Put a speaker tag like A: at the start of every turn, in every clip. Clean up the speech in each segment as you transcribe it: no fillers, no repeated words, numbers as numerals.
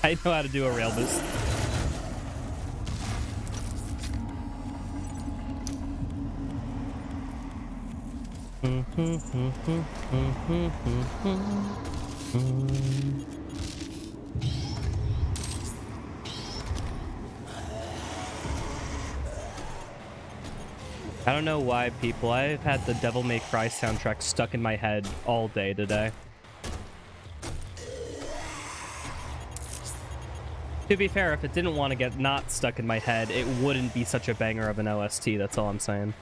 A: I know how to do a rail boost. I don't know why, people. I've had the Devil May Cry soundtrack stuck in my head all day today. To be fair, if it didn't want to get not stuck in my head, it wouldn't be such a banger of an OST. That's all I'm saying.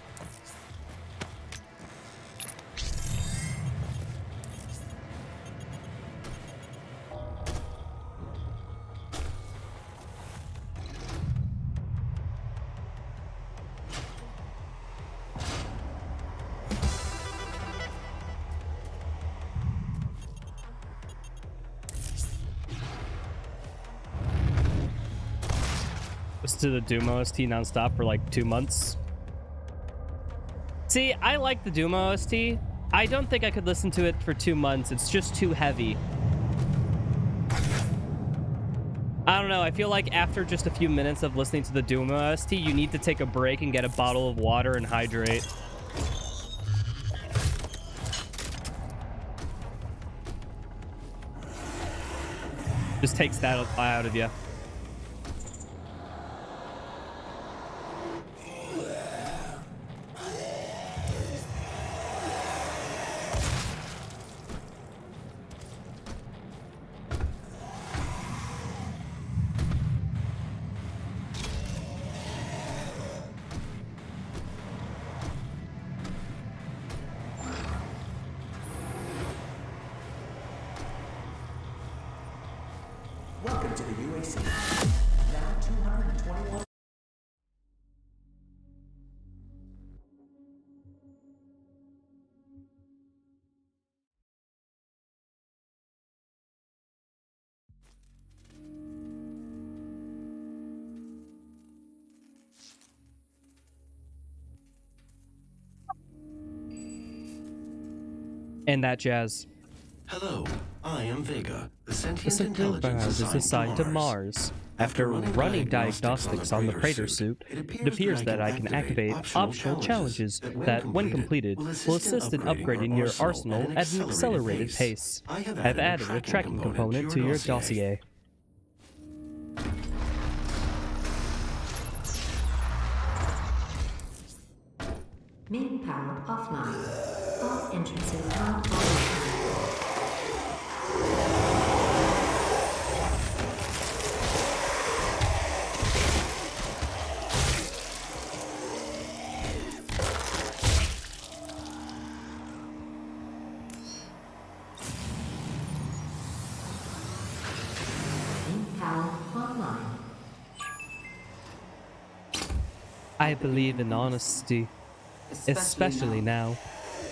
A: To the Doom OST nonstop for like 2 months. See, I like the Doom OST. I don't think I could listen to it for 2 months. It's just too heavy. I don't know. I feel like after just a few minutes of listening to the Doom OST, you need to take a break and get a bottle of water and hydrate. Just takes that out of you.
B: Welcome to the UAC. Now 221.
A: And that jazz.
C: Hello, I am Vega, the sentient
A: The Sentinel
C: intelligence
A: is assigned to Mars. After running diagnostics on the Praetor suit, it appears that I can activate optional challenges that, when completed, will assist in upgrading your arsenal at an accelerated pace. I've added a tracking component to your dossier.
D: Main power offline. All entrances not online.
A: I believe in honesty, especially now.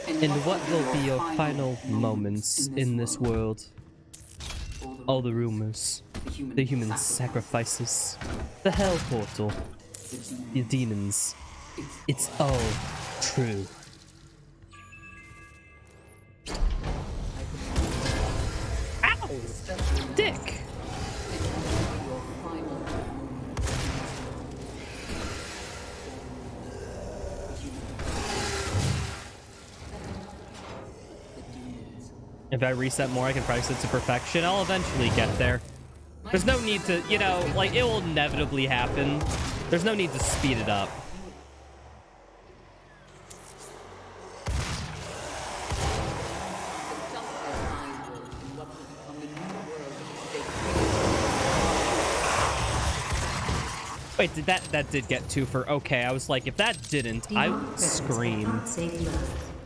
A: And what will be your final moments in this world? All the rumors, the human sacrifices, the hell portal, the demons. It's all true. Ow! Dick! If I reset more, I can price it to perfection. I'll eventually get there. There's no need to, you know, like, it will inevitably happen. There's no need to speed it up. Wait, that did get 2 for okay. I was like, if that didn't, I would scream.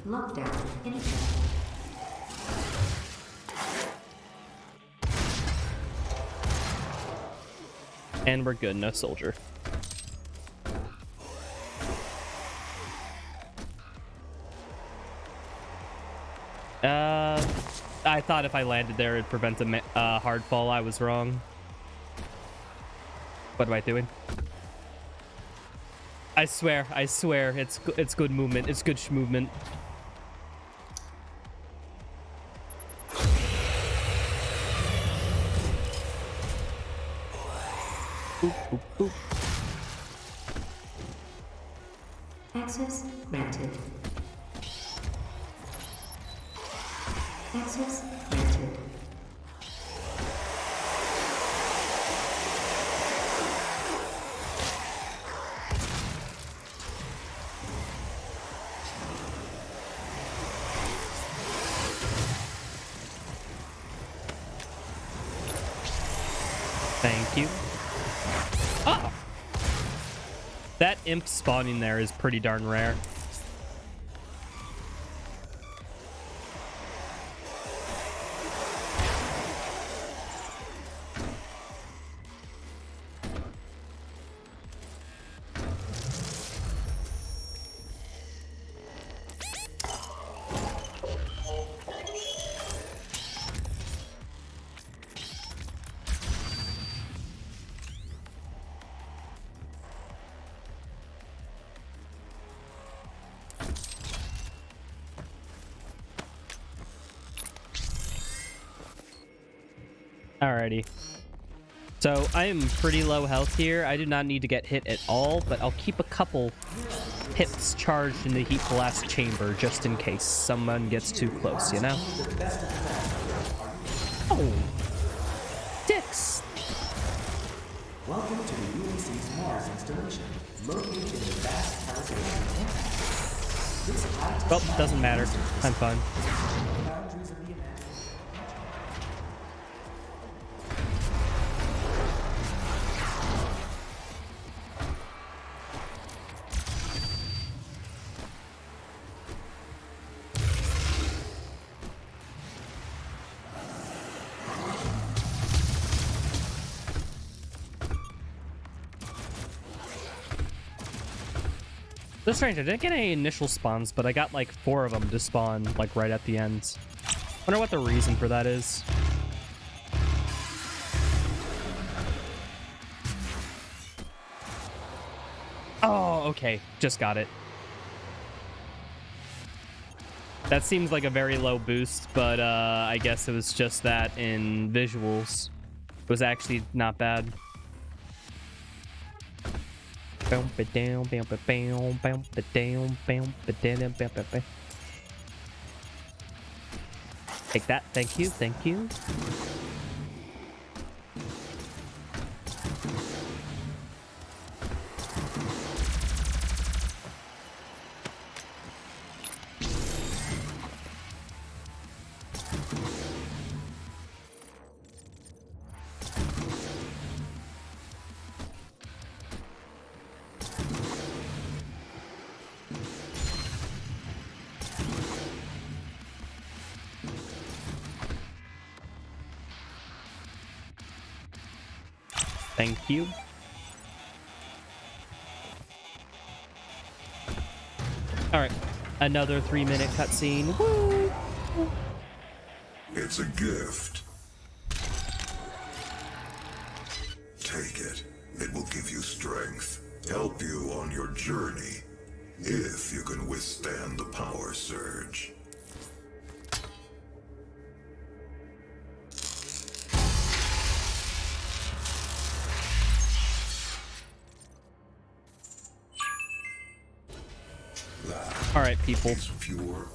D: Lockdown in effect.
A: And we're good, no soldier. I thought if I landed there, it'd prevent a hard fall. I was wrong. What am I doing? I swear, it's good movement. It's good movement.
D: Access granted. Access granted.
A: Thank you. Oh! That imp spawning there is pretty darn rare. Alrighty. So I am pretty low health here. I do not need to get hit at all, but I'll keep a couple hits charged in the heat blast chamber just in case someone gets too close, you know? Oh. Dicks.
B: Welcome to the UAC's Mars installation, located in the vast California campus. This high-tech
A: Well, doesn't matter. I'm fine.
B: boundaries of the imagination.
A: That's strange. I didn't get any initial spawns, but I got like 4 of them to spawn like right at the end. Wonder what the reason for that is. Oh, okay. Just got it. That seems like a very low boost, but I guess it was just that in visuals. It was actually not bad. Bump it down, bump it down, bump it down, bump it down, bump it down. Take that. Thank you. Thank you. Thank you. All right, another 3-minute cutscene. Woo!
E: It's a gift. Take it. It will give you strength, help you on your journey, if you can withstand the power surge.
A: All right, people.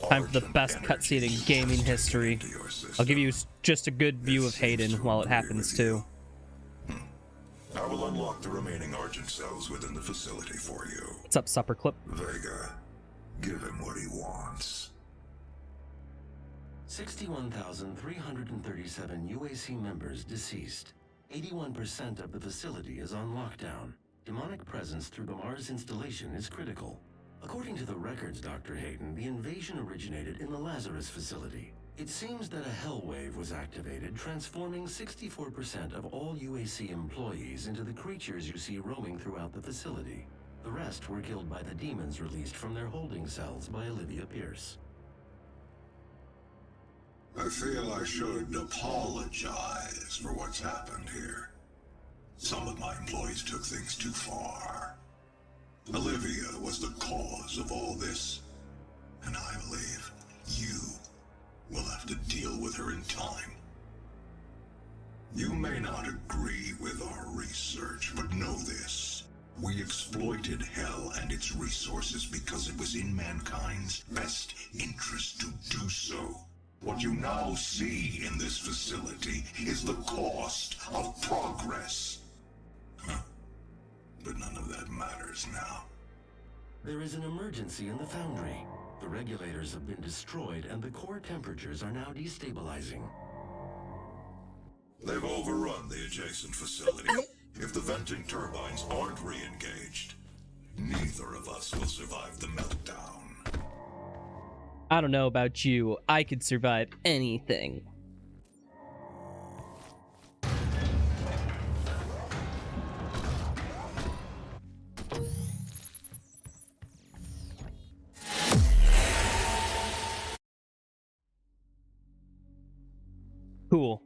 A: Time for the best cutscene in gaming history. I'll give you just a good view of Hayden while it happens, too.
E: I will unlock the remaining Argent cells within the facility for you.
A: What's up, Supper Clip?
E: Vega, give him what he wants.
C: 61,337 UAC members deceased. 81% of the facility is on lockdown. Demonic presence through the Mars installation is critical. According to the records, Dr. Hayden, the invasion originated in the Lazarus facility. It seems that a hell wave was activated, transforming 64% of all UAC employees into the creatures you see roaming throughout the facility. The rest were killed by the demons released from their holding cells by Olivia Pierce.
E: I feel I should apologize for what's happened here. Some of my employees took things too far. Olivia was the cause of all this, and I believe you will have to deal with her in time. You may not agree with our research, but know this. We exploited Hell and its resources because it was in mankind's best interest to do so. What you now see in this facility is the cost of progress. Huh. But none of that matters now.
C: There is an emergency in the foundry. The regulators have been destroyed and the core temperatures are now destabilizing.
E: They've overrun the adjacent facility. If the venting turbines aren't re-engaged, neither of us will survive the meltdown.
A: I don't know about you. I could survive anything. Cool.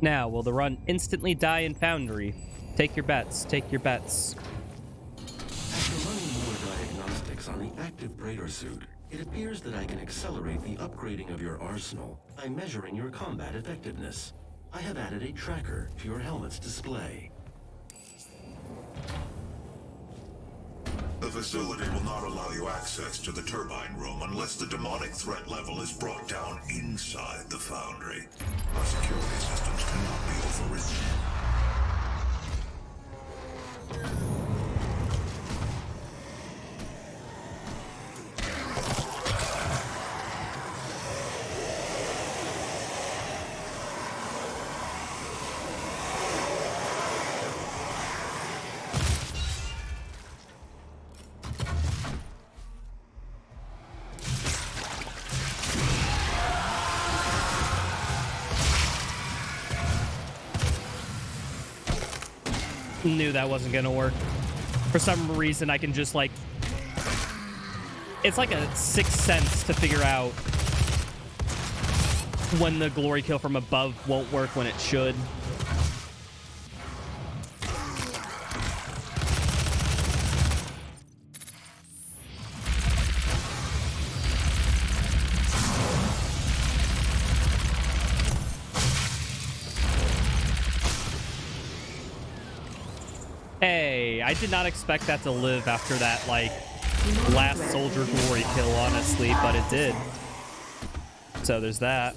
A: Now, will the run instantly die in Foundry? Take your bets. Take your bets.
C: After running more diagnostics on the active Praetor suit, it appears that I can accelerate the upgrading of your arsenal by measuring your combat effectiveness. I have added a tracker to your helmet's display.
E: The facility will not allow you access to the turbine room unless the demonic threat level is brought down inside the foundry. Our security systems cannot be overridden.
A: Knew that wasn't gonna work. For some reason, I can just like... It's like a sixth sense to figure out when the glory kill from above won't work when it should. Hey, I did not expect that to live after that, like, last soldier glory kill, honestly, but it did. So there's that.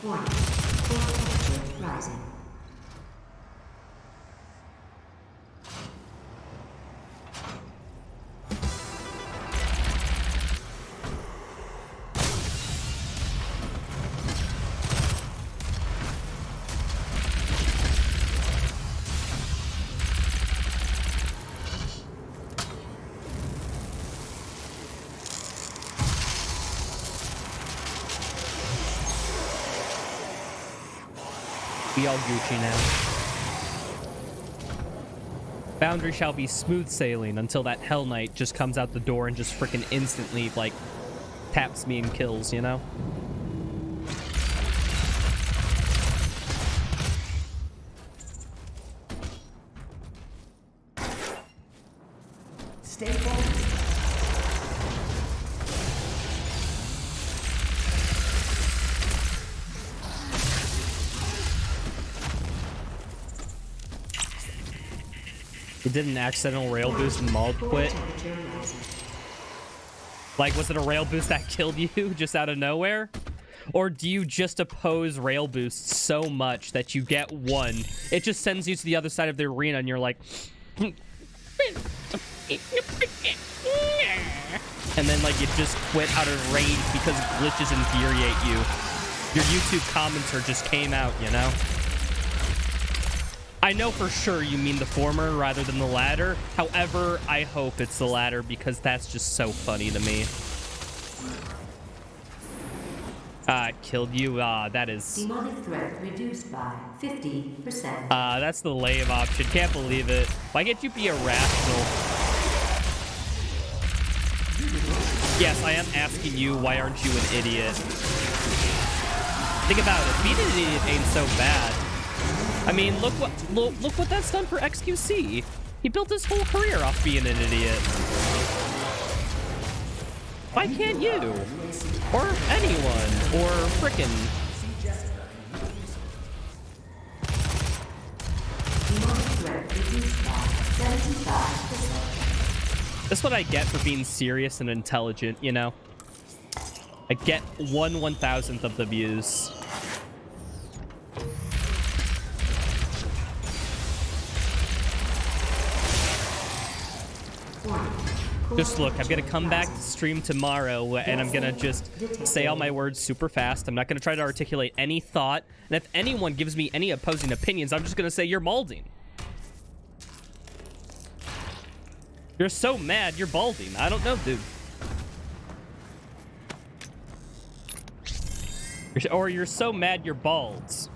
D: Warning. Core temperature rising.
A: Be all Gucci now. Foundry shall be smooth sailing until that Hell Knight just comes out the door and just freaking instantly, like, taps me and kills, you know?
B: Stay focused.
A: It did an accidental rail boost and Mauled
D: Core
A: quit.
D: temperature rising.
A: Like, was it a rail boost that killed you just out of nowhere? Or do you just oppose rail boosts so much that you get one, it just sends you to the other side of the arena and you're like... and then like you just quit out of rage because glitches infuriate you. Your YouTube commenter just came out, you know? I know for sure you mean the former rather than the latter. However, I hope it's the latter because that's just so funny to me. Killed you. That is...
D: Demonic threat reduced by 50%.
A: That's the lame option. Can't believe it. Why can't you be irrational? Yes, I am asking you, why aren't you an idiot? Think about it. Being an idiot ain't so bad. I mean, look what that's done for XQC. He built his whole career off being an idiot. Why can't you? Or anyone? Or frickin'... That's what I get for being serious and intelligent, you know? I get 1/1000th of the views. Just look, I'm gonna come back to stream tomorrow and I'm gonna just say all my words super fast. I'm not gonna try to articulate any thought. And if anyone gives me any opposing opinions, I'm just gonna say you're balding. You're so mad, you're balding. I don't know, dude. Or you're so mad, you're bald.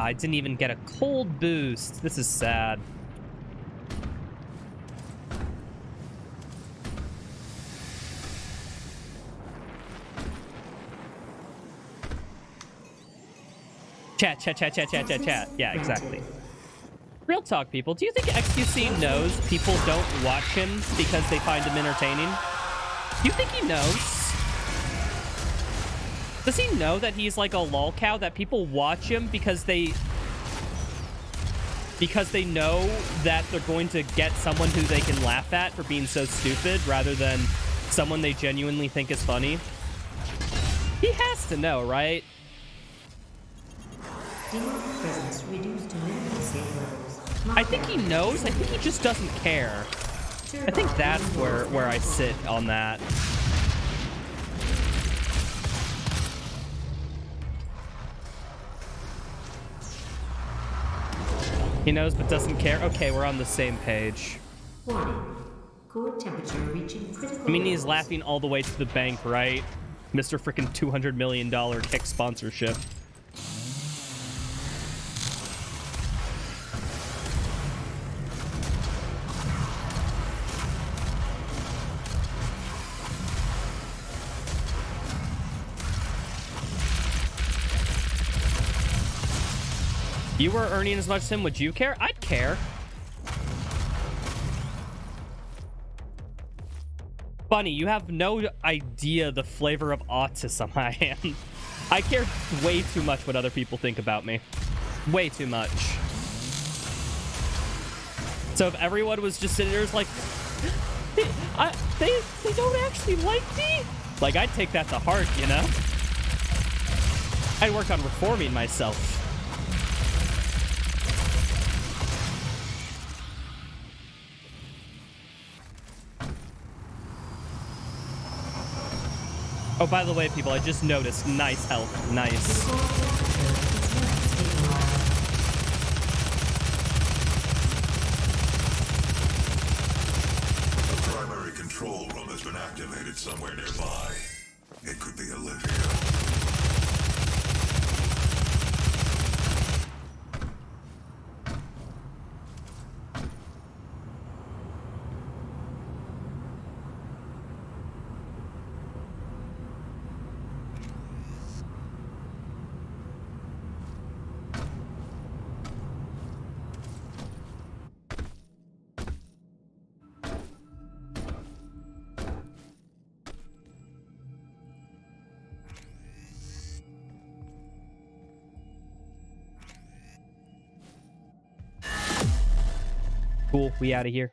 A: I didn't even get a cold boost. This is sad. Chat. Yeah, exactly. Real talk, people. Do you think XQC knows people don't watch him because they find him entertaining? Do you think he knows? Does he know that he's like a lol cow, that people watch him because they know that they're going to get someone who they can laugh at for being so stupid rather than someone they genuinely think is funny? He has to know, right? I think he knows. I think he just doesn't care. I think that's where I sit on that. He knows but doesn't care. Okay, we're on the same page.
D: Warning. Core temperature reaching critical.
A: I mean, he's laughing all the way to the bank, right? Mr. Frickin' $200 million kick sponsorship. You were earning as much as him, would you care? I'd care. Bunny, you have no idea the flavor of autism I am. I care way too much what other people think about me. Way too much. So if everyone was just sitting there like, they don't actually like me? Like, I'd take that to heart, you know? I'd work on reforming myself. Oh, by the way, people, I just noticed. Nice health. Nice.
E: The primary control room has been activated somewhere nearby. It could be Olivia.
A: Cool, we out of here.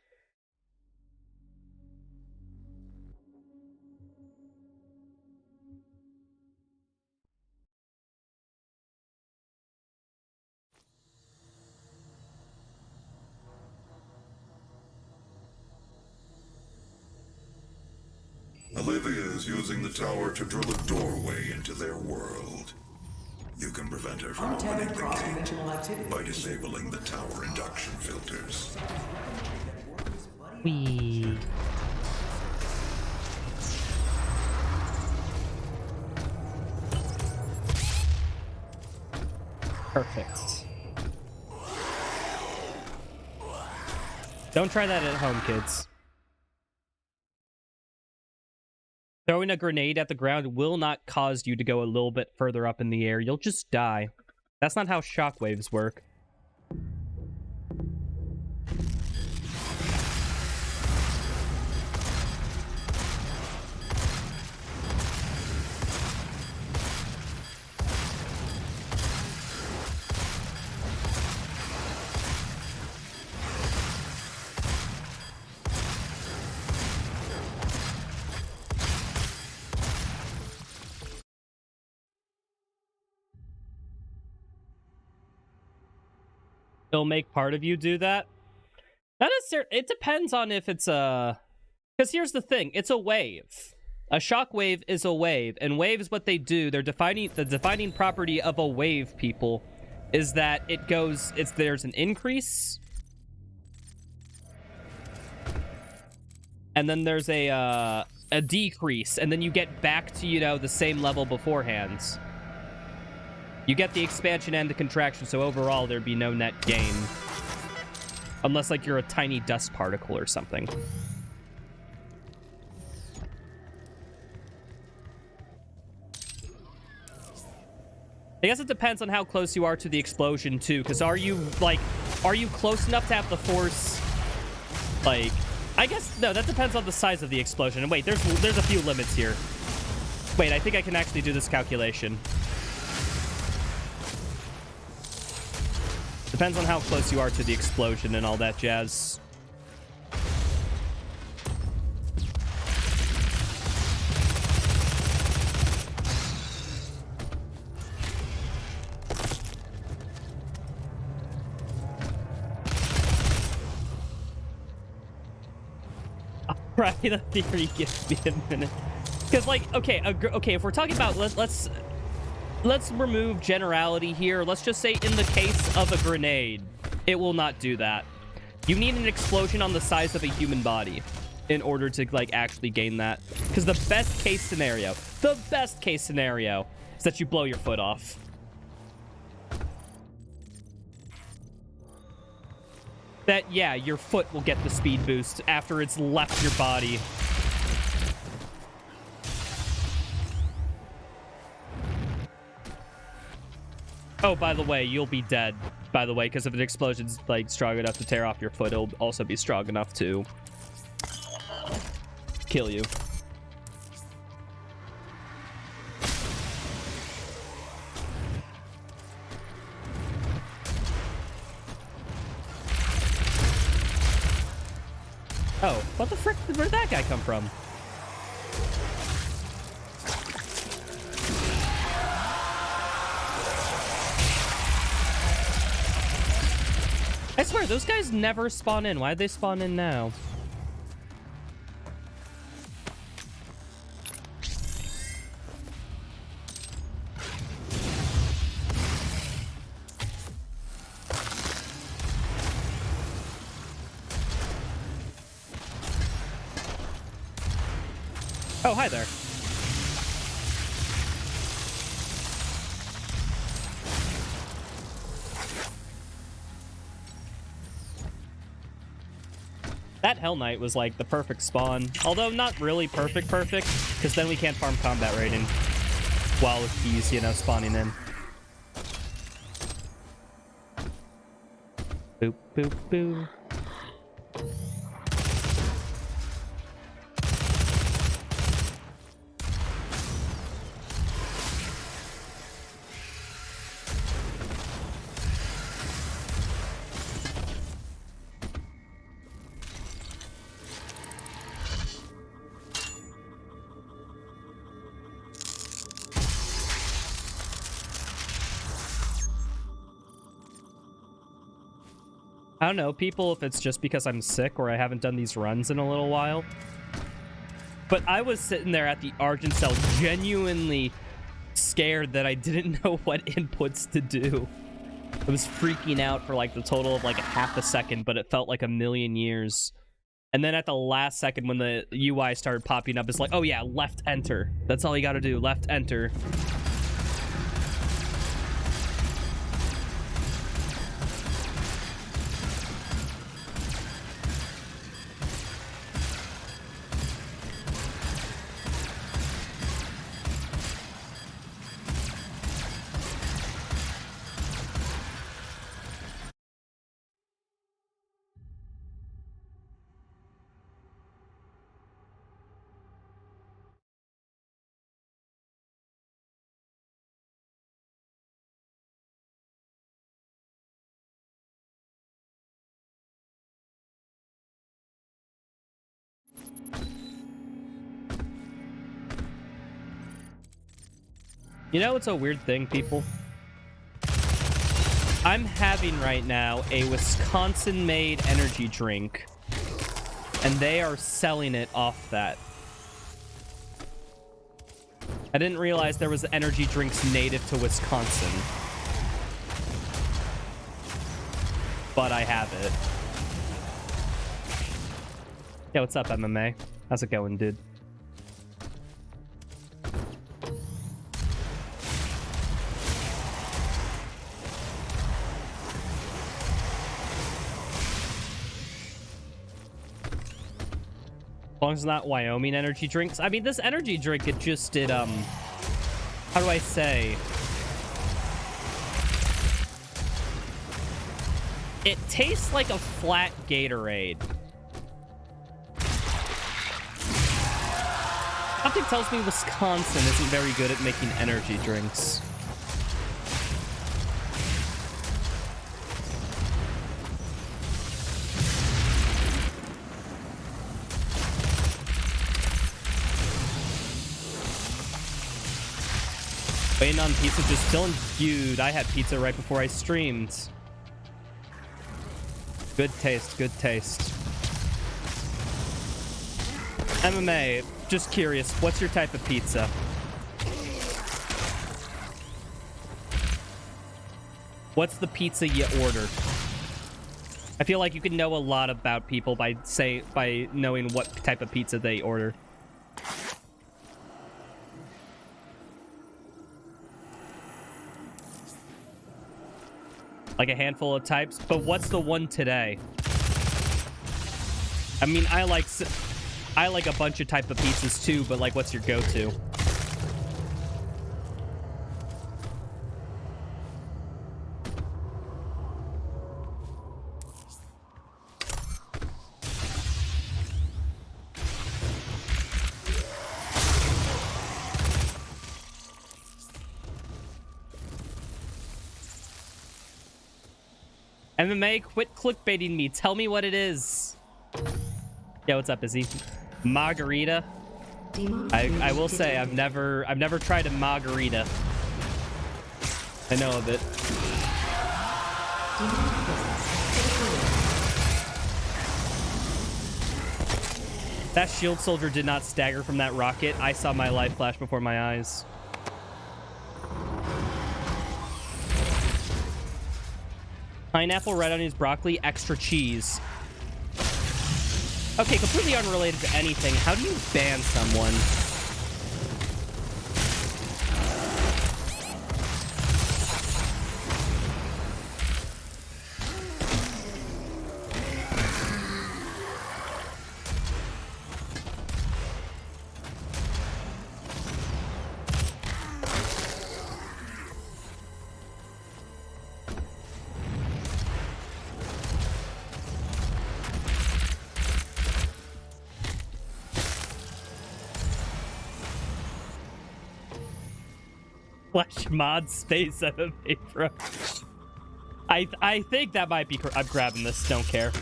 E: Olivia is using the tower to drill a doorway into their world. You can prevent her from opening
B: Untethered
E: the gate
B: cross-dimensional activity.
E: by disabling the tower induction filters.
A: Whee. Perfect. Don't try that at home, kids. Throwing a grenade at the ground will not cause you to go a little bit further up in the air. You'll just die. That's not how shockwaves work. It'll make part of you do that. Not necessarily. It depends on if it's a... Because here's the thing. It's a wave. A shockwave is a wave. And waves, what they do, the defining property of a wave, people, is that it goes... There's an increase. And then there's a decrease. And then you get back to, you know, the same level beforehand. You get the expansion and the contraction, so overall there'd be no net gain. Unless, like, you're a tiny dust particle or something. I guess it depends on how close you are to the explosion, too, because are you close enough to have the force, like... I guess, no, that depends on the size of the explosion. And wait, there's a few limits here. Wait, I think I can actually do this calculation. Depends on how close you are to the explosion and all that jazz. Right, the theory gives me a minute. Because, like, okay, if we're talking about, let's remove generality here. Let's just say in the case of a grenade, it will not do that. You need an explosion on the size of a human body in order to, like, actually gain that. Because the best case scenario is that you blow your foot off. That, yeah, your foot will get the speed boost after it's left your body. Oh, by the way, you'll be dead, by the way, because if an explosion's, like, strong enough to tear off your foot, it'll also be strong enough to kill you. Oh, what the frick? Where did that guy come from? I swear, those guys never spawn in. Why'd they spawn in now? Oh, hi there. That Hell Knight was like the perfect spawn. Although not really perfect, because then we can't farm combat rating while he's, you know, spawning in. Boop, boop, boop. I don't know, people, if it's just because I'm sick or I haven't done these runs in a little while. But I was sitting there at the Argent cell genuinely scared that I didn't know what inputs to do. I was freaking out for like the total of like a half a second, but it felt like a million years. And then at the last second when the UI started popping up, it's like, oh yeah, left enter. That's all you gotta do, left enter. You know, it's a weird thing, people. I'm having right now a Wisconsin-made energy drink, and they are selling it off that. I didn't realize there was energy drinks native to Wisconsin. But I have it. Yeah, what's up, MMA? How's it going, dude? As long as it's not Wyoming energy drinks. I mean, this energy drink, it just did, how do I say? It tastes like a flat Gatorade. Something tells me Wisconsin isn't very good at making energy drinks. Waiting on pizza, just chilling. Dude, I had pizza right before I streamed. Good taste, good taste. MMA, just curious, what's your type of pizza? What's the pizza you order? I feel like you can know a lot about people by knowing what type of pizza they order. Like a handful of types, but what's the one today? I mean, I like a bunch of type of pizzas too, but like, what's your go-to? MMA, quit clickbaiting me. Tell me what it is. Yeah, what's up, Izzy? Margarita. I will say I've never tried a margarita. I know of it. That shield soldier did not stagger from that rocket. I saw my life flash before my eyes. Pineapple, red onions, broccoli, extra cheese. Okay, completely unrelated to anything. How do you ban someone? Flash mod space MMA, bro. I think that might be. I'm grabbing this. Don't care.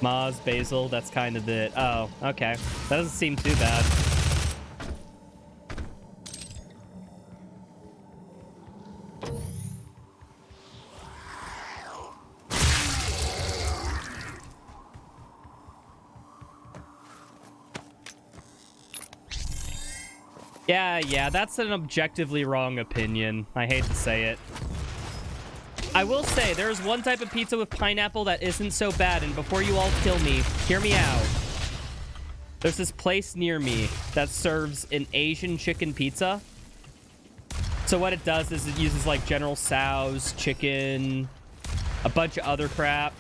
A: Maz, basil. That's kind of it. Oh, okay. That doesn't seem too bad. Yeah, that's an objectively wrong opinion. I hate to say it. I will say, there's one type of pizza with pineapple that isn't so bad, and before you all kill me, hear me out. There's this place near me that serves an Asian chicken pizza. So what it does is it uses like General Tso's chicken, a bunch of other crap,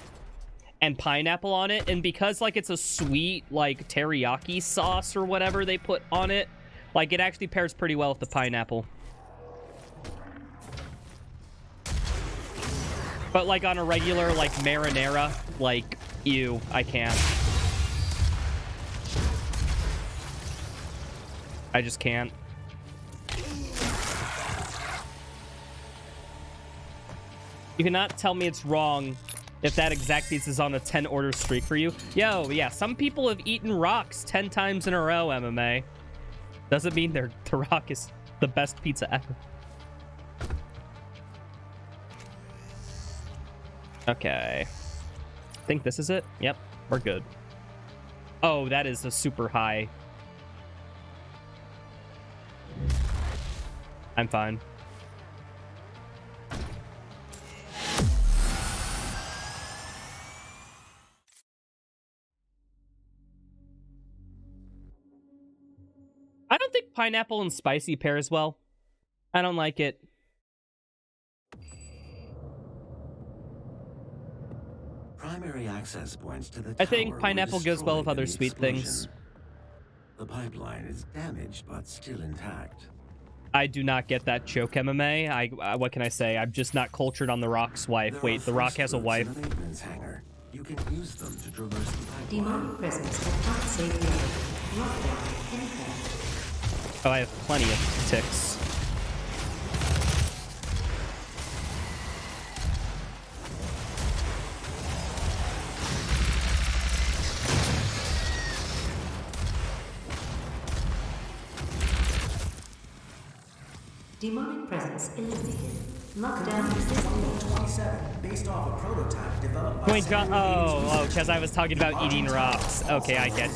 A: and pineapple on it. And because like it's a sweet like teriyaki sauce or whatever they put on it, like it actually pairs pretty well with the pineapple. But like on a regular like marinara, like ew, I can't. I just can't. You cannot tell me it's wrong if that exact pizza is on a 10 order streak for you. Yo, yeah, some people have eaten rocks 10 times in a row, MMA. Doesn't mean the rock is the best pizza ever. Okay. I think this is it. Yep, we're good. Oh, that is a super high. I'm fine. I don't think pineapple and spicy pairs well. I don't like it.
C: Primary access points to the
A: I think
C: tower
A: pineapple
C: were
A: goes well with
C: destroyed
A: other
C: in the
A: sweet things.
C: explosion. The pipeline is damaged but still intact.
A: I do not get that joke, MMA. What can I say? I'm just not cultured on the Rock's wife.
C: There
A: Wait,
C: are
A: the Rock
C: first
A: has a
C: fruits
A: wife.
C: in the maintenance hangar. You can use them to traverse the pipeline.
D: Demonic presence at unsafe level. Lockdown confirmed.
A: Oh, I have plenty of ticks.
D: Demonic presence eliminated. Lockdown is disabled.
B: 27, based off a prototype developed by
A: Wait, John. Oh, because I was talking about eating rocks. Okay, I get.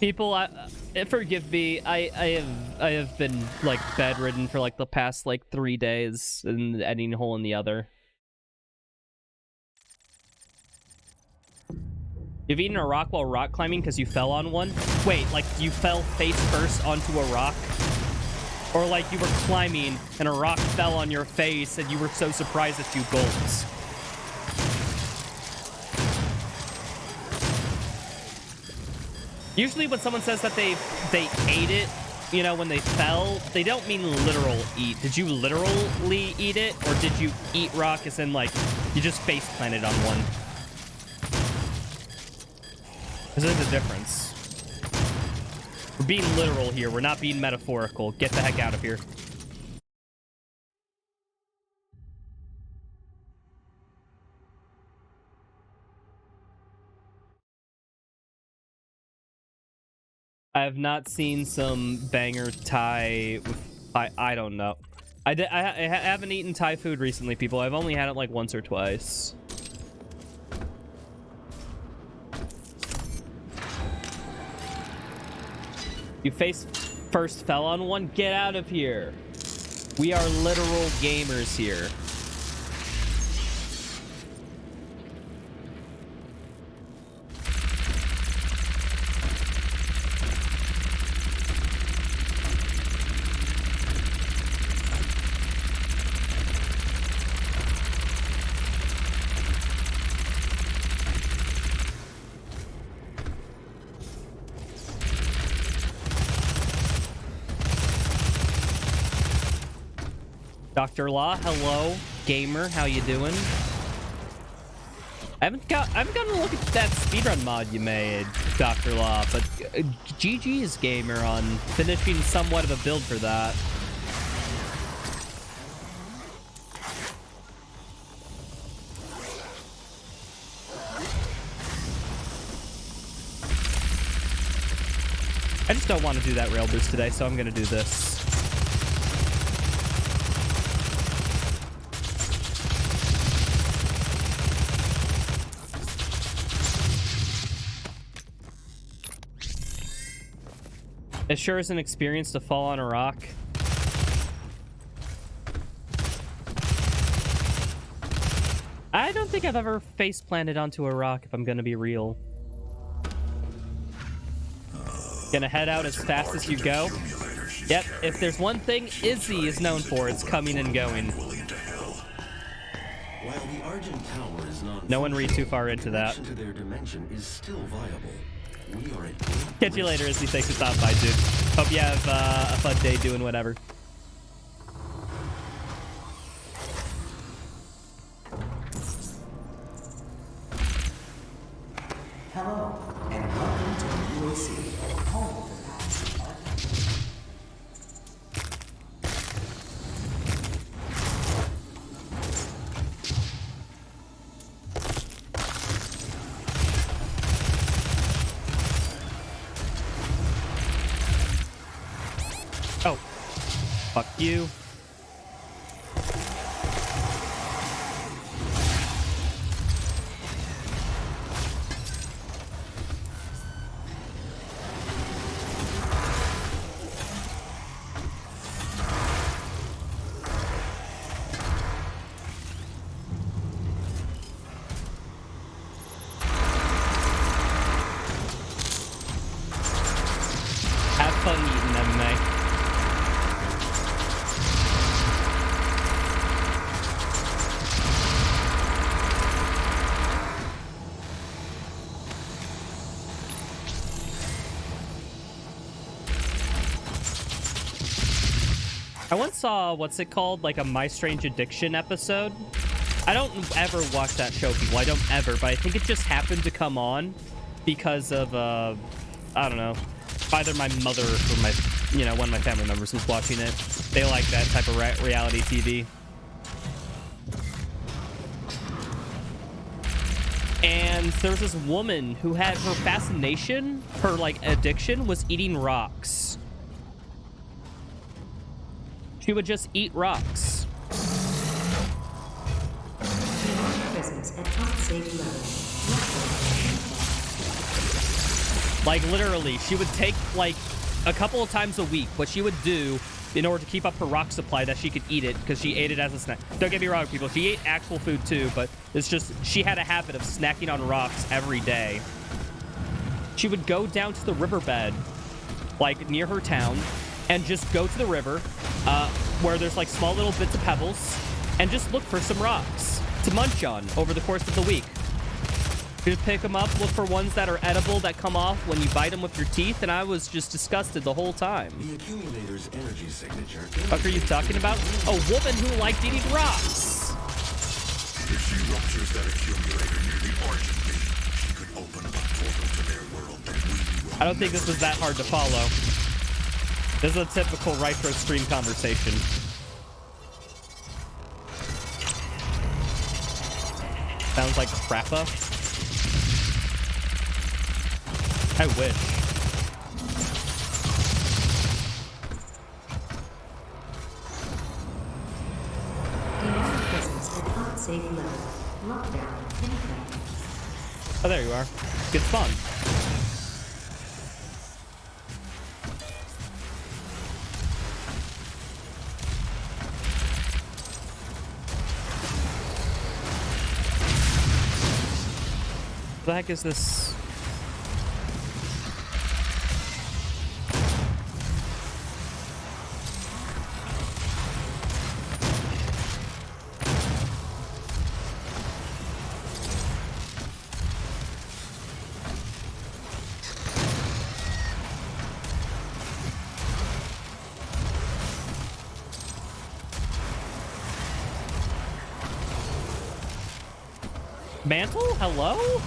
A: People, forgive me. I have been like bedridden for like the past like 3 days and eating a hole in the other. You've eaten a rock while rock climbing because you fell on one? Wait, like you fell face first onto a rock? Or like you were climbing and a rock fell on your face and you were so surprised that you gulped? Usually when someone says that they ate it, you know, when they fell, they don't mean literal eat. Did you literally eat it? Or did you eat rock as in like, you just face planted on one? There's a difference. We're being literal here. We're not being metaphorical. Get the heck out of here. I have not seen some banger Thai with... I don't know. I haven't eaten Thai food recently, people. I've only had it like once or twice. You face first fell on one? Get out of here. We are literal gamers here. Dr. Law, hello. Gamer, how you doing? I haven't gotten a look at that speedrun mod you made, Dr. Law, but GG's gamer on finishing somewhat of a build for that. I just don't want to do that rail boost today, so I'm gonna do this. It sure is an experience to fall on a rock. I don't think I've ever face planted onto a rock, if I'm gonna be real. Gonna head out as fast as you go. Yep, if there's one thing Izzy is known for, it's coming and going.
C: While the Argent Tower is not
A: No one read too far into that.
C: to their dimension is still viable. We are at
A: Catch you later, Izzy. Thanks for stopping by, dude. Hope you have a fun day doing whatever.
B: Hello, and welcome to the UAC, home of the Galaxy Archive.
A: Oh. Fuck you. Have fun eating them, May. I once saw, what's it called, like a My Strange Addiction episode. I don't ever watch that show, people. I don't ever, but I think it just happened to come on because of, I don't know, either my mother or my, you know, one of my family members was watching it. They like that type of reality TV. And there was this woman who had her fascination, her, like, addiction was eating rocks. She would just eat rocks.
D: Presence at unsafe level.
A: Like, literally, she would take, like, a couple of times a week, what she would do in order to keep up her rock supply that she could eat it, because she ate it as a snack. Don't get me wrong, people. She ate actual food, too, but it's just, she had a habit of snacking on rocks every day. She would go down to the riverbed, like, near her town, and just go to the river, where there's, like, small little bits of pebbles, and just look for some rocks to munch on over the course of the week. Just pick them up, look for ones that are edible that come off when you bite them with your teeth, and I was just disgusted the whole time.
C: The accumulator's energy signature.
A: What are you talking about? A woman who liked eating rocks.
E: If she ruptures that accumulator near the Argent Beam, she could open a portal to their world that we will.
A: I don't think this was that hard to follow. This is a typical Retro stream conversation. Sounds like crappa. I wish.
D: Demonic presence at unsafe level. Lockdown in effect.
A: Oh, there you are. Good spawn. What the heck is this? Mantle? Hello?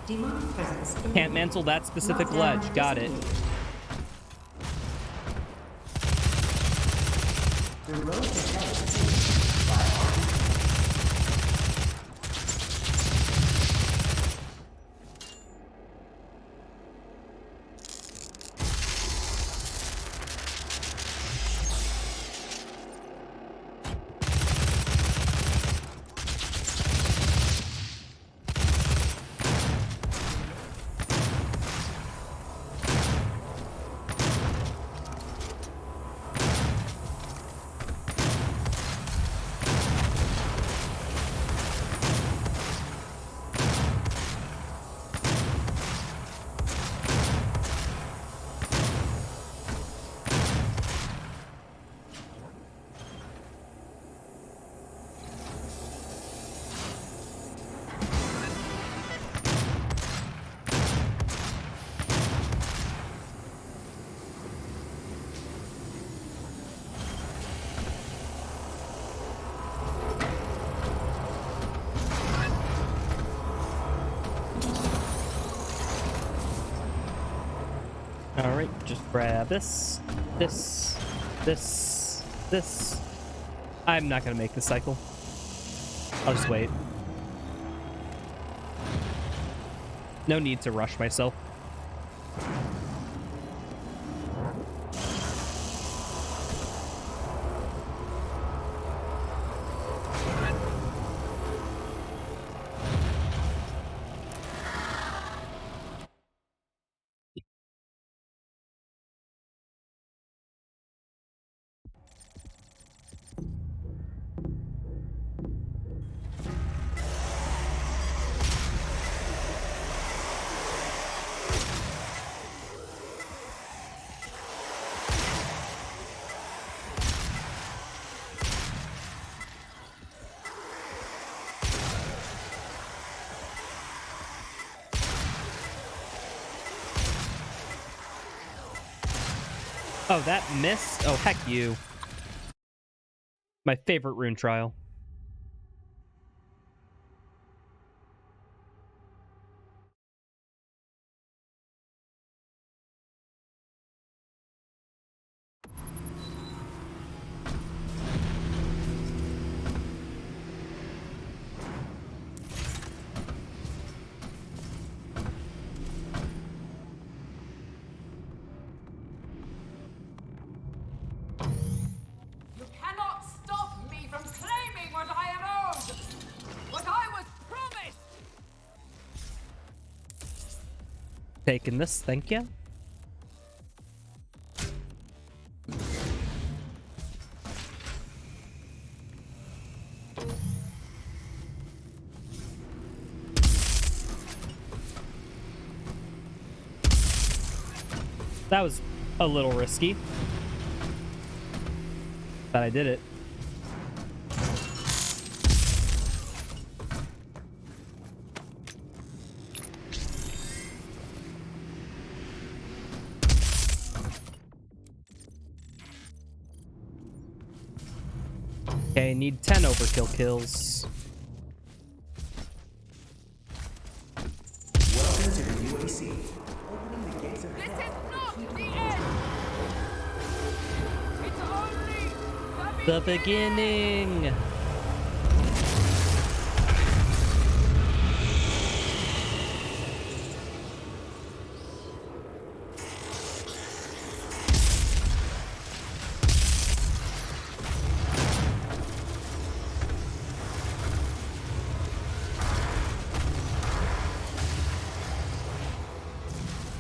D: Demonic presence in
A: Can't mantle that specific
D: Lockdown
A: ledge. Got it.
D: disengaged. The road ahead is sealed by Argent.
A: Alright, just grab this, this, this, this. I'm not gonna make this cycle. I'll just wait. No need to rush myself. Oh, that missed? Oh, heck you. My favorite rune trial.
F: You cannot stop me from claiming what I am owed! What I was promised!
A: Taking this, thank you. That was a little risky, but I did it. Okay, need 10 overkill kills.
B: Welcome to the UAC. Opening the gates of
F: This
B: hell.
F: is not the end! It's only
A: The beginning!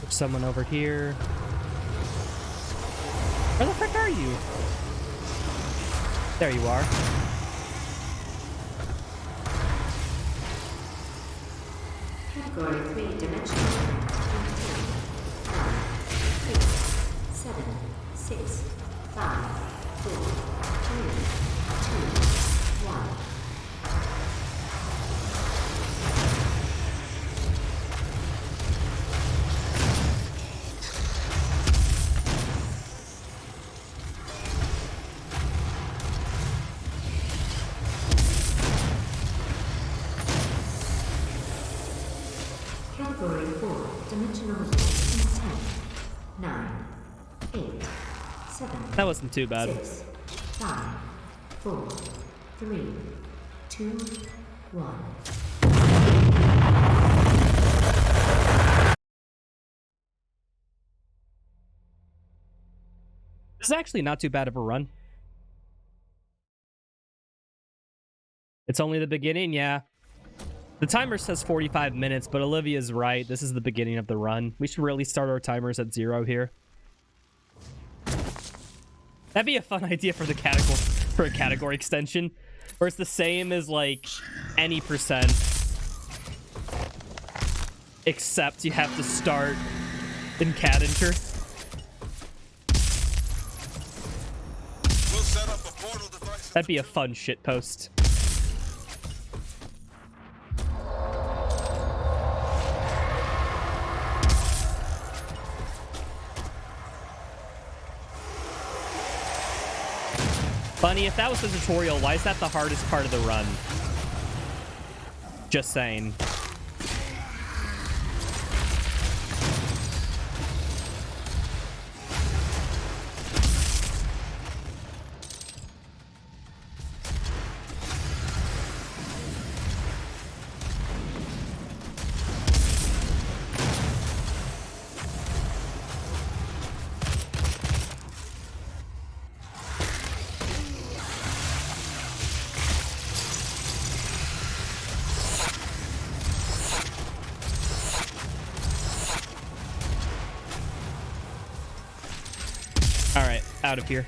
A: There's someone over here. Where the frick are you? There you are.
D: Category 3 dimensional. 9, 8, 7, 6, 5, 4, 3, 2, 1. Category 4 dimensional in 10, 9, 8, 7.
A: That wasn't too bad.
D: 6, 5, 4, 3, 2, 1.
A: This is actually not too bad of a run. It's only the beginning, yeah. The timer says 45 minutes, but Olivia's right. This is the beginning of the run. We should really start our timers at 0 here. That'd be a fun idea for the category, for a category extension, where it's the same as like any percent, except you have to start in Cadinger.
E: We'll set up a portal device.
A: That'd be a fun shit post. Funny, if that was the tutorial, why is that the hardest part of the run? Just saying. I out of here.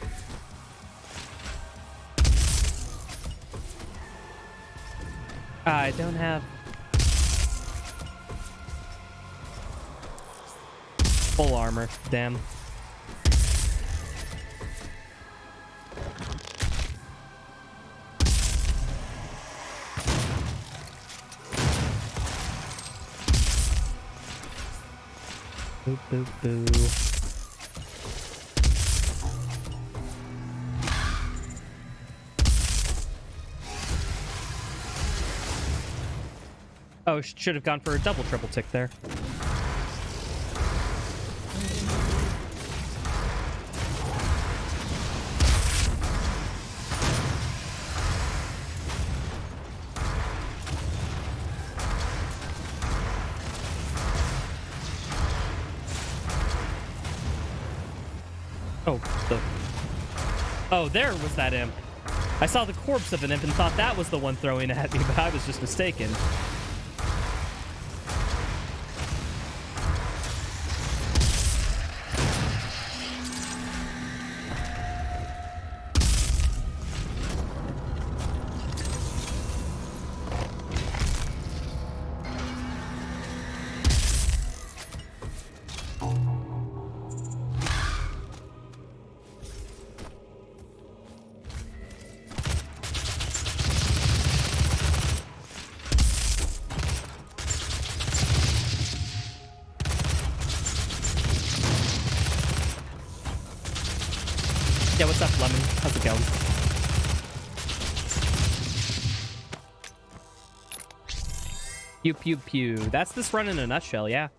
A: I don't have full armor. Damn. Boo, boo, boo. Oh, should have gone for a double triple tick there. Oh, there was that imp. I saw the corpse of an imp and thought that was the one throwing at me, but I was just mistaken. Yeah, what's up, Lemon? How's it going? Pew, pew, pew. That's this run in a nutshell, yeah.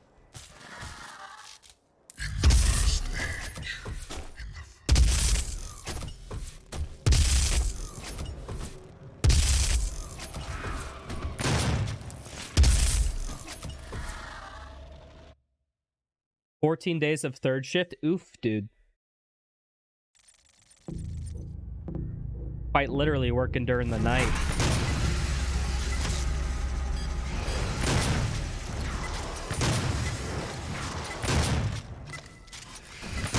A: "14 days of third shift? Oof, dude. Quite literally working during the night.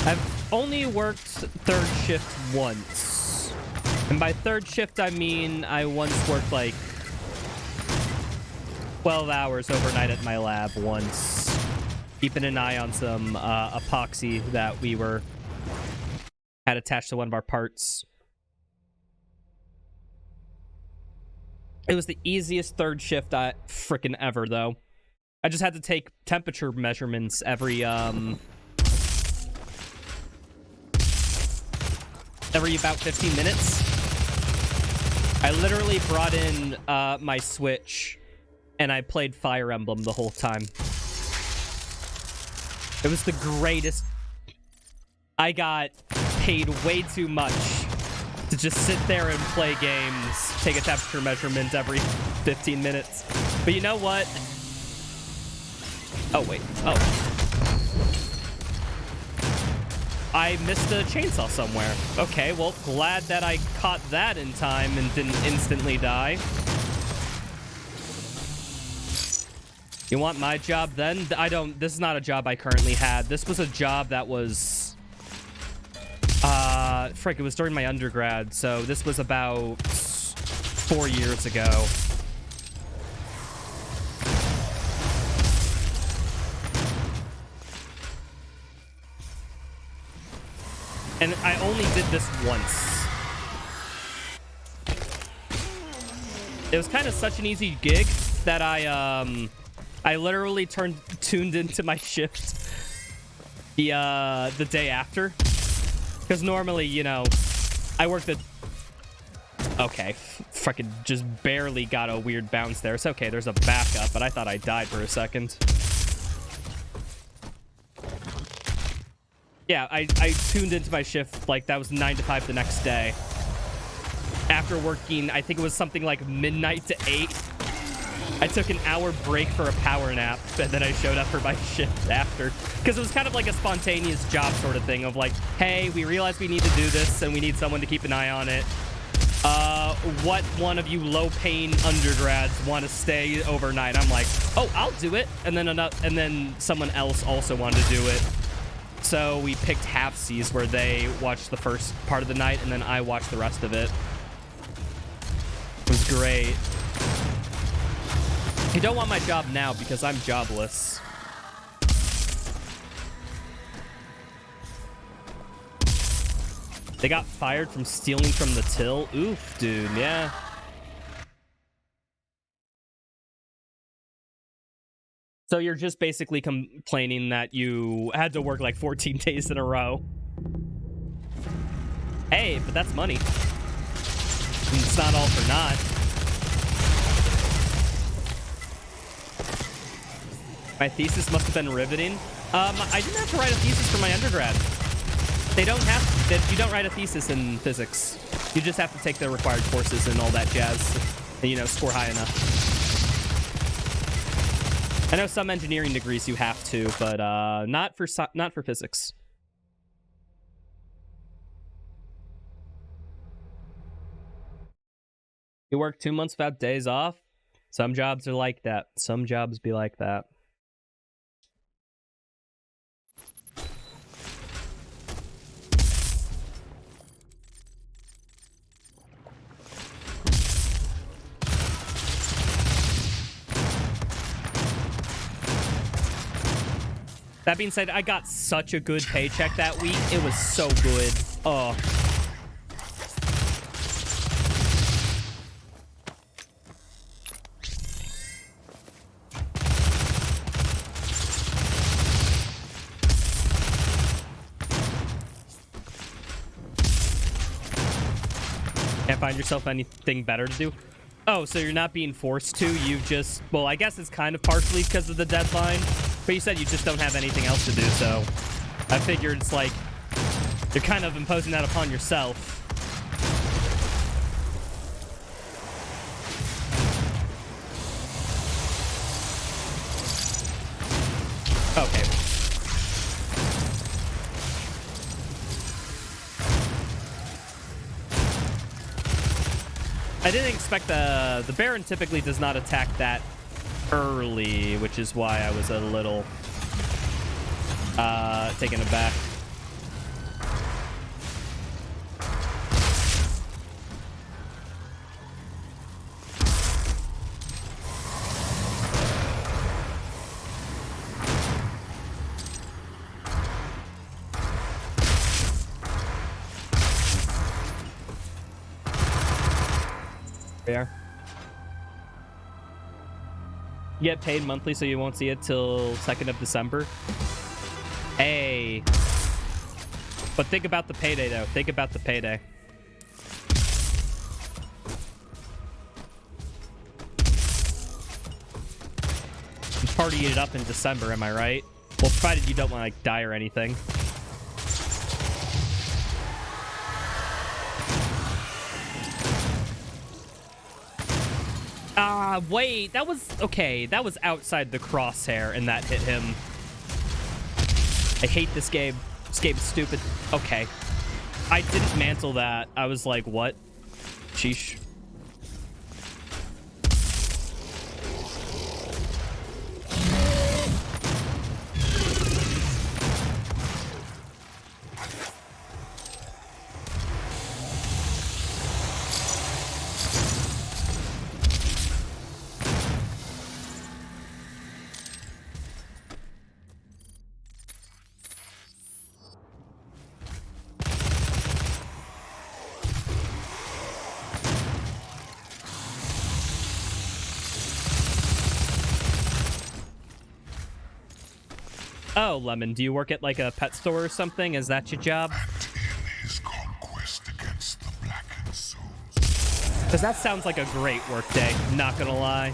A: I've only worked third shift once. And by third shift, I mean I once worked like 12 hours overnight at my lab once, keeping an eye on some epoxy that we had attached to one of our parts. It was the easiest third shift frickin' ever, though. I just had to take temperature measurements every about 15 minutes. I literally brought in my Switch, and I played Fire Emblem the whole time. It was the greatest. I got paid way too much to just sit there and play games, take a temperature measurement every 15 minutes. But you know what? Oh, wait. Oh. I missed a chainsaw somewhere. Okay, well, glad that I caught that in time and didn't instantly die. You want my job then? This is not a job I currently had. This was a job that was... frick, it was during my undergrad, so this was about 4 years ago. And I only did this once. It was kind of such an easy gig that I literally tuned into my shift the day after. Because normally, you know, I worked at... Okay, fucking just barely got a weird bounce there. It's okay, there's a backup, but I thought I died for a second. Yeah, I tuned into my shift, like, that was 9 to 5 the next day. After working, I think it was something like midnight to 8. I took an hour break for a power nap, and then I showed up for my shift after. Because it was kind of like a spontaneous job sort of thing of like, hey, we realize we need to do this, and we need someone to keep an eye on it. What one of you low-paying undergrads want to stay overnight? I'm like, oh, I'll do it. And then someone else also wanted to do it. So we picked half-seas where they watched the first part of the night and then I watched the rest of it. It was great. I don't want my job now because I'm jobless. They got fired from stealing from the till? Oof, dude, yeah. So you're just basically complaining that you had to work like 14 days in a row. Hey, but that's money. It's not all for naught. My thesis must have been riveting. I didn't have to write a thesis for my undergrad. They don't have that. You don't write a thesis in physics. You just have to take the required courses and all that jazz, and, you know, score high enough. I know some engineering degrees you have to, but not for physics. You work 2 months without days off? Some jobs are like that. Some jobs be like that. That being said, I got such a good paycheck that week. It was so good. Oh. Can't find yourself anything better to do? Oh, so you're not being forced to. You just... Well, I guess it's kind of partially because of the deadline. But you said you just don't have anything else to do, so... I figured it's like... You're kind of imposing that upon yourself. Okay. I didn't expect the Baron typically does not attack that early, which is why I was a little taken aback. Fair. You get paid monthly, so you won't see it till 2nd of December. Hey. But think about the payday, though. Think about the payday. You party it up in December, am I right? Well, provided you don't want to, like, die or anything. Wait, that was... Okay, that was outside the crosshair, and that hit him. I hate this game. This game is stupid. Okay. I didn't mantle that. I was like, what? Sheesh. Oh, Lemon, do you work at like a pet store or something? Is that your job?
E: In his conquest against the blackened souls.
A: Because that sounds like a great work day, not gonna lie.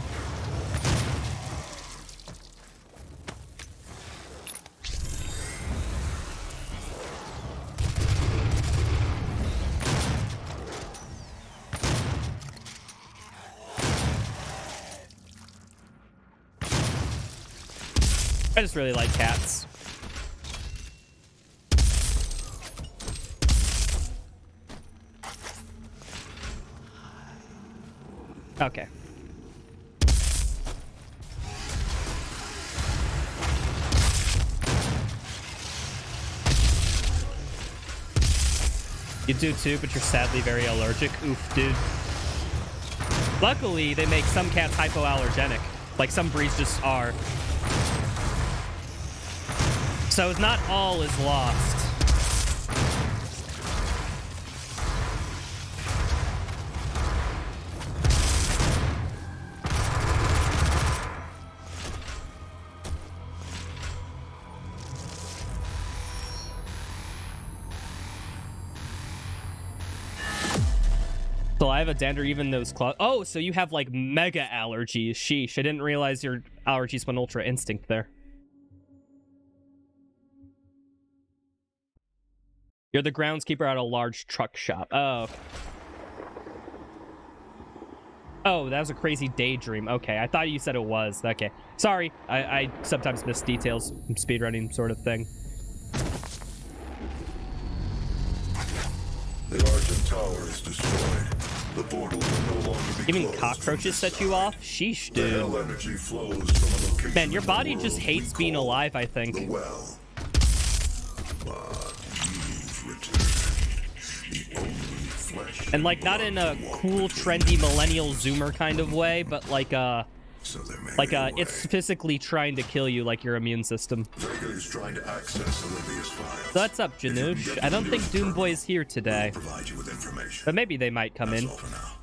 A: I just really like cats. Okay. You do too, but you're sadly very allergic. Oof, dude. Luckily, they make some cats hypoallergenic. Like some breeds just are. So it's not all is lost. Saliva, dander, even those claws. Oh, so you have like mega allergies. Sheesh, I didn't realize your allergies went ultra instinct there. You're the groundskeeper at a large truck shop. Oh. Okay. Oh, that was a crazy daydream. Okay, I thought you said it was. Okay. Sorry, I sometimes miss details. Speedrunning sort of thing.
E: The Argent Tower is destroyed. The portal will no longer be
A: Even
E: closed
A: cockroaches
E: from
A: set
E: this
A: you
E: side.
A: off? Sheesh,
E: The
A: dude.
E: hell energy flows from a location
A: Man, your
E: in the
A: body
E: world
A: just hates
E: we
A: being
E: call
A: alive, I
E: the
A: think.
E: well. But you've returned. The only flesh
A: And like not in a cool, trendy millennial zoomer kind of way, but like
E: so there may be a way.
A: it's physically trying to kill you, like your immune system.
E: Vega is trying to access Olivia's files.
A: So what's up, Janoosh? I don't think Doom Boy is here today,
E: We'll provide you with information.
A: but maybe they might come
E: That's
A: in.
E: all for now.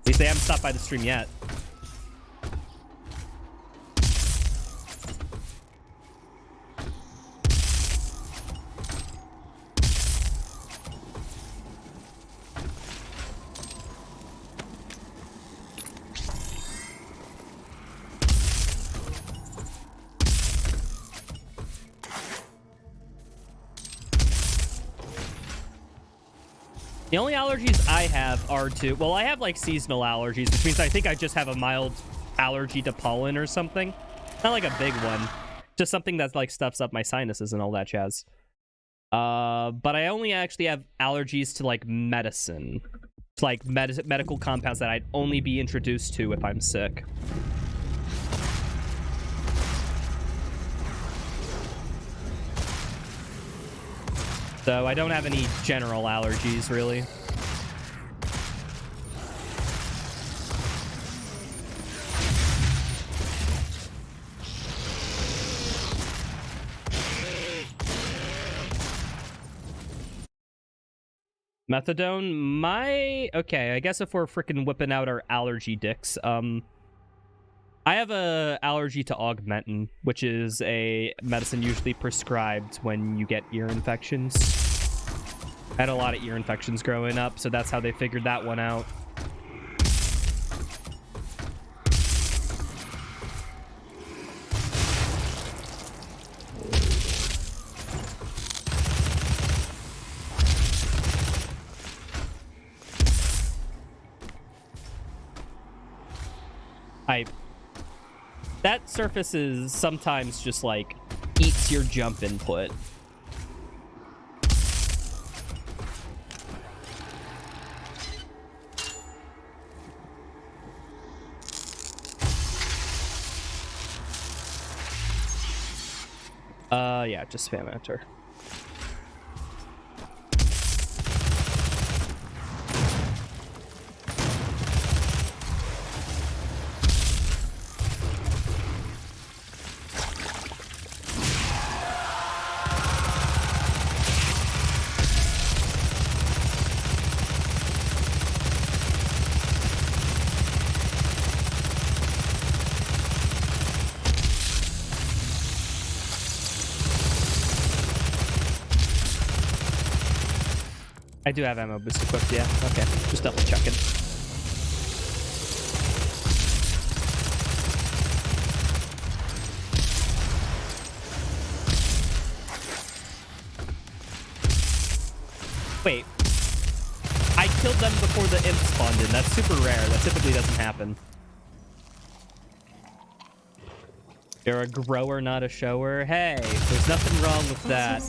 A: At least they haven't stopped by the stream yet. The only allergies I have are to, well, I have like seasonal allergies, which means I think I just have a mild allergy to pollen or something. Not like a big one, just something that like stuffs up my sinuses and all that jazz. But I only actually have allergies to like medicine, to like medical compounds that I'd only be introduced to if I'm sick. So I don't have any general allergies, really. Methadone, okay, I guess if we're freaking whipping out our allergy dicks, I have a allergy to Augmentin, which is a medicine usually prescribed when you get ear infections. I had a lot of ear infections growing up, so that's how they figured that one out. That surface is sometimes just like eats your jump input. Yeah, just spam enter. I do have ammo boost equipped, yeah. Okay, just double checking. Wait. I killed them before the imp spawned in. That's super rare. That typically doesn't happen. You're a grower, not a shower. Hey, there's nothing wrong with that.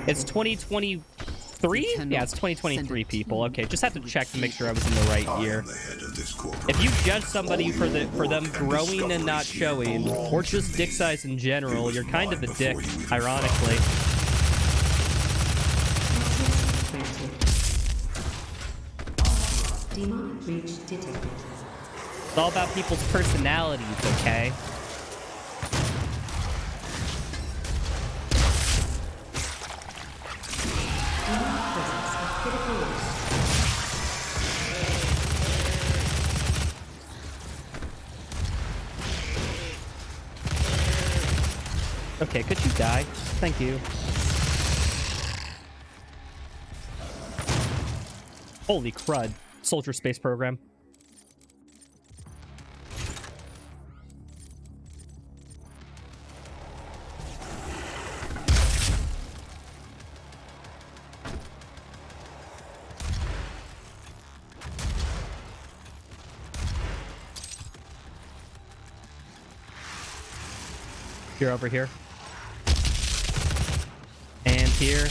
A: It's 2023? Yeah, it's 2023, people. Okay, just had to check to make sure I was in the right year. If you judge somebody for them growing and not showing, or just dick size in general, you're kind of a dick, ironically.
D: Demonic breach detected.
A: It's all about people's personalities, okay?
D: Demonic presence at critical risk.
A: Okay, could you die? Thank you. Holy crud. Soldier space program. You're over here. And here.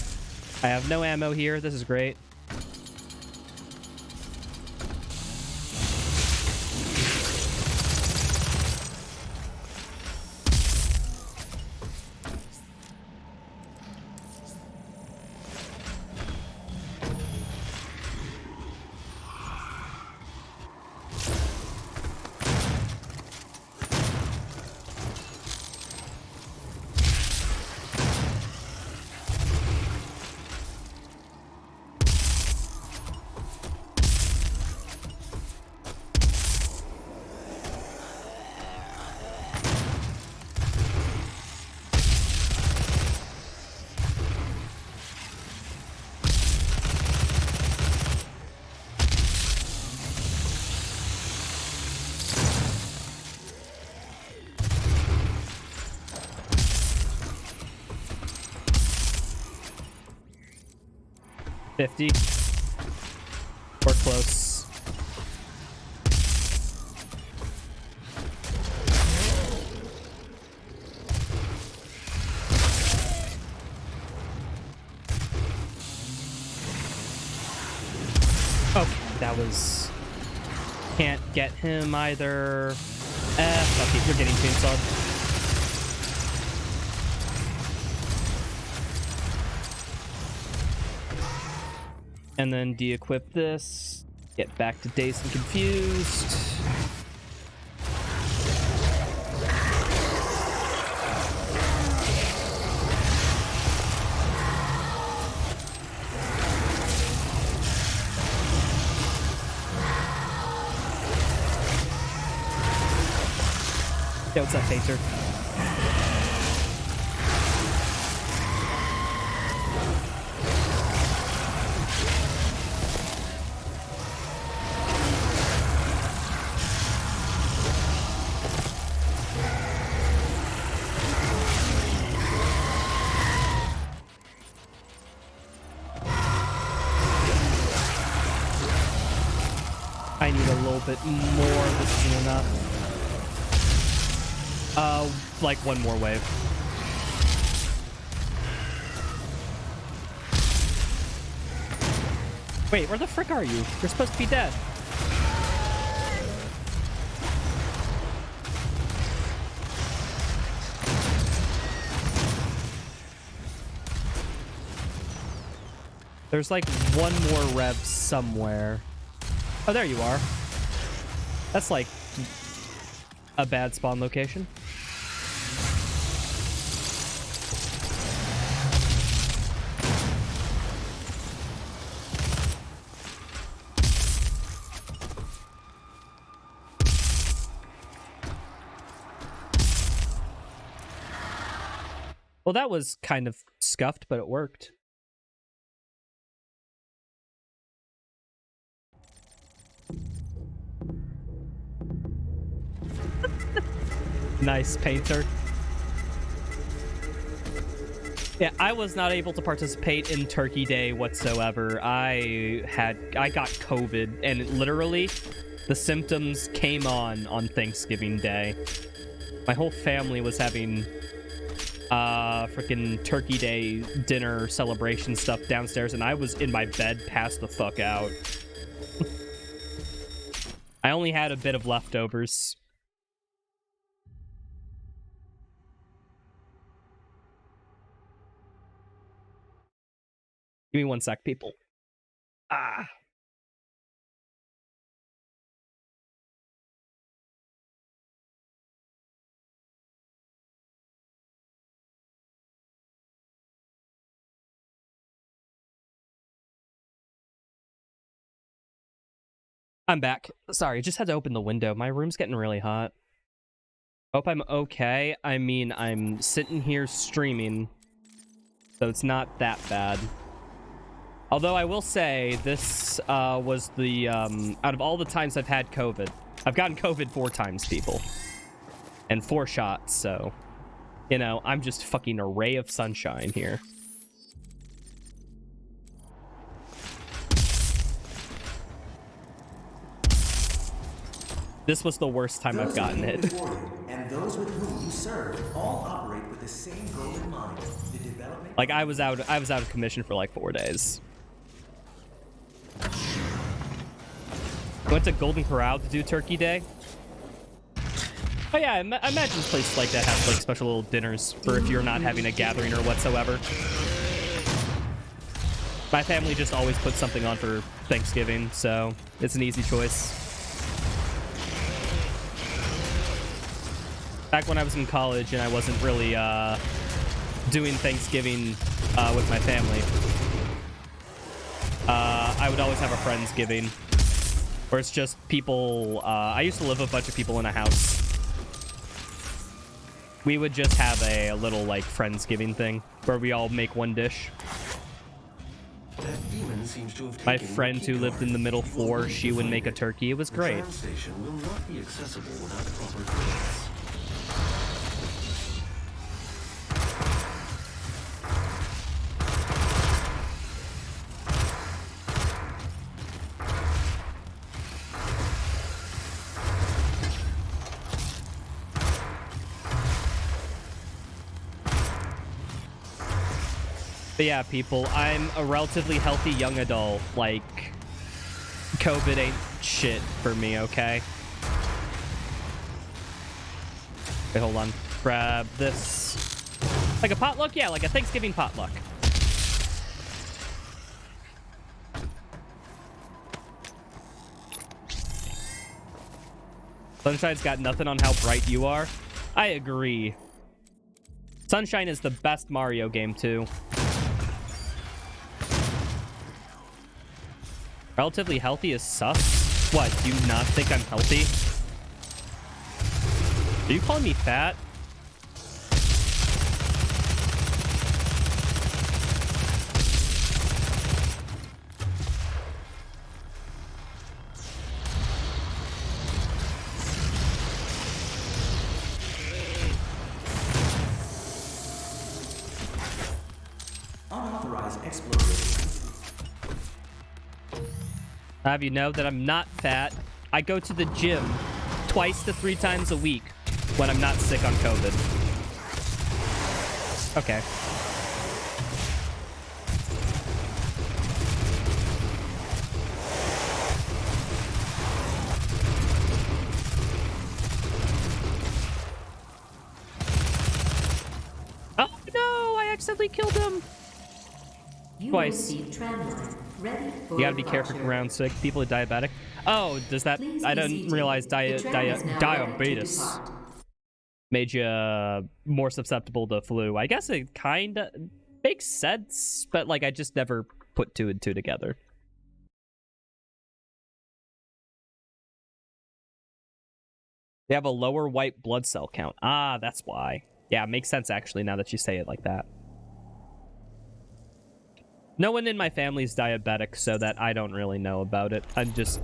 A: I have no ammo here. This is great. $50. We're close. Okay, that was... Can't get him either. Fuck it, you're getting chainsawed. And then de-equip this. Get back to Dazed and Confused. Yo, what's up, Painter? I need a little bit more. This isn't enough. Like one more wave. Wait, where the frick are you? You're supposed to be dead. There's like one more rev somewhere. Oh, there you are. That's like a bad spawn location. Well, that was kind of scuffed, but it worked. Nice, Painter. Yeah, I was not able to participate in Turkey Day whatsoever. I got COVID, and literally, the symptoms came on Thanksgiving Day. My whole family was having freaking Turkey Day dinner celebration stuff downstairs, and I was in my bed passed the fuck out. I only had a bit of leftovers. Give me one sec, people. I'm back. Sorry, just had to open the window. My room's getting really hot. Hope I'm okay. I mean, I'm sitting here streaming, so it's not that bad. Although I will say, this was the, out of all the times I've had COVID, I've gotten COVID 4 times, people. And 4 shots, so, you know, I'm just fucking a ray of sunshine here. This was the worst time I've gotten it.
B: And those with whom you serve all operate with the same goal in mind. The development.
A: Like I was out of commission for like 4 days. Went to Golden Corral to do Turkey Day. Oh yeah, I imagine places like that have like special little dinners for if you're not having a gathering or whatsoever. My family just always puts something on for Thanksgiving, so it's an easy choice. Back when I was in college and I wasn't really doing Thanksgiving with my family, I would always have a Friendsgiving, where it's just people. I used to live with a bunch of people in a house. We would just have a little like Friendsgiving thing where we all make one dish. My friend who lived in the middle floor, she would make a turkey. It was great.
C: The station will not be accessible without proper clearance.
A: But yeah, people, I'm a relatively healthy young adult. Like, COVID ain't shit for me, okay? Wait, hold on. Grab this. Like a potluck? Yeah, like a Thanksgiving potluck. Sunshine's got nothing on how bright you are. I agree. Sunshine is the best Mario game, too. Relatively healthy is sus? What, do you not think I'm healthy? Are you calling me fat?
B: Unauthorized exploration.
A: I have you know that I'm not fat. I go to the gym 2 to 3 times a week when I'm not sick on COVID. Okay. Oh no, I accidentally killed him. Twice. You gotta be careful around sick people with diabetic. Oh, does that? I didn't realize diabetes made you more susceptible to flu. I guess it kind of makes sense, but like I just never put 2 and 2 together. They have a lower white blood cell count. Ah, that's why. Yeah, it makes sense actually now that you say it like that. No one in my family's diabetic, so that I don't really know about it. I'm just,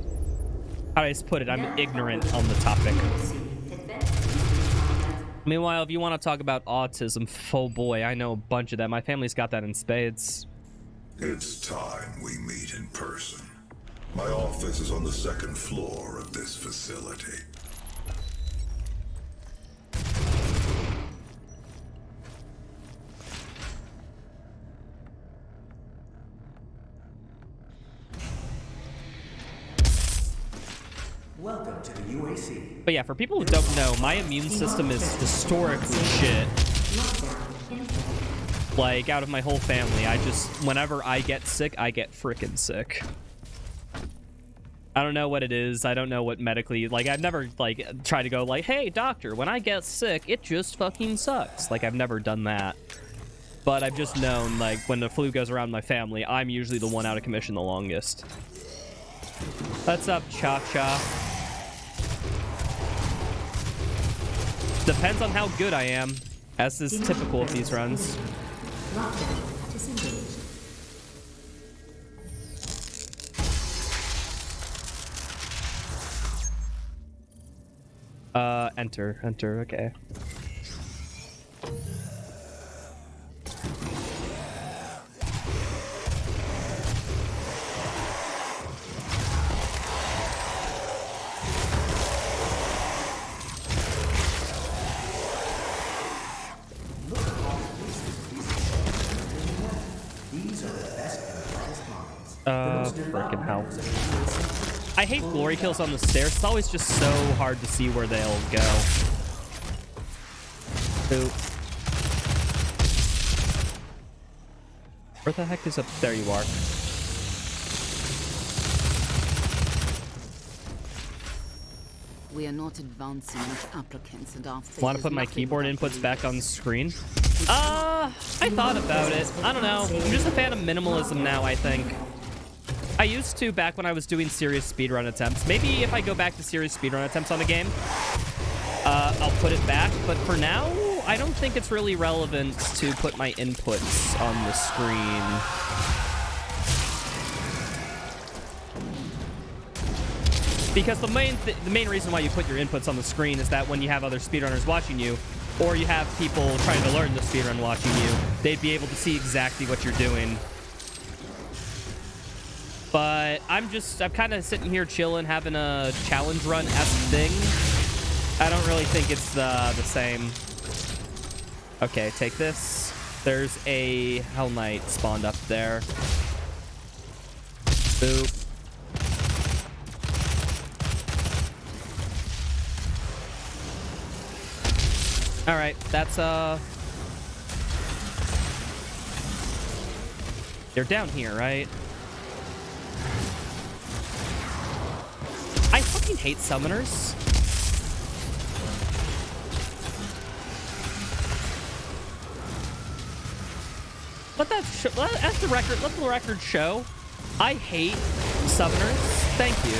A: how do I put it? I'm ignorant on the topic. Meanwhile, if you want to talk about autism, oh boy, I know a bunch of that. My family's got that in spades.
E: It's time we meet in person. My office is on the 2nd floor of this facility.
B: Welcome to the UAC.
A: But yeah, for people who don't know, my immune system is historically shit. Like, out of my whole family, I just, whenever I get sick, I get frickin' sick. I don't know what it is. I don't know what medically, like, I've never, like, tried to go like, hey, doctor, when I get sick, it just fucking sucks. Like, I've never done that. But I've just known, like, when the flu goes around my family, I'm usually the one out of commission the longest. What's up, Cha-Cha? Depends on how good I am, as is typical of these runs.
D: Lockdown disengaged.
A: Enter, okay. Frickin' hell. I hate glory kills on the stairs. It's always just so hard to see where they'll go. Oop. Where the heck is up? There you are.
F: We are not advancing enough applicants and our fate
A: Want to
F: is
A: put my
F: nothing
A: keyboard
F: but
A: inputs back on the screen?
F: We
A: I thought about it. I don't know. I'm just a fan of minimalism now, I think. I used to back when I was doing serious speedrun attempts. Maybe if I go back to serious speedrun attempts on a game, I'll put it back. But for now, I don't think it's really relevant to put my inputs on the screen. Because the main reason why you put your inputs on the screen is that when you have other speedrunners watching you, or you have people trying to learn the speedrun watching you, they'd be able to see exactly what you're doing. But I'm kind of sitting here chilling, having a challenge run-esque thing. I don't really think it's the same. Okay, take this. There's a Hell Knight spawned up there. Boop. All right, that's they're down here, right? I fucking hate summoners. Let the record show. I hate summoners. Thank you.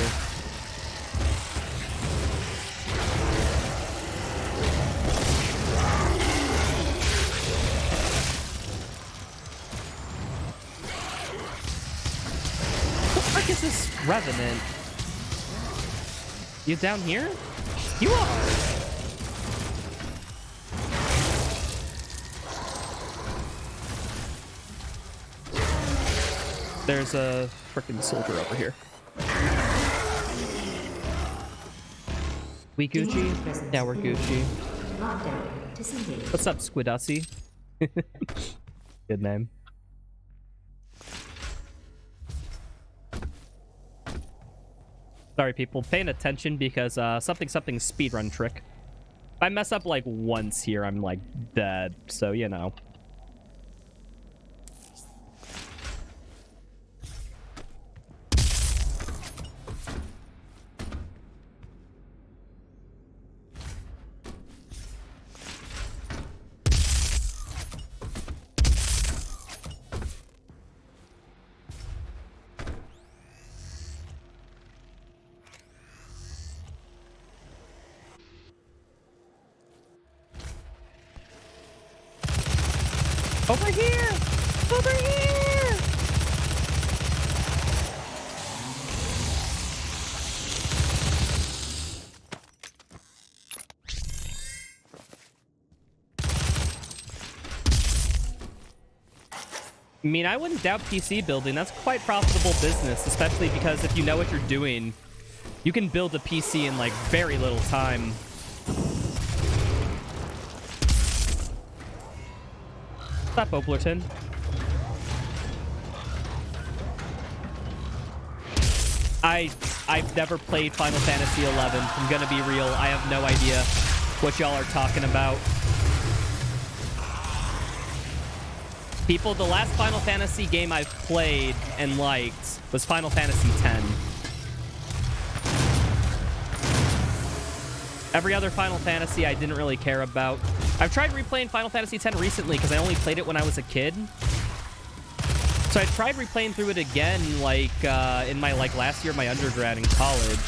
A: What the fuck is this Revenant? You down here? You are. There's a freaking soldier over here. We Gucci? Yeah, we're Gucci.
D: Lockdown disengaged.
A: What's up, Squidussie? Good name. Sorry, people, paying attention because something speedrun trick. If I mess up like once here, I'm like dead. So, you know. Over here! Over here! I mean, I wouldn't doubt PC building. That's quite profitable business, especially because if you know what you're doing, you can build a PC in like very little time. What's up, Oblerton? I've never played Final Fantasy XI. I'm gonna be real. I have no idea what y'all are talking about. People, the last Final Fantasy game I've played and liked was Final Fantasy X. Every other Final Fantasy I didn't really care about. I've tried replaying Final Fantasy X recently because I only played it when I was a kid. So I tried replaying through it again, like, in my, like, last year of my undergrad in college.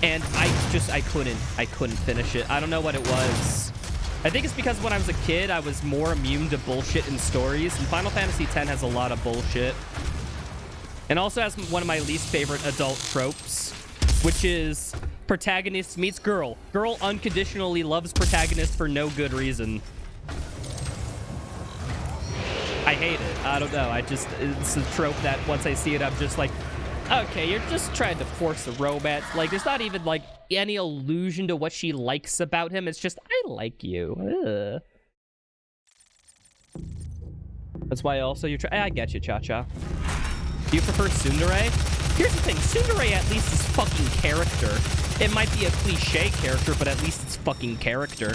A: And I couldn't finish it. I don't know what it was. I think it's because when I was a kid, I was more immune to bullshit in stories. And Final Fantasy X has a lot of bullshit. And also has one of my least favorite adult tropes, which is protagonist meets girl. Girl unconditionally loves protagonist for no good reason. I hate it. I don't know. It's a trope that once I see it, I'm just like, okay, you're just trying to force the romance. Like, there's not even, like, any allusion to what she likes about him. It's just, I like you. Ugh. That's why also you're trying. I get you, Cha-Cha. Do you prefer Tsundere? Here's the thing. Tsundere at least is fucking character. It might be a cliche character, but at least it's fucking character.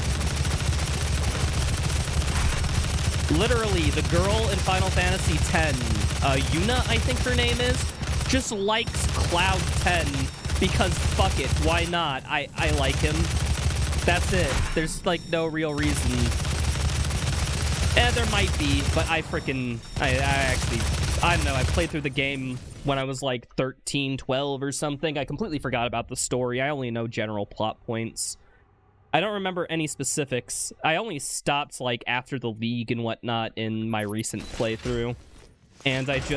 A: Literally, the girl in Final Fantasy X, Yuna, I think her name is, just likes Cloud 10 because fuck it, why not? I like him. That's it. There's like no real reason. There might be, but I don't know. I played through the game when I was like 13, 12 or something. I completely forgot about the story. I only know general plot points. I don't remember any specifics. I only stopped like after the League and whatnot in my recent playthrough. And it's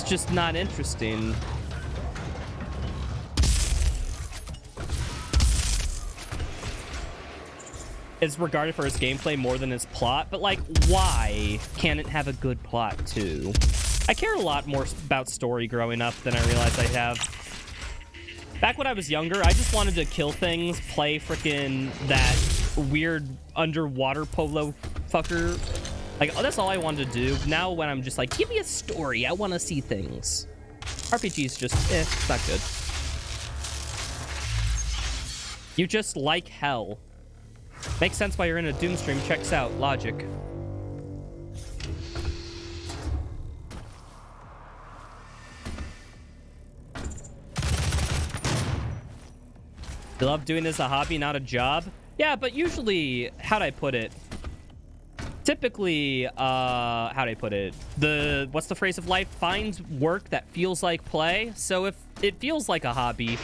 A: just not interesting. It's regarded for its gameplay more than its plot, but like, why can't it have a good plot too? I care a lot more about story growing up than I realized I have. Back when I was younger, I just wanted to kill things, play frickin' that weird underwater polo fucker. Like, oh, that's all I wanted to do. Now when I'm just like, give me a story, I want to see things. RPG's just, it's not good. You just like hell. Makes sense why you're in a Doom stream. Checks out. Logic. You love doing this a hobby, not a job? Yeah, but usually, how'd I put it? Typically, how'd I put it? What's the phrase of life? Find work that feels like play. So if it feels like a hobby,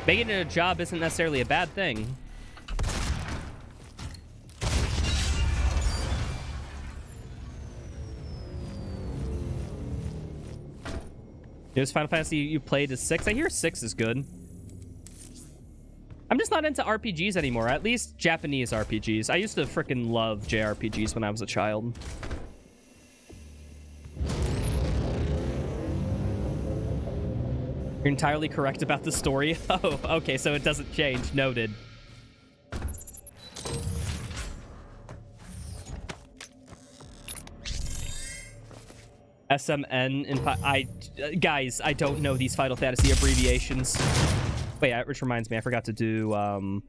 A: making it a job isn't necessarily a bad thing. Here's Final Fantasy you played is 6. I hear 6 is good. I'm just not into RPGs anymore, at least Japanese RPGs. I used to freaking love JRPGs when I was a child. You're entirely correct about the story. Oh, okay, so it doesn't change. Noted. SMN in guys, I don't know these Final Fantasy abbreviations. Wait, which reminds me, I forgot to do oh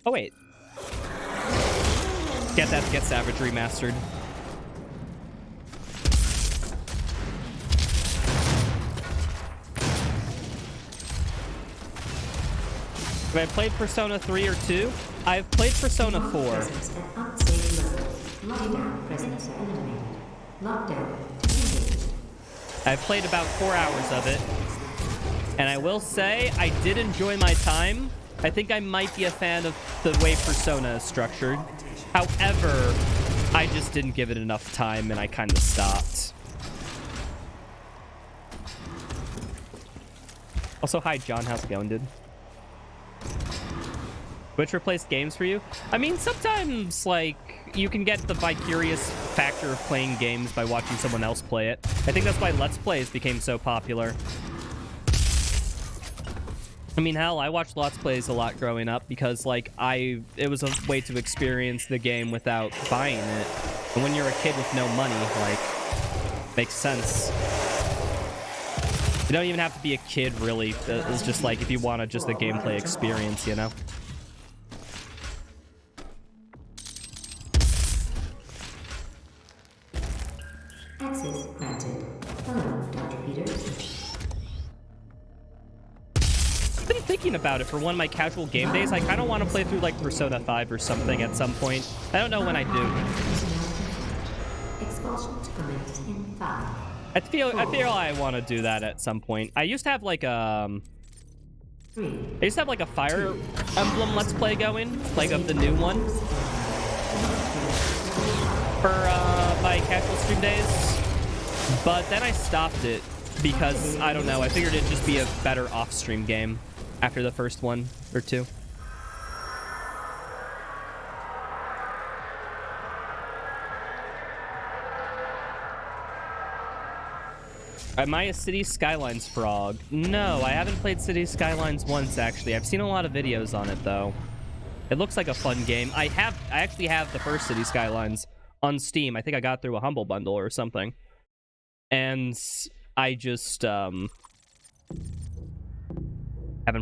A: wait. Get Savage remastered. Have I played Persona 3 or 2? I've played Persona 4. I've played about 4 hours of it. And I will say, I did enjoy my time. I think I might be a fan of the way Persona is structured. However, I just didn't give it enough time and I kind of stopped. Also, hi John, how's it going, dude? Which replaced games for you? I mean, sometimes, like, you can get the vicarious factor of playing games by watching someone else play it. I think that's why Let's Plays became so popular. I mean, hell, I watched Let's Plays a lot growing up because, like, it was a way to experience the game without buying it. And when you're a kid with no money, like, makes sense. You don't even have to be a kid, really. It's just, like, if you want just a gameplay experience, you know?
D: Access granted. Hello, Dr. Peters.
A: I've been thinking about it for one of my casual game days. I kind of want to play through like Persona 5 or something at some point. I don't know when I do.
D: Commence in 5.
A: I feel I want to do that at some point. I used to have like a
D: 3.
A: I used to have like a Fire Emblem Let's Play going, like of the new one, for my casual stream days. But then I stopped it because, I don't know, I figured it'd just be a better off-stream game after the first one or two. Am I a City Skylines frog? No, I haven't played City Skylines once, actually. I've seen a lot of videos on it, though. It looks like a fun game. I actually have the first City Skylines on Steam. I think I got through a Humble Bundle or something. And I just, haven't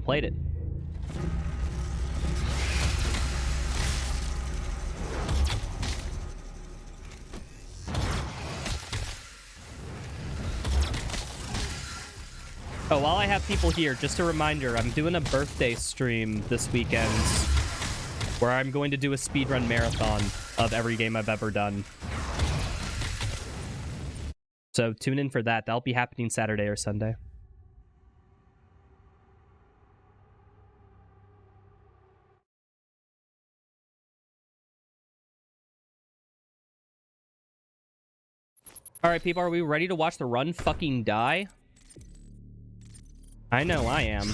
A: played it. Oh, while I have people here, just a reminder, I'm doing a birthday stream this weekend where I'm going to do a speedrun marathon of every game I've ever done. So tune in for that. That'll be happening Saturday or Sunday. All right, people, are we ready to watch the run fucking die? I know I am.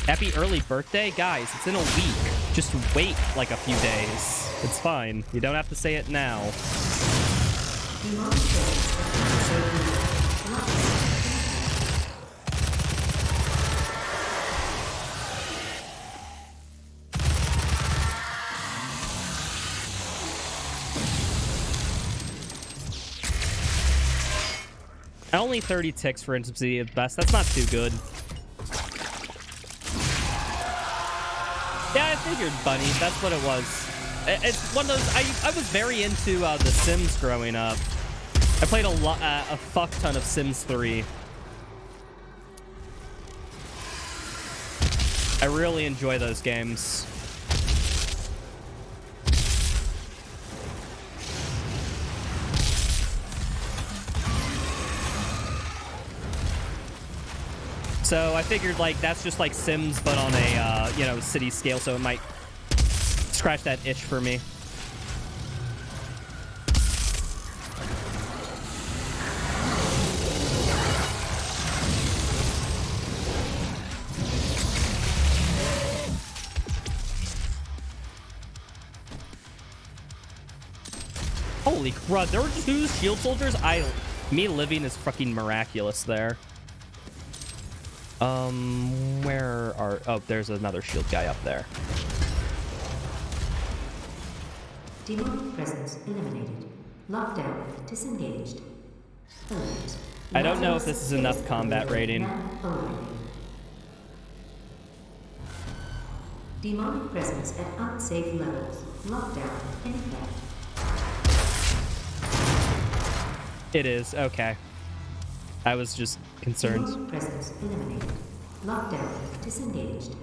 A: Happy early birthday? Guys, it's in a week. Just wait like a few days. It's fine. You don't have to say it now. Only 30 ticks for Intimacy at best. That's not too good. Yeah, I figured, Bunny. That's what it was. It's one of those... I was very into The Sims growing up. I played a fuck ton of Sims 3. I really enjoy those games. So I figured, like, that's just like Sims, but on a, you know, city scale, so it might scratch that itch for me. Holy crud, there were 2 shield soldiers? Me living is fucking miraculous there. Where are... Oh, there's another shield guy up there.
D: Demonic presence eliminated. Lockdown disengaged. Alert.
A: I don't know if this is enough combat rating.
D: Demonic presence at unsafe levels. Lockdown in effect.
A: It is, okay. I was just concerned.
D: Demonic presence eliminated. Lockdown disengaged.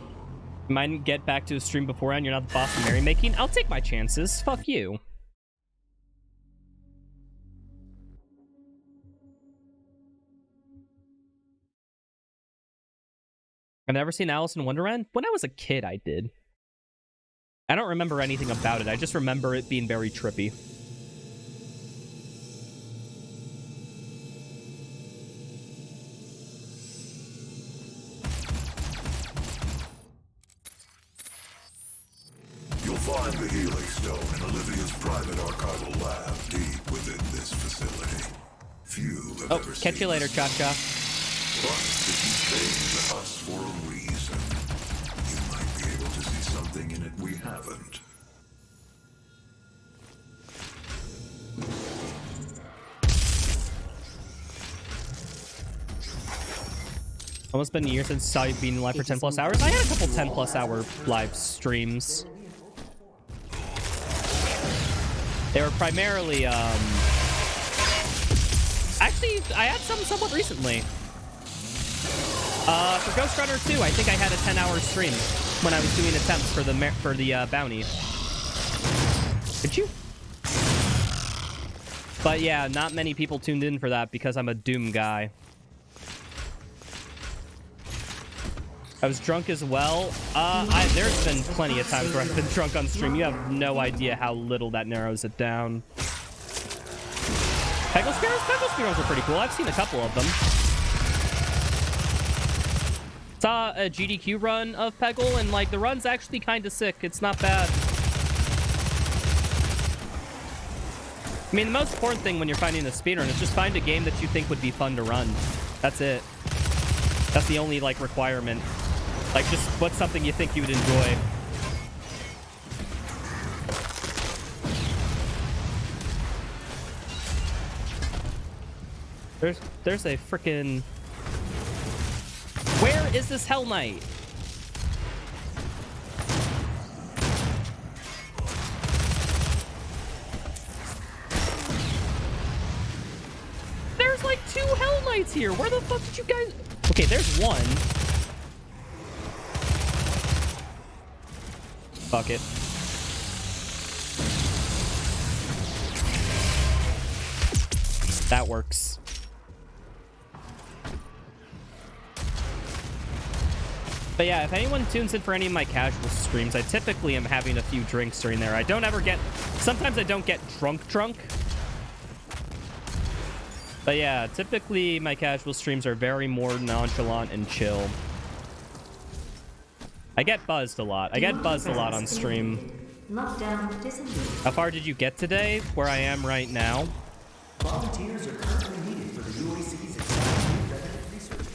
A: Might get back to a stream beforehand. You're not the boss of merrymaking. I'll take my chances. Fuck you. I've never seen Alice in Wonderland. When I was a kid, I did. I don't remember anything about it. I just remember it being very trippy.
E: You'll find the Healing Stone in Olivia's private archival lab deep within this facility. Few have ever
A: Catch you later, Cha-Cha.
E: But if you came to us for a reason, you might be able to see something in it we haven't.
A: Almost been a year since I saw you being live for 10 plus hours. I had a couple 10 plus hour live streams. They were primarily, actually, I had some somewhat recently. For Ghost Runner 2, I think I had a 10-hour stream when I was doing attempts for the bounty. Could you? But yeah, not many people tuned in for that because I'm a Doom guy. I was drunk as well. There's been plenty of times where I've been drunk on stream. You have no idea how little that narrows it down. Peggle Spears? Peggle Spears are pretty cool. I've seen a couple of them. Saw a GDQ run of Peggle, and like the run's actually kind of sick. It's not bad. I mean, the most important thing when you're finding a speedrun is just find a game that you think would be fun to run. That's it. That's the only like requirement. Like, just what's something you think you would enjoy. There's a freaking... Where is this Hell Knight? There's like 2 Hell Knights here. Where the fuck did you guys... Okay, there's one. Fuck it. That works. But yeah, if anyone tunes in for any of my casual streams, I typically am having a few drinks during there. I don't ever get... Sometimes I don't get drunk. But yeah, typically my casual streams are very more nonchalant and chill. I get buzzed a lot. I get buzzed a lot on stream. How far did you get today? Where I am right now?
B: Volunteers are currently needed for the UAC's exciting revenue research.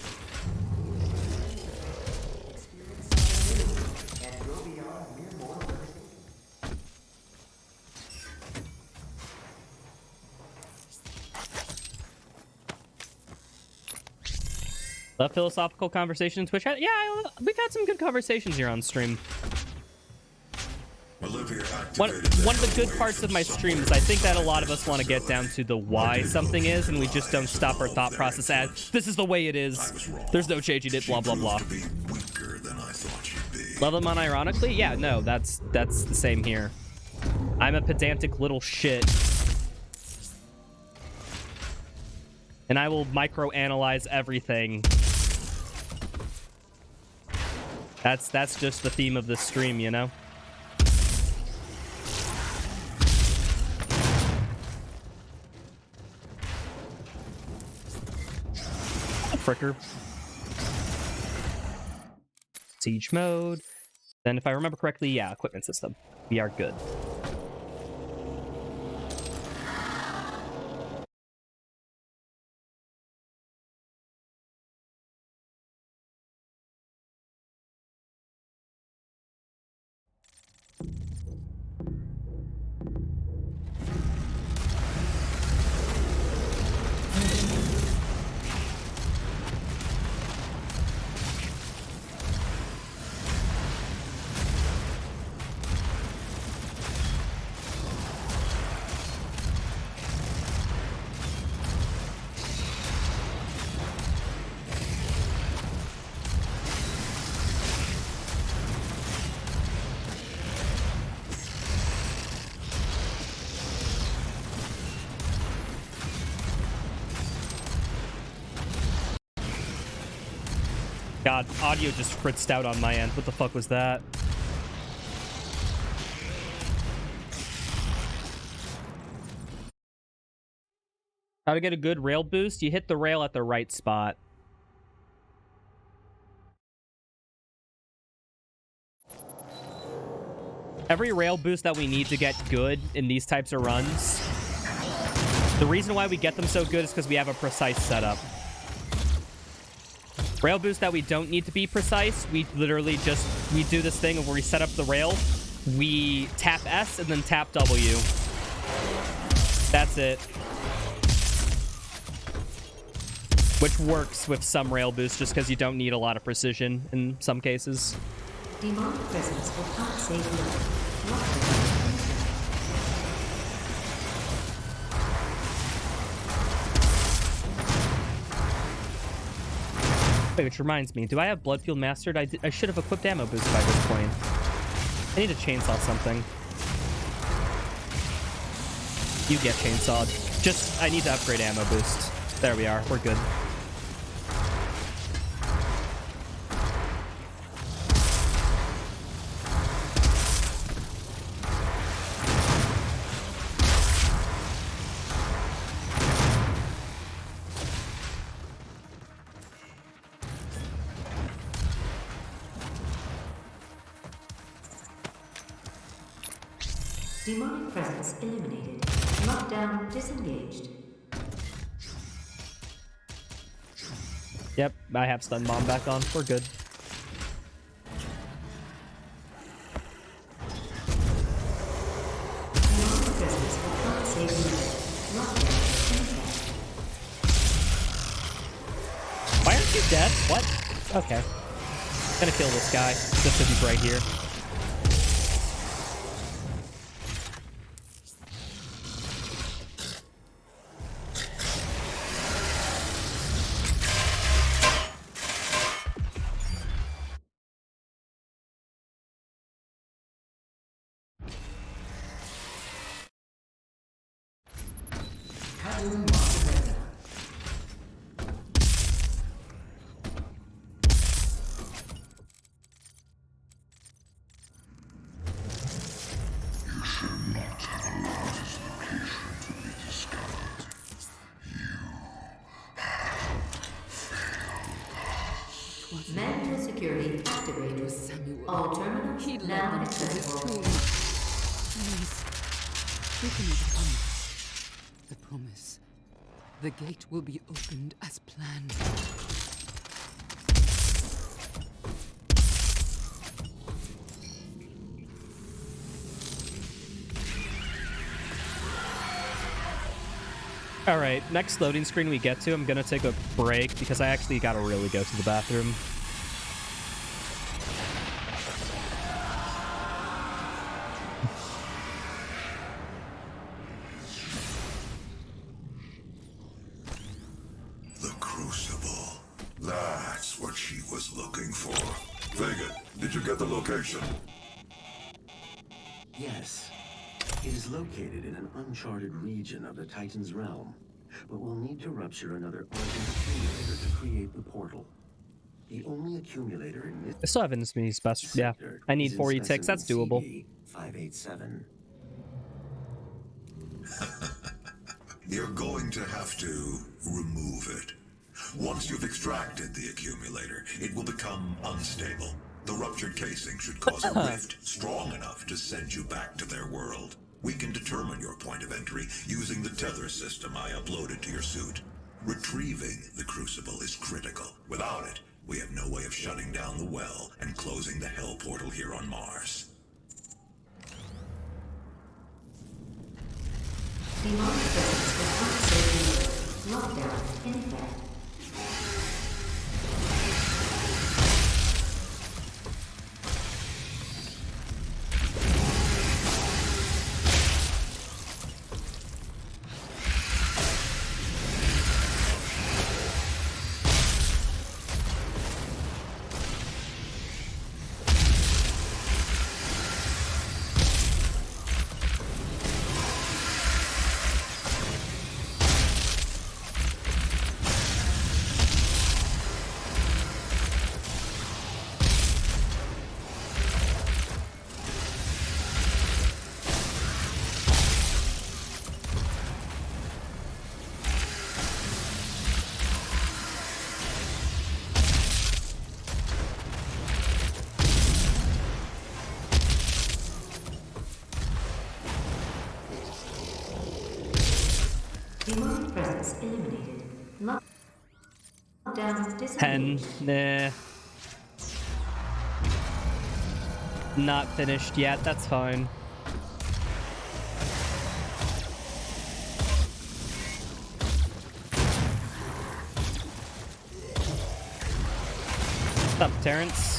B: Experience something new and go beyond mere mortal limitation.
A: Love philosophical conversation in Twitch chat? Yeah, we've had some good conversations here on stream. One of the good parts of my stream is I think that a lot of us want to get down to the why something is, and we just don't stop our thought process at, this is the way it is. There's no changing it, blah, blah, blah. Love them unironically? Yeah, no, that's the same here. I'm a pedantic little shit. And I will microanalyze everything. That's just the theme of this stream, you know? Fricker. Siege mode. Then if I remember correctly, yeah, equipment system. We are good. God, audio just fritzed out on my end. What the fuck was that? How to get a good rail boost? You hit the rail at the right spot. Every rail boost that we need to get good in these types of runs, the reason why we get them so good is because we have a precise setup. Rail boost that we don't need to be precise, we literally just, we do this thing where we set up the rail, we tap S and then tap W. That's it. Which works with some rail boosts just because you don't need a lot of precision in some cases.
D: Demonic presence will not save you.
A: Wait, which reminds me, do I have Blood Fuel mastered? I should have equipped ammo boost by this point. I need to chainsaw something. You get chainsawed. Just, I need to upgrade ammo boost. There we are. We're good.
D: Demonic presence eliminated. Lockdown disengaged.
A: Yep, I have stun bomb back on. We're good.
D: Demonic presence will not save you. Lockdown disengaged.
A: Why aren't you dead? What? Okay. Gonna kill this guy. Just to be right here.
D: Manual security activated. All terminals now accessible.
F: Please, give me the promise. The promise. The gate will be opened as planned.
A: Alright, next loading screen we get to, I'm gonna take a break because I actually gotta really go to the bathroom.
E: The Crucible. That's what she was looking for. Vega, did you get the location?
C: Yes. It is located in an uncharted region of the Titan's realm, but we'll need to rupture another Argent accumulator to create the portal. The only accumulator in this
A: I still have this mini special. Yeah,
C: sector
A: I need
C: is in
A: 40 ticks. That's doable.
C: specimen CD-587.
E: You're going to have to remove it. Once you've extracted the accumulator, it will become unstable. The ruptured casing should cause a rift strong enough to send you back to their world. We can determine your point of entry using the tether system I uploaded to your suit. Retrieving the Crucible is critical. Without it, we have no way of shutting down the well and closing the Hell portal here on Mars.
D: Demonic presence will not save you. Lockdown in effect. Demonic presence eliminated. Lockdown disengaged.
A: 10. Nah. Not finished yet. That's fine. What's up, Terrence?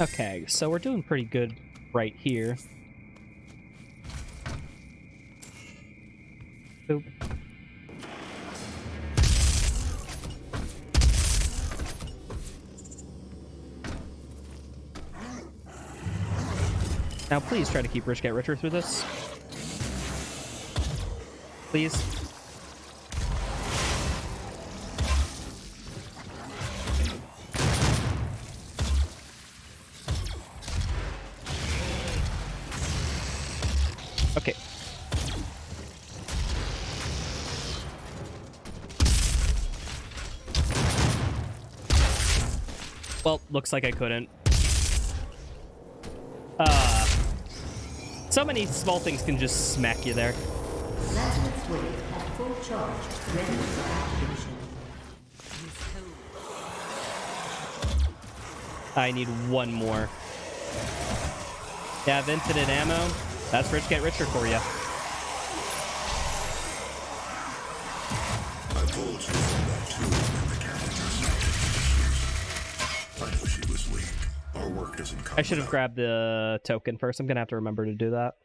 A: Okay, so we're doing pretty good right here. Boop. Now please try to keep Rich Get Richer through this. Please. Okay. Well, looks like I couldn't. So many small things can just smack you there.
D: Lazarus Wave at full charge, ready for activation.
A: I need one more. You have infinite ammo. That's Rich Get Richer for you.
E: I told you from that too when the captain. I knew she was weak. Our work doesn't come.
A: I should have grabbed the token first. I'm gonna have to remember to do that.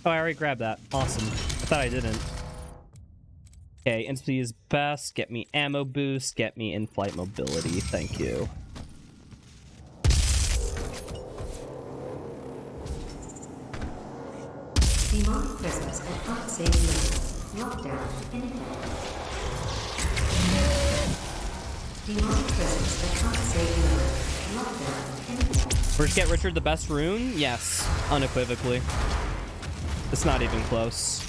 A: Oh, I already grabbed that. Awesome. I thought I didn't. Okay, instantly is best. Get me ammo boost. Get me in-flight mobility. Thank you.
D: Demonic presence at unsafe level. Lockdown in effect. Demonic presence at unsafe level. Lockdown in effect.
A: First Get Richard the best rune? Yes, unequivocally. It's not even close.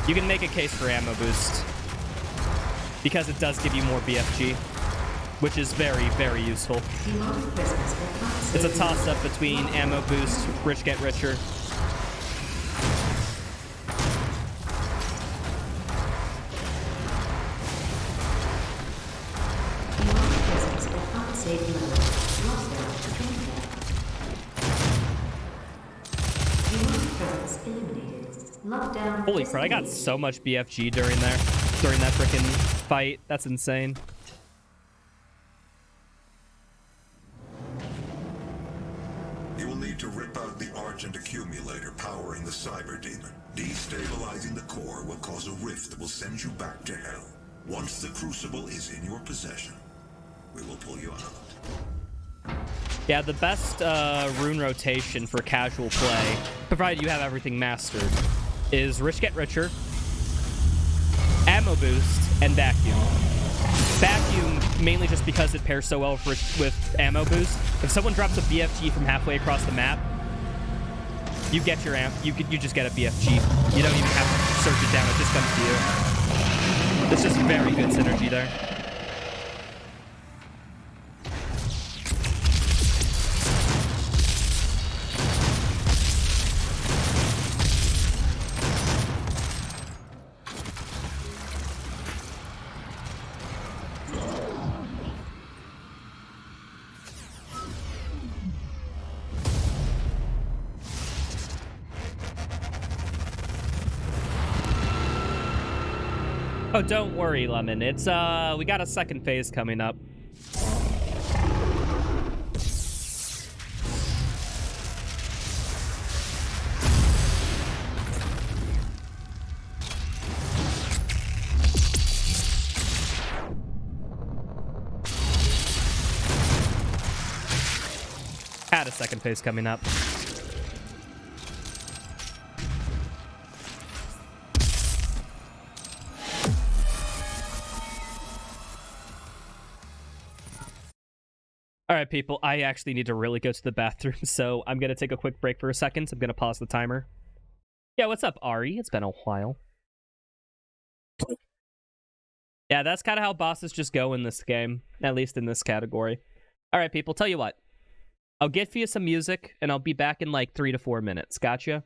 A: You can make a case for ammo boost because it does give you more BFG, which is very, very useful.
D: Demonic presence at unsafe
A: It's a toss-up between ammo boost, Rich Get Richer.
D: Demonic presence at unsafe level. Lockdown in effect. Demonic presence eliminated. Lockdown.
A: Holy crap, I got so much BFG during that frickin' fight. That's insane.
E: You will need to rip out the Argent accumulator powering the Cyber Demon. Destabilizing the core will cause a rift that will send you back to hell. Once the Crucible is in your possession, we will pull you out.
A: Yeah, the best rune rotation for casual play, provided you have everything mastered, is Rich Get Richer, ammo boost, and vacuum. Vacuum mainly just because it pairs so well with ammo boost. If someone drops a BFG from halfway across the map, you get your you just get a BFG. You don't even have to search it down; it just comes to you. It's just very good synergy there. Oh, don't worry, Lemon. It's, we got a second phase coming up. Had a second phase coming up. All right, people, I actually need to really go to the bathroom, so I'm going to take a quick break for a second. I'm going to pause the timer. Yeah, what's up, Ari? It's been a while. Yeah, that's kind of how bosses just go in this game, at least in this category. All right, people, tell you what. I'll get for you some music, and I'll be back in like 3 to 4 minutes. Gotcha?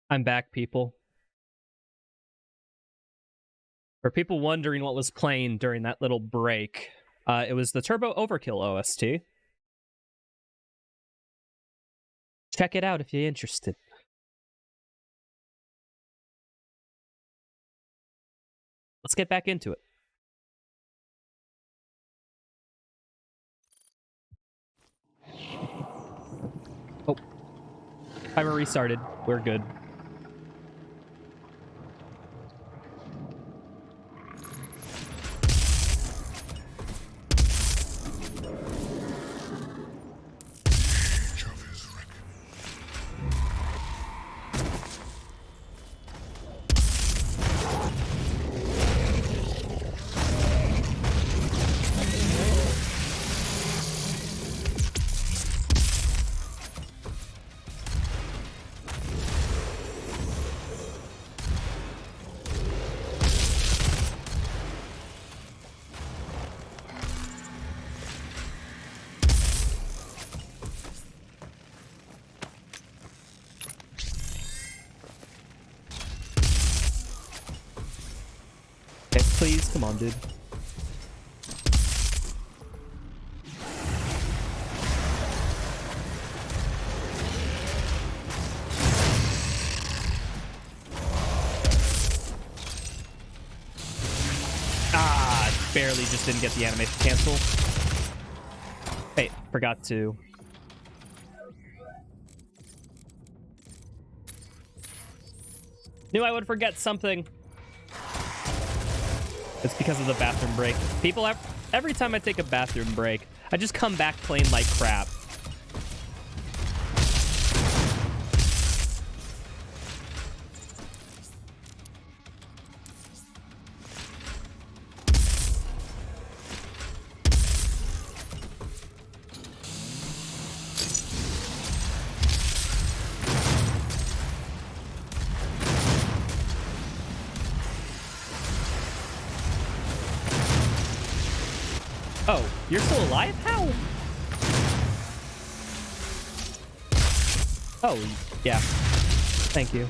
A: I'm back, people. For people wondering what was playing during that little break, it was the Turbo Overkill OST. Check it out if you're interested. Let's get back into it. Timer restarted. We're good. Okay, please, come on, dude. Ah, barely just didn't get the animation cancel. Wait, forgot to. Knew I would forget something. It's because of the bathroom break. People have, every time I take a bathroom break, I just come back playing like crap. Oh, you're still alive? How? Oh, yeah. Thank you.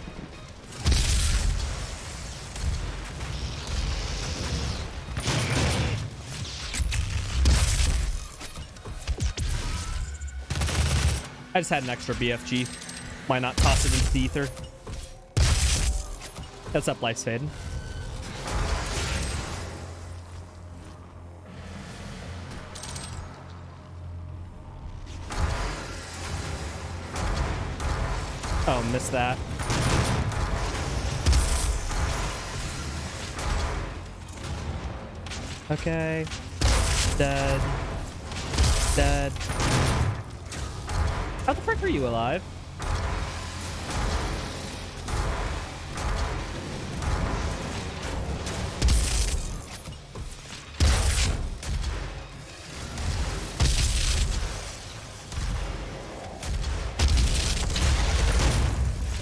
A: I just had an extra BFG. Why not toss it into the ether? What's up, Life's Fading? Oh, missed that. Okay. Dead. Dead. How the frick are you alive?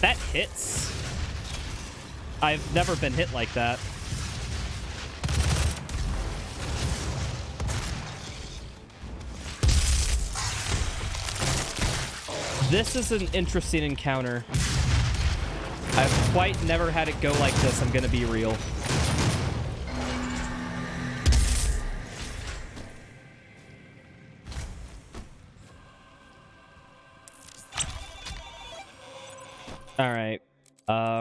A: That hits. I've never been hit like that. This is an interesting encounter. I've quite never had it go like this, I'm gonna be real. All right.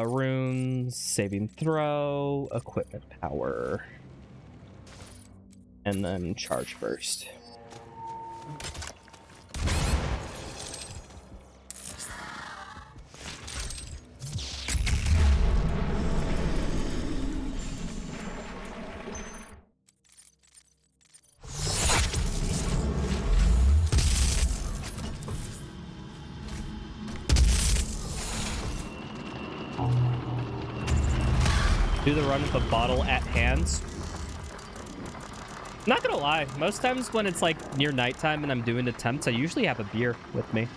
A: Runes, saving throw, equipment power. And then charge burst. Do the run with a bottle at hands. Not gonna lie, most times when it's like near nighttime and I'm doing attempts, I usually have a beer with me.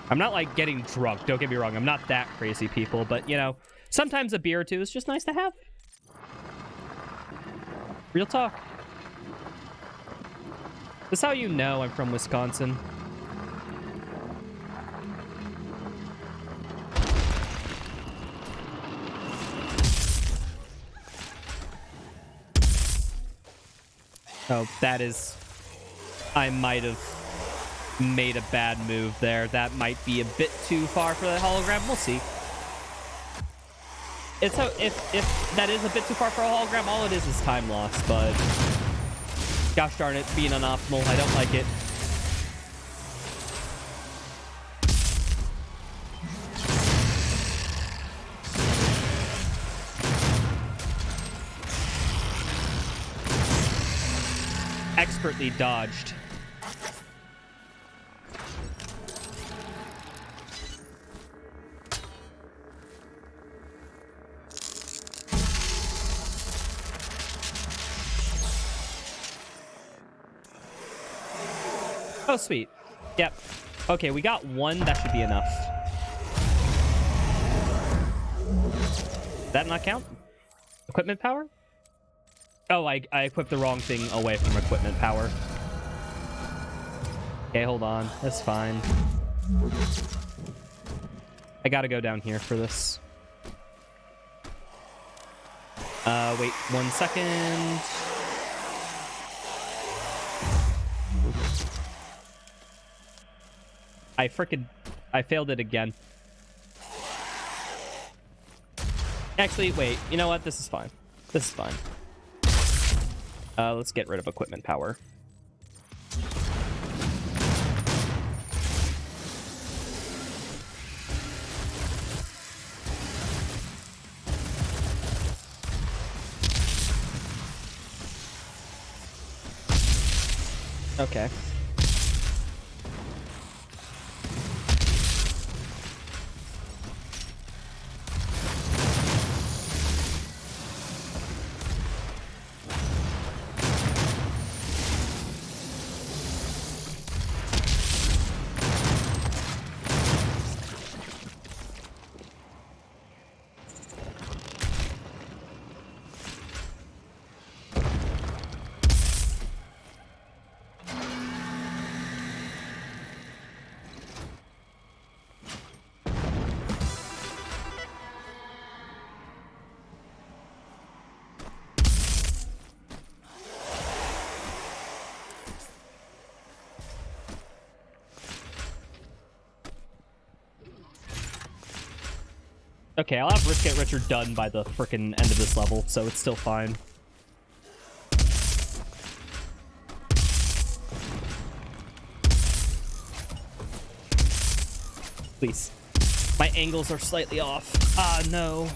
A: I'm not like getting drunk, don't get me wrong, I'm not that crazy, people, but you know, sometimes a beer or two is just nice to have. Real talk. That's how you know I'm from Wisconsin. Oh, that is... I might have made a bad move there. That might be a bit too far for that hologram. We'll see. It's how... If that is a bit too far for a hologram, all it is time loss, but... Gosh darn it, being unoptimal. I don't like it. expertly dodged. Oh, sweet. Yep. Okay, we got one. That should be enough. Did that not count? Equipment power? Oh, I equipped the wrong thing away from equipment power. Okay, hold on. That's fine. I gotta go down here for this. Wait 1 second. I failed it again. Actually, wait. You know what? This is fine. This is fine. Let's get rid of equipment power. Okay. Okay, I'll have Risk Get Richer done by the frickin' end of this level, so it's still fine. Please. My angles are slightly off. Ah, no.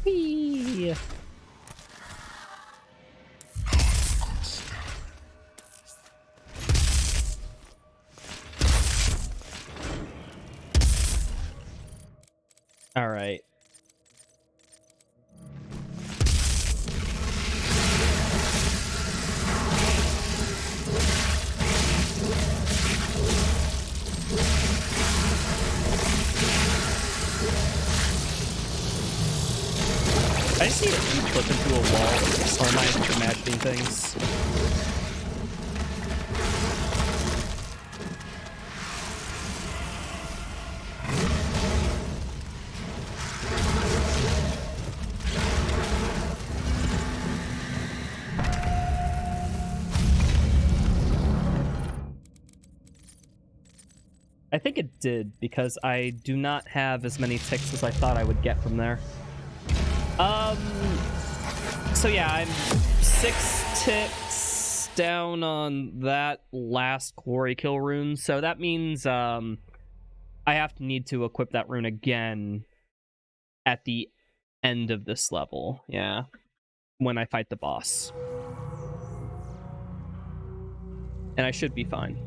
A: Whee! All right. I just see it flip into a wall, or am I just imagining things? I think it did, because I do not have as many ticks as I thought I would get from there. So yeah, I'm 6 ticks down on that last quarry kill rune, so that means I need to equip that rune again at the end of this level, yeah, when I fight the boss. And I should be fine.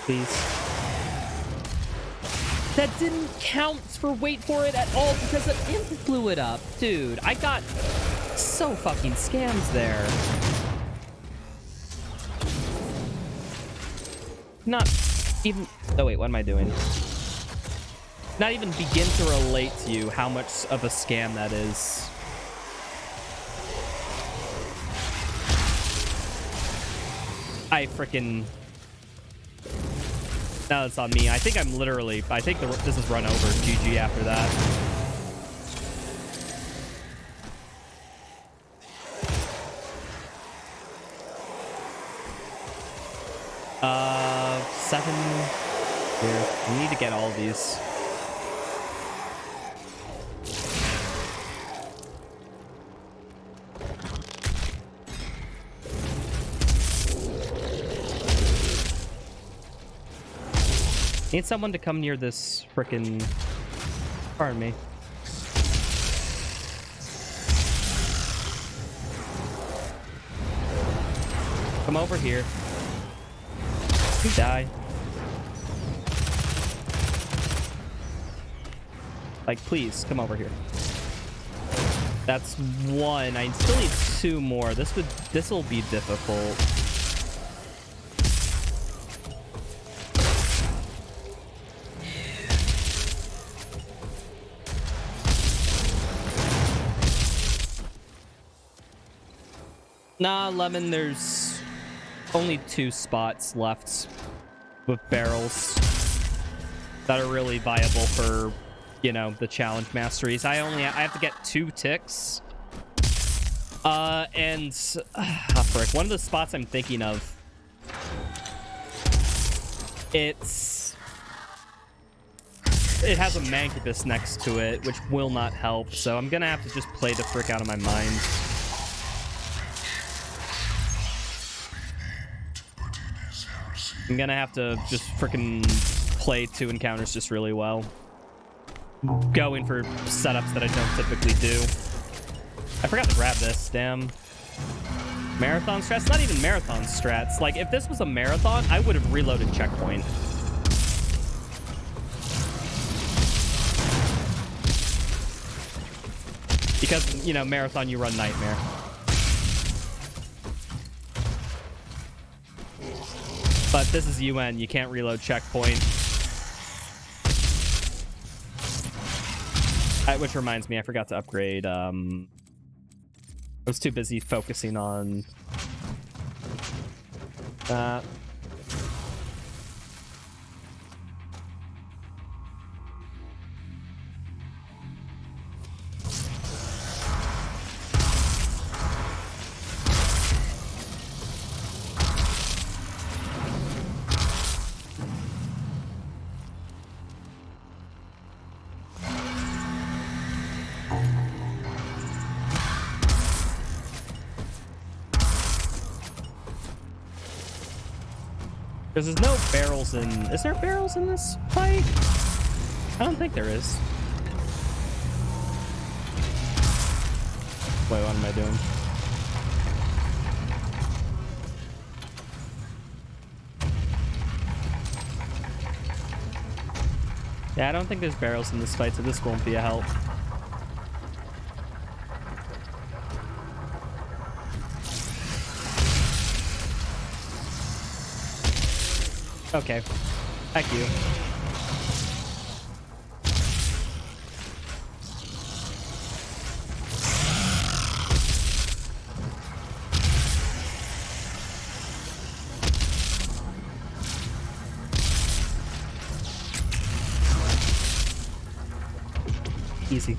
A: Please. That didn't count for wait for it at all because it imp blew it up. Dude, I got so fucking scams there. Not even... Oh wait, what am I doing? not even begin to relate to you how much of a scam that is. I freaking... Now it's on me. I think I'm literally... I think this is run over. GG after that. Seven... Here. We need to get all of these. Need someone to come near this frickin'... Pardon me. Come over here. You die. Like, please, come over here. That's one. I still need two more. This will be difficult. Nah, Lemon, there's only 2 spots left with barrels that are really viable for, you know, the challenge masteries. I have to get 2 ticks. Frick, one of the spots I'm thinking of, it has a mancubus next to it, which will not help, so I'm gonna have to just play the frick out of my mind. I'm gonna have to just freaking play 2 encounters just really well. Going for setups that I don't typically do. I forgot to grab this, damn. Marathon strats? Not even marathon strats. Like, if this was a marathon, I would have reloaded checkpoint. Because, you know, marathon, you run nightmare. But this is UN, you can't reload checkpoint. Which reminds me, I forgot to upgrade. I was too busy focusing on that. Because there's no barrels in... Is there barrels in this fight? I don't think there is. Wait, what am I doing? Yeah, I don't think there's barrels in this fight, so this won't be a help. Okay. Thank you. Easy.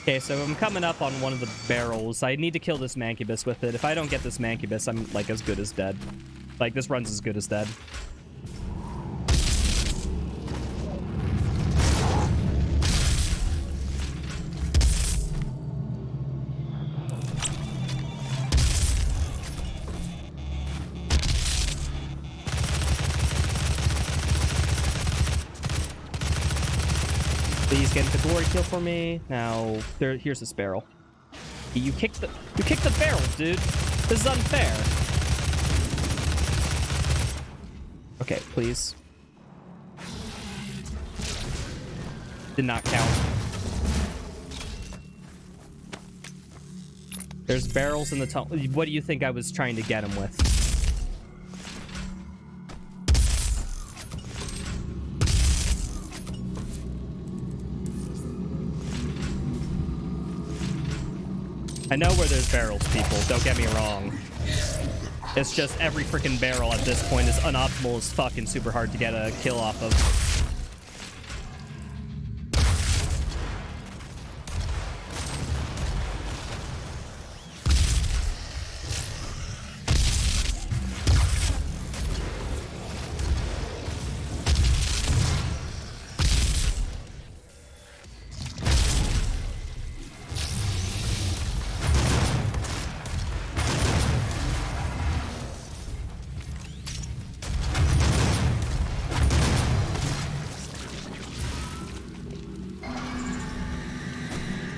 A: Okay, so I'm coming up on one of the barrels. I need to kill this mancubus with it. If I don't get this mancubus, I'm like as good as dead. Like, this run's as good as dead. Please get the glory kill for me. Now, here's this barrel. You kicked the barrel, dude. This is unfair. Okay, please. Did not count. There's barrels in the tunnel. What do you think I was trying to get him with? I know where there's barrels, people. Don't get me wrong. It's just every freaking barrel at this point is unoptimal as fuck and super hard to get a kill off of.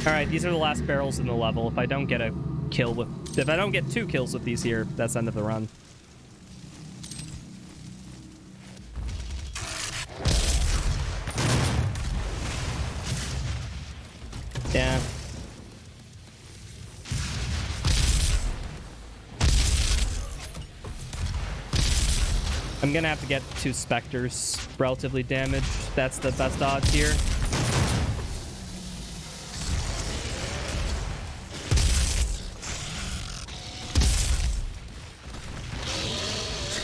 A: Alright, these are the last barrels in the level. If I don't get a kill with... If I don't get 2 kills with these here, that's the end of the run. Yeah. I'm gonna have to get 2 Spectres relatively damaged. That's the best odds here.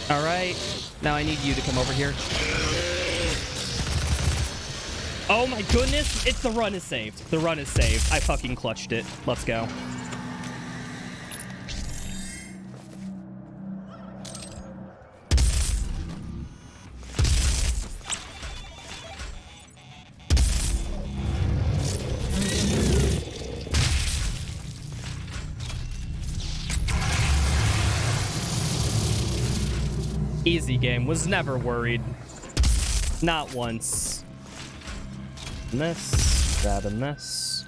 A: Alright, now I need you to come over here. Oh my goodness, the run is saved. The run is saved. I fucking clutched it. Let's go. Easy game. Was never worried. Not once. And this. Grabbing this.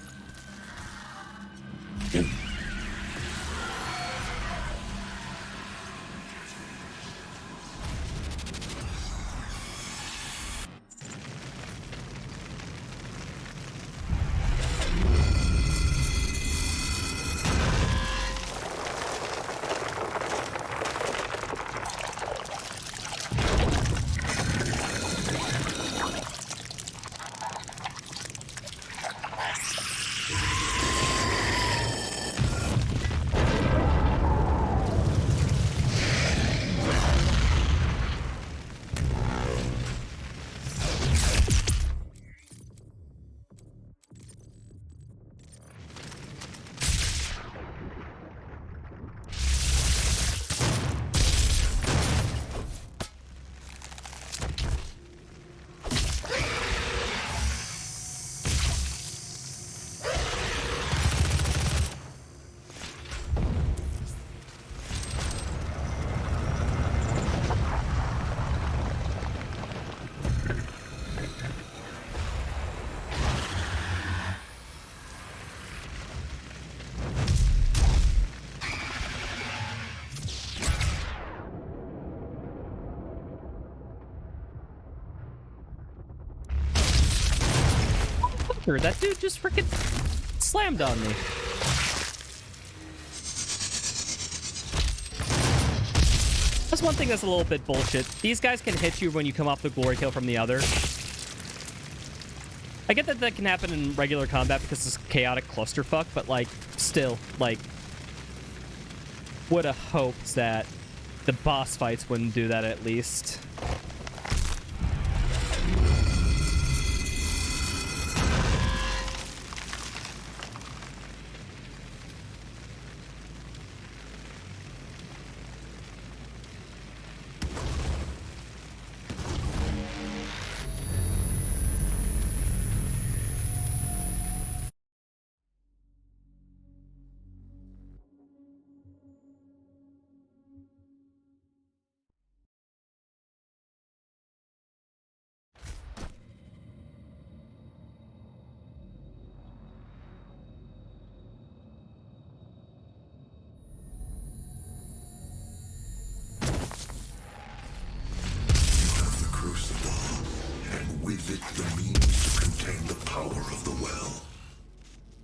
A: That dude just freaking slammed on me. That's one thing that's a little bit bullshit. These guys can hit you when you come off the glory kill from the other. I get that that can happen in regular combat because it's chaotic clusterfuck, but like, still, like, would have hoped that the boss fights wouldn't do that at least.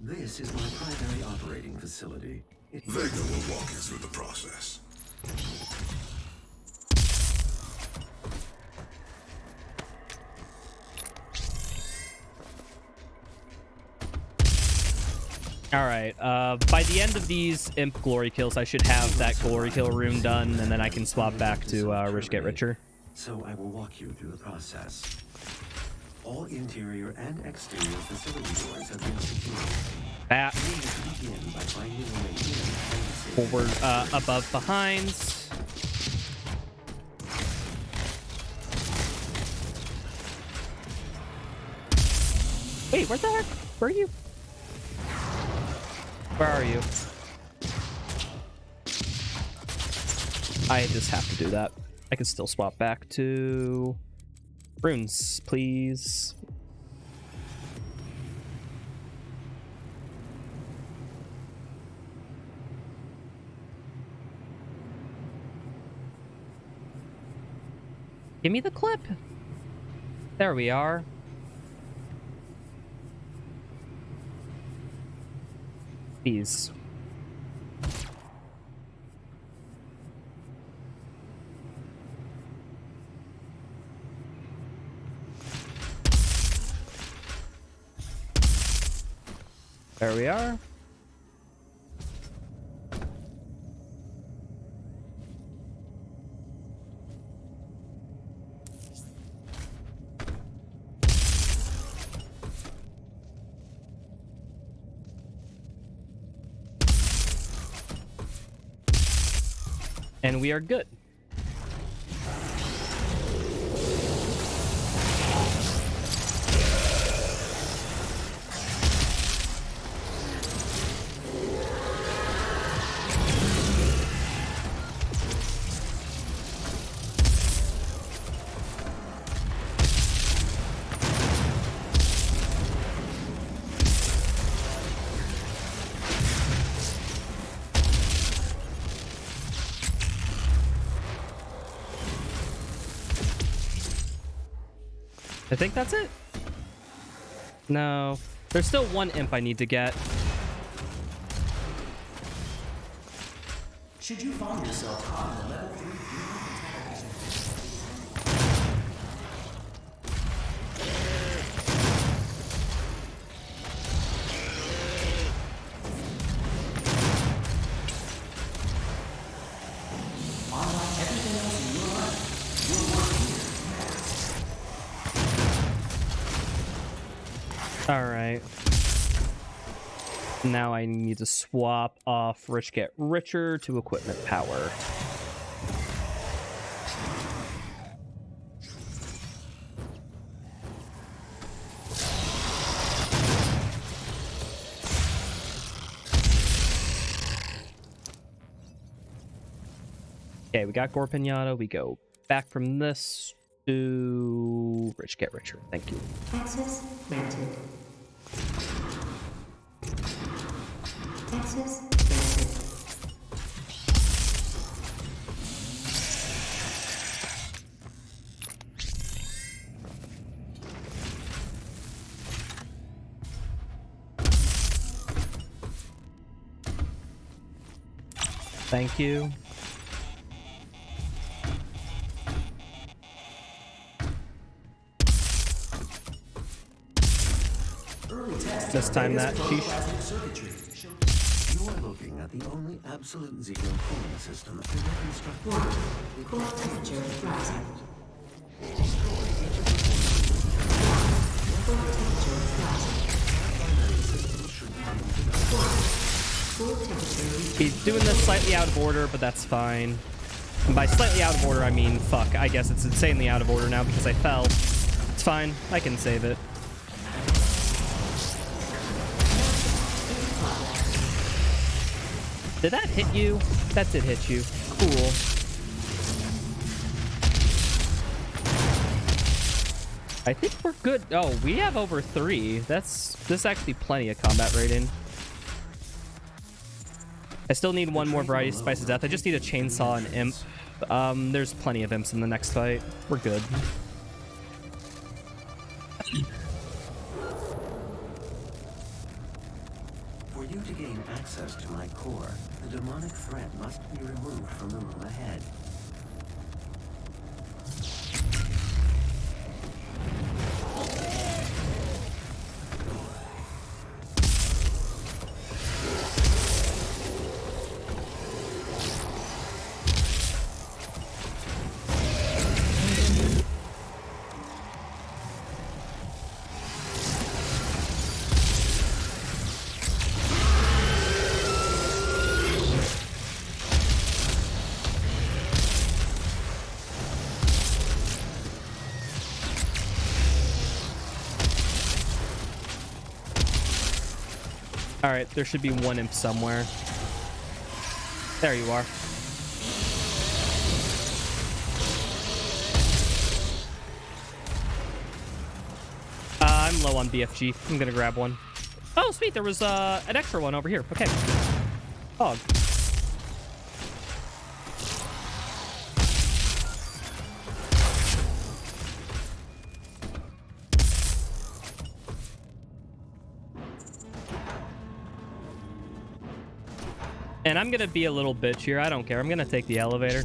C: This is my primary operating facility.
E: Vega will walk you through the process.
A: Alright, by the end of these imp glory kills, I should have that glory kill room done, and then I can swap back to Rich Get Richer.
C: So I will walk you through the process. All interior and exterior facility doors have been secured.
A: Back,
C: You need to begin by finding a way in and
A: forward, above, behind. Wait, where the heck? Where are you? Where are you? I just have to do that. I can still swap back to runes, please. Give me the clip. There we are. These. There we are. And we are good. I think that's it. No, there's still one imp I need to get.
B: Should you find yourself caught in a level 3 unlike everything else in your life, your work here matters.
A: All right. Now I need to swap off Rich Get Richer to equipment power. Okay, we got Gore Pinata. We go back from this to Rich Get Richer. Thank you.
D: Access granted. Access granted.
A: Thank you. This time that sheesh.
C: You are looking at the only absolute zero cooling system ever constructed.
D: Core temperature rising. Core temperature rising. Core temperature
A: He's doing this slightly out of order, but that's fine. And by slightly out of order, I mean, fuck, I guess it's insanely out of order now because I fell. It's fine, I can save it. Did that hit you? That did hit you. Cool. I think we're good. Oh, we have over 3. This is actually plenty of combat rating. I still need one more variety of Spice of Death. I just need a chainsaw and imp. There's plenty of imps in the next fight. We're good.
C: For you to gain access to my core, the demonic threat must be removed from the room ahead.
A: Alright, there should be one imp somewhere. There you are. I'm low on BFG. I'm gonna grab one. Oh, sweet. There was an extra one over here. Okay. Fog. And I'm gonna be a little bitch here. I don't care. I'm gonna take the elevator.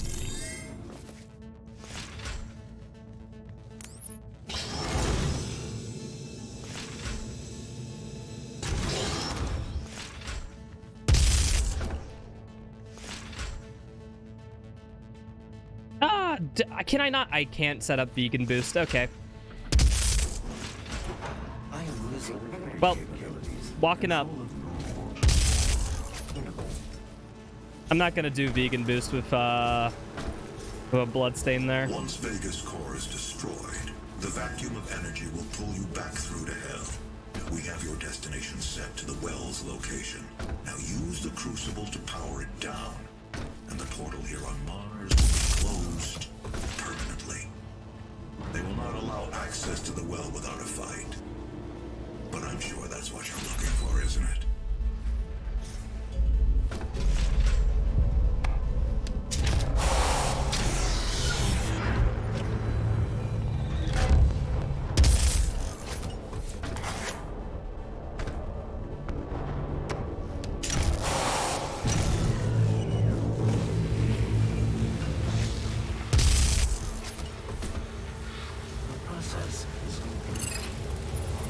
A: Can I not? I can't set up vegan boost. Okay.
C: I am losing
A: Well,
C: capabilities.
A: walking up. I'm not gonna do vegan boost with a bloodstain there.
E: Once Vega's core is destroyed, the vacuum of energy will pull you back through to hell. We have your destination set to the well's location. Now use the crucible to power it down, and the portal here on Mars will be closed permanently. They will not allow access to the well without a fight. But I'm sure that's what you're looking for, isn't it?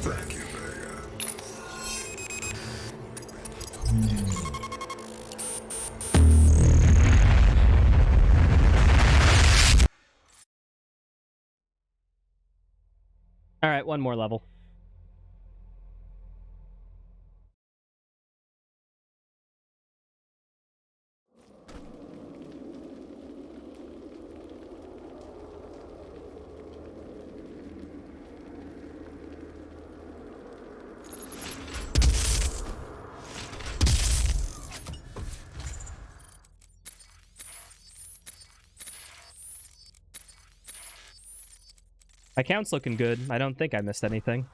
E: Thank you, Vega.
A: All right, one more level. My count's looking good. I don't think I missed anything.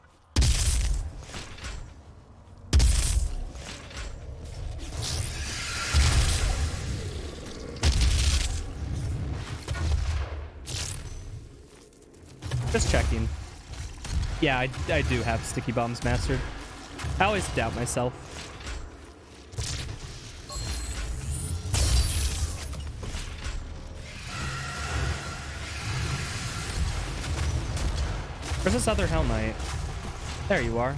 A: Just checking. Yeah, I do have sticky bombs mastered. I always doubt myself. Where's this other Hell Knight? There you are.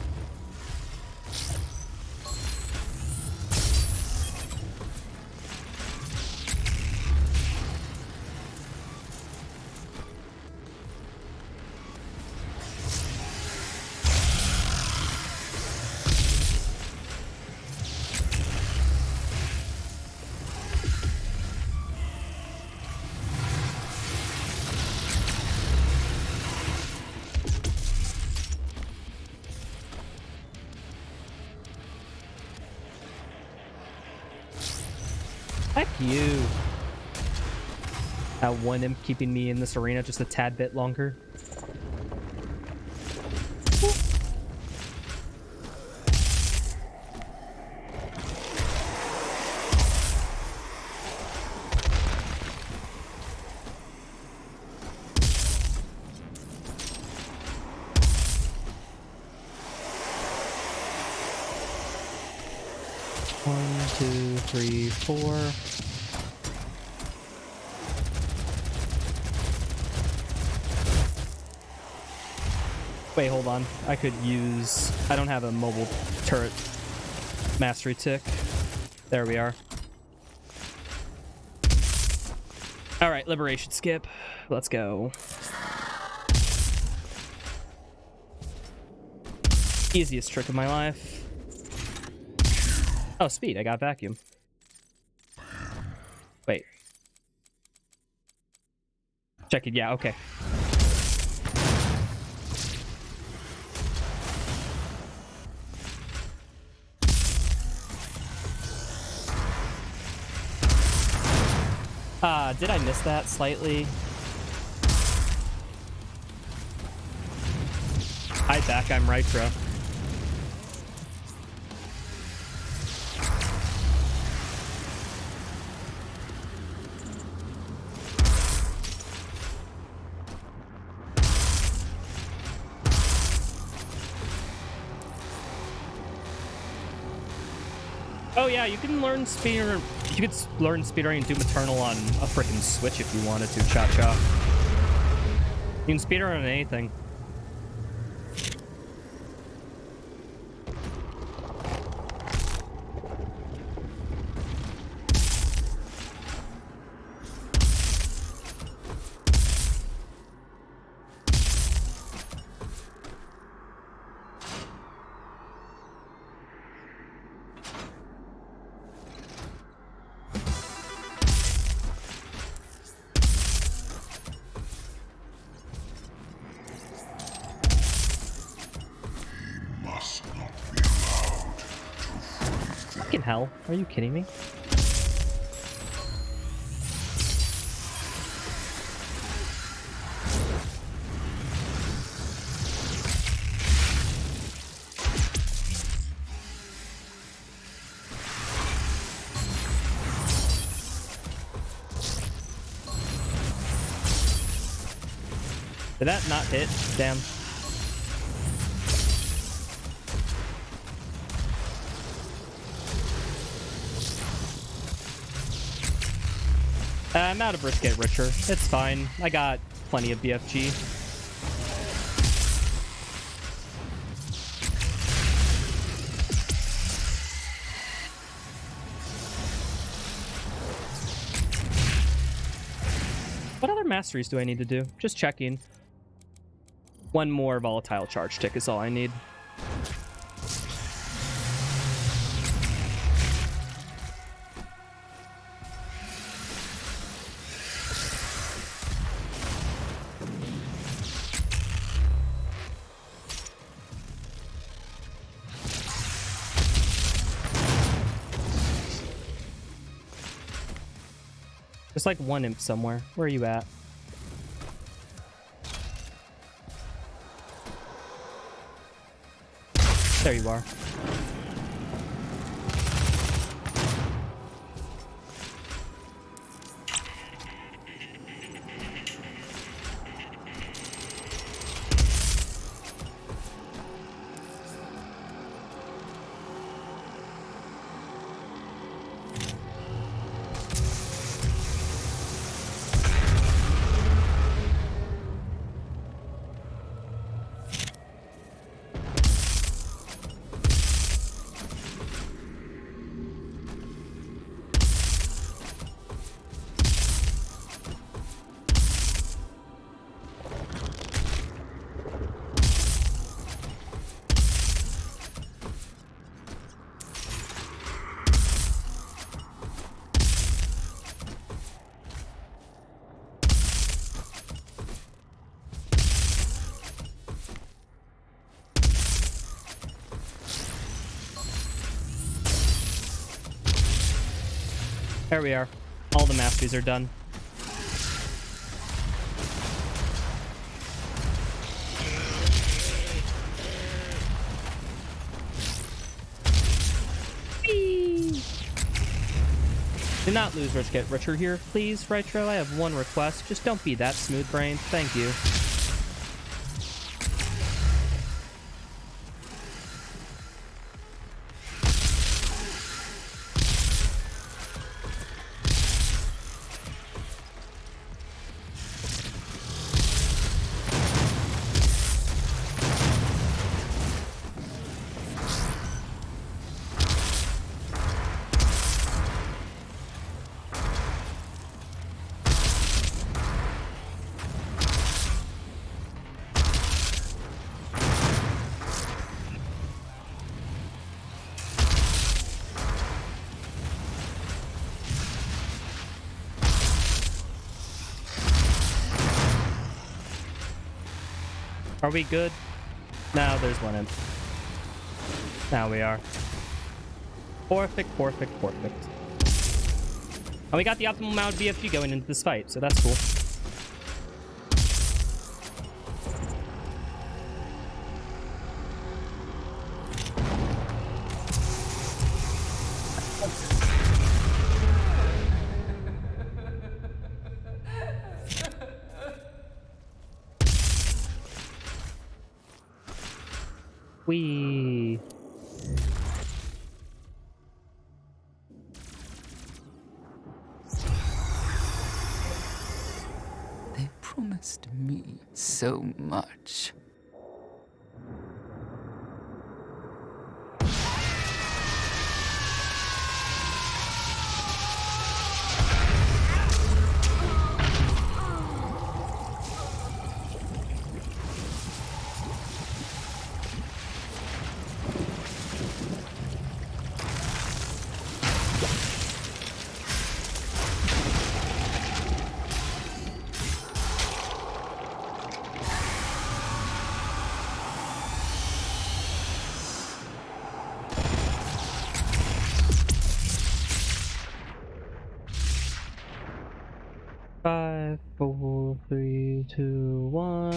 A: Heck you. That one imp keeping me in this arena just a tad bit longer. One, two, three, four. Wait, hold on. I could use... I don't have a mobile turret mastery tick. There we are. Alright, liberation skip. Let's go. Easiest trick of my life. Oh, speed. I got vacuum. Wait. Check it. Yeah, okay. Did I miss that slightly? Hi, back. I'm Rytra. Oh yeah, you can learn speedrun. You could learn speedrunning Doom Eternal on a freaking Switch if you wanted to. Cha cha. You can speedrun on anything. Fucking hell. Are you kidding me? Did that not hit? Damn. I'm out of brisket richer. It's fine. I got plenty of BFG. What other masteries do I need to do? Just checking. One more volatile charge tick is all I need. There's like one imp somewhere. Where are you at? There you are. There we are. All the masteries are done. Whee! Do not lose Rich Get Richer here, please, Retro. I have one request. Just don't be that smooth brain. Thank you. Are we good? No, there's one imp. Now we are. Perfect, perfect, perfect. And we got the optimal amount of BFG going into this fight, so that's cool. Whee!
F: They promised me so much.
A: Five, four, three, two, one.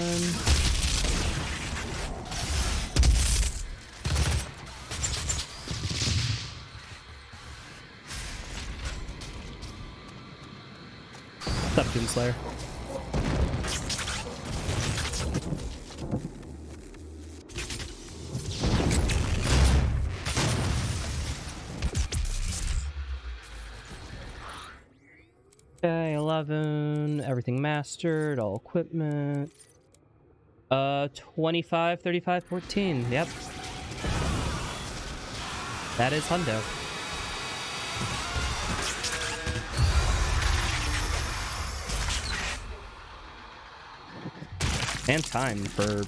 A: What's up, Doomslayer? Okay, 11, everything mastered, all equipment. 25, 35, 14, yep. That is hundo. And time for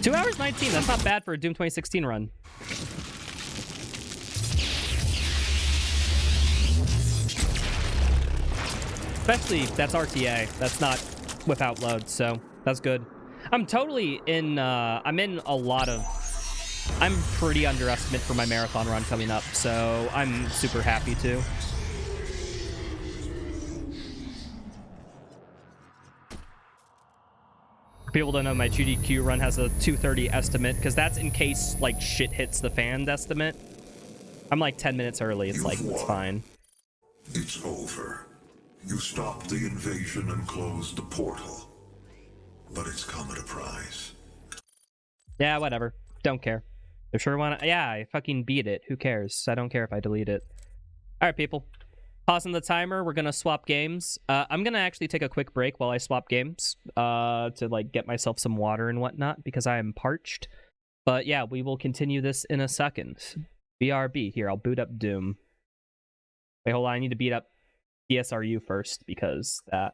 A: 2 hours 19, that's not bad for a Doom 2016 run. Especially, that's RTA. That's not without load, so that's good. I'm totally in, I'm in a lot of... I'm pretty underestimate for my marathon run coming up, so I'm super happy too. People don't know my GDQ run has a 2:30 estimate, because that's in case, like, shit hits the fan estimate. I'm like 10 minutes early, it's like, it's fine.
E: It's over. You stopped the invasion and closed the portal. But it's come at a price.
A: Yeah, whatever. Don't care. They sure want to... Yeah, I fucking beat it. Who cares? I don't care if I delete it. Alright, people. Pausing the timer. We're gonna swap games. I'm gonna actually take a quick break while I swap games. To, like, get myself some water and whatnot, because I am parched. But yeah, we will continue this in a second. BRB. Here, I'll boot up Doom. Wait, hold on. I need to beat up DSRU first, because that...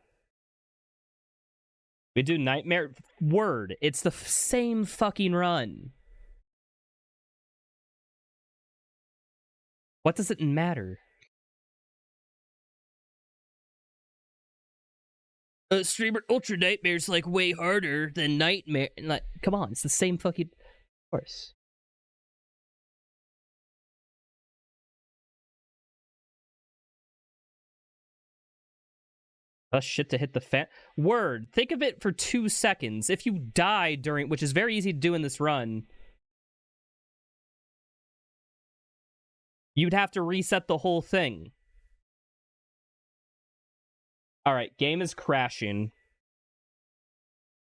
A: We do Nightmare... Word. It's the same fucking run. What does it matter? Streamer Ultra Nightmare's like way harder than Nightmare. Like, come on, it's the same fucking... Of course. Shit to hit the fan. Word. Think of it for 2 seconds. If you die during... Which is very easy to do in this run. You'd have to reset the whole thing. Alright, game is crashing.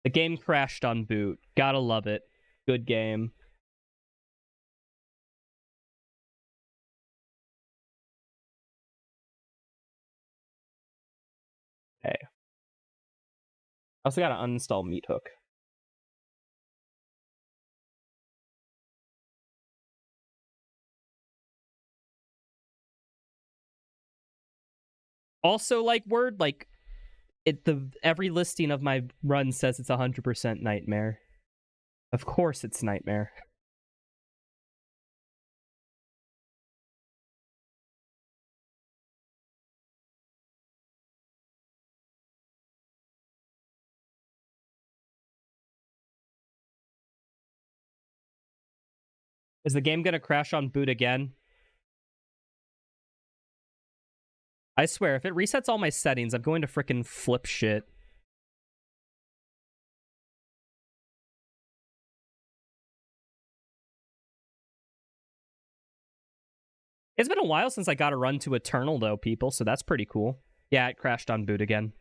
A: The game crashed on boot. Gotta love it. Good game. Okay. I also gotta uninstall Meat Hook. Also, like, Word, like... every listing of my run says it's 100% Nightmare. Of course it's Nightmare. Is the game gonna crash on boot again? I swear, if it resets all my settings, I'm going to frickin' flip shit. It's been a while since I got a run to Eternal, though, people, so that's pretty cool. Yeah, it crashed on boot again.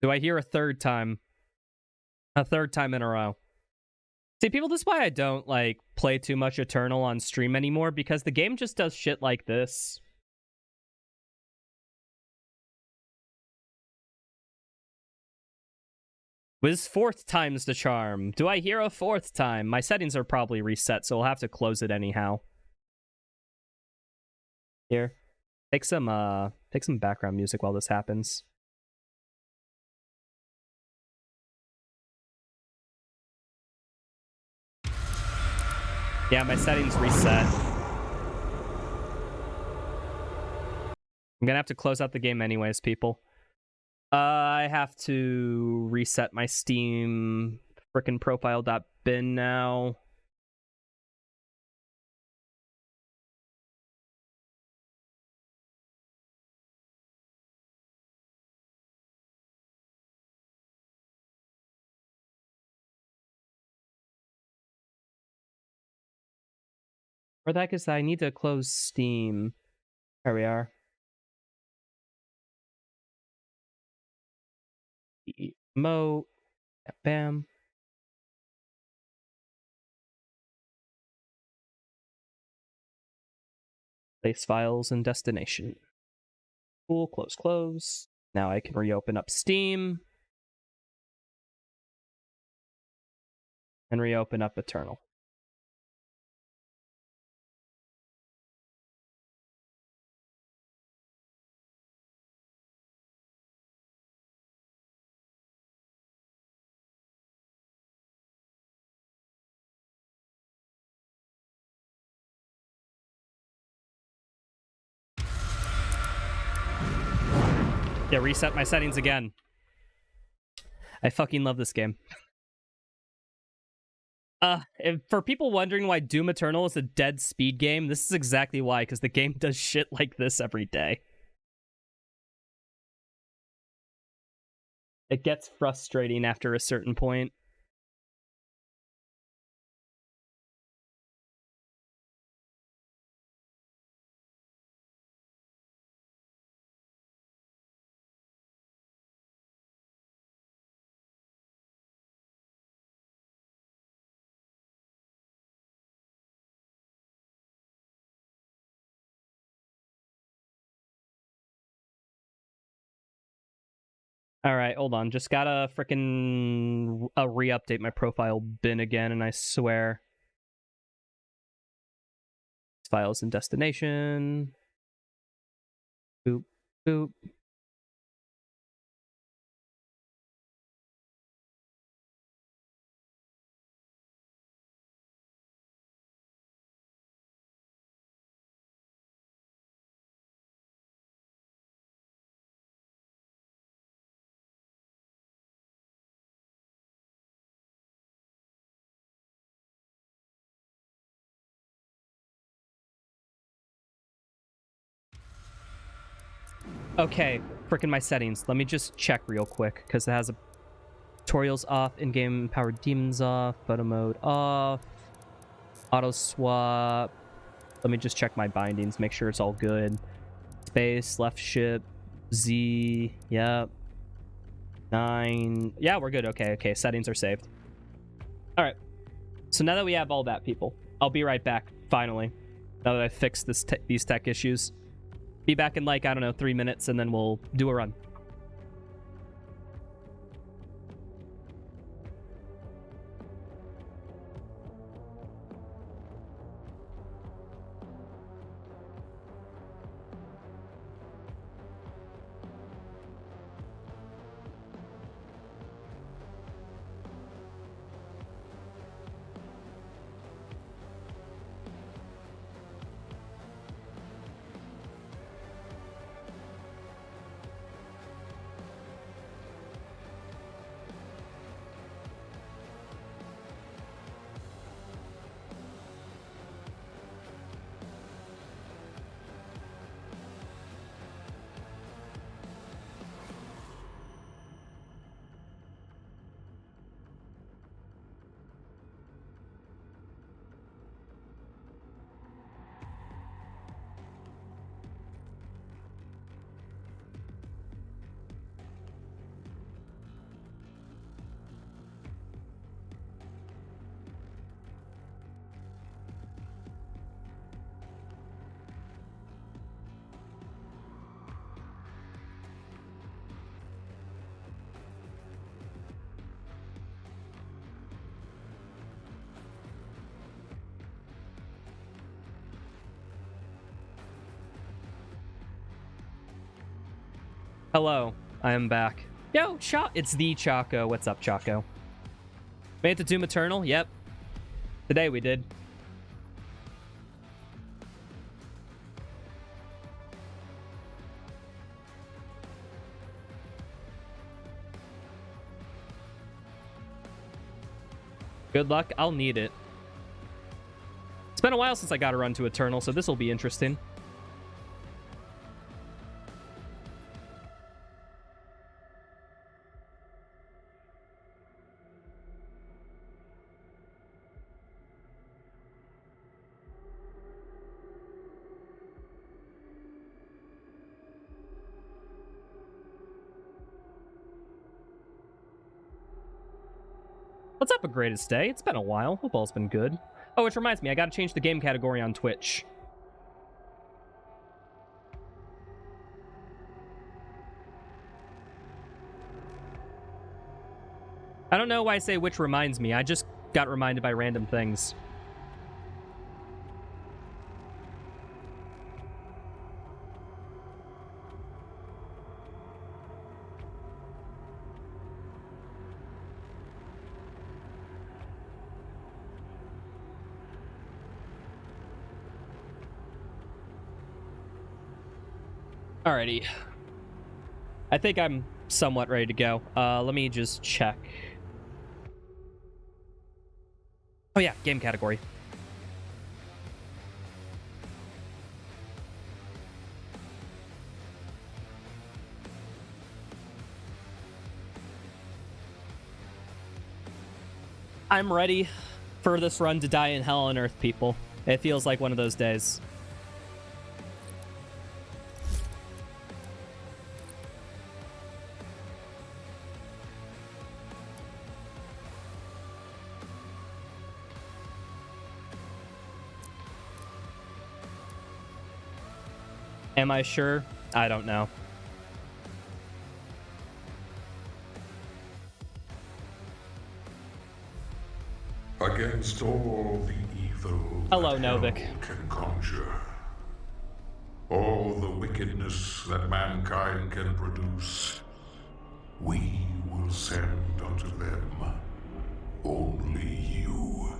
A: Do I hear a third time? A third time in a row. See, people, this is why I don't, like, play too much Eternal on stream anymore, because the game just does shit like this. Was fourth time's the charm. Do I hear a fourth time? My settings are probably reset, so I'll have to close it anyhow. Here. Take some background music while this happens. Yeah, my settings reset. I'm gonna have to close out the game anyways, people. I have to reset my Steam frickin' profile.bin now. Where the heck is that? I need to close Steam. There we are. Emote. Bam. Place files and destination. Cool, close, close. Now I can reopen up Steam. And reopen up Eternal. Yeah, reset my settings again. I fucking love this game. For people wondering why Doom Eternal is a dead speed game, this is exactly why, because the game does shit like this every day. It gets frustrating after a certain point. All right, hold on. Just gotta frickin' re-update my profile bin again, and I swear. Files and destination. Boop, boop. Okay, frickin' my settings. Let me just check real quick, because it has a tutorials off, in-game powered demons off, photo mode off, auto swap. Let me just check my bindings, make sure it's all good. Space, left ship, Z, yep. 9. Yeah, we're good. Okay, settings are saved. All right. So now that we have all that, people, I'll be right back, finally. Now that I've fixed these tech issues. Be back in, like, I don't know, 3 minutes, and then we'll do a run. Hello, I am back. Yo, it's the Choco. What's up, Choco? Made it to Doom Eternal? Yep. Today we did. Good luck. I'll need it. It's been a while since I got a run to Eternal, so this will be interesting. What's up, a greatest day? It's been a while. Hope all's been good. Oh, which reminds me, I gotta change the game category on Twitch. I don't know why I say which reminds me. I just got reminded by random things. Alrighty. I think I'm somewhat ready to go. Let me just check. Oh yeah, game category. I'm ready for this run to die in hell on earth, people. It feels like one of those days. Am I sure? I don't know.
E: Against all the evil
A: Hello,
E: that
A: Novik.
E: hell can conjure, all the wickedness that mankind can produce, we will send unto them only you.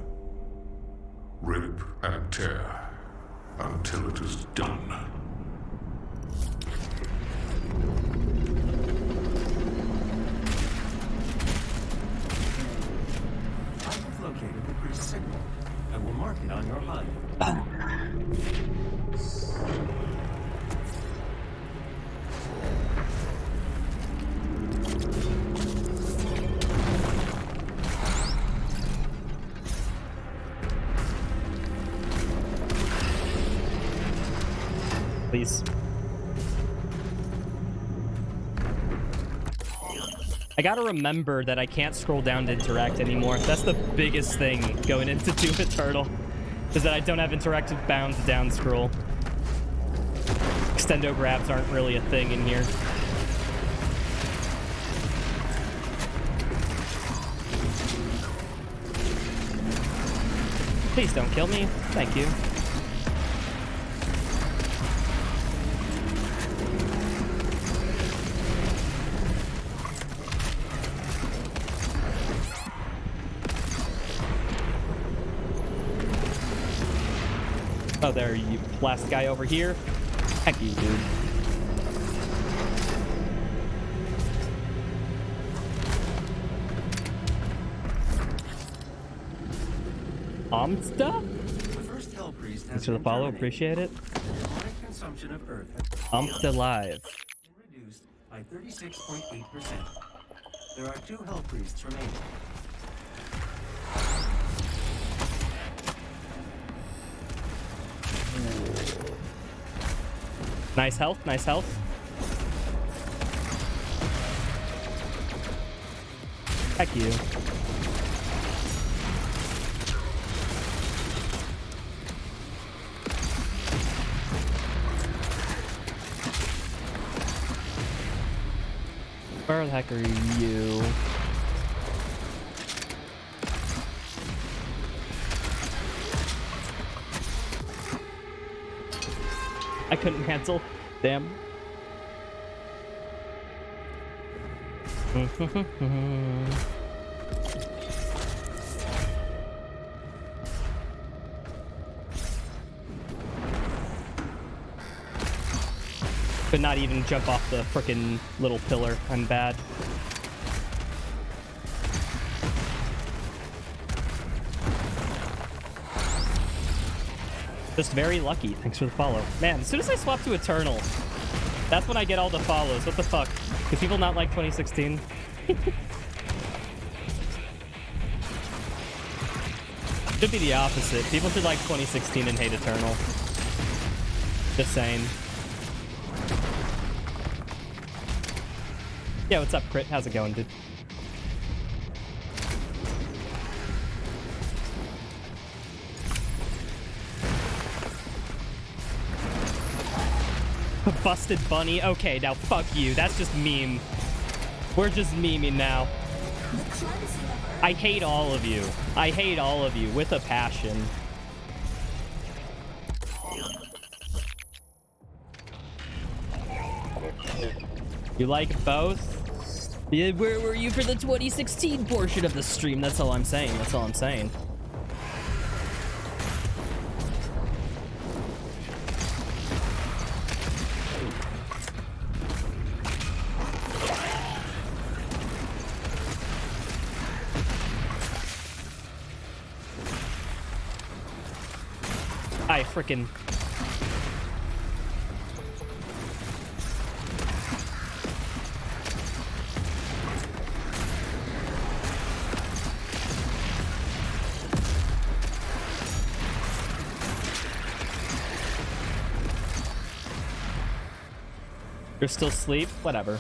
E: Rip and tear until it is done.
C: I have located the priest's signal. I will mark it on your HUD.
A: Please. I gotta remember that I can't scroll down to interact anymore. That's the biggest thing going into Doom Eternal, is that I don't have interactive bound to down scroll. Extendo grabs aren't really a thing in here. Please don't kill me. Thank you. Oh, there, you last guy over here. Heck you, dude. Stuff?
C: The first Hell Priest has
A: Thanks for the
C: been
A: follow,
C: terminated.
A: appreciate it.
C: The demonic consumption of Earth has
A: Alive.
C: been reduced by 36.8%. There are 2 Hell Priests remaining.
A: Nice health, nice health. Heck you. Where the heck are you? I couldn't cancel. Damn. Could not even jump off the frickin' little pillar. I'm bad. Just very lucky. Thanks for the follow. Man, as soon as I swap to Eternal, that's when I get all the follows. What the fuck? Do people not like 2016? Should be the opposite. People should like 2016 and hate Eternal. Just saying. Yeah, what's up, Crit? How's it going, dude? Busted bunny. Okay, now fuck you. That's just meme. We're just memeing now. I hate all of you. I hate all of you with a passion. You like both? Yeah, where were you for the 2016 portion of the stream? That's all I'm saying. That's all I'm saying. I frickin'. You're still asleep? Whatever.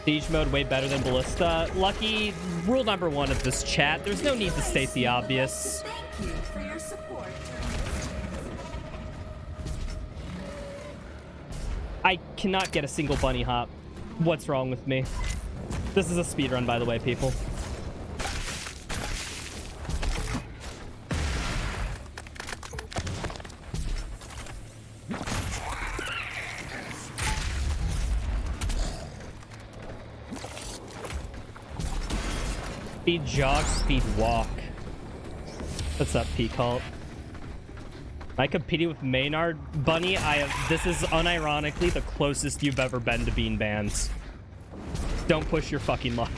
A: Siege mode way better than Ballista. Lucky, rule number one of this chat, there's no need to state the obvious.
G: Thank you for your support.
A: I cannot get a single bunny hop. What's wrong with me? This is a speedrun, by the way, people. Speed jog, speed walk. What's up, P-Cult? Am I competing with Maynard Bunny? This is unironically the closest you've ever been to being banned. Don't push your fucking luck.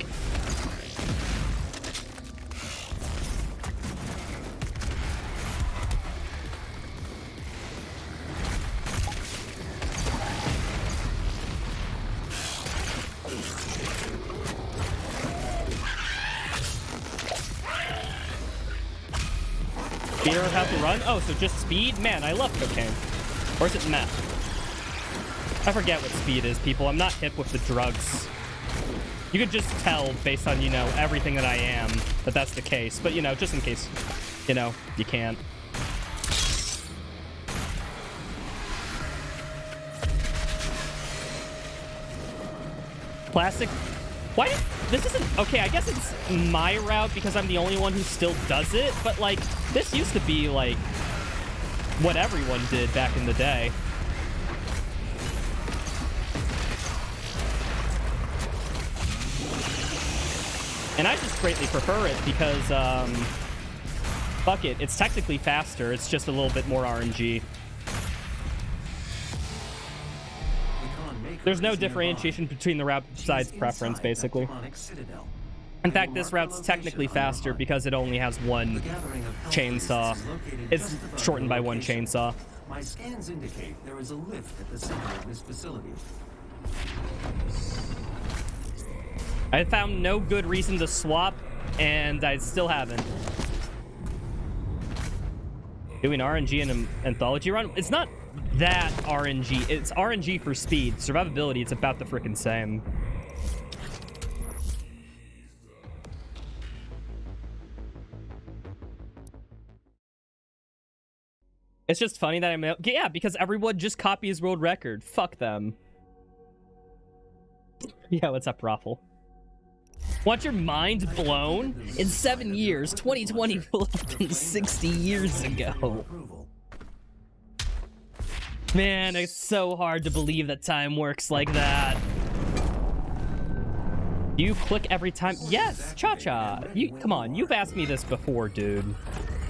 A: You don't have to run? Oh, so just speed? Man, I love cocaine. Or is it meth? I forget what speed is, people. I'm not hip with the drugs. You could just tell based on, you know, everything that I am that that's the case. But, you know, just in case, you know, you can't. Classic. Why? This isn't... Okay, I guess it's my route because I'm the only one who still does it. But, like, this used to be, like, what everyone did back in the day. And I just greatly prefer it because, fuck it. It's technically faster. It's just a little bit more RNG. There's no differentiation between the route besides preference, basically. In fact, this route's technically faster because it only has one chainsaw. It's shortened by one chainsaw.
C: My scans indicate there is a lift at the center of this facility.
A: I found no good reason to swap, and I still haven't. Doing RNG in an anthology run? It's not that RNG. It's RNG for speed. Survivability, it's about the frickin' same. It's just funny that I'm... Yeah, because everyone just copies world record. Fuck them. Yeah, what's up, Raffle? Want your mind blown? In 7 years, 2020 will have been 60 years ago. Man, it's so hard to believe that time works like that. You click every time? Yes, Cha-Cha. Come on, you've asked me this before, dude.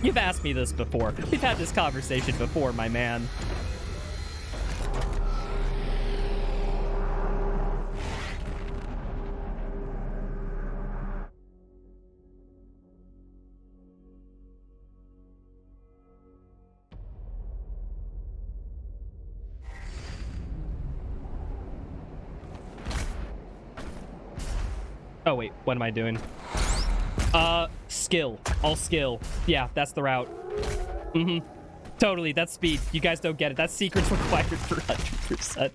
A: You've asked me this before. We've had this conversation before, my man. Oh, wait, what am I doing? Skill. All skill. Yeah, that's the route. Mm-hmm. Totally, that's speed. You guys don't get it. That's secrets required for 100%.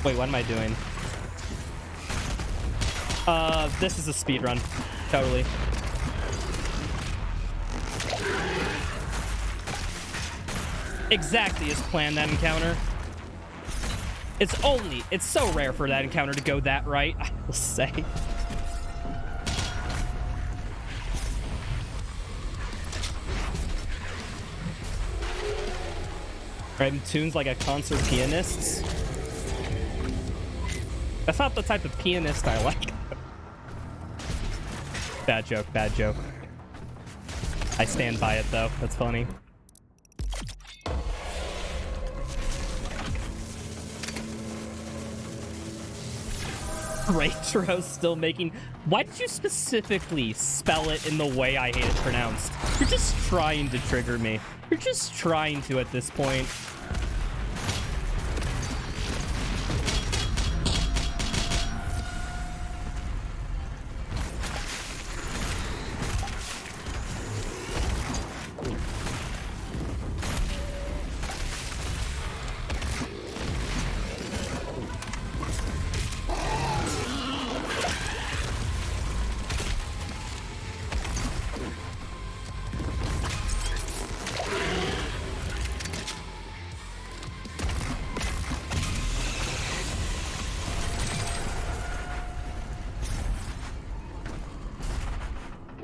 A: Wait, what am I doing? This is a speed run. Totally. Exactly as planned, that encounter. It's so rare for that encounter to go that right, I will say. Writing tunes like a concert pianist. That's not the type of pianist I like. Bad joke, bad joke. I stand by it though, that's funny. Retro's still making... Why did you specifically spell it in the way I hate it pronounced? You're just trying to trigger me. You're just trying to at this point.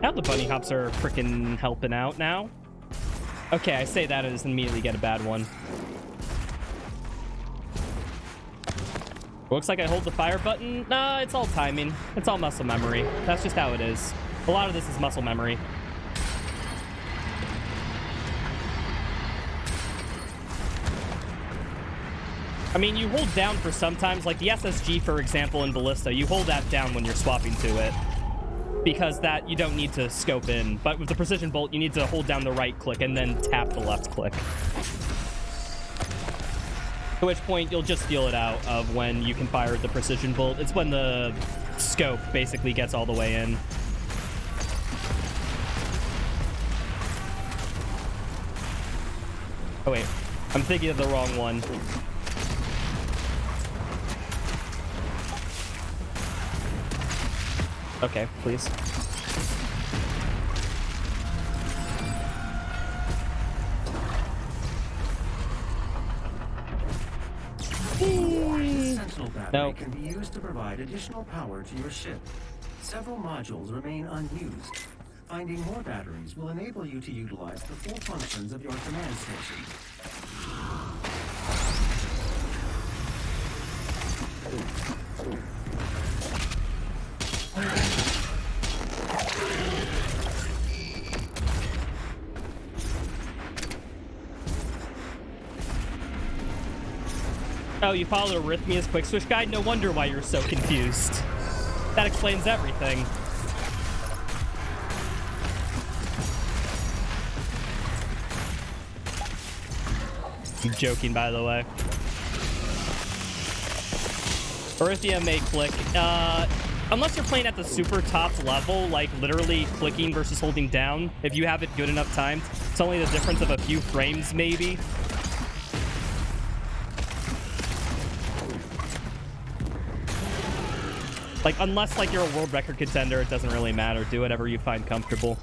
A: Now the bunny hops are freaking helping out now. Okay, I say that as immediately get a bad one. Looks like I hold the fire button. Nah, it's all timing. It's all muscle memory. That's just how it is. A lot of this is muscle memory. I mean, you hold down for sometimes, like the SSG, for example, in Ballista, you hold that down when you're swapping to it. Because that, you don't need to scope in. But with the precision bolt, you need to hold down the right click and then tap the left click. At which point, you'll just feel it out of when you can fire the precision bolt. It's when the scope basically gets all the way in. Oh wait, I'm thinking of the wrong one. Okay, please.
C: The Sentinel battery
A: No.
C: can be used to provide additional power to your ship. Several modules remain unused. Finding more batteries will enable you to utilize the full functions of your command station.
A: Oh, you followed Arrhythmia's quick switch guide? No wonder why you're so confused. That explains everything. I'm joking, by the way. Arrhythmia may click. Unless you're playing at the super top level, like literally clicking versus holding down, if you have it good enough timed, it's only the difference of a few frames, maybe. Like, unless, like, you're a world record contender, it doesn't really matter. Do whatever you find comfortable.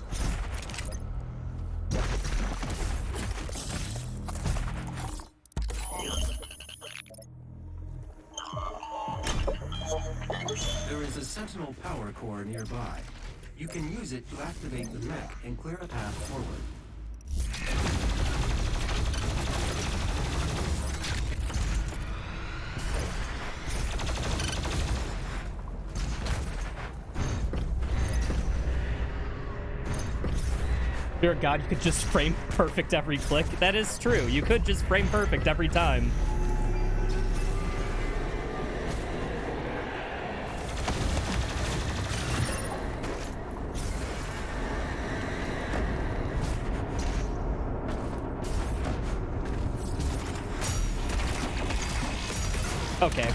C: There is a Sentinel power core nearby. You can use it to activate the mech and clear a path forward.
A: Dear God, you could just frame perfect every click. That is true. You could just frame perfect every time. Okay.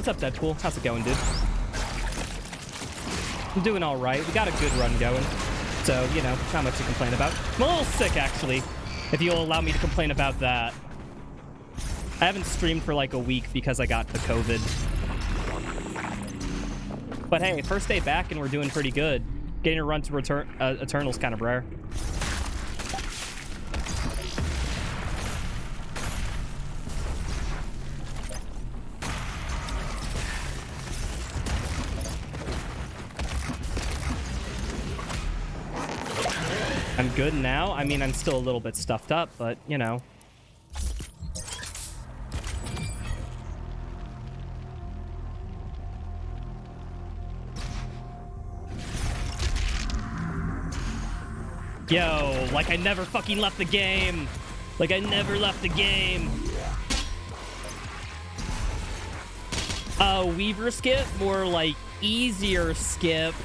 A: What's up, Deadpool? How's it going, dude? I'm doing all right. We got a good run going. So, you know, not much to complain about. I'm a little sick, actually, if you'll allow me to complain about that. I haven't streamed for like a week because I got the COVID. But hey, first day back and we're doing pretty good. Getting a run to return Eternal's kind of rare. I'm good now. I mean, I'm still a little bit stuffed up, but, you know. Yo, like I never fucking left the game. Like I never left the game. Weaver skip? More like easier skip.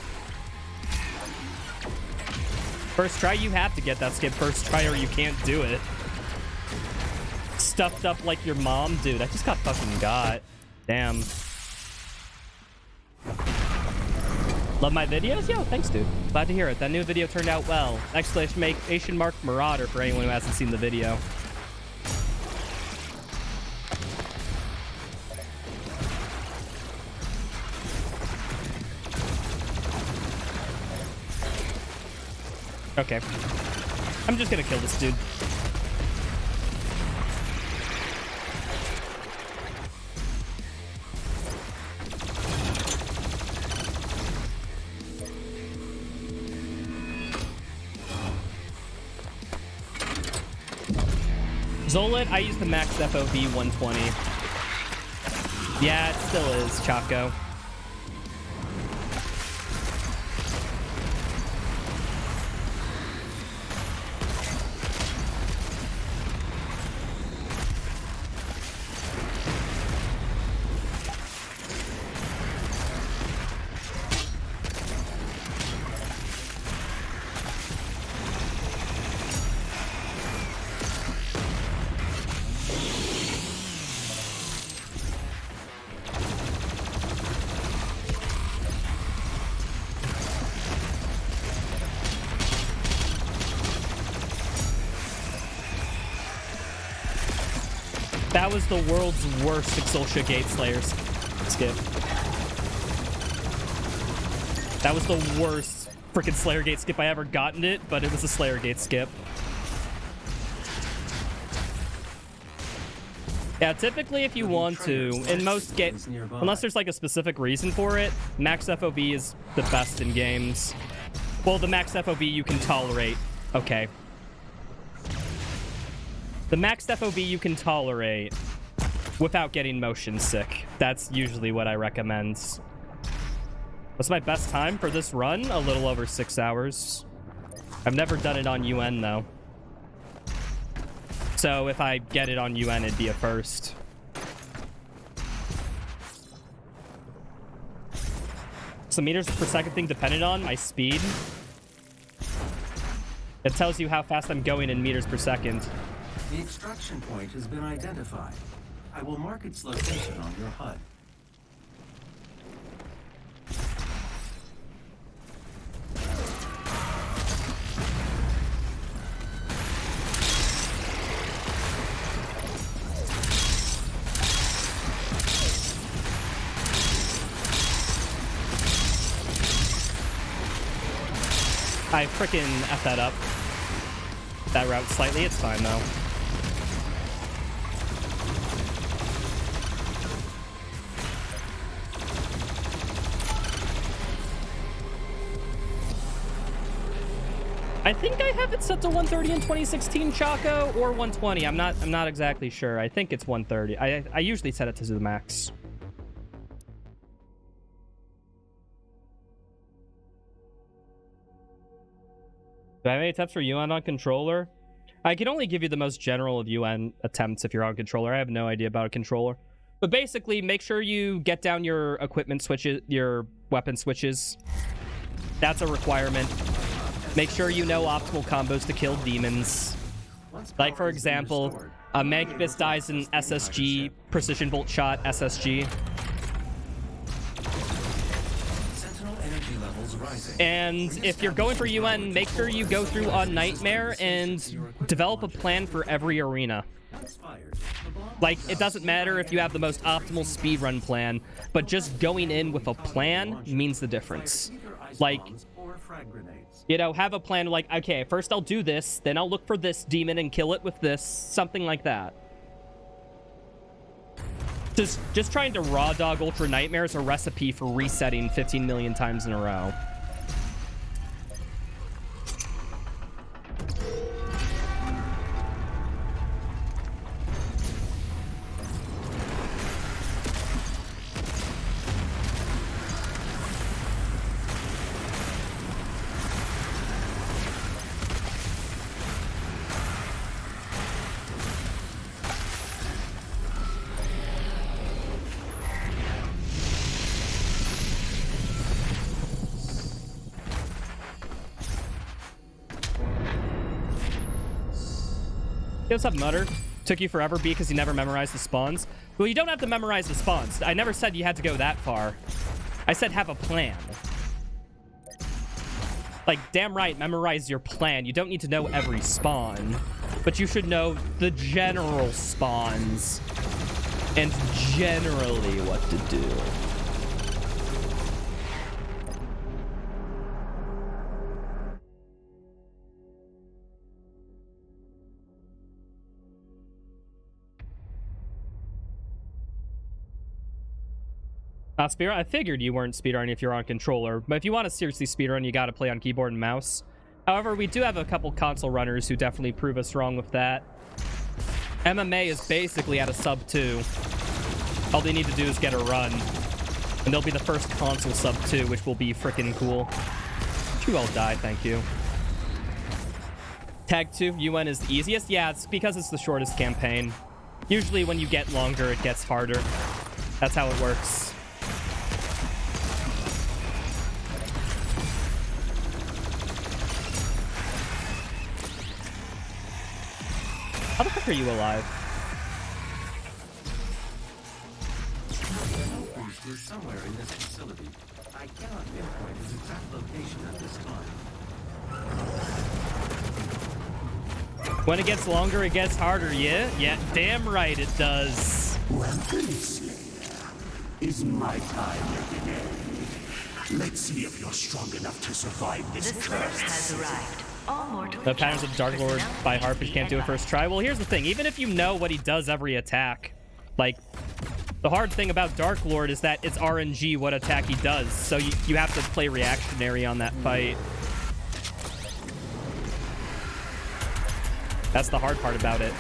A: First try, you have to get that skip first try or you can't do it. Stuffed up like your mom? Dude, I just got fucking got. Damn. Love my videos? Yo, thanks, dude. Glad to hear it. That new video turned out well. Exclamation mark Marauder for anyone who hasn't seen the video. Okay. I'm just gonna kill this dude. Zolit, I use the max FOV 120. Yeah, it still is, Chaco. That was the world's worst Exultia Gate Slayer skip. That was the worst freaking Slayer Gate skip I ever gotten it, but it was a Slayer Gate skip. Yeah, typically if you want to, in most games, unless there's like a specific reason for it, max FOV is the best in games. Well, the max FOV you can tolerate. Okay. The max FOV you can tolerate without getting motion sick. That's usually what I recommend. What's my best time for this run? A little over 6 hours. I've never done it on UN, though. So if I get it on UN, it'd be a first. So meters per second thing depended on my speed. It tells you how fast I'm going in meters per second.
C: The extraction point has been identified. I will mark its location on your HUD.
A: I frickin' F that up. That route slightly, it's fine though. I think I have it set to 130 in 2016 Choco or 120. I'm not exactly sure. I think it's 130. I usually set it to the max. Do I have any tips for UN on controller? I can only give you the most general of UN attempts if you're on controller. I have no idea about a controller. But basically, make sure you get down your equipment switches, your weapon switches. That's a requirement. Make sure you know optimal combos to kill demons. Like, for example, a Mancubus dies in SSG, Precision Bolt Shot, SSG. And if you're going for UN, make sure you go through on Nightmare and develop a plan for every arena. Like, it doesn't matter if you have the most optimal speedrun plan, but just going in with a plan means the difference. Like, you know, have a plan like, okay, first I'll do this, then I'll look for this demon and kill it with this, something like that. Just trying to raw dog Ultra Nightmare is a recipe for resetting 15 million times in a row. What's up, Mutter? Took you forever, B, because you never memorized the spawns. Well, you don't have to memorize the spawns. I never said you had to go that far. I said have a plan. Like, damn right, memorize your plan. You don't need to know every spawn, but you should know the general spawns and generally what to do. Not speedrun? I figured you weren't speedrunning if you're on controller, but if you want to seriously speedrun, you gotta play on keyboard and mouse. However, we do have a couple console runners who definitely prove us wrong with that. MMA is basically at a sub 2. All they need to do is get a run, and they'll be the first console sub 2, which will be freaking cool. You all die, thank you. Tag 2, UN is the easiest? Yeah, it's because it's the shortest campaign. Usually when you get longer, it gets harder. That's how it works. How the fuck are you alive?
C: The boost is somewhere in this facility. I cannot pinpoint its exact location at this time.
A: When it gets longer, it gets harder, yeah? Yeah, damn right it does.
H: Welcome, Slayer. Is my time at an end? Let's see if you're strong enough to survive this
D: The
H: curse.
D: Slurp has arrived. All mortal
A: The patterns of Dark Lord
D: personnel
A: by heart, but
D: please
A: you can't do it first try. Well, here's the thing. Even if you know what he does every attack, like, the hard thing about Dark Lord is that it's RNG what attack he does. So you have to play reactionary on that fight. That's the hard part about it.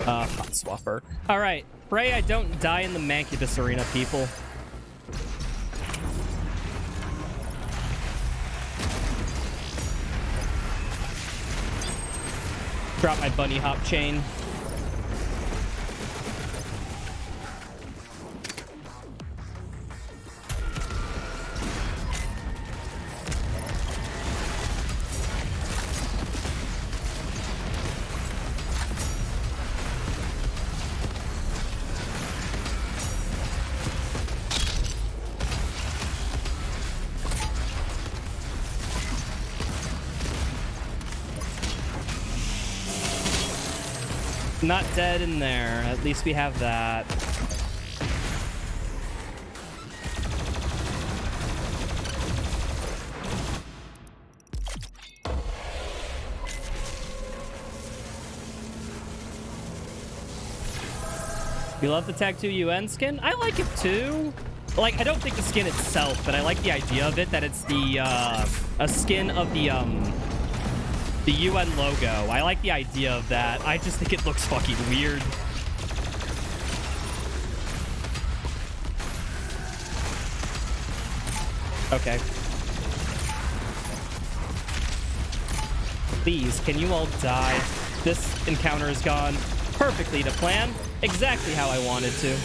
A: Hot swapper. Alright, pray I don't die in the Mancubus arena, people. Drop my bunny hop chain. Not dead in there. At least we have that. You love the Tag 2 UN skin? I like it too. Like, I don't think the skin itself, but I like the idea of it, that it's the, a skin of the UN logo. I like the idea of that. I just think it looks fucking weird. Okay. Please, can you all die? This encounter is gone perfectly to plan. Exactly how I wanted to.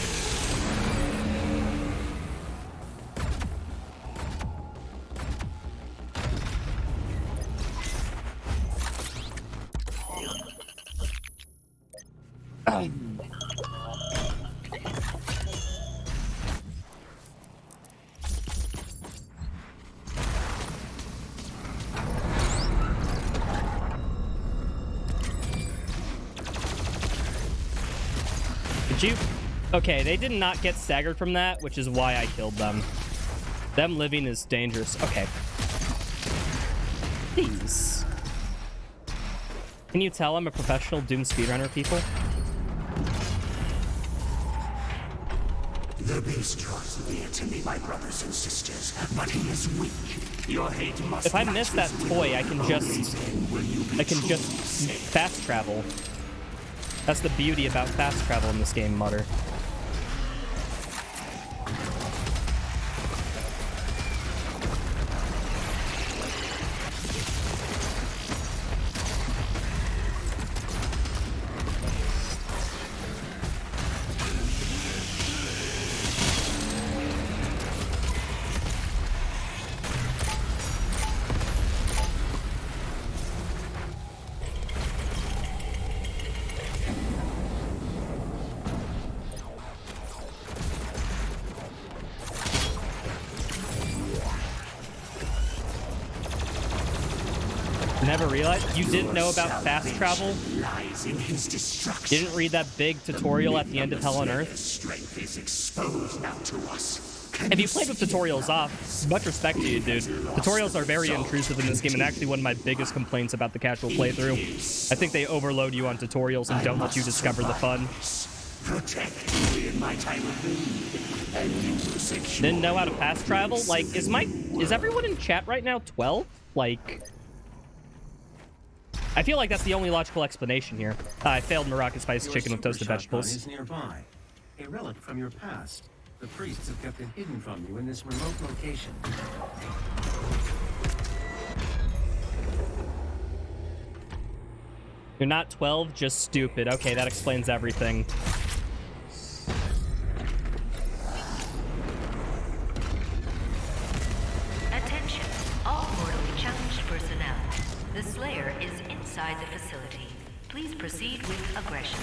A: Did you? Okay, they did not get staggered from that, which is why I killed them. Them living is dangerous. Okay. Please. Can you tell I'm a professional Doom speedrunner, people?
H: The beast draws near to me, my brothers and sisters, but he is weak. Your hate must.
A: If I miss that toy, I can just fast travel. That's the beauty about fast travel in this game, Mutter. Never realized you didn't know about fast travel. You didn't read that big tutorial at the end of Hell on Earth. If you played with tutorials off, much respect to you, dude. Tutorials are very intrusive in this game, and actually one of my biggest complaints about the casual playthrough. I think they overload you on tutorials and don't let you discover the fun. Didn't know how to fast travel? Like, is everyone in chat right now 12? Like, I feel like that's the only logical explanation here. I failed Moroccan spiced chicken with toasted vegetables.
C: Is nearby. A relic from your past. The priests have kept it hidden from you in this remote location.
A: You're not 12, just stupid. Okay, that explains everything.
D: Attention, all mortally challenged personnel. The Slayer is inside the facility. Please proceed with aggression.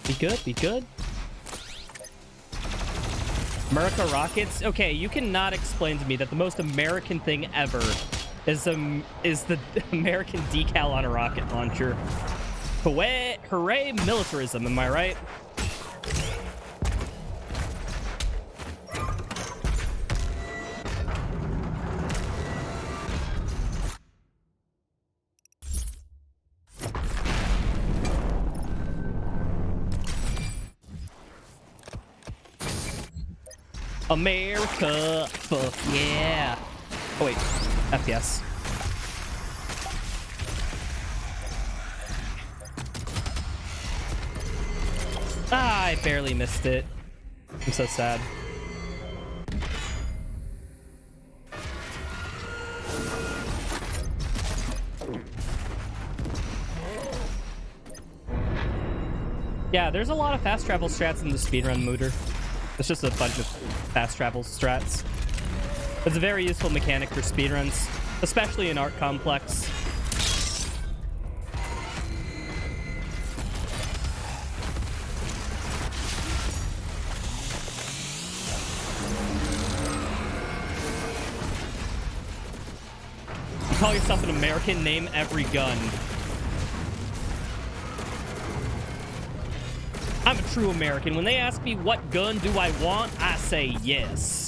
A: Be good, be good. America rockets? Okay, you cannot explain to me that the most American thing ever is the American decal on a rocket launcher. Hooray, militarism, am I right? America, fuck yeah. Oh wait, FPS. Ah, I barely missed it. I'm so sad. Yeah, there's a lot of fast travel strats in the speedrun mooter. It's just a bunch of fast travel strats. It's a very useful mechanic for speedruns, especially in Art Complex. You call yourself an American, name every gun. I'm a true American. When they ask me what gun do I want, I say yes.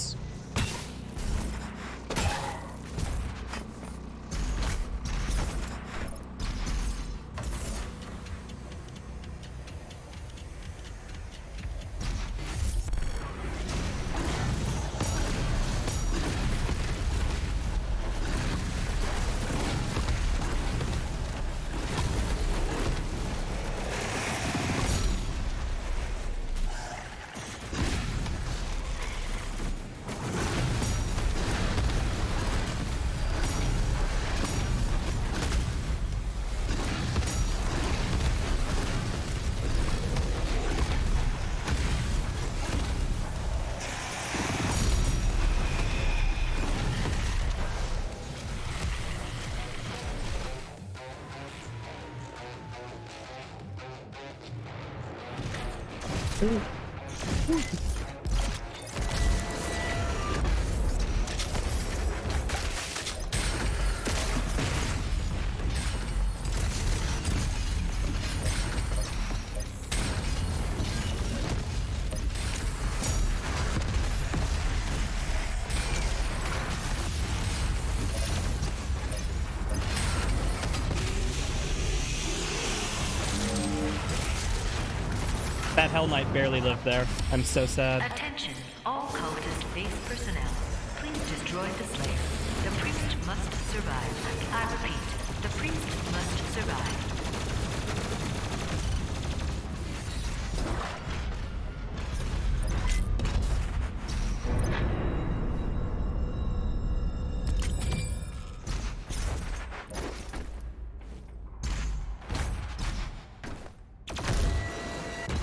A: That Hell Knight barely lived there. I'm so sad.
D: Attention, all cultist base personnel. Please destroy the Slayer. The priest must survive. I repeat, the priest must survive.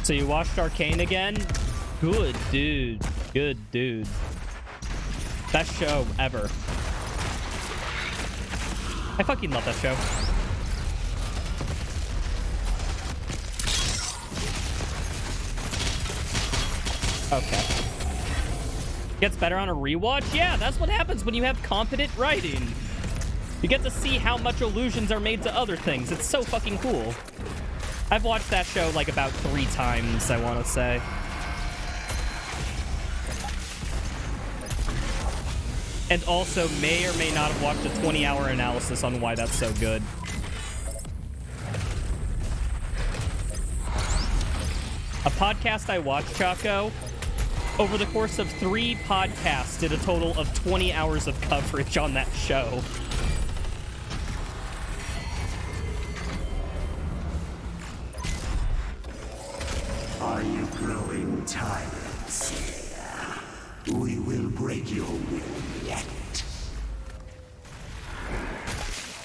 A: So you watched Arcane again? Good dude. Good dude. Best show ever. I fucking love that show. Okay. Gets better on a rewatch? Yeah, that's what happens when you have competent writing. You get to see how much allusions are made to other things. It's so fucking cool. I've watched that show like about 3 times, I want to say. And also may or may not have watched a 20-hour analysis on why that's so good. A podcast I watched, Chaco, over the course of 3 podcasts, did a total of 20 hours of coverage on that show.
H: Are you growing tired, Slayer? We will break your will yet.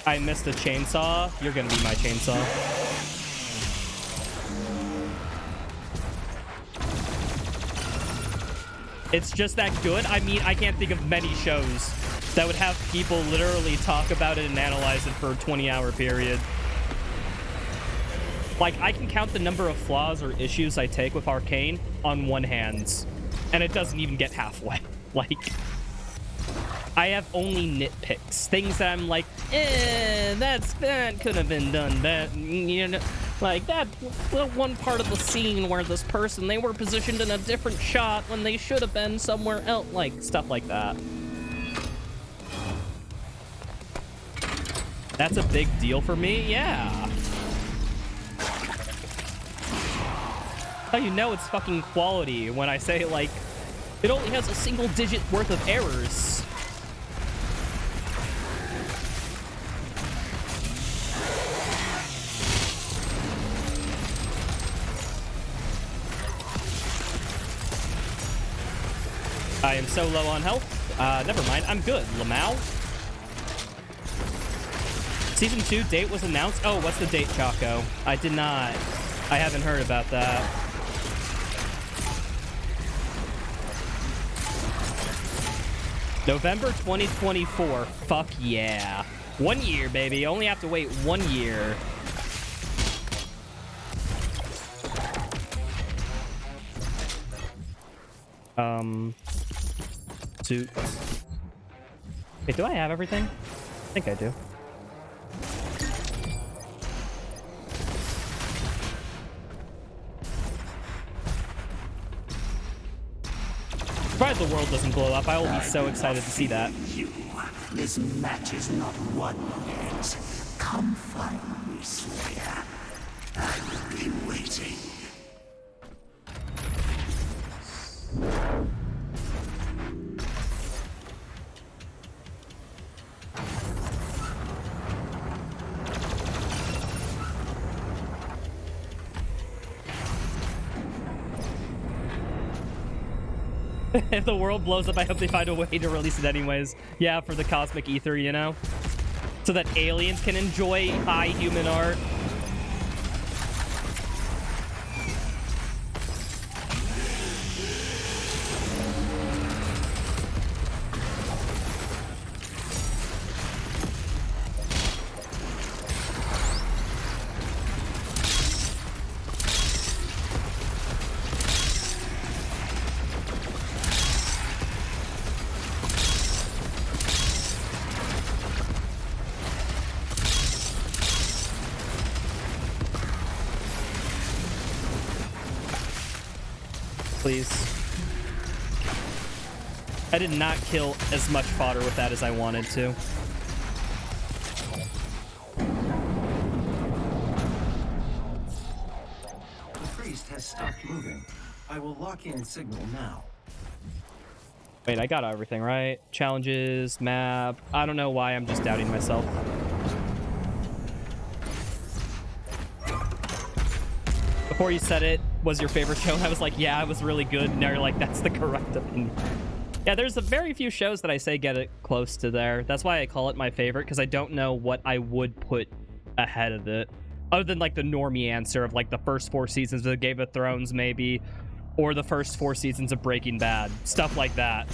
A: I missed a chainsaw. You're gonna be my chainsaw. It's just that good. I mean, I can't think of many shows that would have people literally talk about it and analyze it for a 20-hour period. Like, I can count the number of flaws or issues I take with Arcane on one hand, and it doesn't even get halfway. Like, I have only nitpicks. Things that I'm like, that could have been done better. You know, like that one part of the scene where this person, they were positioned in a different shot when they should have been somewhere else. Like, stuff like that. That's a big deal for me, yeah. How you know it's fucking quality when I say, like, It only has a single digit worth of errors. I am so low on health. Never mind. I'm good. Lamau. Season 2 date was announced. Oh, what's the date, Chaco? I did not. I haven't heard about that. November 2024. Fuck yeah. 1 year, baby. Only have to wait 1 year. Suit. Wait, do I have everything? I think I do. Provided the world doesn't blow up, I will be so excited to see that.
H: You. This match is not won yet. Come find me, Slayer. I will be waiting.
A: If the world blows up, I hope they find a way to release it anyways. Yeah, for the cosmic ether, you know? So that aliens can enjoy high human art. Please. I did not kill as much fodder with that as I wanted to.
C: The priest has stopped moving. I will lock in signal now.
A: Wait, I got everything, right? Challenges, map. I don't know why I'm just doubting myself. Before you said it was your favorite show, I was like, yeah, it was really good. And now you're like, that's the correct opinion. Yeah, there's a very few shows that I say get it close to there. That's why I call it my favorite, because I don't know what I would put ahead of it. Other than like the normie answer of like the first 4 seasons of Game of Thrones, maybe. Or the first 4 seasons of Breaking Bad. Stuff like that.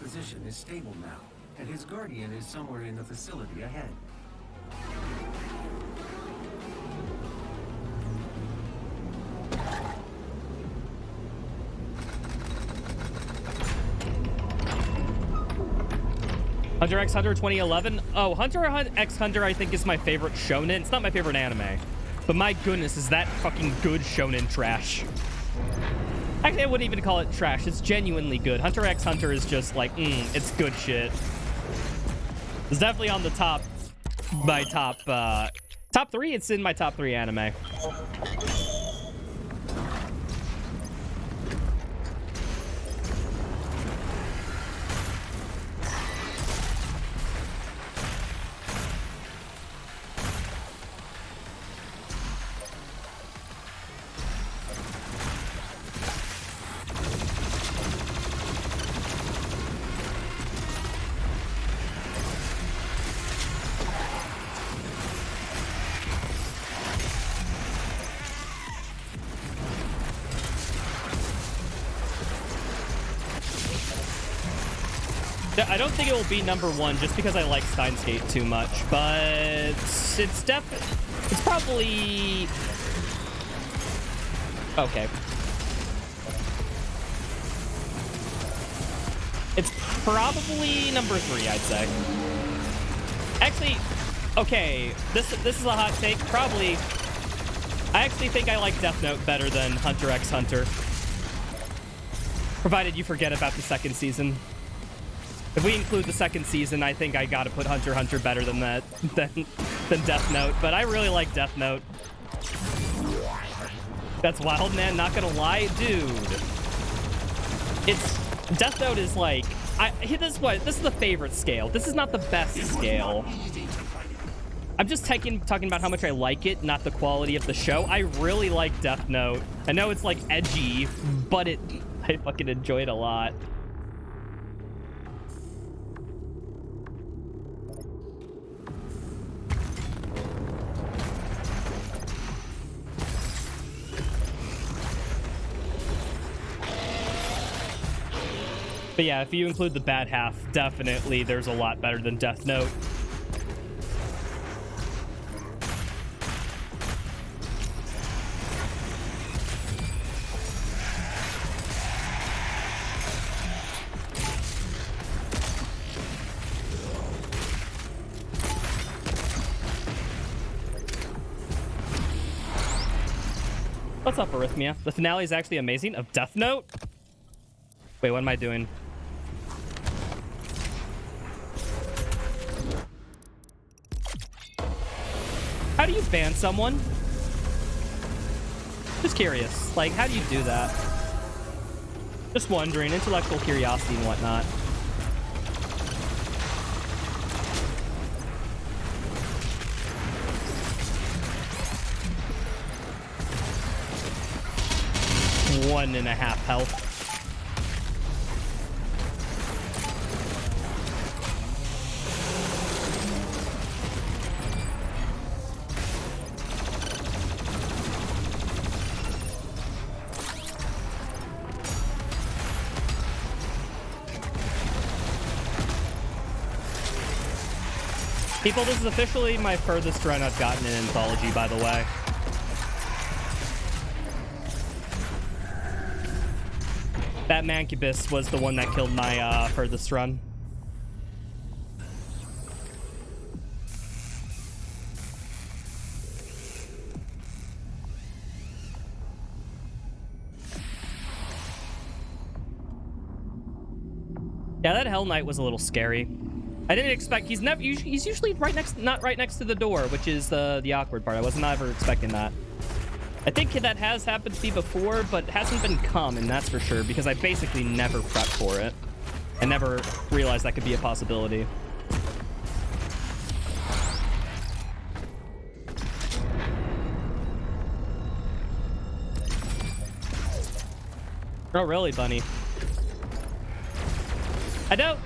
C: Position is stable now, and his guardian is somewhere in the facility ahead.
A: Hunter x Hunter 2011. Oh, Hunter x Hunter I think is my favorite shonen. It's not my favorite anime, but my goodness, is that fucking good shonen trash. Actually, I wouldn't even call it trash. It's genuinely good. Hunter x Hunter is just like, it's good shit. It's definitely on the top 3. It's in my top 3 anime. I don't think it will be #1 just because I like Steins Gate too much, but it's probably okay. It's probably #3, I'd say. Actually, okay, this is a hot take. Probably I actually think I like Death Note better than Hunter x Hunter. Provided you forget about the second season. If we include the second season, I think I gotta put Hunter x Hunter better than that, than Death Note. But I really like Death Note. That's wild, man. Not gonna lie, dude. It's Death Note is like this is the favorite scale. This is not the best scale. I'm just talking about how much I like it, not the quality of the show. I really like Death Note. I know it's like edgy, but I fucking enjoy it a lot. But yeah, if you include the bad half, definitely there's a lot better than Death Note. What's up, Arrhythmia? The finale is actually amazing. Of Death Note? Wait, what am I doing? How do you ban someone? Just curious. Like, how do you do that? Just wondering. Intellectual curiosity and whatnot. One and a half health. People, this is officially my furthest run I've gotten in Anthology, by the way. That Mancubus was the one that killed my furthest run. Yeah, that Hell Knight was a little scary. I didn't expect he's usually not right next to the door, which is the awkward part. I was never expecting that. I think that has happened to me before, but it hasn't been common, that's for sure, because I basically never prepped for it. I never realized that could be a possibility. Oh, really, Bunny? I don't...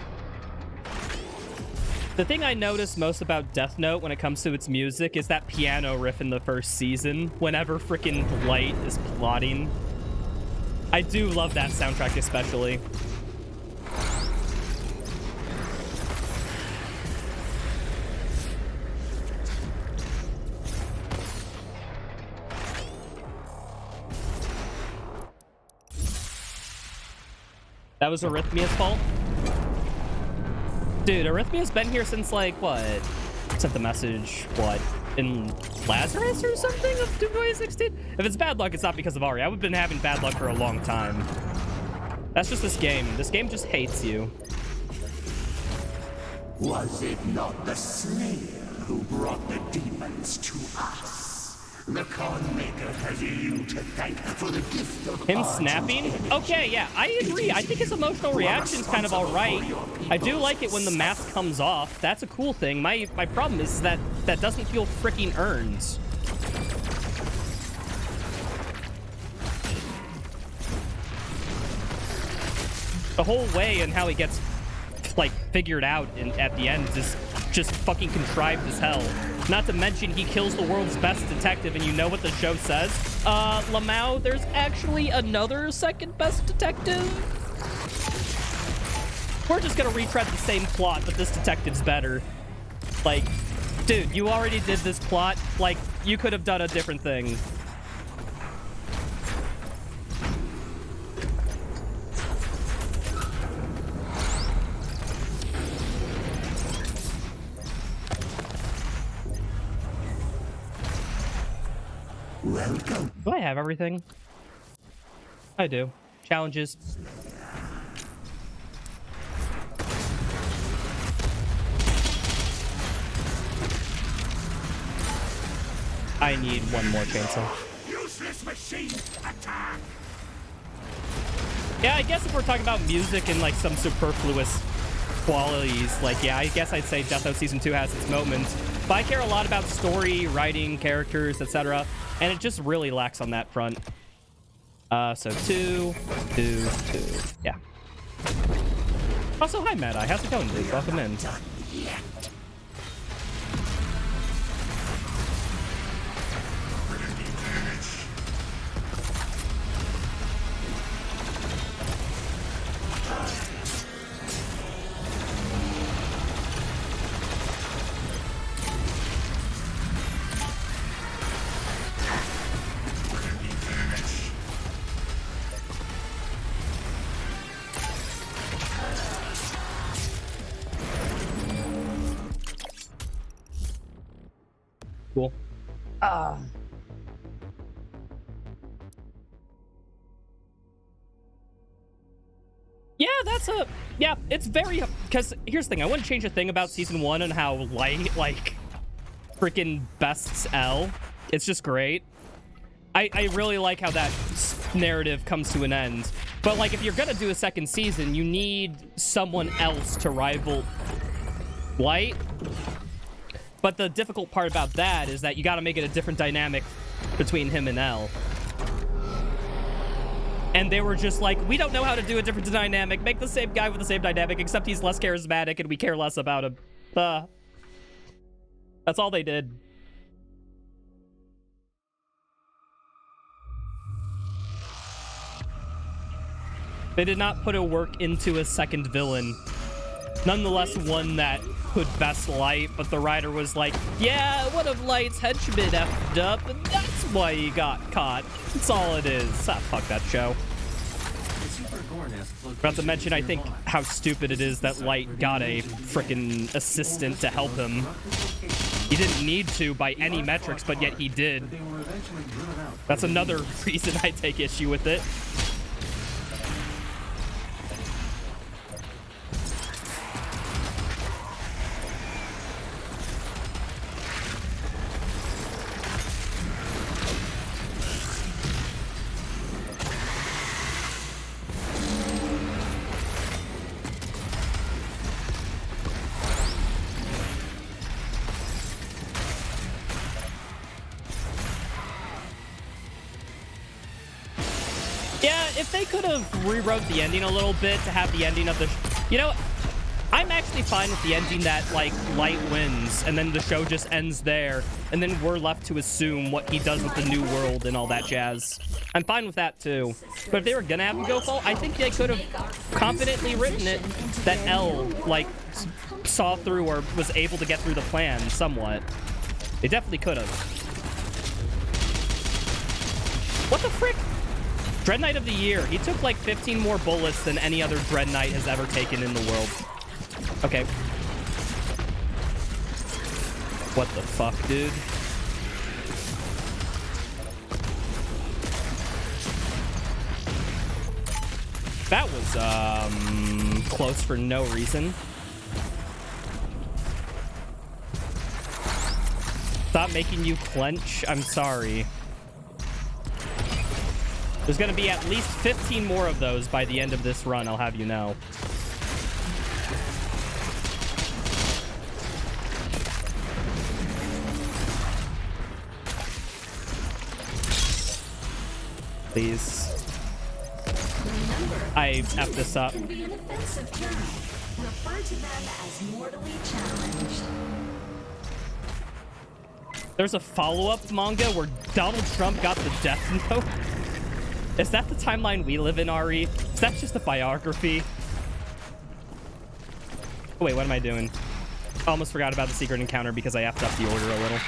A: The thing I notice most about Death Note when it comes to its music is that piano riff in the first season, whenever freaking Light is plotting. I do love that soundtrack especially. That was Arrhythmia's fault? Dude, Arrhythmia's been here since, like, what? Sent the message, what? In Lazarus or something of 2016? If it's bad luck, it's not because of Ari. I've been having bad luck for a long time. That's just this game. This game just hates you.
H: Was it not the Slayer who brought the demons to us? The Conmaker has you to thank for the gift of
A: him snapping? Okay, yeah, I agree. I think his emotional reaction's kind of alright. I do like it when the mask comes off. That's a cool thing. My problem is that doesn't feel freaking earned. The whole way and how he gets, like, figured out at the end is just fucking contrived as hell. Not to mention he kills the world's best detective, and you know what the show says? Lamau, there's actually another second best detective? We're just gonna retread the same plot, but this detective's better. Like, dude, you already did this plot. Like, you could have done a different thing.
H: Welcome.
A: Do I have everything? I do. Challenges. I need one more chainsaw.
H: Useless machine attack.
A: Yeah, I guess if we're talking about music and like some superfluous qualities, like, yeah, I guess I'd say Death Note Season 2 has its moments. But I care a lot about story, writing, characters, etc. And it just really lacks on that front. So 2. Yeah. Also, hi, Mad Eye. How's it going, dude? Welcome in. Cool. Yeah, it's very, because here's the thing, I wouldn't change a thing about season 1 and how light, like, freaking bests L. It's just great. I really like how that narrative comes to an end. But, like, if you're gonna do a second season, you need someone else to rival Light. But the difficult part about that is that you gotta make it a different dynamic between him and L. And they were just like, we don't know how to do a different dynamic. Make the same guy with the same dynamic, except he's less charismatic and we care less about him. That's all they did. They did not put a work into a second villain. Nonetheless, one that could best Light, but the writer was like, yeah, one of Light's henchmen effed up, and that's why he got caught. That's all it is. Fuck that show. Forgot to mention, I think, how stupid it is that Light got a frickin' assistant to help him. He didn't need to by any metrics, but yet he did. That's another reason I take issue with it. If they could have rewrote the ending a little bit to have the ending of the... You know, I'm actually fine with the ending that, like, Light wins, and then the show just ends there, and then we're left to assume what he does with the new world and all that jazz. I'm fine with that, too. But if they were gonna have him go full, I think they could have confidently written it that L, like, saw through or was able to get through the plan somewhat. They definitely could have. What the frick? Dread Knight of the Year. He took like 15 more bullets than any other Dread Knight has ever taken in the world. Okay. What the fuck, dude? That was, close for no reason. Stop making you clench. I'm sorry. There's going to be at least 15 more of those by the end of this run, I'll have you know. Please. I effed this up.
G: Can be an offensive term. Refer to them as mortally challenged.
A: There's a follow-up manga where Donald Trump got the death note. Is that the timeline we live in, Ari? Is that just a biography? Oh, wait, what am I doing? I almost forgot about the secret encounter because I effed up the order a little.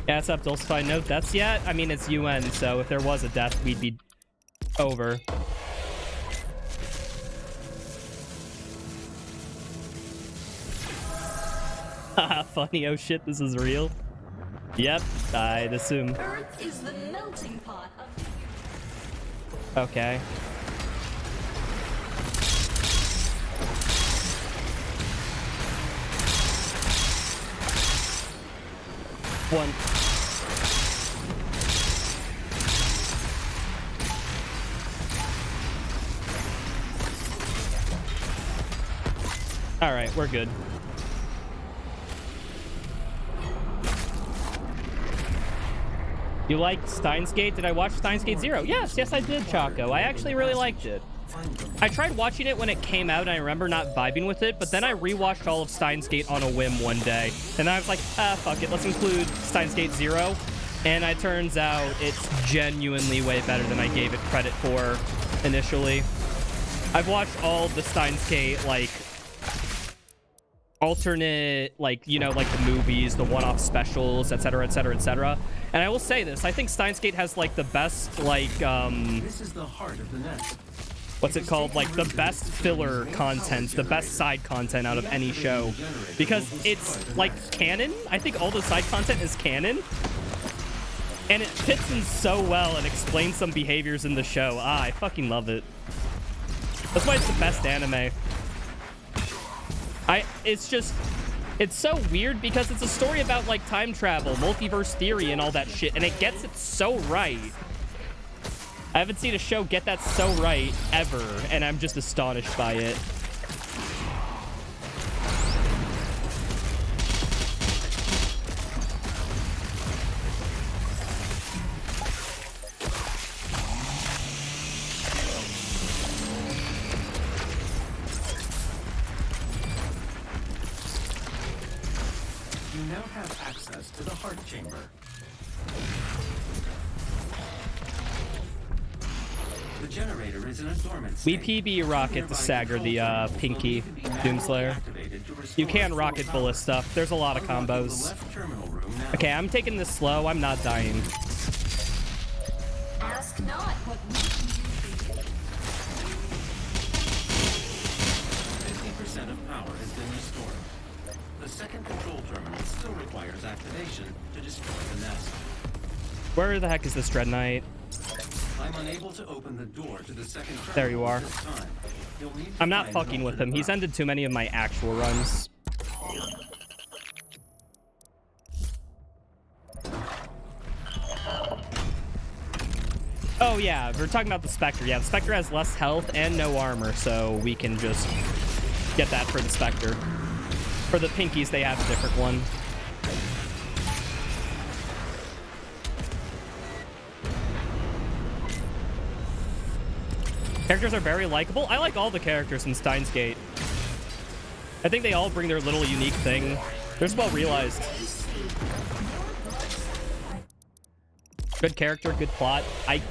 A: Yeah, it's up, Dulcify. No deaths yet? I mean, it's UN, so if there was a death, we'd be over. Haha, funny. Oh shit, this is real. Yep, I'd assume.
G: Earth is the melting pot of the universe.
A: Okay. One. All right, we're good. You liked Steins Gate? Did I watch Steins Gate 0? Yes, I did, Choco. I actually really liked it. I tried watching it when it came out, and I remember not vibing with it, but then I rewatched all of Steins Gate on a whim one day, and I was like, fuck it, let's include Steins Gate 0, and it turns out it's genuinely way better than I gave it credit for initially. I've watched all the Steins Gate, like, alternate, like, you know, like the movies, the one-off specials, etc., etc., etc. And I will say this, I think Steins Gate has, like, the best, like,
C: This is the heart of the nest.
A: what's it called? Like, the best filler content, the best side content out of any show. Because it's, like, canon. I think all the side content is canon. And it fits in so well and explains some behaviors in the show. I fucking love it. That's why it's the best anime. It's just, it's so weird because it's a story about, like, time travel, multiverse theory, and all that shit, and it gets it so right. I haven't seen a show get that so right ever, and I'm just astonished by it.
C: You now have access to the heart chamber. The generator is in a dormant
A: We
C: state.
A: PB rocket the Sagger, the Pinky Doomslayer. You can rocket full of stuff. There's a lot of combos. Okay, I'm taking this slow. I'm not dying.
G: Ask not what we can do for you.
C: 50% of power has been restored. The second control terminal still requires activation to destroy the nest.
A: Where the heck is this Dread Knight?
C: I'm unable to open the door to the second terminal.
A: There you are.
C: at this time. You'll need to
A: I'm not
C: find an
A: fucking with him.
C: alternate
A: He's
C: route.
A: ended too many of my actual runs. Oh yeah, we're talking about the Spectre. Yeah, the Spectre has less health and no armor, so we can just get that for the Spectre. For the Pinkies, they have a different one. Characters are very likable. I like all the characters in Steins Gate. I think they all bring their little unique thing. They're just well realized. Good character, good plot. I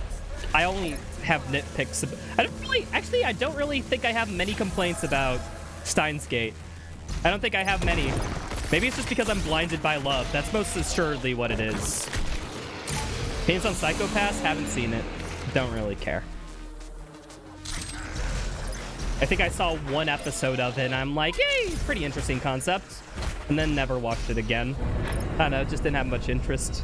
A: only have nitpicks. I don't really think I have many complaints about Steins Gate. I don't think I have many. Maybe it's just because I'm blinded by love. That's most assuredly what it is. Pains on Psychopaths? Haven't seen it. Don't really care. I think I saw one episode of it and I'm like, yay, pretty interesting concept. And then never watched it again. I don't know, just didn't have much interest.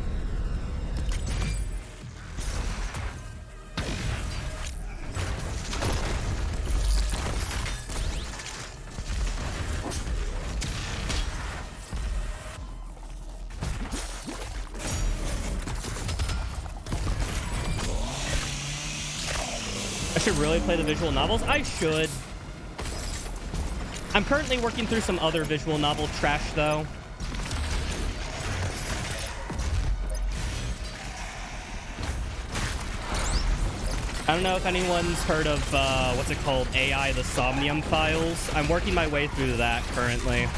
A: I should really play the visual novels. I should. I'm currently working through some other visual novel trash, though. I don't know if anyone's heard of, what's it called? AI, the Somnium Files. I'm working my way through that currently.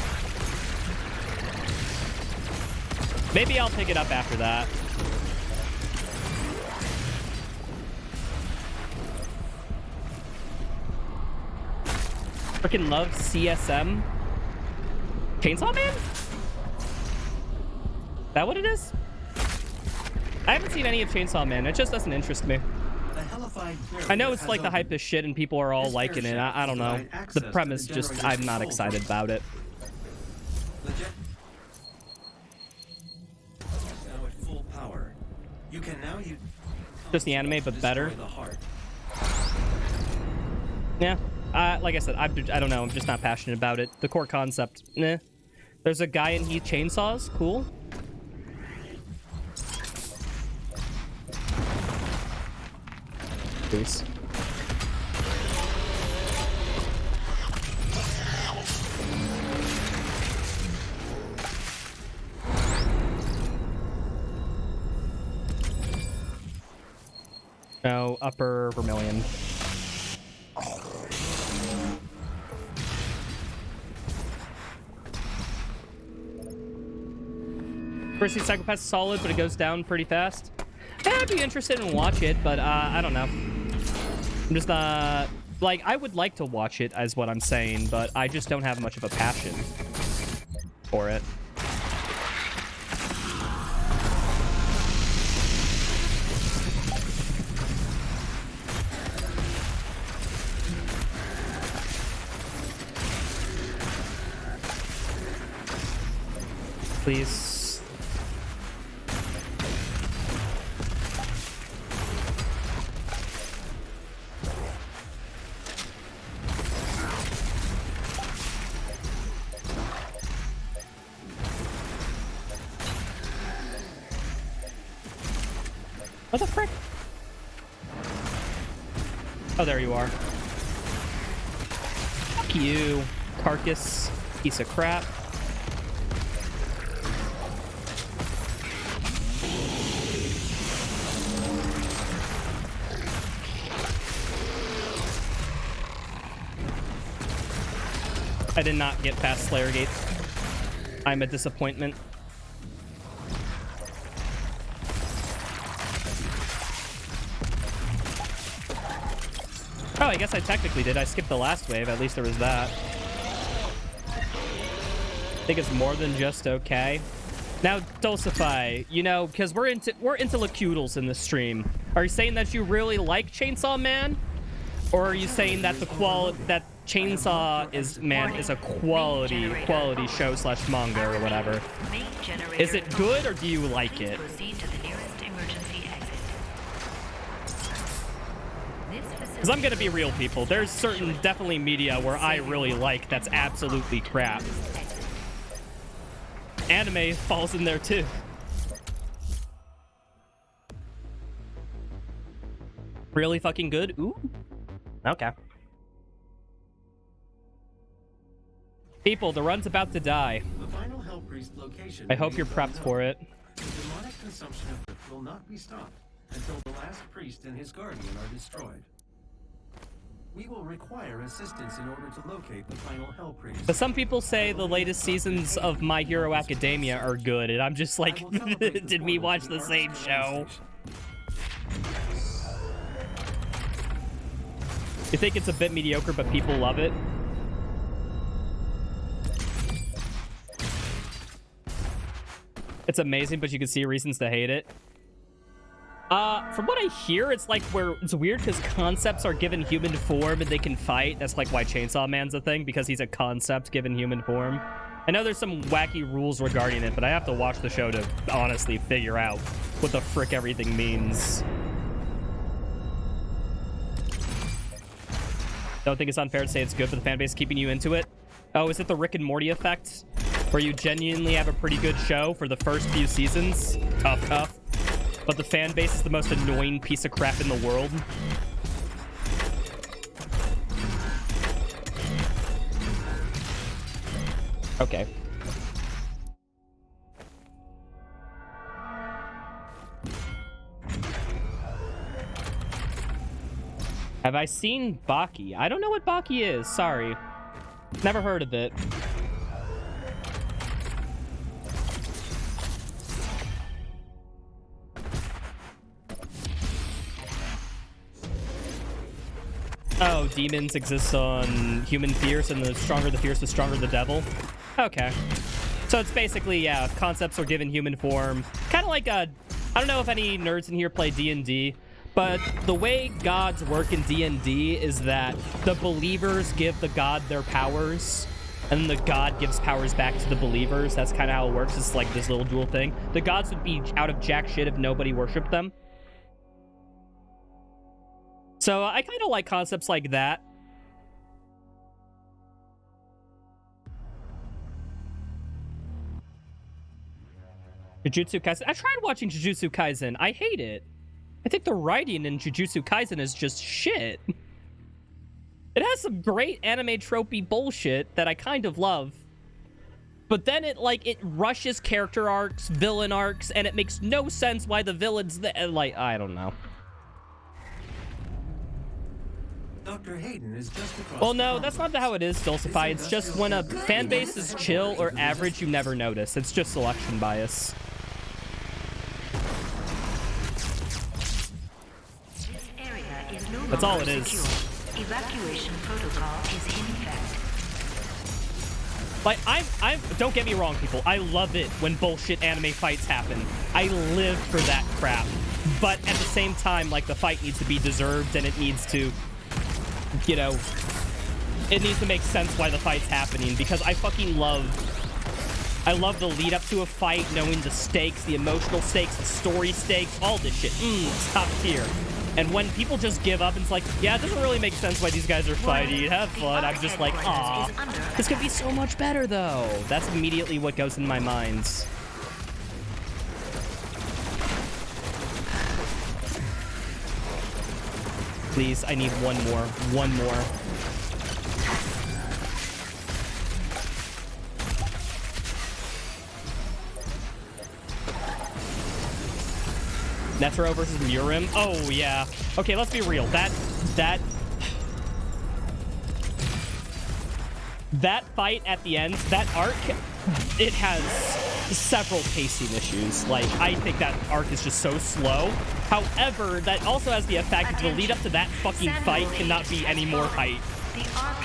A: Maybe I'll pick it up after that. Freaking love CSM. Chainsaw Man? That what it is? I haven't seen any of Chainsaw Man. It just doesn't interest me. I know it's like the hype is shit and people are all liking it. I don't know. The premise just, I'm not excited about it.
C: You can now use
A: Just the anime, but better.
C: the heart.
A: Yeah. Like I said, I don't know. I'm just not passionate about it. The core concept, nah. There's a guy and he chainsaws. Cool. Please. No, upper Vermilion. First Psychopath is solid, but it goes down pretty fast. Yeah, I'd be interested in watch it, but I don't know. I'm just like, I would like to watch it, is what I'm saying, but I just don't have much of a passion for it. Please. What the frick? Oh, there you are. Fuck you, carcass, piece of crap. I did not get past Slayer Gate. I'm a disappointment. Oh, I guess I technically did. I skipped the last wave. At least there was that. I think it's more than just okay. Now, Dulcify, you know, because we're into locutals in this stream. Are you saying that you really like Chainsaw Man? Or are you saying that that Chainsaw Man is a quality show / manga or whatever? Is it good or do you like it? Because I'm gonna be real, people. There's certain definitely media where I really like that's absolutely crap. Anime falls in there too. Really fucking good? Ooh. Okay. People, the run's about to die.
C: The final Hell Priest location
A: I hope you're prepped for it.
C: The demonic consumption of it will not be stopped until the last priest and his guardian are destroyed. We will require assistance in order to locate the final Hell Priest.
A: But some people say the latest seasons of My Hero Academia are good, and I'm just like, did we watch the same show? You think it's a bit mediocre, but people love it? It's amazing, but you can see reasons to hate it. From what I hear, it's like where it's weird because concepts are given human form and they can fight. That's like why Chainsaw Man's a thing, because he's a concept given human form. I know there's some wacky rules regarding it, but I have to watch the show to honestly figure out what the frick everything means. Don't think it's unfair to say it's good for the fan base keeping you into it. Oh, is it the Rick and Morty effect? Where you genuinely have a pretty good show for the first few seasons? Tough. But the fan base is the most annoying piece of crap in the world. Okay. Have I seen Baki? I don't know what Baki is. Sorry. Never heard of it. Oh, demons exist on human fierce, and the stronger the fierce, the stronger the devil. Okay. So it's basically, yeah, concepts are given human form. Kind of like a... I don't know if any nerds in here play D&D, but the way gods work in D&D is that the believers give the god their powers, And then the god gives powers back to the believers. That's kind of how it works. It's like this little dual thing. The gods would be out of jack shit if nobody worshipped them. So I kind of like concepts like that. Jujutsu Kaisen. I tried watching Jujutsu Kaisen. I hate it. I think the writing in Jujutsu Kaisen is just shit. It has some great anime tropey bullshit that I kind of love. But then it rushes character arcs, villain arcs, and it makes no sense why the villains, I don't know.
C: Dr. Hayden is just across.
A: Well, no, that's not how it is, Dulcify. It's just when a fan base is chill or average, you never notice. It's just selection bias.
D: This area is no
A: That's all
D: longer
A: it is.
D: secure. Evacuation protocol is in effect.
A: Like, don't get me wrong, people. I love it when bullshit anime fights happen. I live for that crap. But at the same time, like, the fight needs to be deserved, and it needs to, you know, it needs to make sense why the fight's happening, because I fucking love the lead up to a fight, knowing the stakes, the emotional stakes, the story stakes, all this shit. It's top tier. And when people just give up and it's like, yeah, it doesn't really make sense why these guys are fighting, have fun, I'm just like, aw, this could be so much better though. That's immediately what goes in my mind. Please, I need one more. One more. Netero versus Murim? Oh, yeah. Okay, let's be real. That fight at the end, that arc, it has several pacing issues. Like, I think that arc is just so slow. However, that also has the effect that the lead up to that fucking fight cannot be any more hype.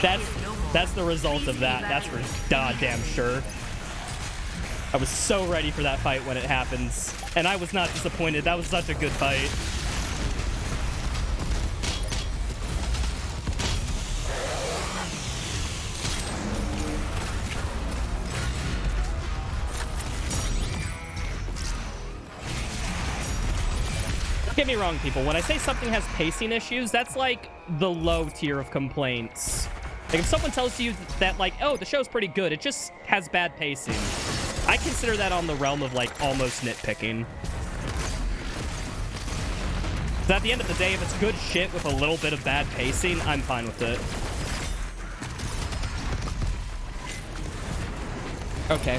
A: That's the result of that. That's for goddamn sure. I was so ready for that fight when it happens, and I was not disappointed. That was such a good fight. Don't get me wrong, people. When I say something has pacing issues, that's like the low tier of complaints. Like, if someone tells you that, like, oh, the show's pretty good, it just has bad pacing, I consider that on the realm of, like, almost nitpicking. So at the end of the day, if it's good shit with a little bit of bad pacing, I'm fine with it. Okay.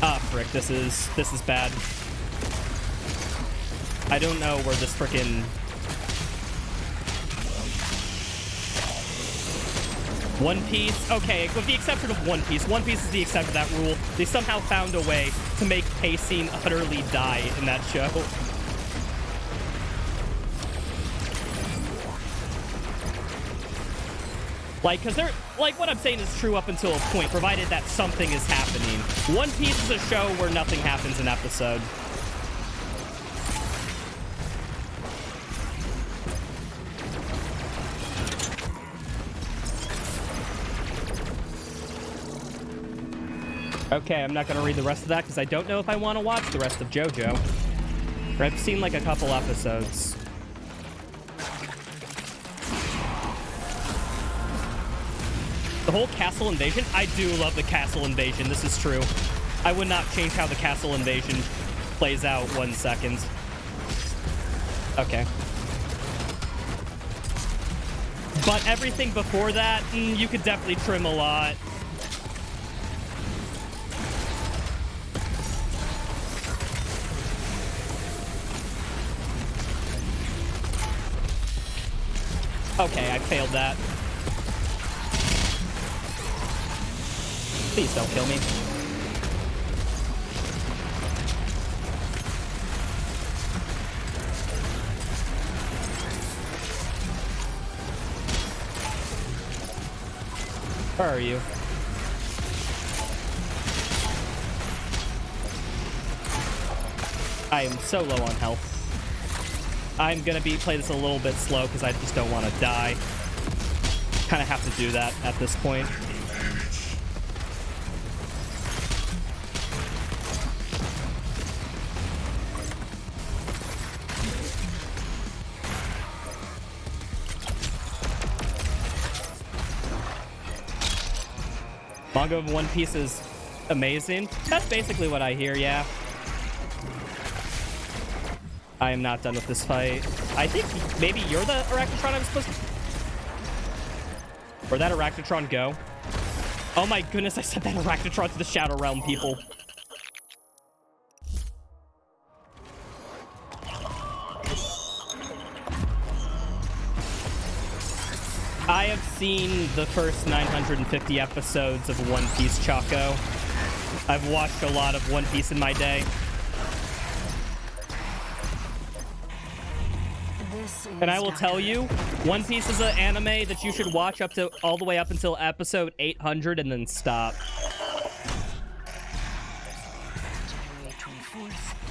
A: Ah, frick, this is bad. I don't know where this frickin' One Piece, okay, with the exception of One Piece is the exception to that rule. They somehow found a way to make pacing utterly die in that show. Like, because they're, like, what I'm saying is true up until a point, provided that something is happening. One Piece is a show where nothing happens in episode. Okay, I'm not going to read the rest of that because I don't know if I want to watch the rest of JoJo. I've seen like a couple episodes. The whole castle invasion? I do love the castle invasion. This is true. I would not change how the castle invasion plays out 1 second. Okay. But everything before that, you could definitely trim a lot. Okay, I failed that. Please don't kill me. Where are you? I am so low on health. I'm gonna play this a little bit slow because I just don't want to die. kind of have to do that at this point. Manga of One Piece is amazing. That's basically what I hear, yeah. I am not done with this fight. I think maybe you're the Arachnotron I'm supposed to... Where'd that Arachnotron go? Oh my goodness, I sent that Arachnotron to the Shadow Realm, people. I have seen the first 950 episodes of One Piece, Chaco. I've watched a lot of One Piece in my day. And I will tell you, One Piece is an anime that you should watch up to all the way up until episode 800 and then stop.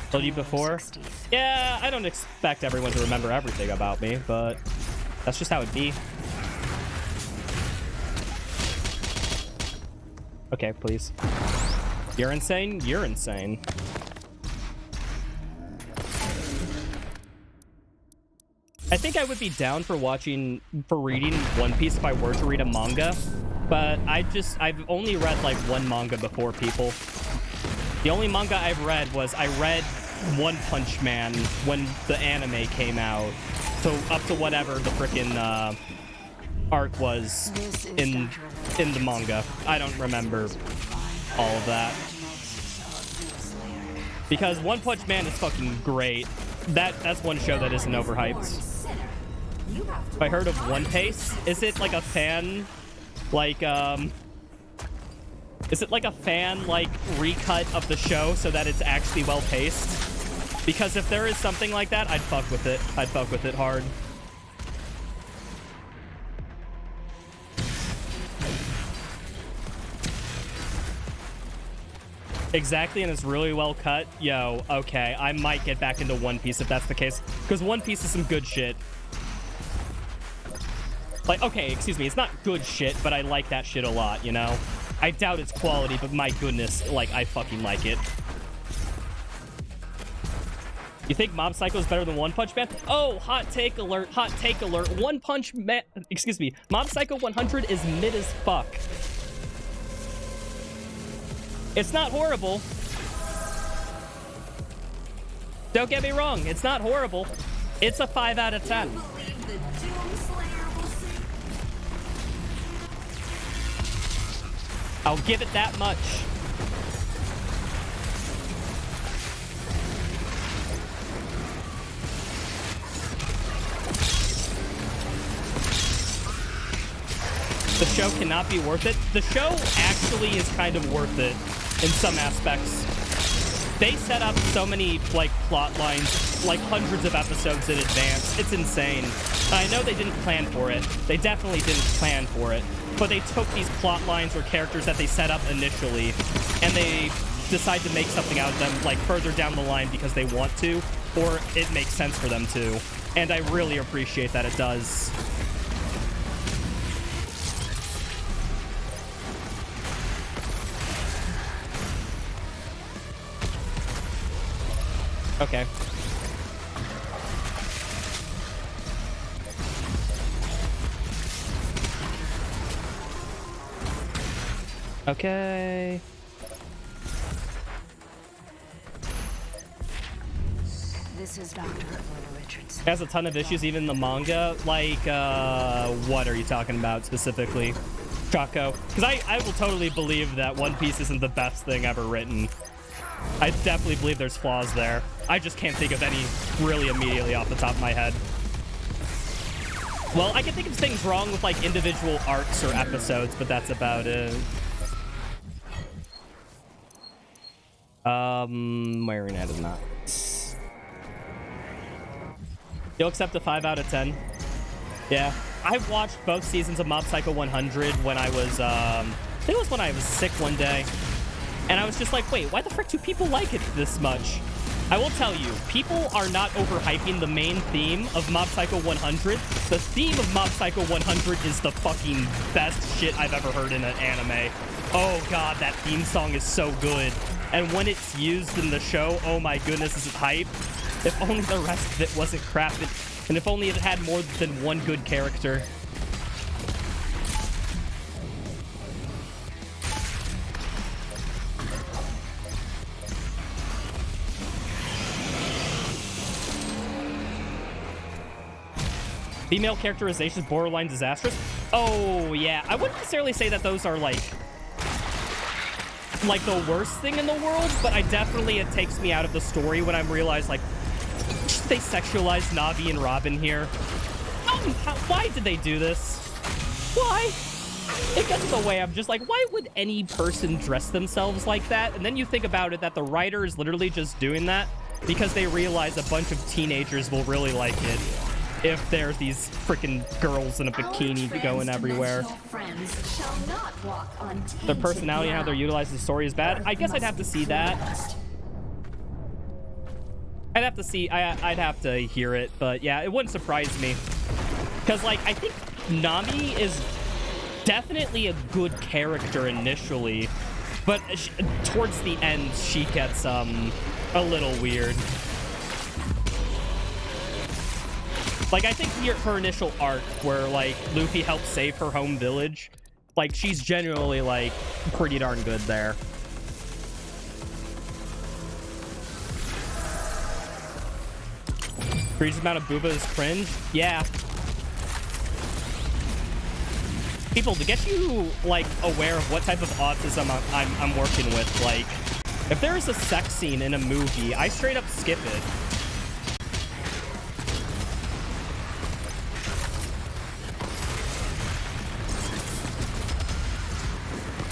A: Told you before? Yeah, I don't expect everyone to remember everything about me, but that's just how it be. Okay, please. You're insane? You're insane. I think I would be down for reading One Piece if I were to read a manga, but I've only read like one manga before, people. The only manga I've read was I read One Punch Man when the anime came out. So up to whatever the frickin' arc was in the manga. I don't remember all of that. Because One Punch Man is fucking great. That's one show that isn't overhyped. I heard of One Piece. Is it like a fan, like, is it like a fan, like, recut of the show so that it's actually well-paced? Because if there is something like that, I'd fuck with it. I'd fuck with it hard. Exactly, and it's really well cut. Yo, okay, I might get back into One Piece if that's the case. Because One Piece is some good shit. Like, okay, excuse me, it's not good shit, but I like that shit a lot, you know? I doubt its quality, but my goodness, like, I fucking like it. You think Mob Psycho is better than One Punch Man? Oh, hot take alert, hot take alert. One Punch Man, excuse me, Mob Psycho 100 is mid as fuck. It's not horrible. Don't get me wrong, it's not horrible. It's a 5 out of 10. I'll give it that much. The show cannot be worth it. The show actually is kind of worth it in some aspects. They set up so many, like, plot lines, like hundreds of episodes in advance. It's insane. I know they didn't plan for it. They definitely didn't plan for it. But they took these plot lines or characters that they set up initially, and they decide to make something out of them, like, further down the line because they want to, or it makes sense for them to. And I really appreciate that it does. Okay. Okay.
G: This is Dr. Richards.
A: It has a ton of issues, even the manga. Like, what are you talking about specifically, Chaco? Because I will totally believe that One Piece isn't the best thing ever written. I definitely believe there's flaws there. I just can't think of any really immediately off the top of my head. Well, I can think of things wrong with, like, individual arcs or episodes, but that's about it. Marionette is not. You'll accept a 5 out of 10. Yeah. I watched both seasons of Mob Psycho 100 when I was, I think it was when I was sick one day. And I was just like, wait, why the frick do people like it this much? I will tell you, people are not overhyping the main theme of Mob Psycho 100. The theme of Mob Psycho 100 is the fucking best shit I've ever heard in an anime. Oh god, that theme song is so good. And when it's used in the show, oh my goodness, is it hype? If only the rest of it wasn't crafted, and if only it had more than one good character. Female characterization is borderline disastrous. Oh, yeah. I wouldn't necessarily say that those are, like the worst thing in the world, but it takes me out of the story when I realize, like, they sexualized Navi and Robin here. Why did they do this? Why? It gets in the way. I'm just like, why would any person dress themselves like that? And then you think about it, that the writer is literally just doing that because they realize a bunch of teenagers will really like it. If there's these freaking girls in a bikini going everywhere. Their personality and how they're utilized in the story is bad. I guess I'd have to see that. I'd have to hear it, but yeah, it wouldn't surprise me. Because, like, I think Nami is definitely a good character initially, but towards the end, she gets, a little weird. Like, I think her initial arc where, like, Luffy helps save her home village, like, she's genuinely, like, pretty darn good there. Egregious amount of booba is cringe? Yeah. People, to get you, like, aware of what type of autism I'm working with, like, if there is a sex scene in a movie, I straight up skip it.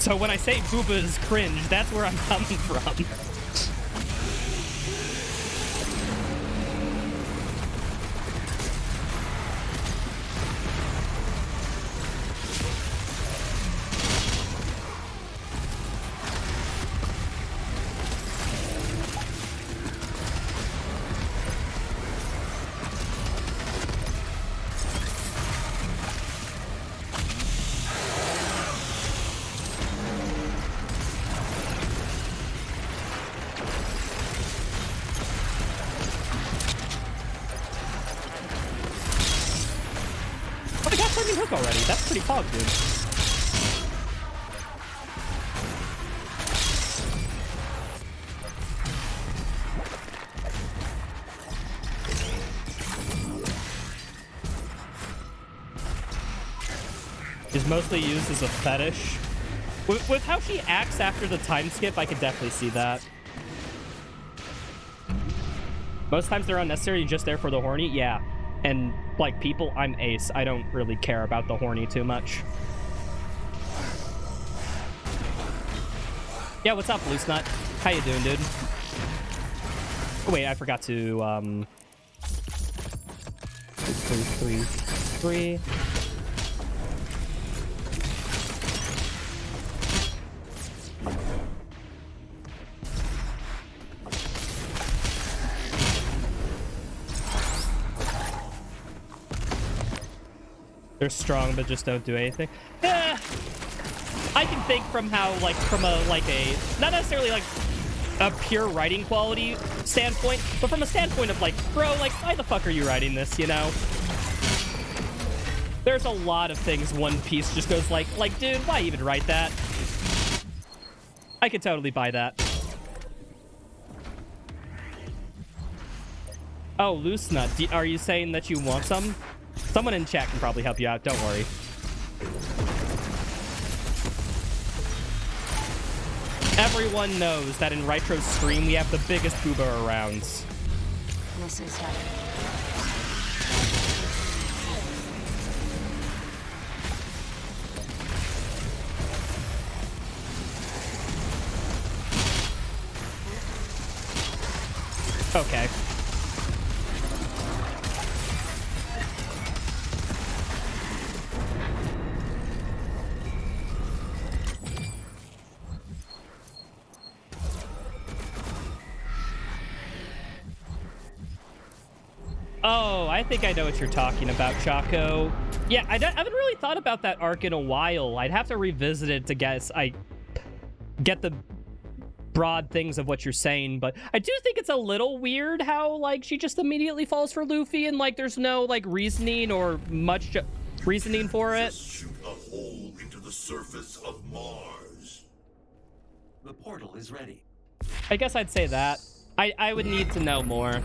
A: So when I say booba is cringe, that's where I'm coming from. Already. That's pretty pog, dude. Is mostly used as a fetish. With how she acts after the time skip, I could definitely see that. Most times they're unnecessary, just there for the horny. Yeah. And, like, people, I'm ace. I don't really care about the horny too much. Yeah, what's up, Loose Nut? How you doing, dude? Oh, wait, I forgot to, 3. They're strong, but just don't do anything. Yeah, I can think from how, like, from a, like, not necessarily, like, a pure writing quality standpoint, but from a standpoint of, like, bro, like, why the fuck are you writing this, you know? There's a lot of things One Piece just goes like, dude, why even write that? I could totally buy that. Oh, Loose Nut, are you saying that you want some? Someone in chat can probably help you out, don't worry. Everyone knows that in Ritro's stream, we have the biggest booba around.
G: This is heavy.
A: Okay. Oh, I think I know what you're talking about, Chaco. Yeah, I haven't really thought about that arc in a while. I'd have to revisit it to guess. I get the broad things of what you're saying, but I do think it's a little weird how, like, she just immediately falls for Luffy and, like, there's no, like, reasoning or much reasoning for it.
E: Just shoot a hole into the surface of Mars.
C: The portal is ready.
A: I guess I'd say that. I would need to know more.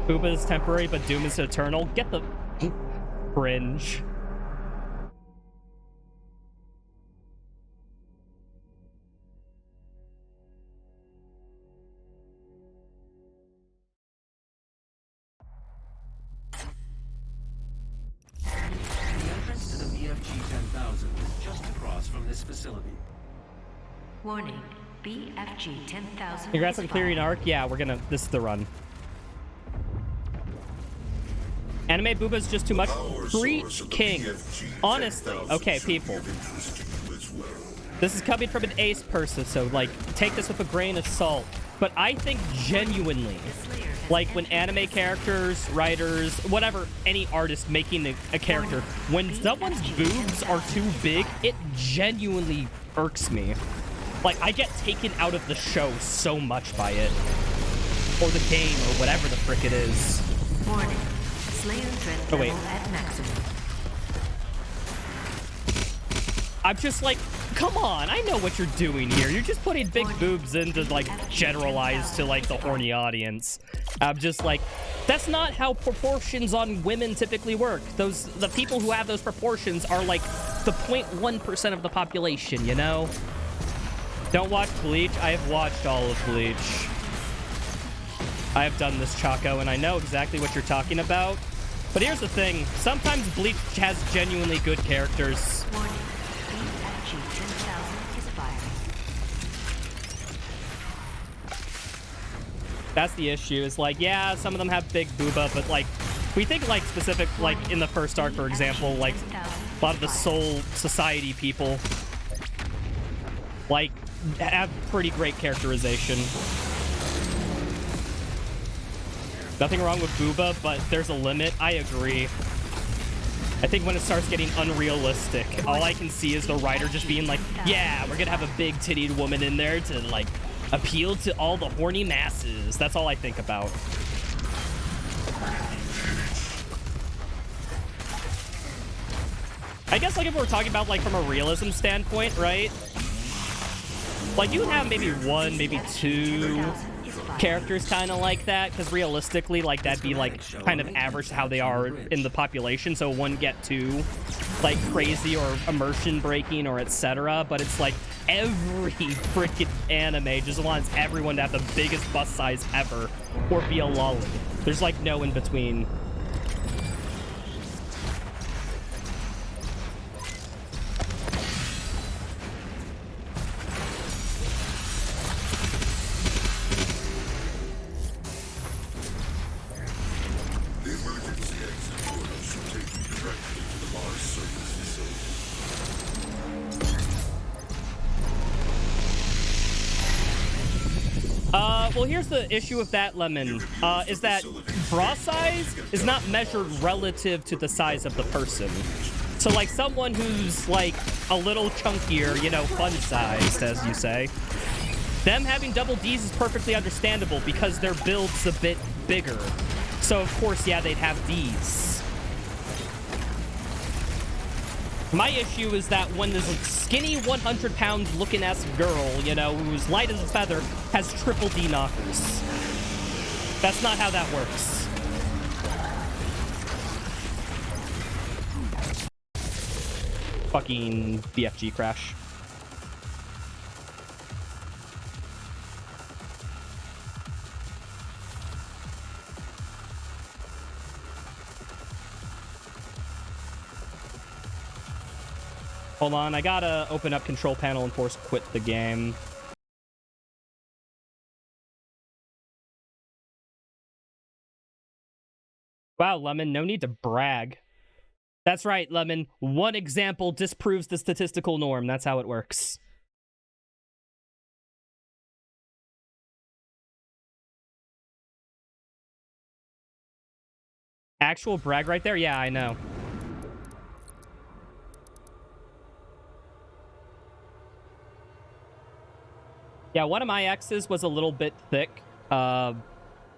A: Booba is temporary, but Doom is eternal. Get the cringe.
C: The entrance to the BFG 10,000 is just across from this facility.
D: Warning, BFG 10,000.
A: Congrats on clearing arc. Yeah, we're gonna. This is the run. Anime Booba's just too much. Preach King. Honestly, okay, people. This is coming from an ace person, so, like, take this with a grain of salt. But I think genuinely, like, when anime characters, writers, whatever, any artist making a character, when someone's boobs are too big, it genuinely irks me. Like, I get taken out of the show so much by it. Or the game, or whatever the frick it is.
D: Warning, Slayer threat
A: Oh, wait.
D: level at maximum.
A: I'm just like, come on, I know what you're doing here. You're just putting big boobs in to, like, generalize to, like, the horny audience. I'm just like, that's not how proportions on women typically work. The people who have those proportions are, like, the 0.1% of the population, you know? Don't watch Bleach. I have watched all of Bleach. I have done this, Chaco, and I know exactly what you're talking about. But here's the thing. Sometimes Bleach has genuinely good characters.
D: Warning, BFG 10,000 is firing.
A: That's the issue. Is like, yeah, some of them have big booba, but, like, we think, like, specific, like, in the first arc, for example, like, a lot of the Soul Society people, like, have pretty great characterization. Nothing wrong with booba, but there's a limit. I agree. I think when it starts getting unrealistic, all I can see is the writer just being like, yeah, we're gonna have a big tittied woman in there to, like, appeal to all the horny masses. That's all I think about. I guess, like, if we're talking about, like, from a realism standpoint, right? Like, you can have maybe one, maybe two characters kind of like that, because realistically, like, that'd be, like, kind of average to how they are in the population, so one get too, like, crazy or immersion breaking or etc. But it's like every freaking anime just wants everyone to have the biggest bust size ever or be a lolly. There's, like, no in between.
E: The emergency exit portals should take you directly to the Mars surface facility.
A: Well, here's the issue with that, Lemon, is that bra size is not measured relative to the size of the person. So, like, someone who's, like, a little chunkier, you know, fun-sized, as you say, them having double Ds is perfectly understandable because their build's a bit bigger. So, of course, yeah, they'd have Ds. My issue is that when this skinny 100-pound looking-ass girl, you know, who's light as a feather, has triple D knockers. That's not how that works. Fucking BFG crash. Hold on, I gotta open up control panel and force quit the game. Wow, Lemon, no need to brag. That's right, Lemon. One example disproves the statistical norm. That's how it works. Actual brag right there? Yeah, I know. Yeah, one of my exes was a little bit thick.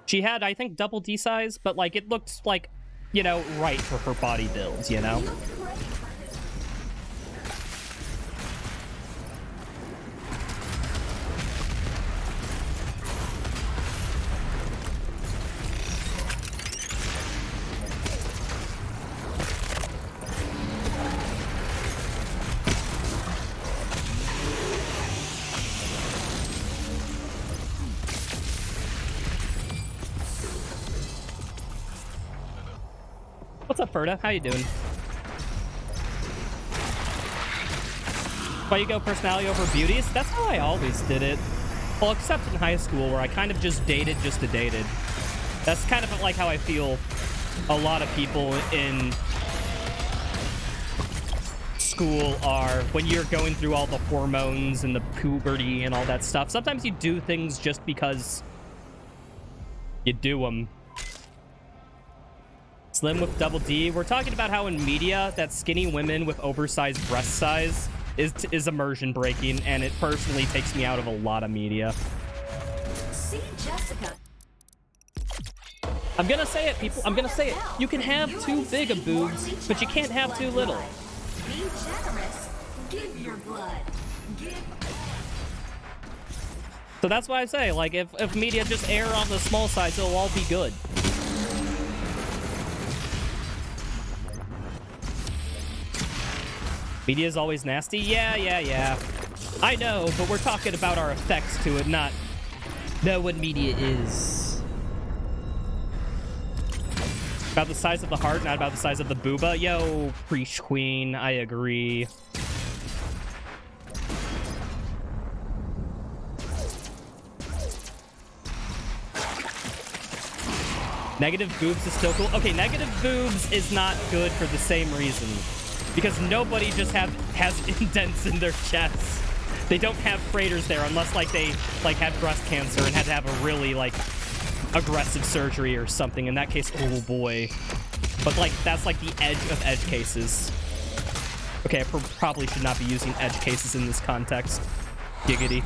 A: She had, I think, double D size, but, like, it looked like, you know, right for her body build, you know? What's up, Ferda? How you doing? Why you go personality over beauties? That's how I always did it. Well, except in high school, where I kind of just dated just to date it. That's kind of like how I feel a lot of people in school are when you're going through all the hormones and the puberty and all that stuff. Sometimes you do things just because you do them. Slim with double D. We're talking about how in media that skinny women with oversized breast size is immersion breaking, and it personally takes me out of a lot of media.
G: See Jessica.
A: I'm gonna say it, people. I'm gonna say it. You can have too big of boobs, but you can't have too little.
G: Be generous. Give your blood. Give.
A: So that's why I say, like, if media just err on the small size, it'll all be good. Media is always nasty? Yeah. I know, but we're talking about our effects to it, not what media is. About the size of the heart, not about the size of the booba. Yo, Preach Queen, I agree. Negative boobs is still cool. Okay, negative boobs is not good for the same reason. Because nobody just has indents in their chests. They don't have craters there unless, like, they, like, had breast cancer and had to have a really, like, aggressive surgery or something. In that case, oh boy. But, like, that's, like, the edge of edge cases. Okay, I probably should not be using edge cases in this context. Giggity.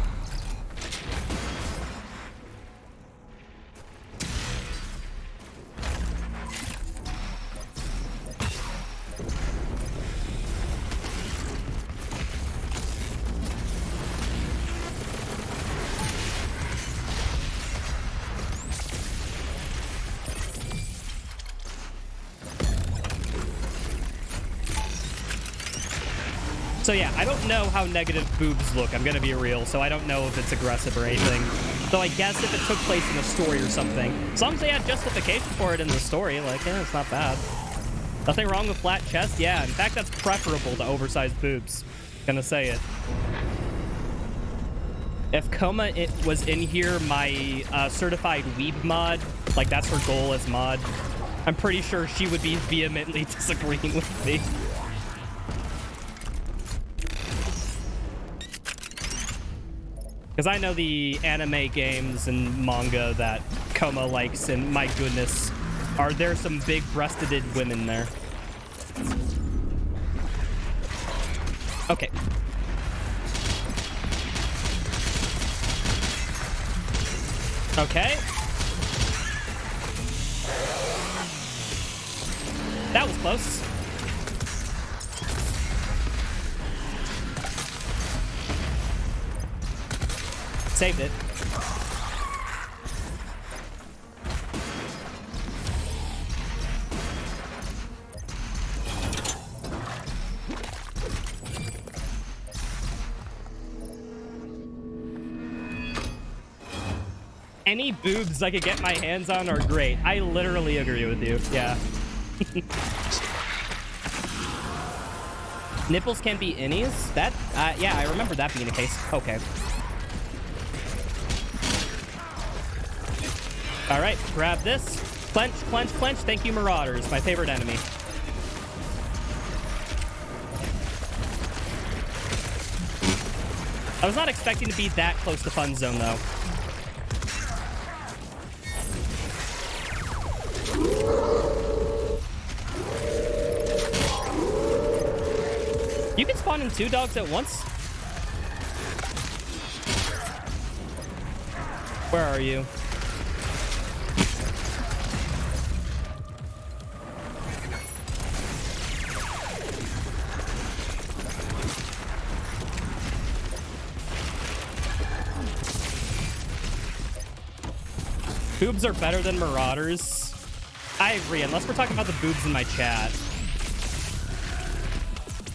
A: So yeah, I don't know how negative boobs look. I'm gonna be real, so I don't know if it's aggressive or anything. So I guess if it took place in a story or something, as long as they had justification for it in the story, like, yeah, it's not bad. Nothing wrong with flat chest? Yeah, in fact, that's preferable to oversized boobs. Gonna say it. If Coma was in here, my certified weeb mod, like that's her goal as mod, I'm pretty sure she would be vehemently disagreeing with me. Because I know the anime games and manga that Coma likes, and my goodness, are there some big-breasted women there? Okay. Okay. That was close. Saved it. Any boobs I could get my hands on are great. I literally agree with you. Yeah. Nipples can be innies? That, yeah, I remember that being the case. Okay. All right, grab this. Clench, clench, clench. Thank you, Marauders, my favorite enemy. I was not expecting to be that close to Fun Zone, though. can spawn in 2 dogs at once? Where are you? Boobs are better than marauders. I agree, unless we're talking about the boobs in my chat.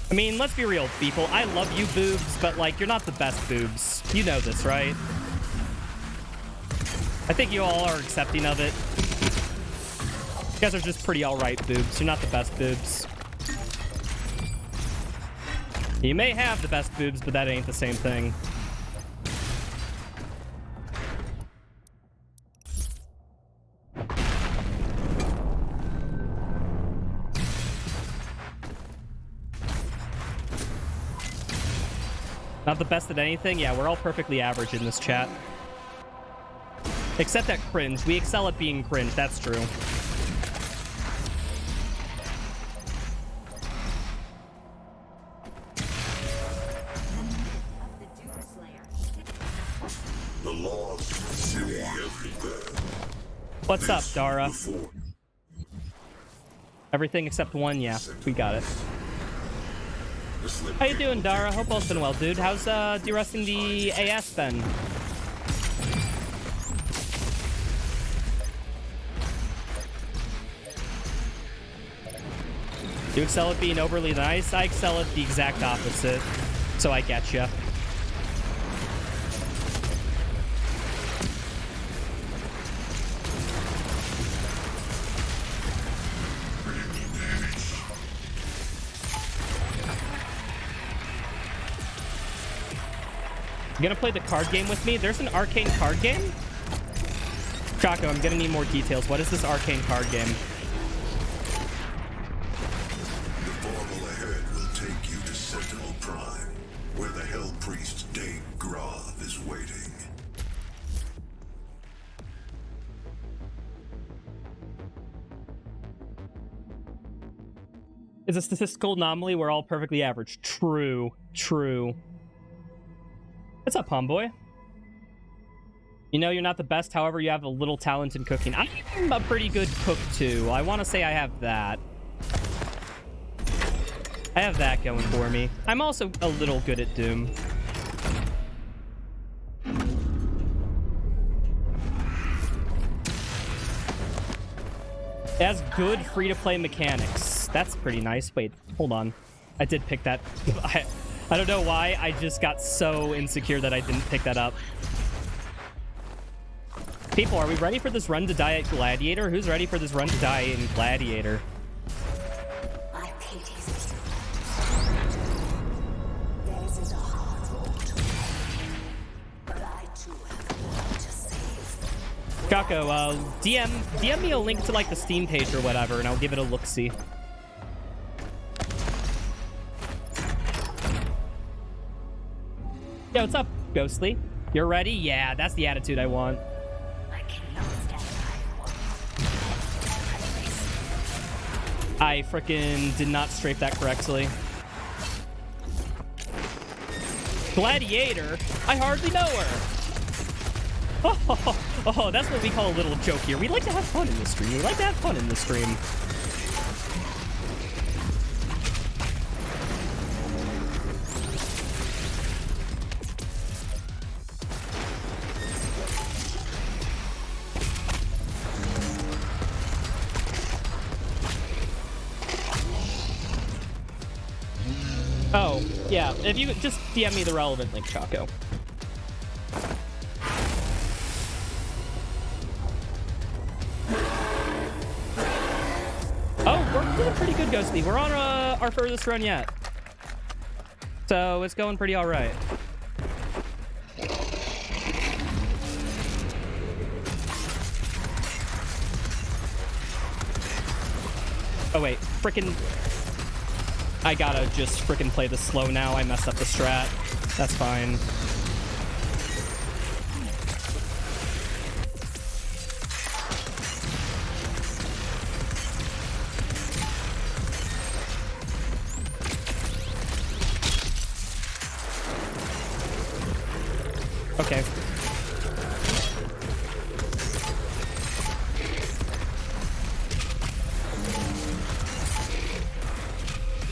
A: I mean, let's be real, people. I love you, boobs, but, like, you're not the best boobs. You know this, right? I think you all are accepting of it. You guys are just pretty alright boobs. You're not the best boobs. You may have the best boobs, but that ain't the same thing. Not the best at anything? Yeah, we're all perfectly average in this chat. Except at cringe. We excel at being cringe, that's true.
E: The laws see everywhere.
A: What's up, Dara? Everything except one? Yeah, we got it. How you doing, Dara? Hope all's been well, dude. How's de-rusting the AS been? You excel at being overly nice? I excel at the exact opposite. So I get ya. You gonna play the card game with me? There's an arcane card game? Chaco, I'm gonna need more details. What is this arcane card game?
E: The portal ahead will take you to Sentinel Prime, where the Hell Priest Dane Grav is waiting.
A: Is a statistical anomaly. We're all perfectly average. True. True. What's up, Homeboy? You know you're not the best, however, you have a little talent in cooking. I'm a pretty good cook, too. I want to say I have that. I have that going for me. I'm also a little good at Doom. It has good free-to-play mechanics. That's pretty nice. Wait, hold on. I did pick that. I don't know why. I just got so insecure that I didn't pick that up. People, are we ready for this run to die at Gladiator? Who's ready for this run to die in Gladiator?
G: I pity you. Theirs is a hard road, but I too have more to save.
A: Chaco, DM me a link to like the Steam page or whatever, and I'll give it a look-see. Yo, what's up, Ghostly? You're ready? Yeah, that's the attitude I want.
G: I cannot stand
A: I frickin' did not strafe that correctly. Gladiator? I hardly know her. Oh, that's what we call a little joke here. We like to have fun in the stream. We like to have fun in the stream. Oh, yeah. If you just DM me the relevant link, Chaco. Oh, we're doing pretty good, Ghosty. We're on our furthest run yet. So it's going pretty all right. Oh, wait. Frickin'... I gotta just frickin' play this slow now. I messed up the strat. That's fine. Okay.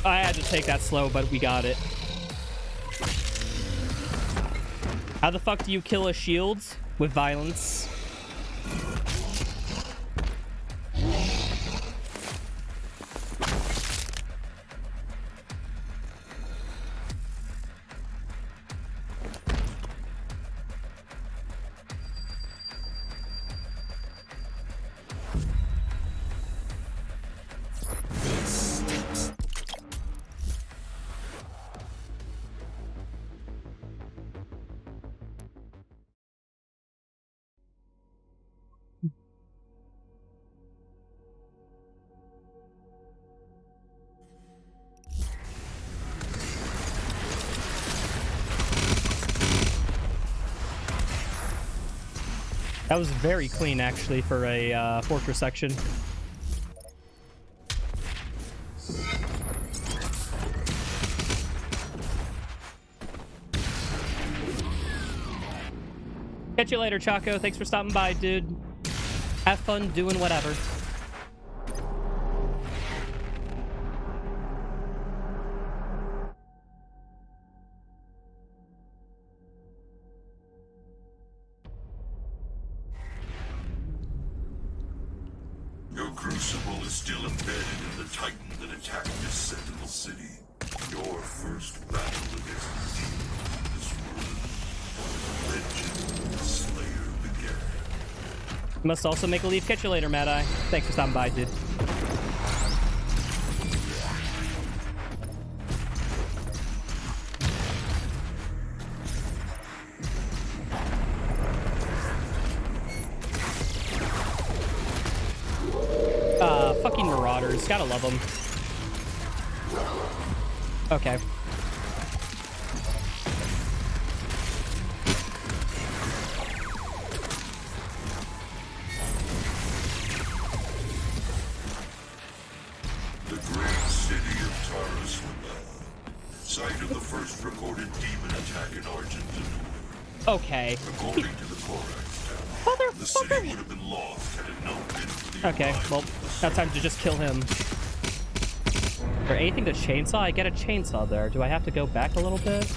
A: I had to take that slow, but we got it. How the fuck do you kill a shield? With violence. That was very clean, actually, for a fortress section. Catch you later, Chaco. Thanks for stopping by, dude. Have fun doing whatever.
E: Your crucible is still embedded in the Titan that attacked this Sentinel City. Your first battle against the demon in this world. Legend Slayer began.
A: You must also make a leave. Catch you later, Mad Eye. Thanks for stopping by, dude. Fucking Marauders. Gotta love them. Okay.
E: The great city of Taraswala, site of the first recorded demon attack in Argentina.
A: Okay.
E: According to the Korax tower, the city would have been lost had it not been for the
A: Okay, well, now time to just kill him. Is there anything to chainsaw? I get a chainsaw there. Do I have to go back a little bit?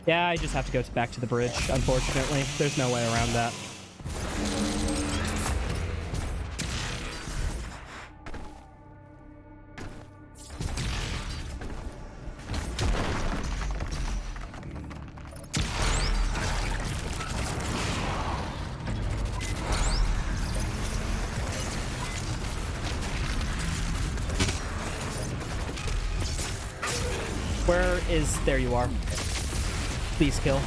A: Yeah, I just have to go back to the bridge, unfortunately. There's no way around that. Where is... There you are. Please kill.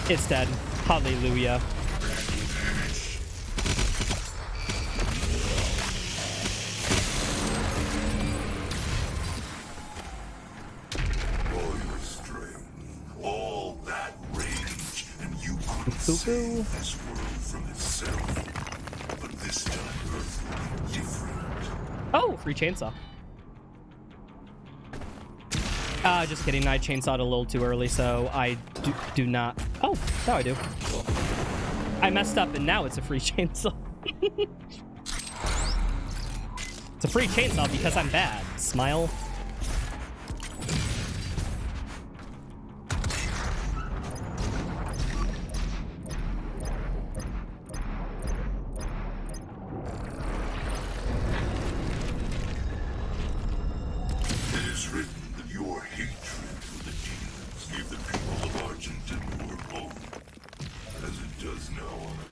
A: It's dead. Hallelujah.
E: all your strength, all that rage, and you could
A: Cuckoo.
E: save this world from itself. But this time Earth will be different.
A: Oh, free chainsaw. Just kidding. I chainsawed a little too early, so I do not... Oh, now I do. I messed up, and now it's a free chainsaw. It's a free chainsaw because I'm bad. Smile.
E: It is written that your hatred for the demons gave the people of Argentina more hope, as it does now on a...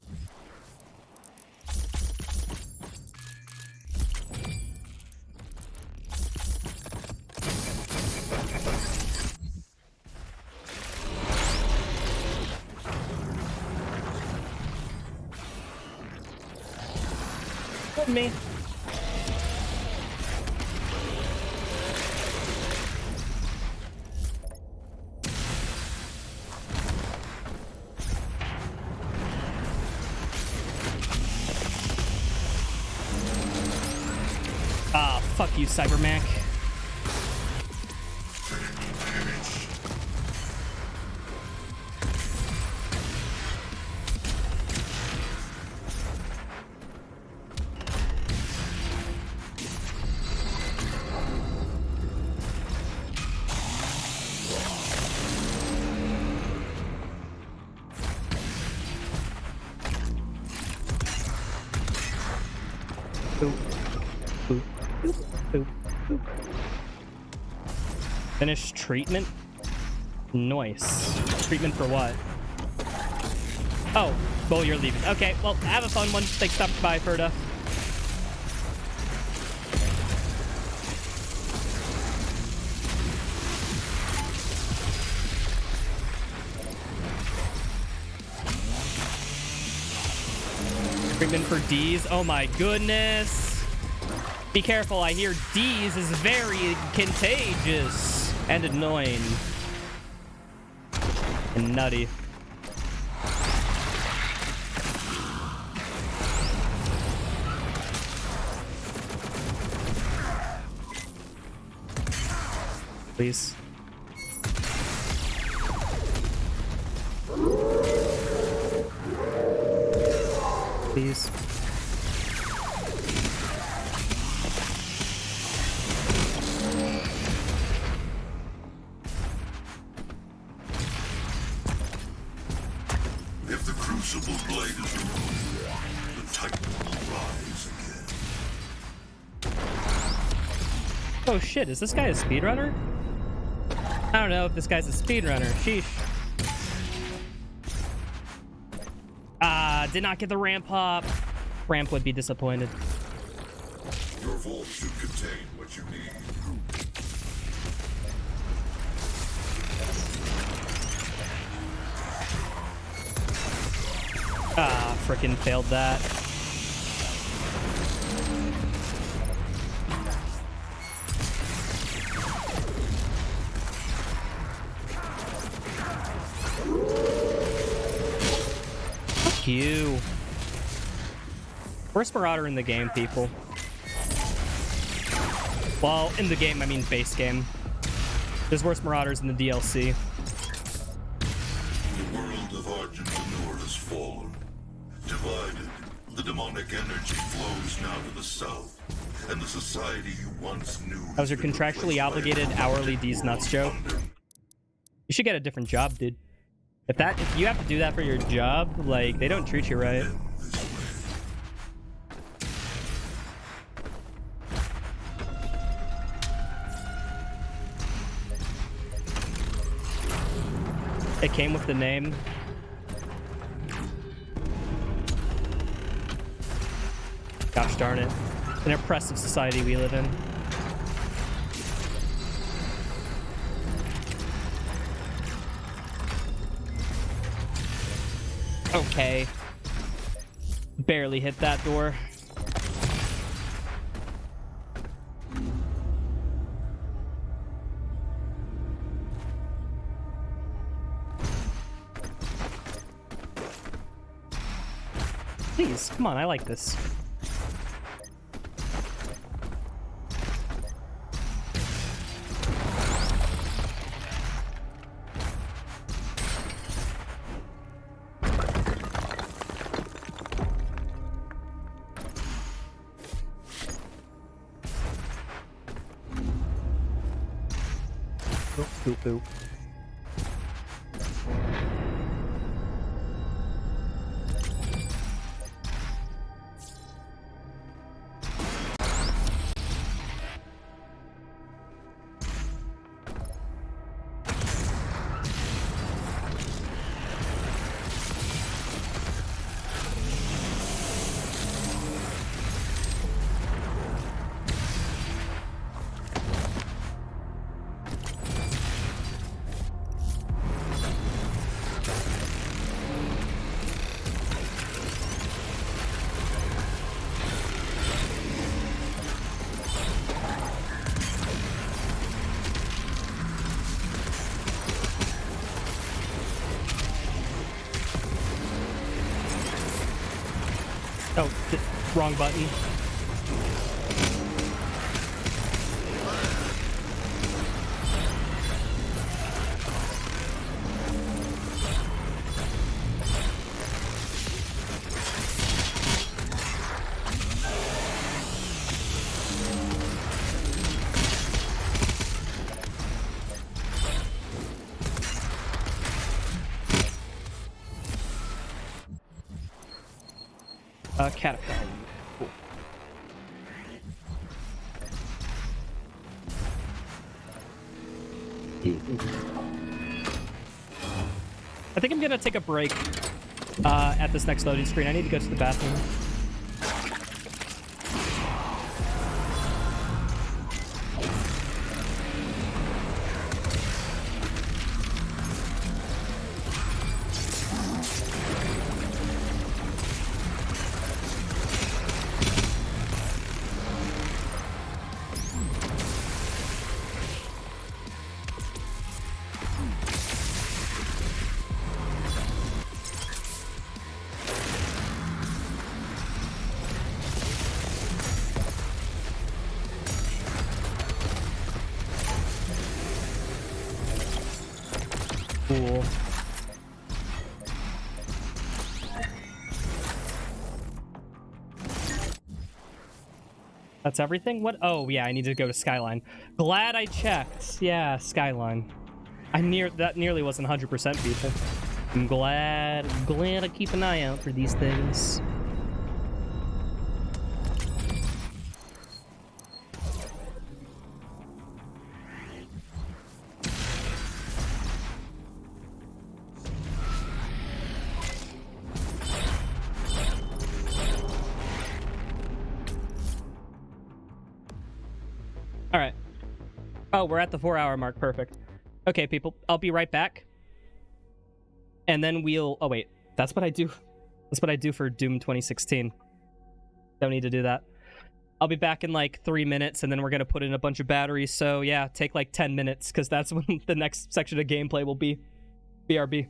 A: With me. Ah, fuck you, Cybermac. Boop. Boop. Boop. Boop. Boop. Finish treatment? Nice. Treatment for what? Oh, well, you're leaving. Okay, well, have a fun one. Thanks, stop by, Ferda. Treatment for D's. Oh my goodness. Be careful, I hear D's is very contagious and annoying. And nutty. Please. Please.
E: If the crucible blade is removed, the Titan will rise again.
A: Oh shit, is this guy a speedrunner? I don't know if this guy's a speedrunner. Sheesh. Did not get the ramp hop. Ramp would be disappointed.
E: Your vault should contain what you need.
A: Frickin' failed that. Fuck you. Worst Marauder in the game, people. Well, in the game, I mean base game. There's worse Marauders in the DLC.
E: The world of Argent Manure has fallen. Divided, the demonic energy flows now to the south, and the society you once knew.
A: That was your contractually obligated hourly D's nuts joke. You should get a different job, dude. If you have to do that for your job, like, they don't treat you right. It came with the name. Gosh darn it. An oppressive society we live in. Okay. Barely hit that door. Please, come on, I like this. Boop, boop, boop. Oh, wrong button. Catapult. Cool. I think I'm gonna take a break at this next loading screen. I need to go to the bathroom. Cool. That's everything? What? Oh, yeah, I need to go to Skyline. Glad I checked. Yeah, Skyline. That nearly wasn't 100% people. I'm glad I keep an eye out for these things. All right. Oh, we're at the 4-hour mark. Perfect. Okay, people. I'll be right back. And then we'll... Oh, wait. That's what I do. That's what I do for Doom 2016. Don't need to do that. I'll be back in like 3 minutes, and then we're going to put in a bunch of batteries. So, yeah, take like 10 minutes, because that's when the next section of gameplay will be. BRB.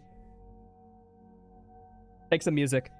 A: Take some music.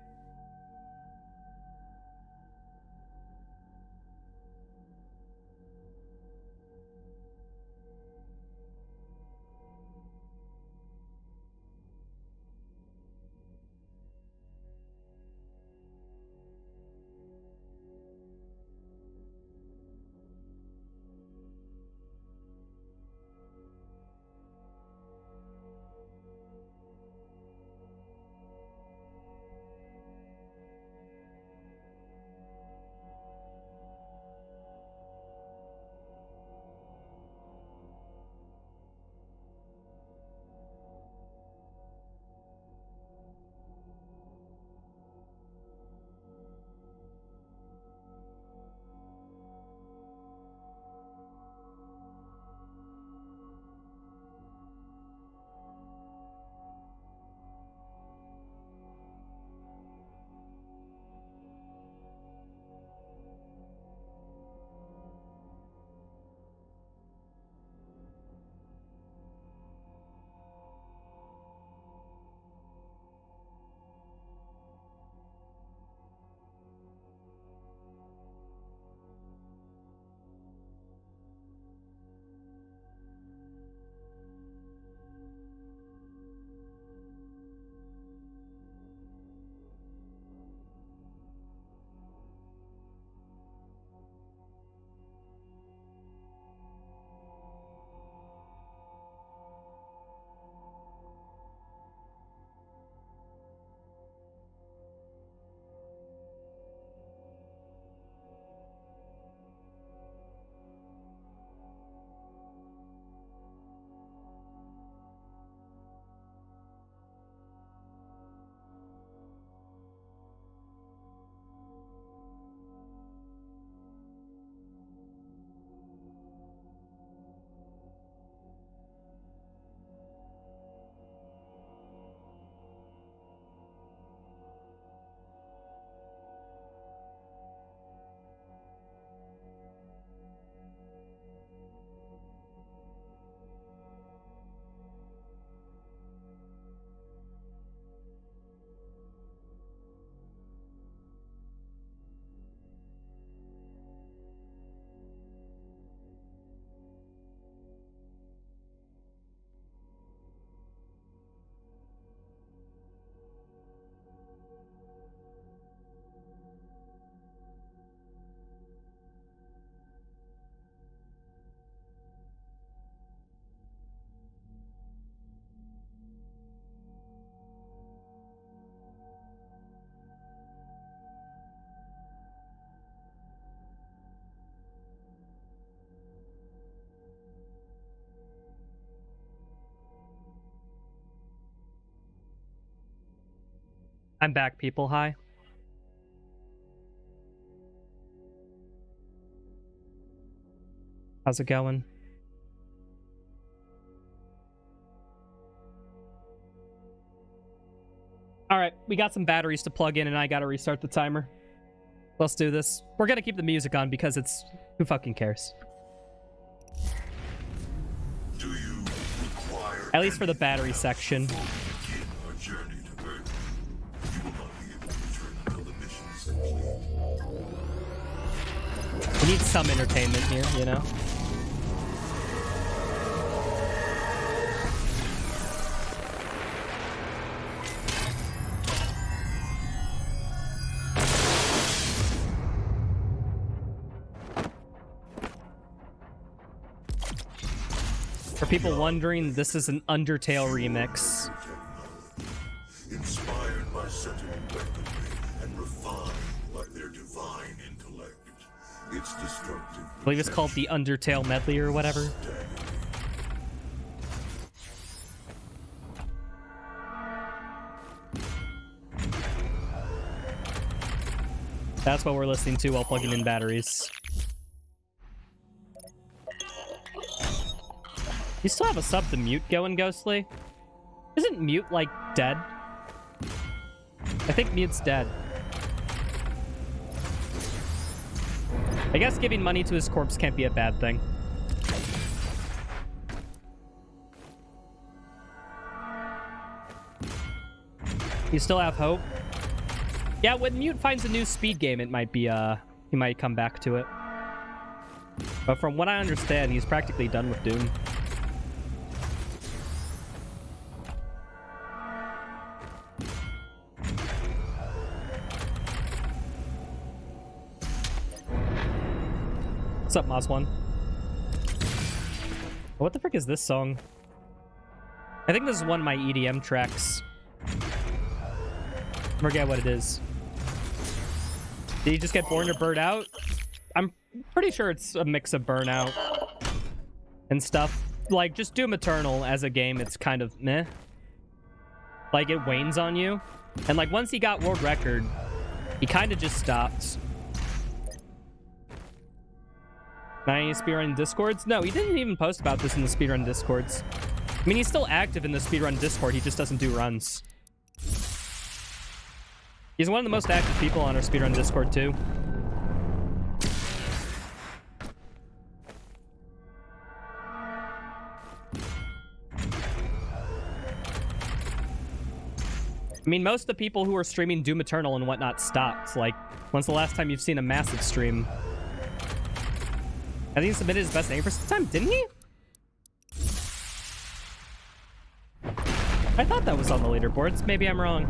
A: I'm back, people. Hi. How's it going? All right, we got some batteries to plug in, and I gotta restart the timer. Let's do this. We're gonna keep the music on because it's... who fucking cares?
E: Do you require
A: At least for the battery section.
E: begin our journey to Earth? You will not be able to return until the mission is complete.
A: We need some entertainment here, you know? For people wondering, this is an Undertale remix.
E: Inspired by sentinel weaponry and refined by their divine intellect, its destructive.
A: I believe it's called the Undertale Medley or whatever. That's what we're listening to while plugging in batteries. You still have a sub to mute going, Ghostly? Isn't mute, like, dead? I think mute's dead. I guess giving money to his corpse can't be a bad thing. You still have hope? Yeah, when Mute finds a new speed game, it might be, he might come back to it. But from what I understand, he's practically done with Doom. What's up, Moz1? What the frick is this song? I think this is one of my EDM tracks. Forget what it is. Did he just get born or burnt out? I'm pretty sure it's a mix of Burnout and stuff. Like, just Doom Eternal as a game, it's kind of meh. Like, it wanes on you. And, like, once he got world record, he kind of just stopped. Any speedrun Discords? No, he didn't even post about this in the speedrun Discords. I mean, he's still active in the speedrun Discord, he just doesn't do runs. He's one of the most active people on our speedrun Discord, too. I mean, most of the people who are streaming Doom Eternal and whatnot stopped. Like, when's the last time you've seen a massive stream? I think he submitted his best name for some time, didn't he? I thought that was on the leaderboards. Maybe I'm wrong.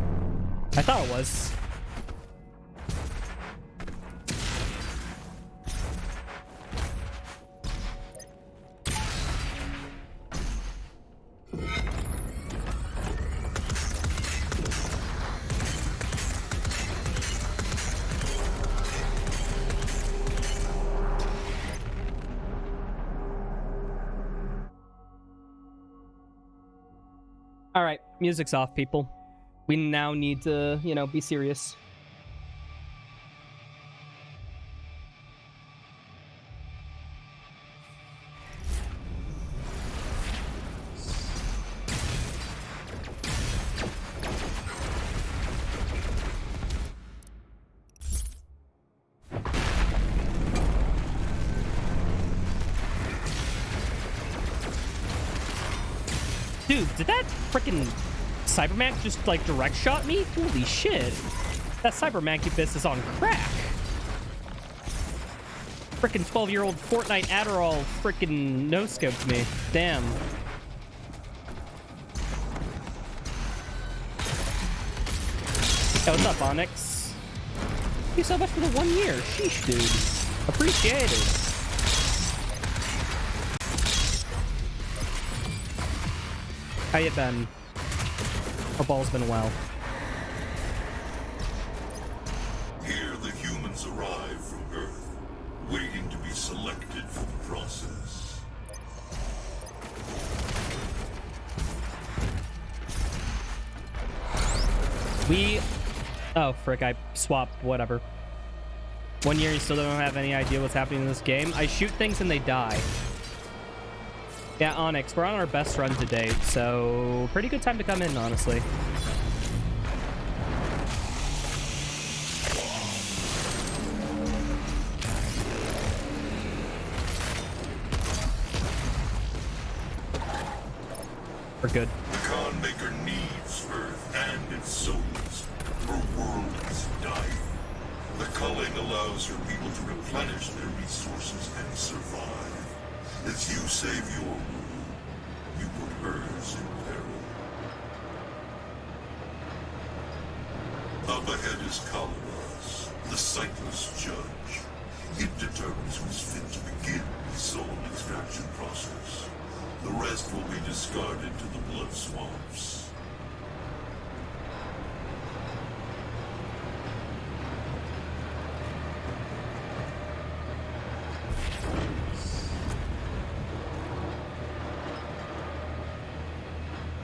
A: I thought it was. All right, music's off, people. We now need to, you know, be serious. Dude, did that freaking Cyberman just, like, direct shot me? Holy shit. That Cybermancubus is on crack. Freaking 12-year-old Fortnite Adderall freaking no-scoped me. Damn. Hey, what's up, Onyx? Thank you so much for the 1 year. Sheesh, dude. Appreciate it. How you been? Hope all's been well.
E: Here the humans arrive from Earth, waiting to be selected for the process.
A: We Oh, frick, I swapped, whatever. 1 year, you still don't have any idea what's happening in this game? I shoot things and they die. Yeah, Onyx, we're on our best run to date, so pretty good time to come in, honestly. We're good.
E: The Khan Maker needs Earth and its souls. Her world is dying. The culling allows her people to replenish their resources and survive. As you save your world, you put hers in peril. Up ahead is Kalaras, the sightless judge. It determines who's fit to begin the soul extraction process. The rest will be discarded to the blood swamps.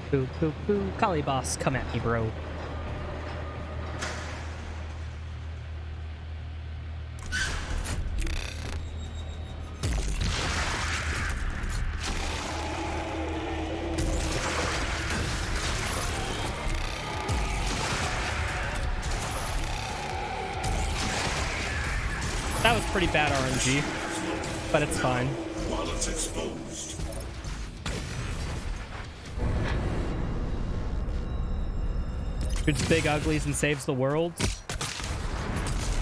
A: Poo, poo, poo. Kali boss, come at me, bro. That was pretty bad RNG, but it's fine.
E: While it's exposed.
A: Shoots big uglies and saves the world.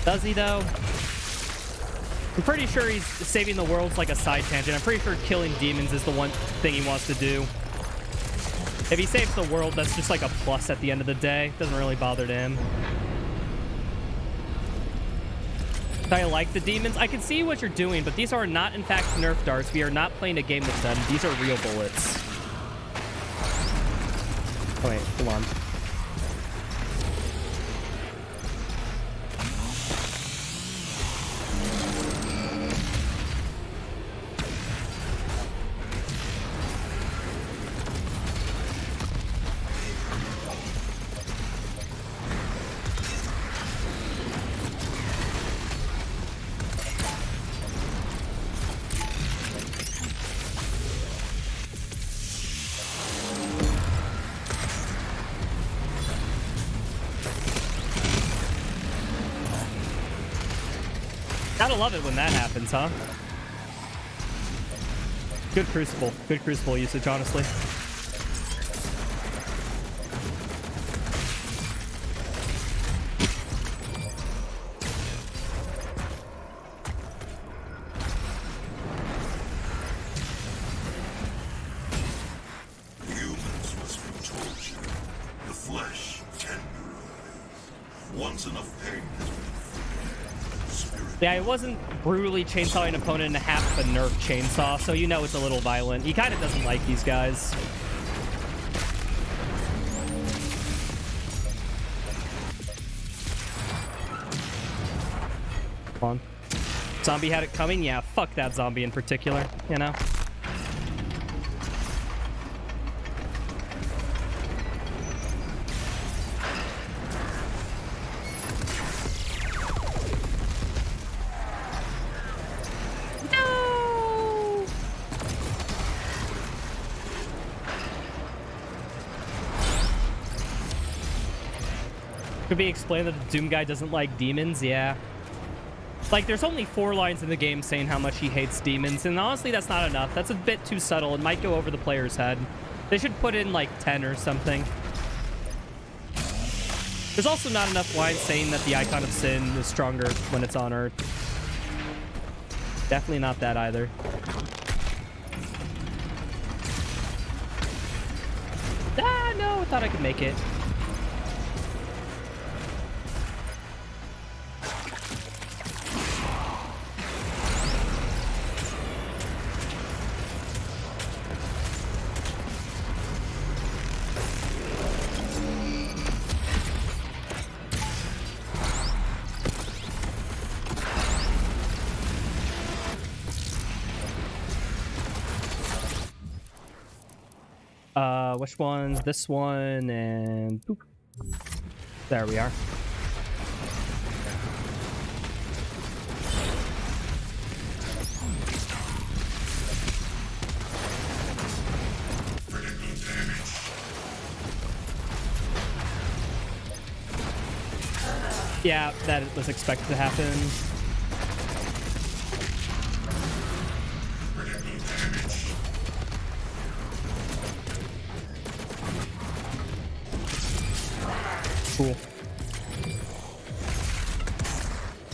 A: Does he, though? I'm pretty sure he's saving the world's like a side tangent. I'm pretty sure killing demons is the one thing he wants to do. If he saves the world, that's just like a plus at the end of the day. Doesn't really bother to him. I like the demons. I can see what you're doing, but these are not, in fact, Nerf darts. We are not playing a game with them. These are real bullets. Oh, wait, hold on. Gotta love it when that happens, huh? Good Crucible. Good Crucible usage, honestly.
E: Humans must be tortured. The flesh tenderized. Once enough pain has been inflicted, spirit.
A: Yeah, it wasn't brutally chainsawing an opponent in half of a Nerf chainsaw, so you know it's a little violent. He kind of doesn't like these guys. Come on. Zombie had it coming? Yeah, fuck that zombie in particular, you know? Could be explained that the Doom guy doesn't like demons, yeah. Like, there's only 4 lines in the game saying how much he hates demons, and honestly, that's not enough. That's a bit too subtle. It might go over the player's head. They should put in, like, 10 or something. There's also not enough lines saying that the Icon of Sin is stronger when it's on Earth. Definitely not that either. Ah, no, I thought I could make it. Which one's this one? And boop. There we are. Yeah, that was expected to happen. Cool.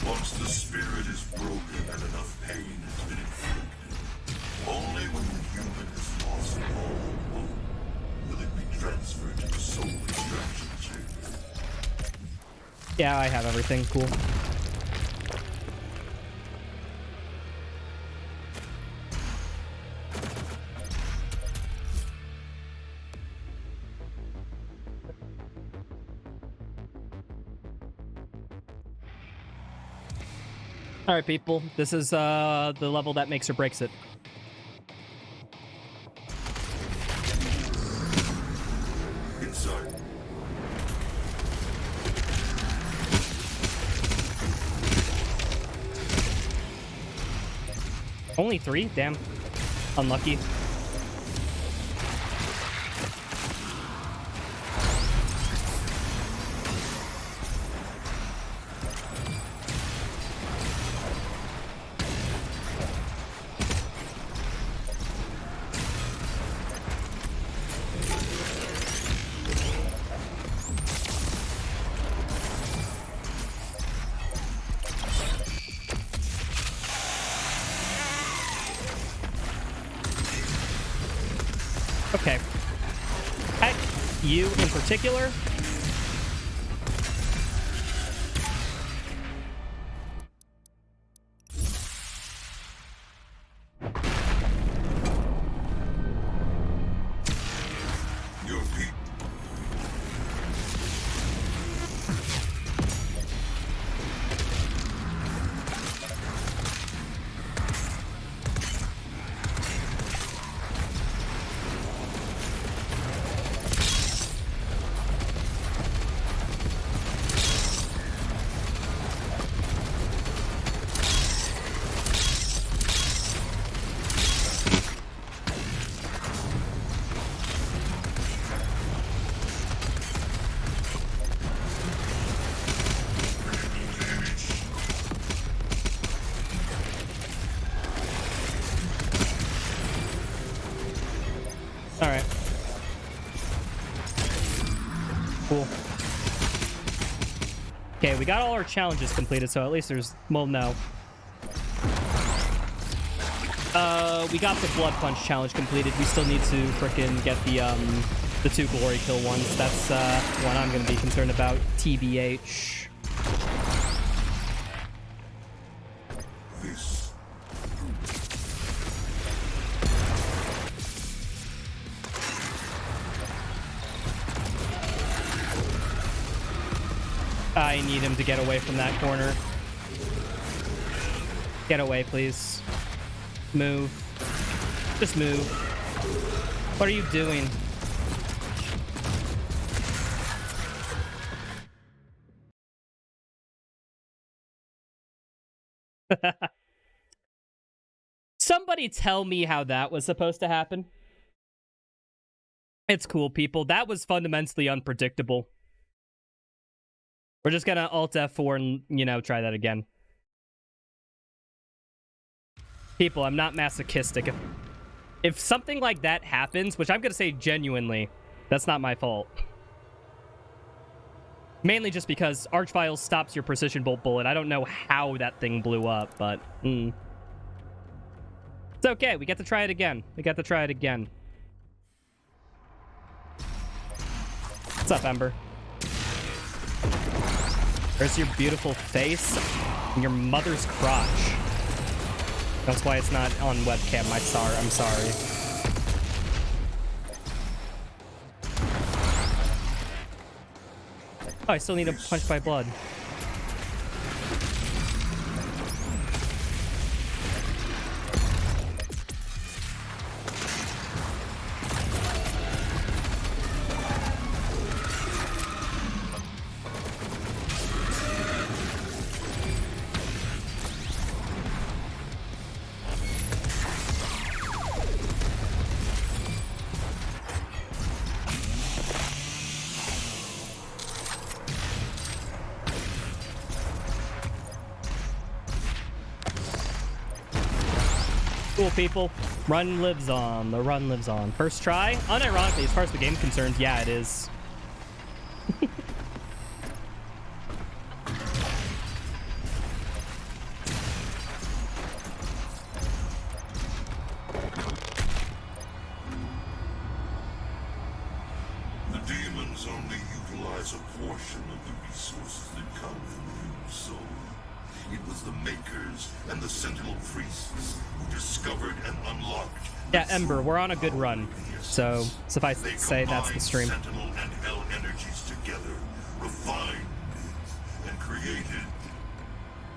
E: Once the spirit is broken and enough pain has been inflicted, only when the human has lost all hope will it be transferred to the soul extraction chamber.
A: Yeah, I have everything. Cool. All right, people. This is the level that makes or breaks it.
E: Inside.
A: Only 3? Damn. Unlucky. Okay. Heck, you in particular.
E: Your people.
A: All right. Cool. Okay, we got all our challenges completed, so at least there's... Well, no. We got the Blood Punch challenge completed. We still need to frickin' get the 2 glory kill ones. That's one I'm gonna be concerned about. TBH.
E: This.
A: I need him to get away from that corner. Get away, please. Move. Just move. What are you doing? Somebody tell me how that was supposed to happen. It's cool, people. That was fundamentally unpredictable. We're just gonna Alt F4 and, you know, try that again. People, I'm not masochistic. If something like that happens, which I'm gonna say genuinely, that's not my fault. Mainly just because Archvile stops your precision bolt bullet. I don't know how that thing blew up, but... It's okay. We get to try it again. We get to try it again. What's up, Ember? There's your beautiful face and your mother's crotch. That's why it's not on webcam. I'm sorry. Oh, I still need a punch by blood. Cool, people. Run lives on. The run lives on. First try? Unironically, as far as the game concerns, yeah, it is.
E: The demons only utilize a portion of the resources that come from the human soul. It was the Makers and the Sentinel Priests who discovered and unlocked.
A: Yeah, Ember, we're on a good run. So, suffice to say, that's the stream.
E: Sentinel and Hell energies together, refined it, and created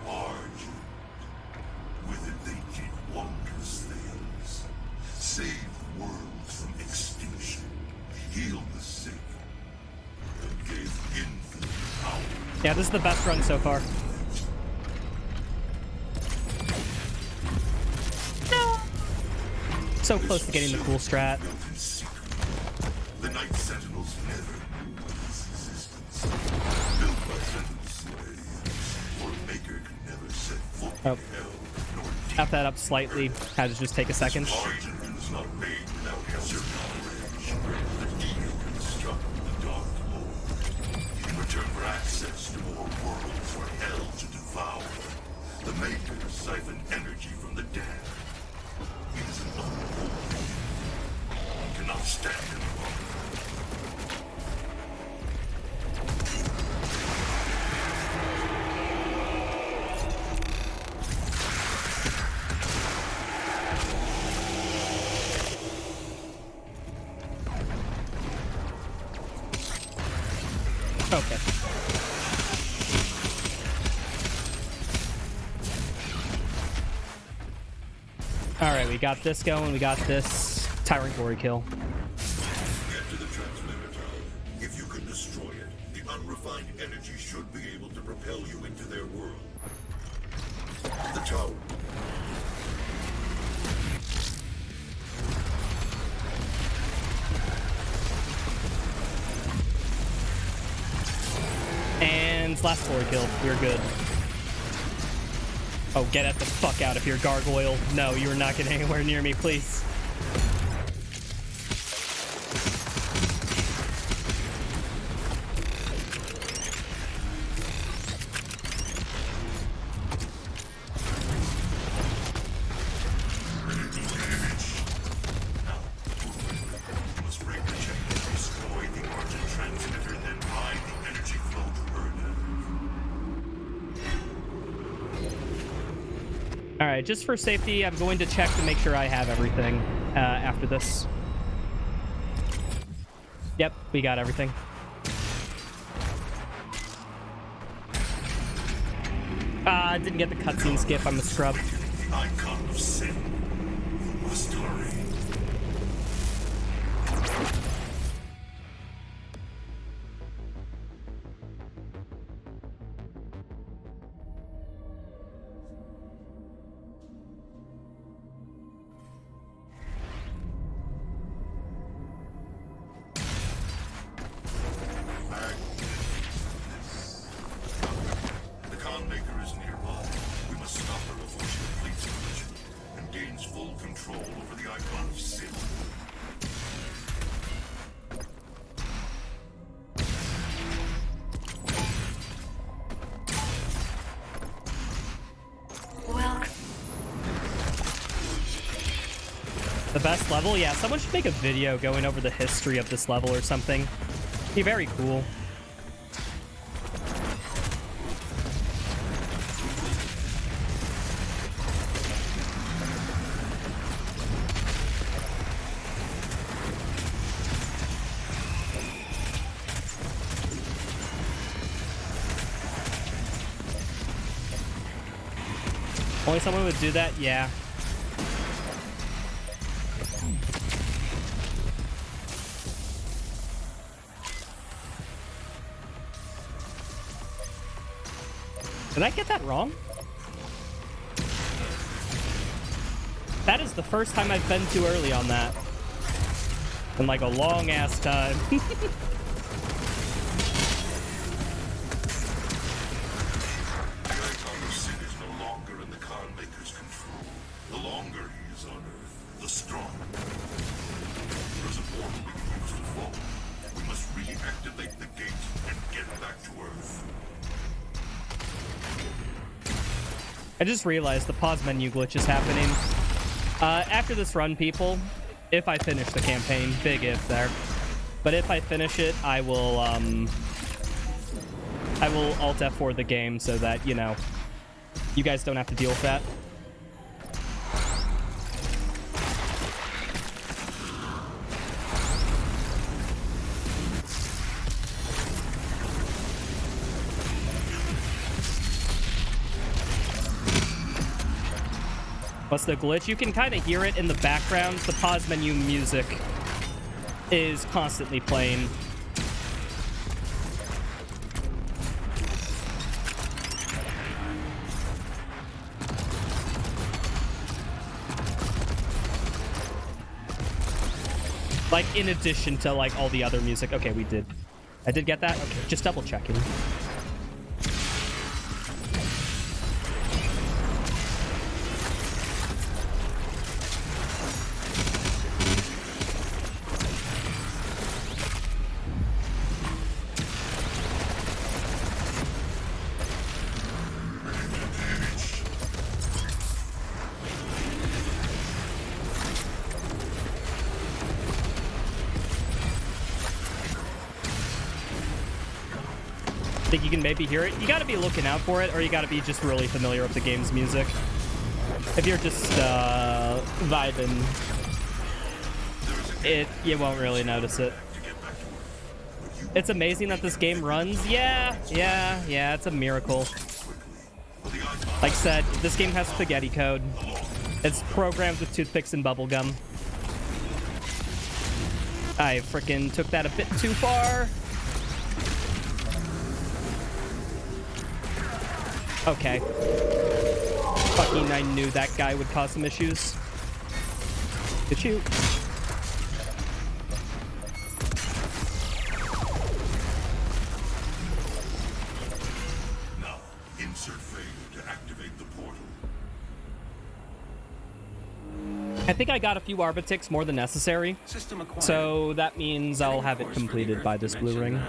E: large. With it, they did wondrous things. Saved worlds from extinction, healed the sick, and gave infinite power.
A: Yeah, this is the best run so far. So close to getting the cool strat.
E: The Night Sentinels never knew of its existence. Built by Sentinel slaves, for a Maker could never set foot in hell, nor
A: Tap that up slightly. Had to just take a second.
E: origin was not made without hazard knowledge. The demon constructed the Dark Lord. In return for access to more worlds for hell to devour, the Maker siphoned energy from the dead. It is an unholy. One cannot stand any longer.
A: Okay. Alright, we got this going. We got this Tyrant Glory kill.
E: Get to the transmitter tower. If you can destroy it, the unrefined energy should be able to propel you into their world. The tower.
A: And last glory kill. We're good. Oh, get the fuck out of here, Gargoyle. No, you are not getting anywhere near me, please.
E: You must break the chain, destroy the Argent transmitter, then ride the energy flow to Earth.
A: Alright, just for safety, I'm going to check to make sure I have everything after this. Yep, we got everything. Didn't get the cutscene skip. I'm a scrub.
E: The icon of sin. You must hurry. The Khan Maker is nearby. We must stop her before she completes her mission and gains full control over the icon of sin.
D: Welcome.
A: The best level? Yeah, someone should make a video going over the history of this level or something. Be very cool. Only someone would do that? Yeah. Did I get that wrong? That is the first time I've been too early on that. In like a long ass time.
E: The icon of sin is no longer in the Khan Maker's control. The longer he is
A: I just realized the pause menu glitch is happening. After this run, people, if I finish the campaign, big if there, but if I finish it, I will Alt F4 the game so that, you know, you guys don't have to deal with that. What's the glitch? You can kind of hear it in the background. The pause menu music is constantly playing. Like, in addition to, like, all the other music. Okay, we did. I did get that? Okay, just double checking. Think you can maybe hear it? You gotta be looking out for it, or you gotta be just really familiar with the game's music. If you're just vibing, you won't really notice it. It's amazing that this game runs. Yeah, it's a miracle. Like I said, this game has spaghetti code. It's programmed with toothpicks and bubblegum. I freaking took that a bit too far. Okay. Fucking, I knew that guy would cause some issues. Good shoot.
E: Now, insert failure to activate the portal.
A: I think I got a few Arbitix more than necessary.
C: System acquired.
A: So that means I'll have it completed by this blue ring.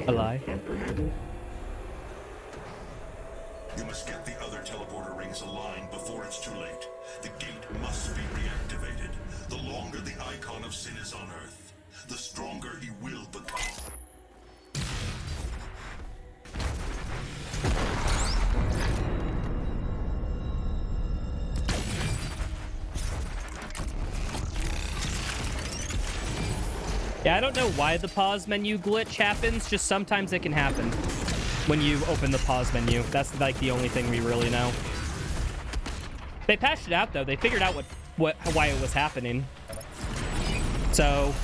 A: A lie.
E: You must get the other teleporter rings aligned before it's too late. The gate must be reactivated. The longer the icon of sin is on Earth, the stronger he will become.
A: Yeah, I don't know why the pause menu glitch happens. Just sometimes it can happen when you open the pause menu. That's like the only thing we really know. They patched it out though. They figured out why it was happening. So,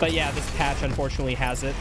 A: but yeah, this patch unfortunately has it.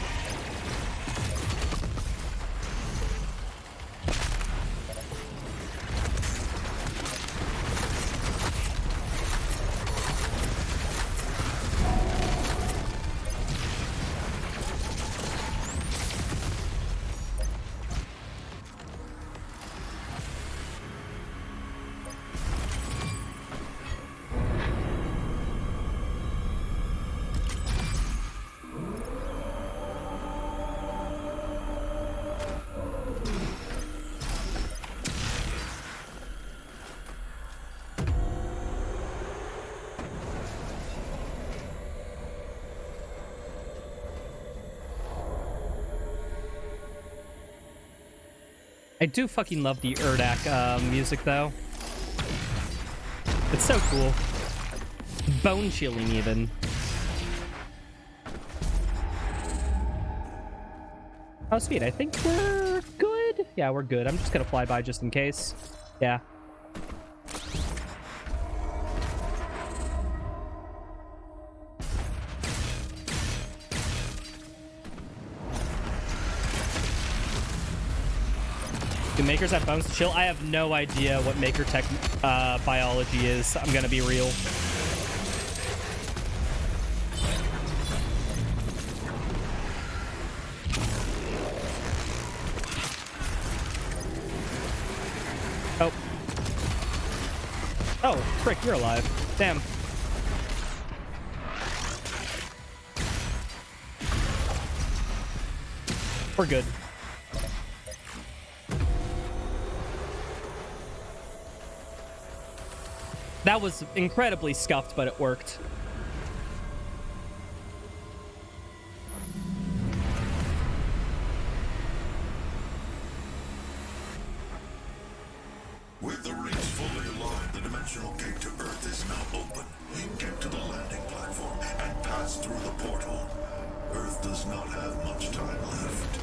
A: I do fucking love the Urdak music, though. It's so cool. Bone chilling, even. Oh, sweet. I think we're good. Yeah, we're good. I'm just gonna fly by just in case. Yeah. Do makers have bones to chill? I have no idea what maker tech biology is. I'm gonna be real. Oh. Oh, frick, you're alive. Damn. We're good. That was incredibly scuffed, but it worked.
E: With the rings fully aligned, the dimensional gate to Earth is now open. Get to the landing platform and pass through the portal. Earth does not have much time left.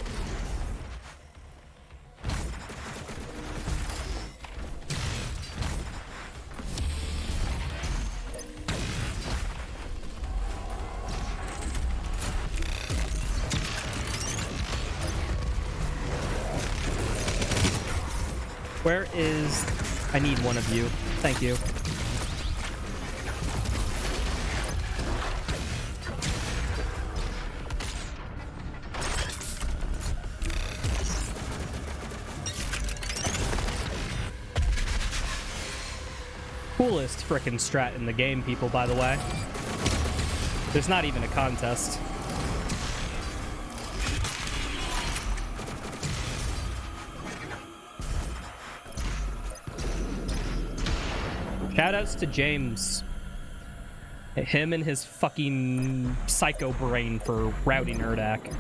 A: Where is... I need one of you. Thank you. Coolest frickin' strat in the game, people, by the way. There's not even a contest. Shoutouts to James. Him and his fucking psycho brain for routing Erdak.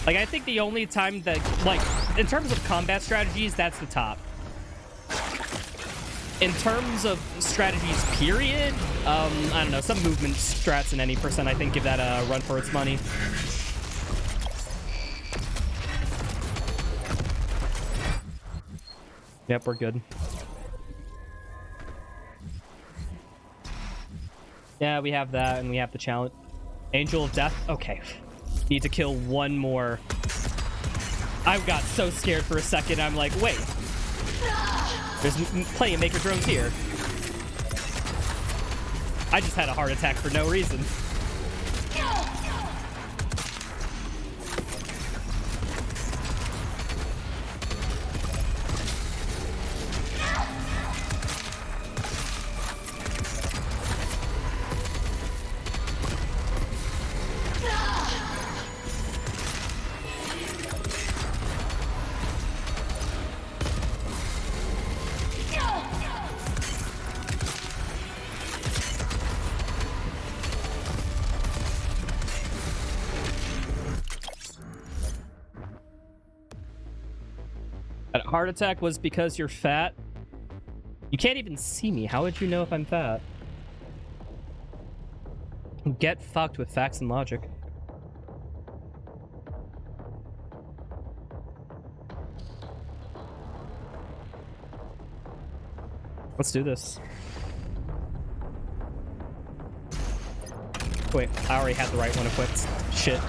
A: Like, I think the only time that, like, in terms of combat strategies, that's the top. In terms of strategies, period, I don't know, some movement strats in any percent, I think, give that a run for its money. Yep, we're good. Yeah, we have that, and we have the challenge. Angel of Death? Okay. Need to kill one more. I got so scared for a second, I'm like, wait. There's plenty of Maker drones here. I just had a heart attack for no reason. That heart attack was because you're fat? You can't even see me. How would you know if I'm fat? Get fucked with facts and logic. Let's do this. Wait, I already had the right one equipped. Shit.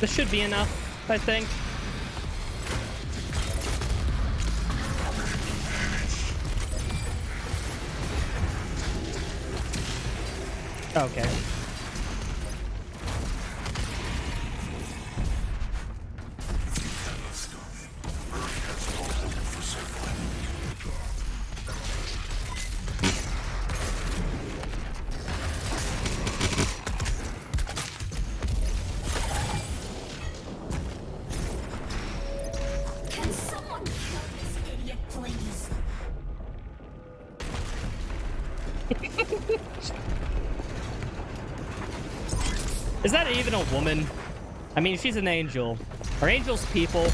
A: This should be enough, I think. Okay.
G: Can someone kill this idiot, please?
A: Is that even a woman? I mean, she's an angel. Are angels people?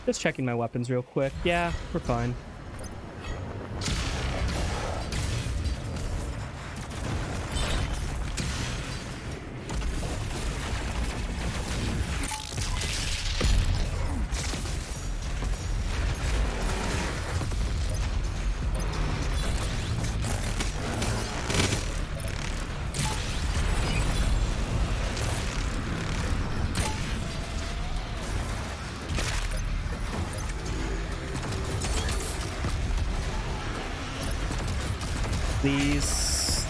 A: Just checking my weapons real quick. Yeah, we're fine. Please.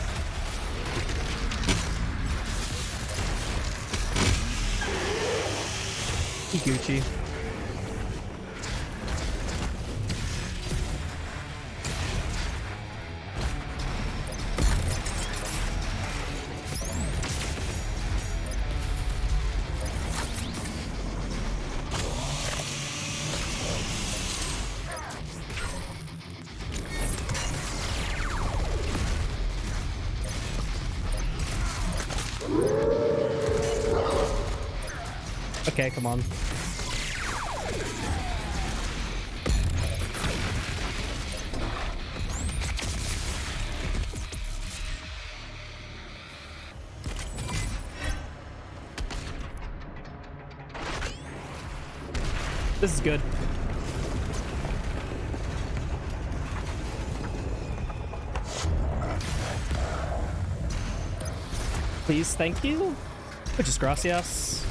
A: Gucci. Okay, come on. This is good. Please, thank you. Muchas gracias.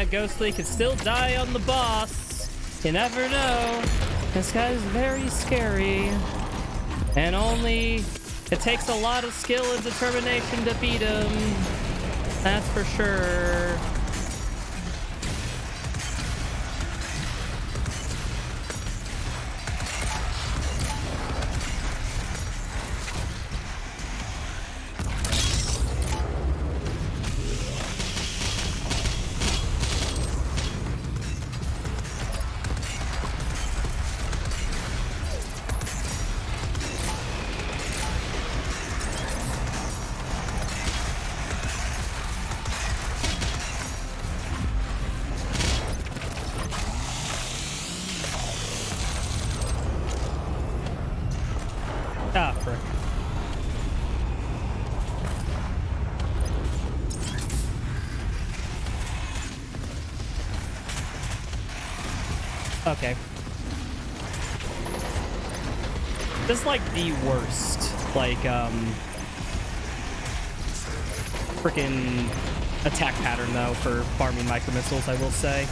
A: Ghostly can still die on the boss. You never know. This guy's very scary. And it takes a lot of skill and determination to beat him. That's for sure. Ah, frick. Okay. This is like the worst, like, freaking attack pattern, though, for farming micro missiles, I will say.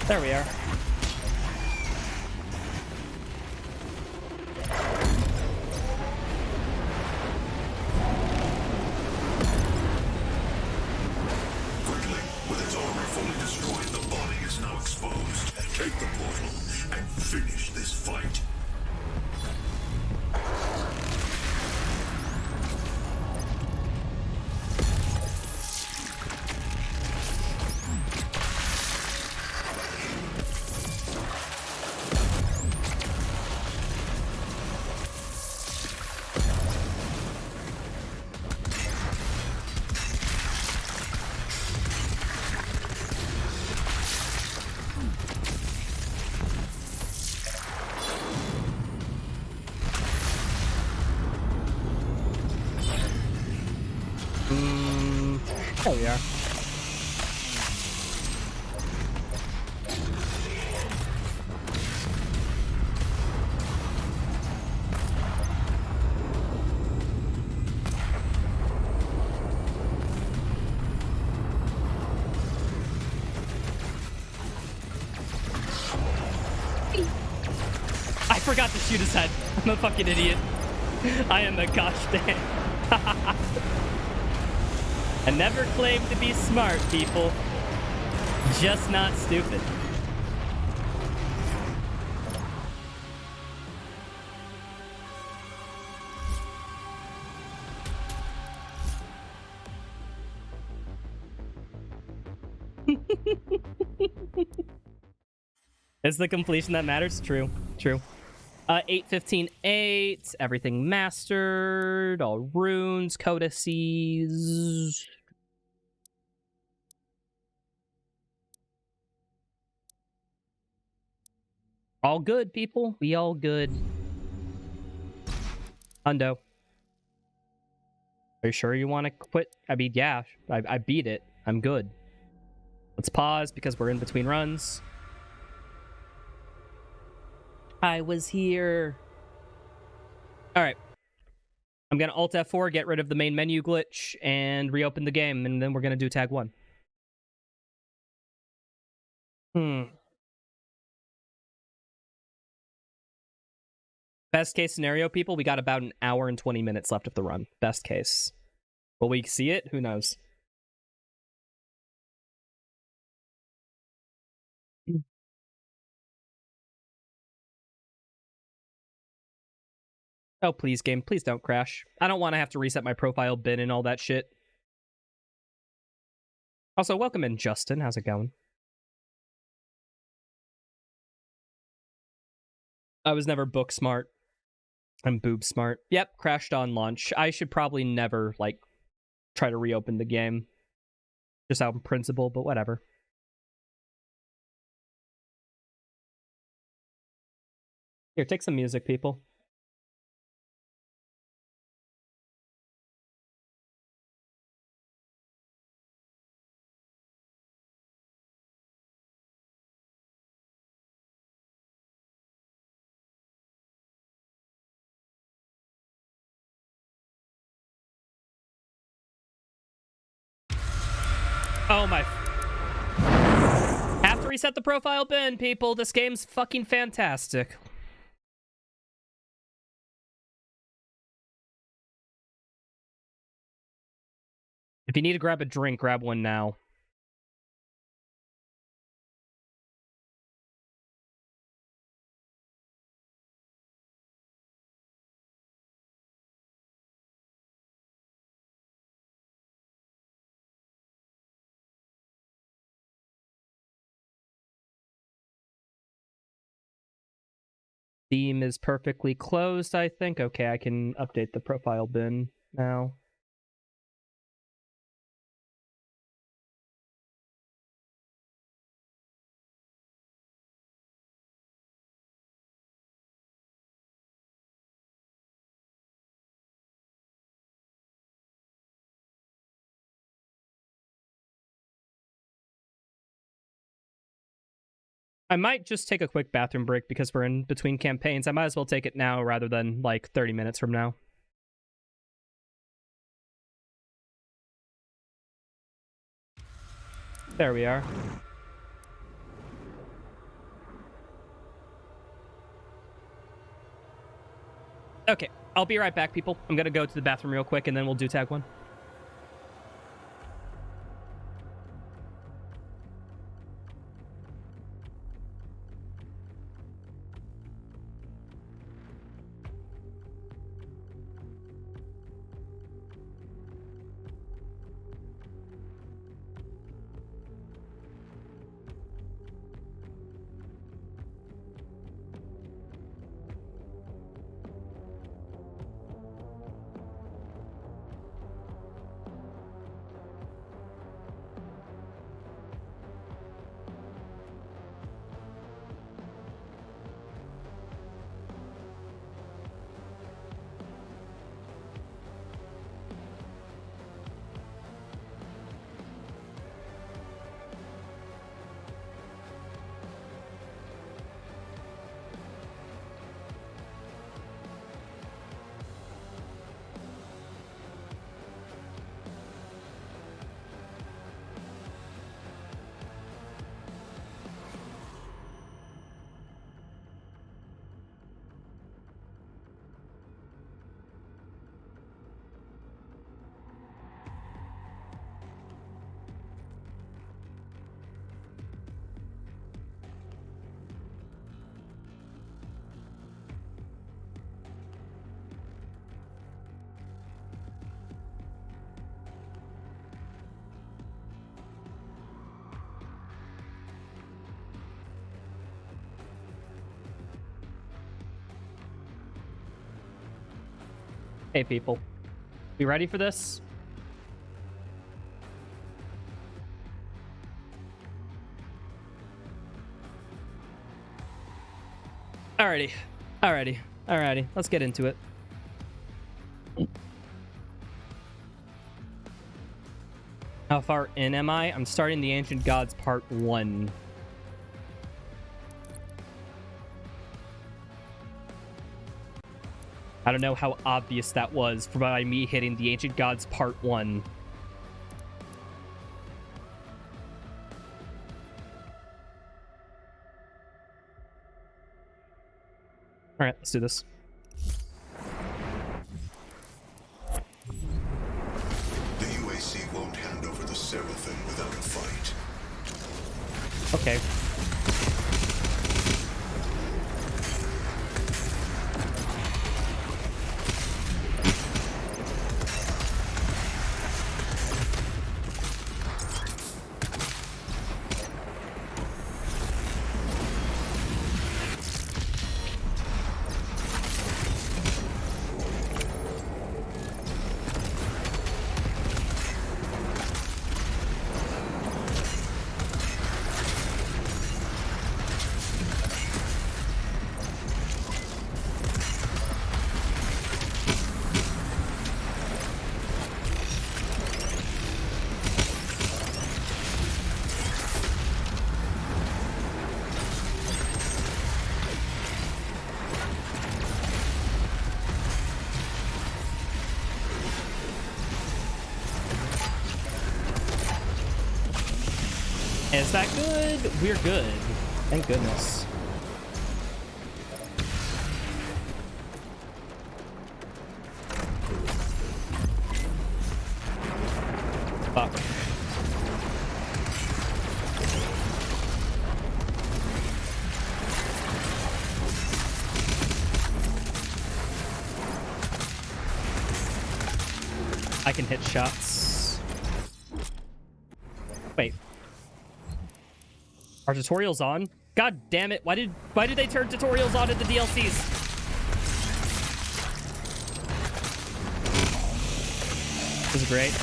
A: There we are.
E: Quickly, with its armor fully destroyed, the body is now exposed. Take the portal and finish this fight.
A: There we are. forgot to shoot his head. I'm a fucking idiot. I am a gosh damn. I never claimed to be smart, people. Just not stupid. It's the completion that matters. True. True. 8:15:8. Everything mastered. All runes, codices. All good, people. We all good. Hundo. Are you sure you want to quit? I mean, yeah. I beat it. I'm good. Let's pause because we're in between runs. I was here. All right. I'm going to Alt F4, get rid of the main menu glitch, and reopen the game, and then we're going to do tag 1. Best case scenario, people, we got about an hour and 20 minutes left of the run. Best case. Will we see it? Who knows? Oh, please, game. Please don't crash. I don't want to have to reset my profile bin and all that shit. Also, welcome in, Justin. How's it going? I was never book smart. I'm boob smart. Yep, crashed on launch. I should probably never, like, try to reopen the game. Just out of principle, but whatever. Here, take some music, people. Oh my... Have to reset the profile bin, people. This game's fucking fantastic. If you need to grab a drink, grab one now. Steam is perfectly closed, I think. Okay, I can update the profile bin now. I might just take a quick bathroom break because we're in between campaigns. I might as well take it now rather than, like, 30 minutes from now. There we are. Okay, I'll be right back, people. I'm gonna go to the bathroom real quick, and then we'll do tag 1. Hey, people. We ready for this? Alrighty. Let's get into it. How far in am I? I'm starting the Ancient Gods Part 1. I don't know how obvious that was by me hitting the Ancient Gods Part 1. Alright, let's do this.
E: The UAC won't hand over the Seraphim without a fight.
A: Okay. Is that good? We're good. Thank goodness. Fuck. I can hit shots. Wait. Are tutorials on? God damn it. Why did they turn tutorials on in the DLCs? This is great.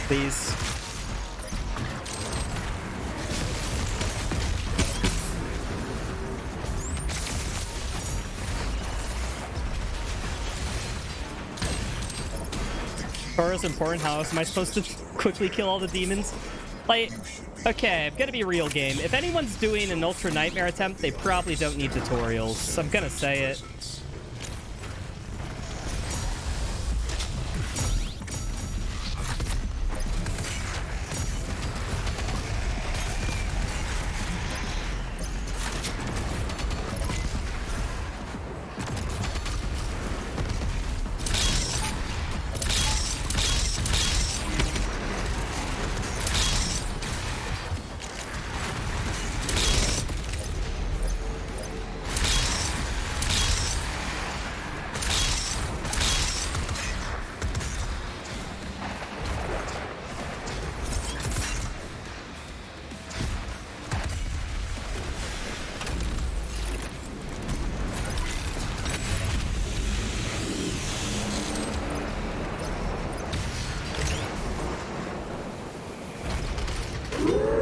A: Please. Toro's important. How else am I supposed to quickly kill all the demons? Like, okay, I've got to be real game. If anyone's doing an Ultra Nightmare attempt, they probably don't need tutorials. I'm gonna say it.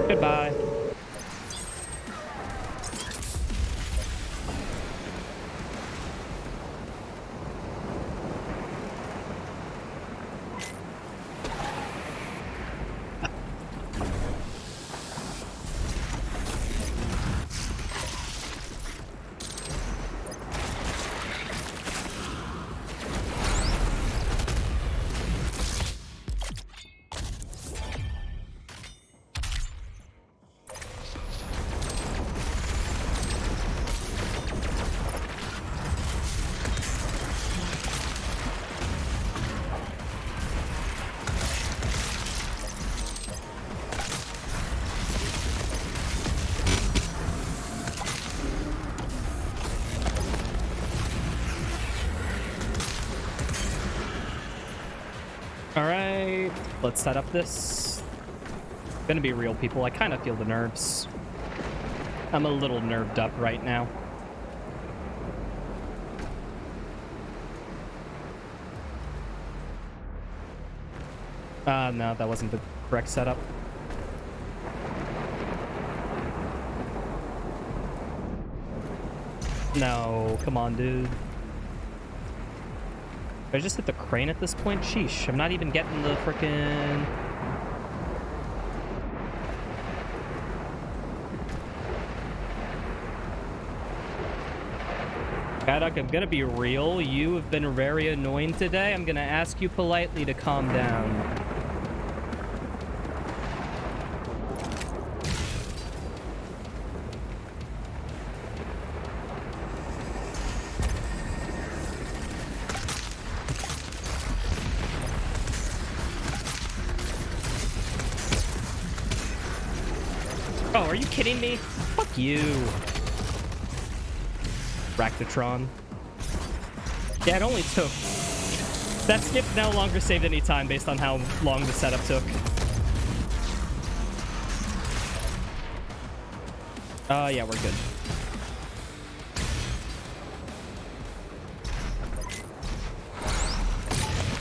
A: Goodbye. Let's set up this. Gonna be real, people. I kind of feel the nerves. I'm a little nerved up right now. No, that wasn't the correct setup. No, come on, dude. I just hit the crane at this point? Sheesh, I'm not even getting the frickin'... Gaddock, I'm gonna be real. You have been very annoying today. I'm gonna ask you politely to calm down. Oh, are you kidding me? Fuck you. Ractatron. Yeah, it only took... That skip no longer saved any time based on how long the setup took. Yeah, we're good.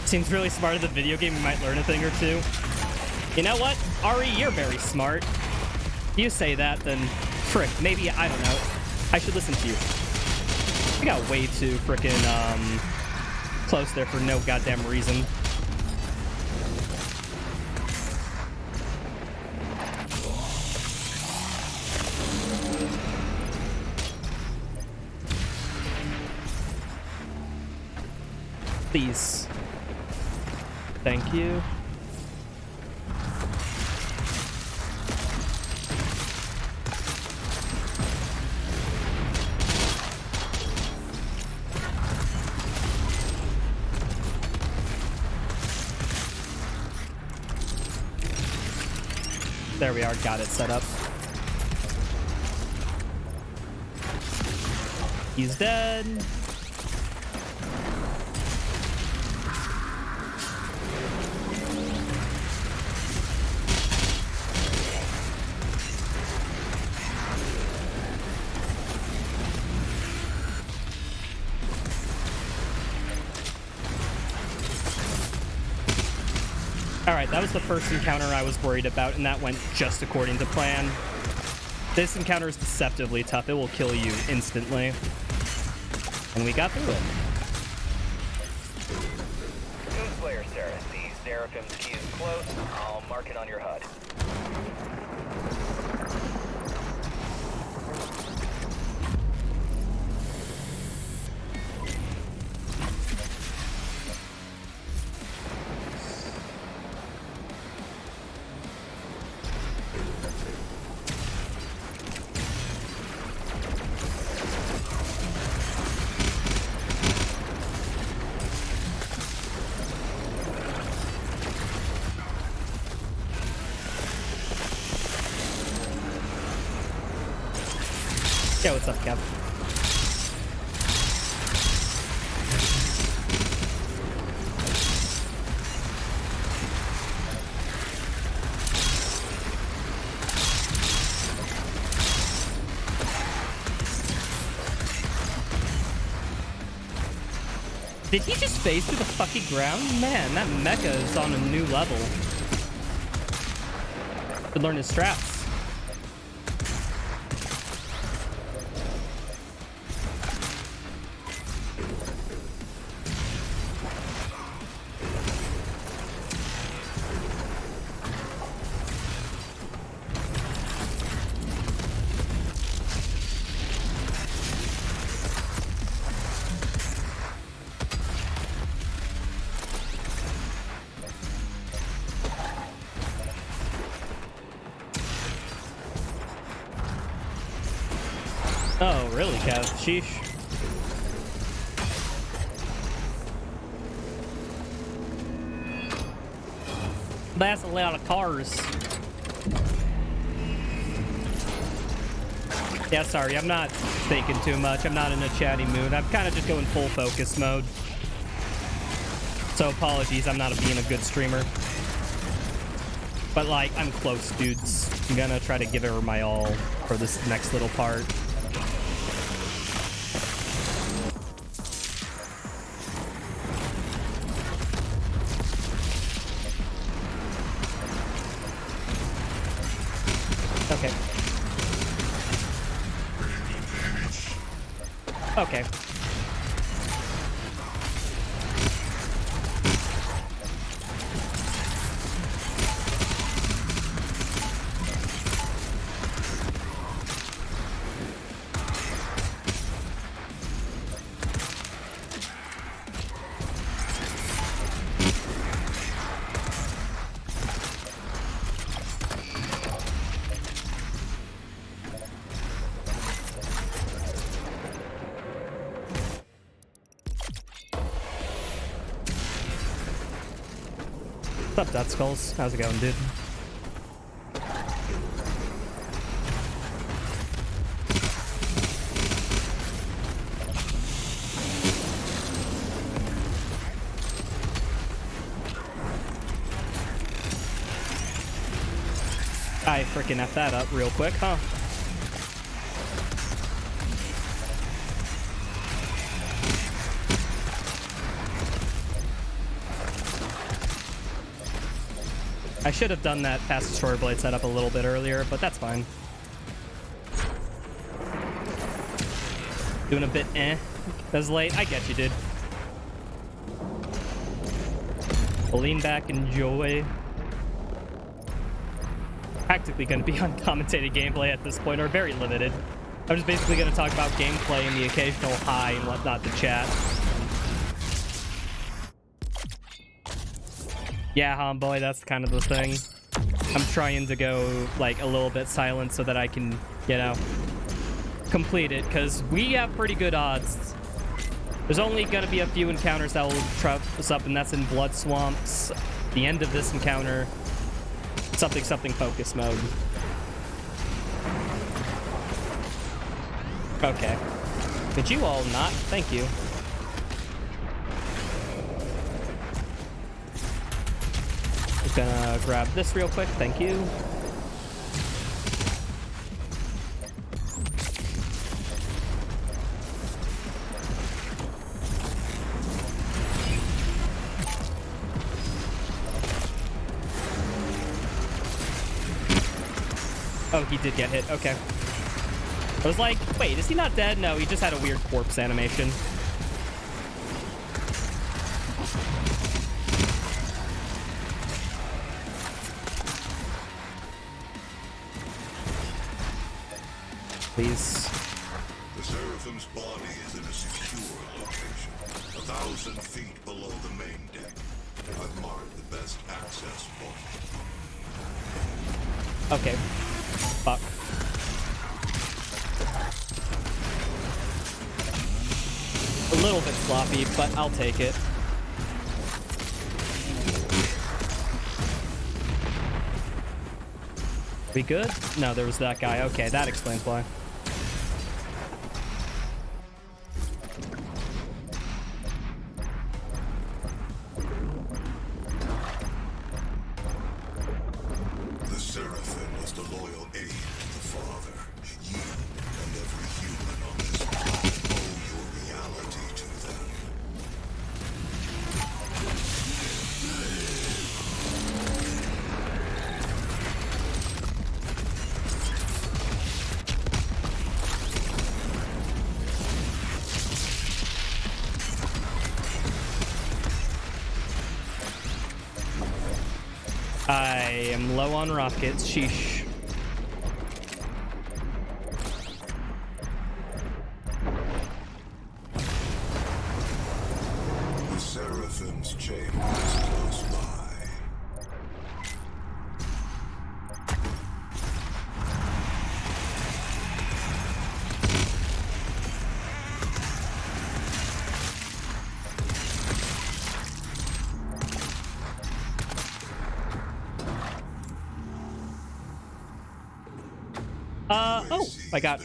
A: Seems really smart in the video game. You might learn a thing or two. You know what? Ari, you're very smart. If you say that, then frick, maybe, I don't know. I should listen to you. I got way too frickin' close there for no goddamn reason. Please. Thank you. There we are, got it set up. He's dead. Alright, that was the first encounter I was worried about, and that went just according to plan. This encounter is deceptively tough. It will kill you instantly. And we got through it.
I: Moonslayer, Sarah. The Seraphim's key is close. I'll mark it on your HUD.
A: Yeah, what's up, Kev? Did he just phase through the fucking ground? Man, that mecha is on a new level. Could learn his strats. Oh, really, Kev? Sheesh. That's a lot of cars. Yeah, sorry, I'm not thinking too much. I'm not in a chatty mood. I'm kind of just going full focus mode. So apologies, I'm not being a good streamer. But like, I'm close, dudes. I'm gonna try to give her my all for this next little part. Okay. Okay. What's up, Dot Skulls? How's it going, dude? I freaking F that up real quick, huh? I should have done that past destroyer blade setup a little bit earlier, but that's fine. Doing a bit as late. I get you, dude. Lean back, enjoy. Practically going to be on commentated gameplay at this point, or very limited. I'm just basically going to talk about gameplay and the occasional hi and whatnot to chat. Yeah, homeboy, that's kind of the thing. I'm trying to go, like, a little bit silent so that I can, you know, complete it, because we have pretty good odds. There's only going to be a few encounters that will trap us up, and that's in Blood Swamps. The end of this encounter, something focus mode. Okay. Could you all not? Thank you. Gonna grab this real quick, thank you. Oh, he did get hit, okay. I was like, wait, is he not dead? No, he just had a weird corpse animation. Please.
E: The Seraphim's body is in a secure location, 1,000 feet below the main deck. I've marked the best access point.
A: Okay. Fuck. A little bit sloppy, but I'll take it. We good? No, there was that guy. Okay, that explains why.
E: The Seraphim was the loyal aid to the Father. You and every human on this planet owe your reality to them.
A: I am low on rockets. Sheesh.
E: The Seraphim's chamber is close by.
A: Oh, I got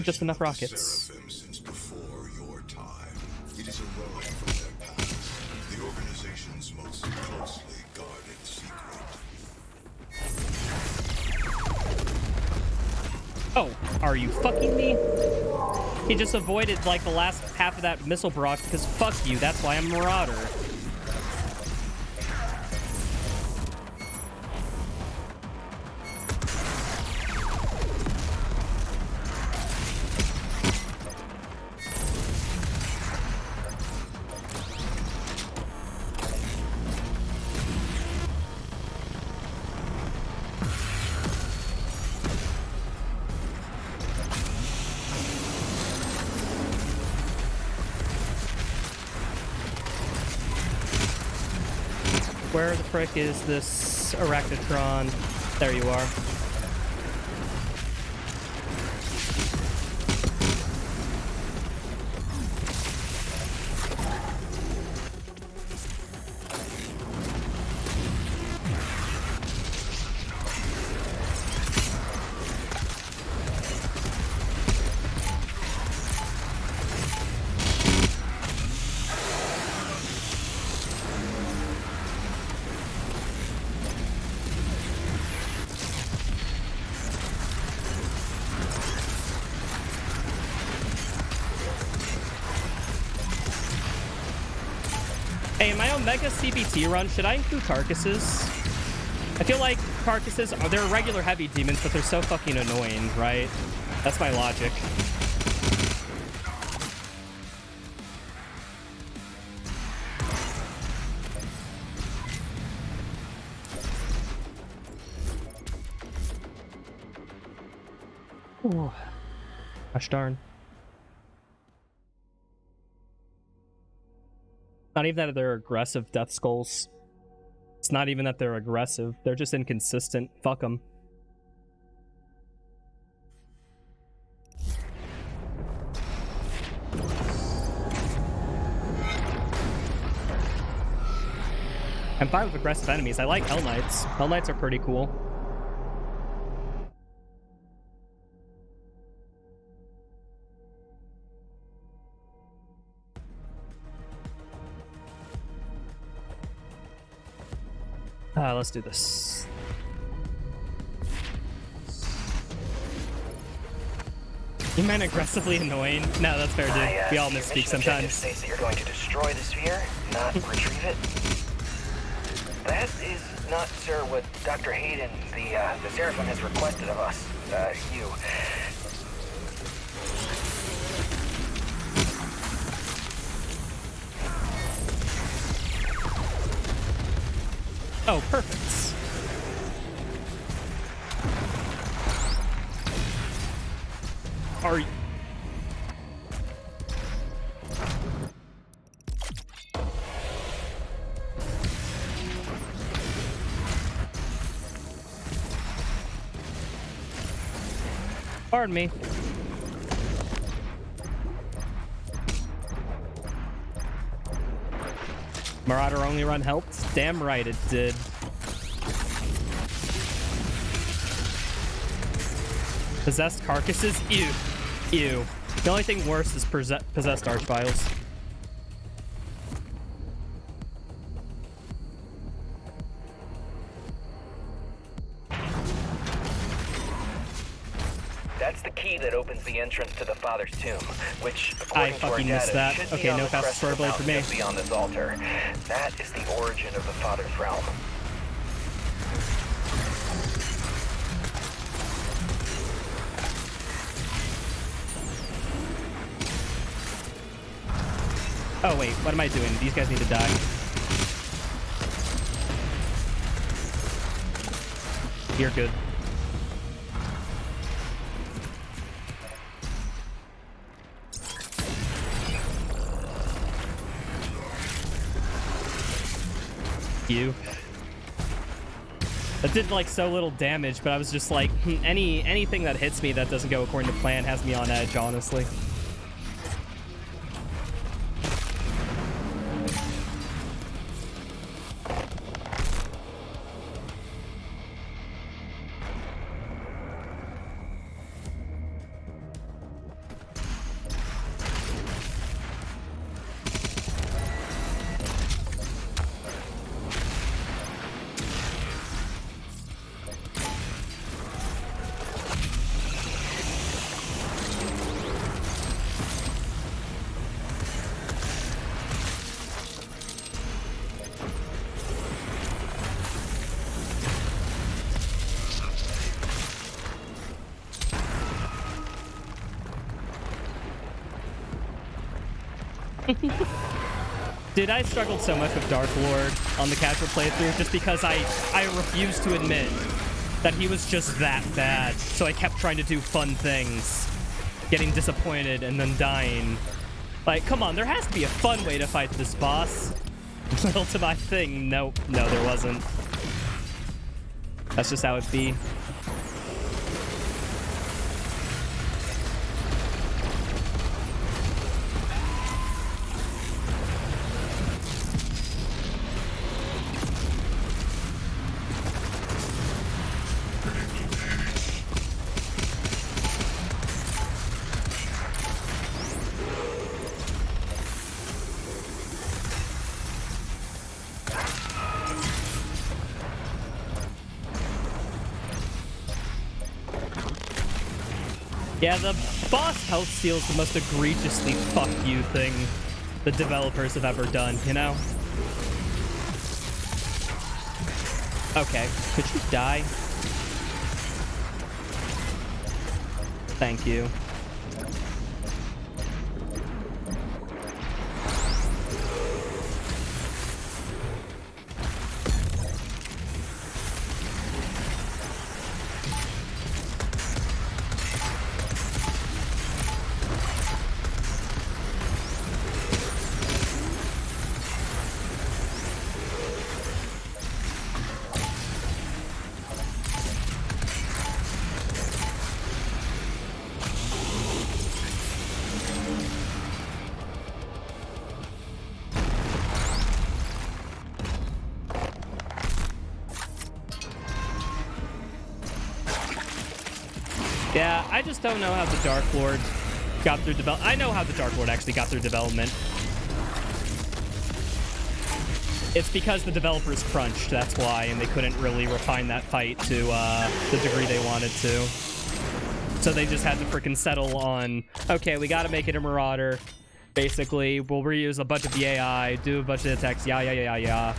A: just enough rockets.
E: Seraphim since before your time. It is a relic from their past. The organization's most closely guarded secret.
A: Oh, are you fucking me? He just avoided, like, the last half of that missile barrage because fuck you, that's why I'm a Marauder. Where the frick is this Arachnotron? There you are. Hey, in my Omega CBT run, should I include carcasses? I feel like carcasses, they're regular heavy demons, but they're so fucking annoying, right? That's my logic. Ooh. Gosh darn. Not even that they're aggressive death skulls. It's not even that they're aggressive. They're just inconsistent. Fuck them. I'm fine with aggressive enemies. I like Hell Knights. Hell Knights are pretty cool. Let's do this. You meant aggressively annoying? No, that's fair, dude. We all misspeak sometimes.
I: States that you're going to destroy the sphere, not retrieve it. That is not, sir, what Dr. Hayden, the Seraphim, has requested of us. You.
A: Oh, perfect. Are you... Pardon me. Marauder only run helped? Damn right it did. Possessed carcasses? Ew. Ew. The only thing worse is possessed archviles.
I: That's the key that opens the entrance to the Father's tomb, which, according to our
A: fucking
I: data,
A: missed that.
I: should be
A: Okay,
I: on
A: no
I: the
A: fast
I: crest of
A: sword blade for me.
I: just beyond this altar. That is the origin of the Father's realm.
A: Oh wait, what am I doing? These guys need to die. You're good. You. That did like so little damage, but I was just like, anything that hits me that doesn't go according to plan has me on edge, honestly. Dude, I struggled so much with Dark Lord on the casual playthrough just because I refused to admit that he was just that bad. So I kept trying to do fun things, getting disappointed and then dying. Like, come on, there has to be a fun way to fight this boss. Little to my thing. Nope. No, there wasn't. That's just how it be. Yeah, the boss health steal is the most egregiously fuck you thing the developers have ever done, you know? Okay, could you die? Thank you. Yeah, I just don't know how the Dark Lord got through development. I know how the Dark Lord actually got through development. It's because the developers crunched, that's why, and they couldn't really refine that fight to the degree they wanted to. So they just had to freaking settle on, okay, we gotta make it a Marauder. Basically, we'll reuse a bunch of the AI, do a bunch of attacks, yeah.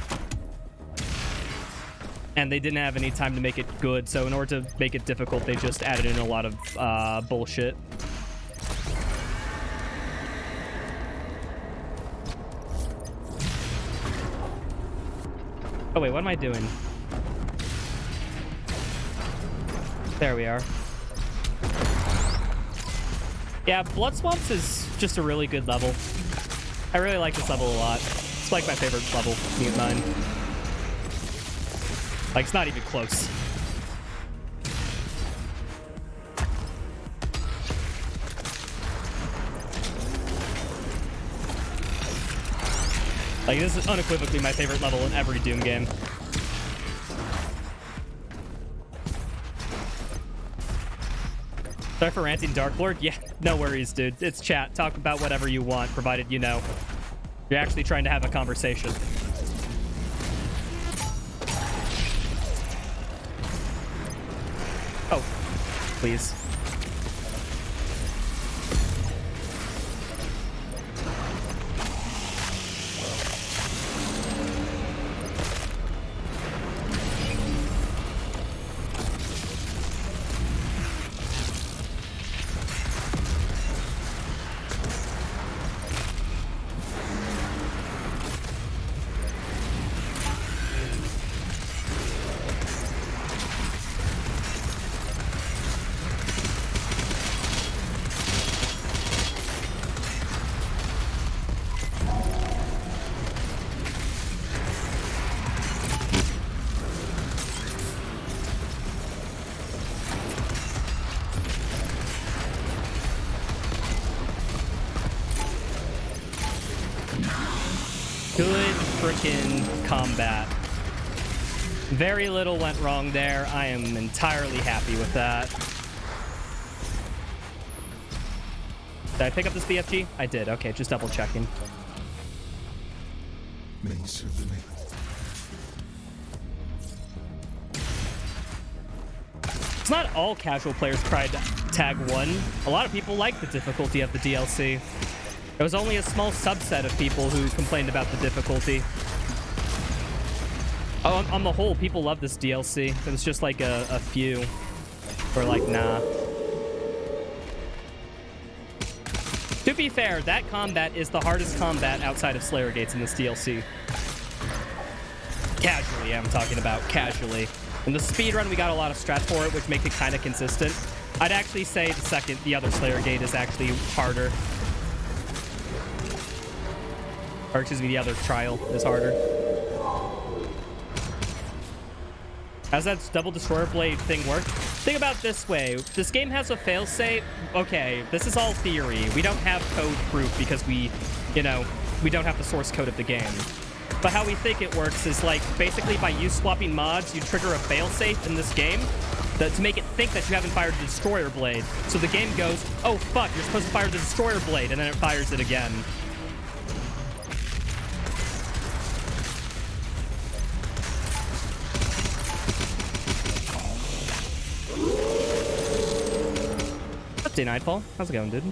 A: And they didn't have any time to make it good, so in order to make it difficult, they just added in a lot of bullshit. Oh wait, what am I doing? There we are. Yeah, Blood Swamps is just a really good level. I really like this level a lot. It's like my favorite level, Mute 9. Like, it's not even close. Like, this is unequivocally my favorite level in every Doom game. Sorry for ranting, Dark Lord. Yeah, no worries, dude. It's chat. Talk about whatever you want, provided, you know, you're actually trying to have a conversation. Oh, please. Good frickin' combat. Very little went wrong there. I am entirely happy with that. Did I pick up this BFG? I did. Okay, just double checking.
E: May serve the maker.
A: It's not all casual players cried Tag 1. A lot of people like the difficulty of the DLC. There was only a small subset of people who complained about the difficulty. Oh, on the whole, people love this DLC. It was just like a few who were like, nah. To be fair, that combat is the hardest combat outside of Slayer Gates in this DLC. Casually, I'm talking about casually. In the speedrun, we got a lot of strats for it, which make it kind of consistent. I'd actually say the other Slayer Gate is actually harder. Or excuse me, the other trial is harder. How's that double destroyer blade thing work? Think about it this way. This game has a failsafe. Okay, this is all theory. We don't have code proof because we don't have the source code of the game. But how we think it works is like basically by you swapping mods, you trigger a failsafe in this game to make it think that you haven't fired the destroyer blade. So the game goes, oh fuck, you're supposed to fire the destroyer blade, and then it fires it again. Update Nightfall. How's it going, dude?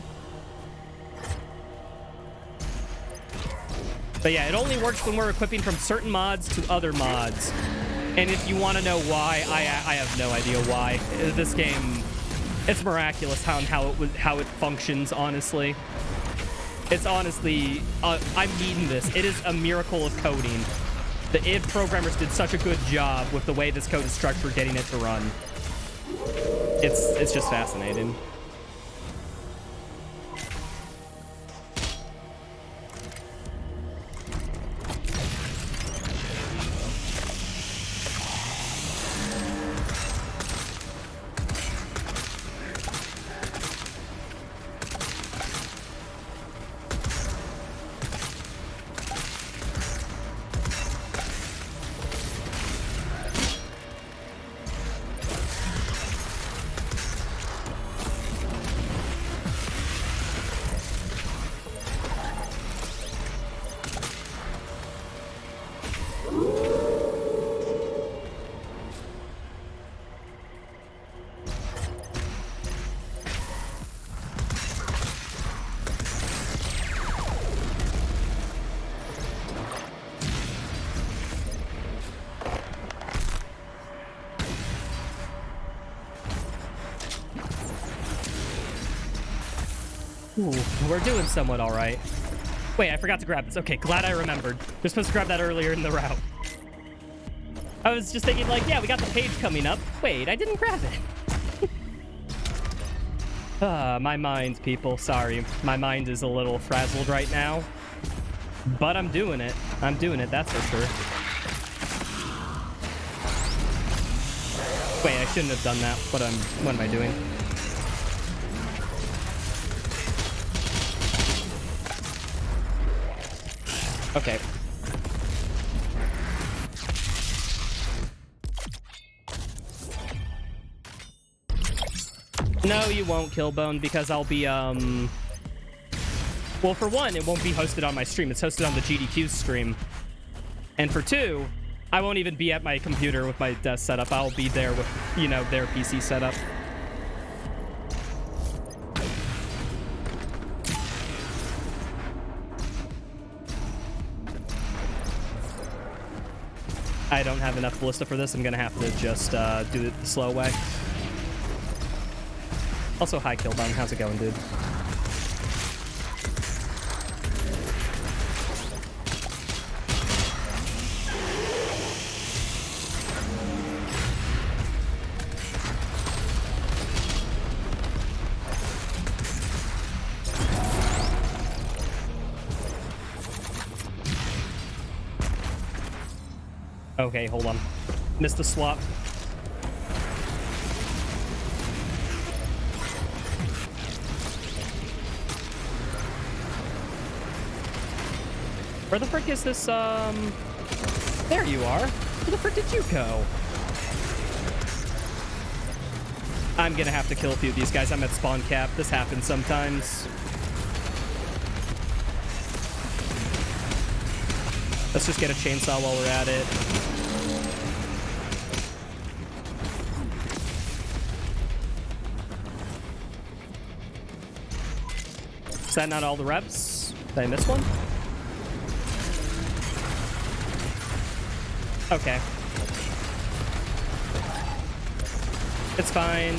A: But yeah, it only works when we're equipping from certain mods to other mods. And if you want to know why, I have no idea why. This game, it's miraculous how it functions, honestly. It's honestly, I'm needing this. It is a miracle of coding. The id programmers did such a good job with the way this code is structured, getting it to run. It's just fascinating. Ooh, we're doing somewhat all right. Wait, I forgot to grab this. Okay, glad I remembered. We're supposed to grab that earlier in the route. I was just thinking, like, yeah, we got the page coming up. Wait, I didn't grab it. My mind, people. Sorry. My mind is a little frazzled right now. But I'm doing it. I'm doing it, that's for sure. Wait, I shouldn't have done that. What am I doing? Okay. No, you won't, Killbone, because I'll be, well, for one, it won't be hosted on my stream. It's hosted on the GDQ stream. And for two, I won't even be at my computer with my desk setup. I'll be there with, you know, their PC setup. I don't have enough ballista for this. I'm gonna have to just do it the slow way. Also, hi, Killbone. How's it going, dude? Okay, hold on. Missed the swap. Where the frick is this, There you are. Where the frick did you go? I'm gonna have to kill a few of these guys. I'm at spawn cap. This happens sometimes. Let's just get a chainsaw while we're at it. Is that not all the reps? Did I miss one? Okay. It's fine.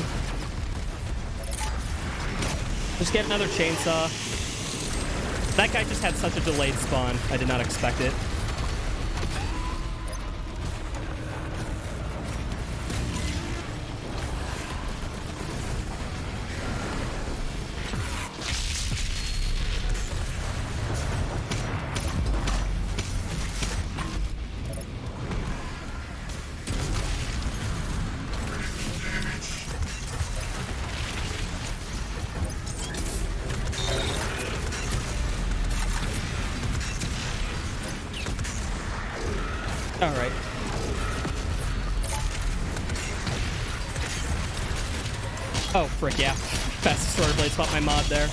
A: Just get another chainsaw. That guy just had such a delayed spawn. I did not expect it. Alright. Oh, frick, yeah. Fastest sword blade spot my mod there.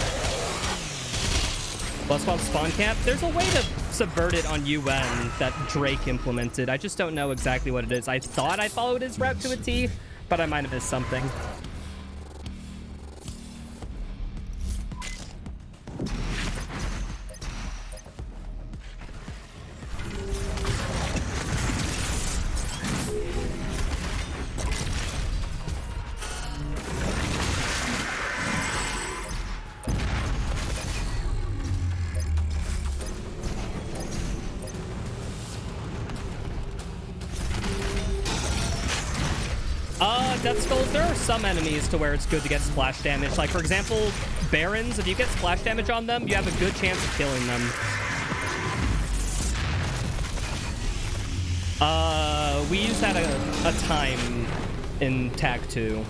A: Plus one spawn camp. There's a way to subvert it on UN that Drake implemented. I just don't know exactly what it is. I thought I followed his route to a T, but I might have missed something. Death Skulls, there are some enemies to where it's good to get splash damage. Like, for example, Barons, if you get splash damage on them, you have a good chance of killing them. We used that a time in Tag 2.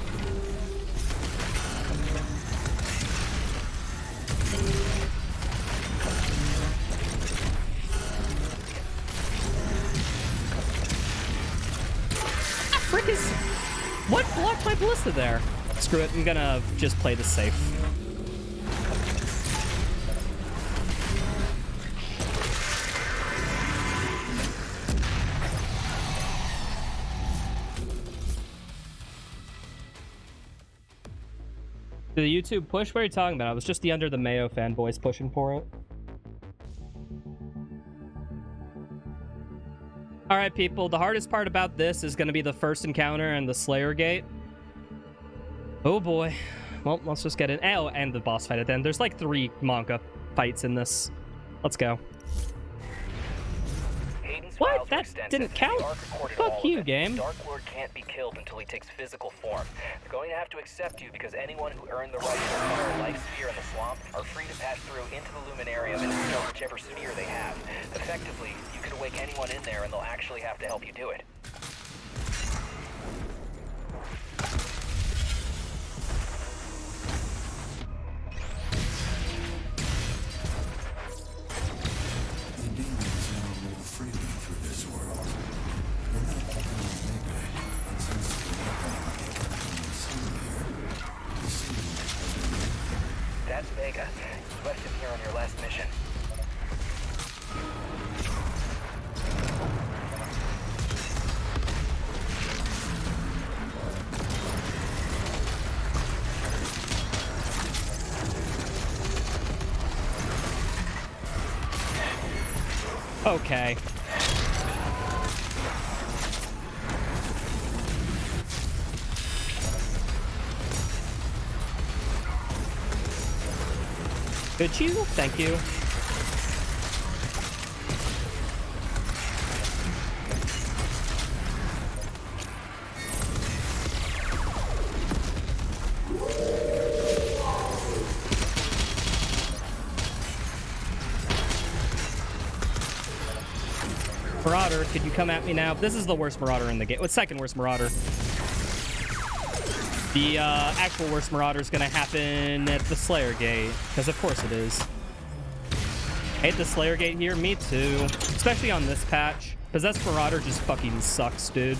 A: Frick is... What blocked my ballista there? Screw it, I'm gonna just play this safe. The YouTube push? What are you talking about? I was just the Under the Mayo fanboys pushing for it. Alright, people, the hardest part about this is going to be the first encounter and the Slayer Gate. Oh boy. Well, let's just get in. Oh, and the boss fight at the end. There's like 3 manga fights in this. Let's go. What? That didn't count? Fuck you, game.
I: Dark Lord can't be killed until he takes physical form. They're going to have to accept you because anyone who earned the right to acquire a life sphere in the swamp are free to pass through into the Luminarium and steal whichever sphere they have. Effectively, you can awake anyone in there and they'll actually have to help you do it. That's Vega. You left him here on your last mission.
A: Okay. Could you? Thank you. Marauder, could you come at me now? This is the worst Marauder in the game. What's second worst Marauder? The actual worst Marauder is going to happen at the Slayer Gate, because of course it is. Hate the Slayer Gate here, me too. Especially on this patch. Possessed Marauder just fucking sucks, dude.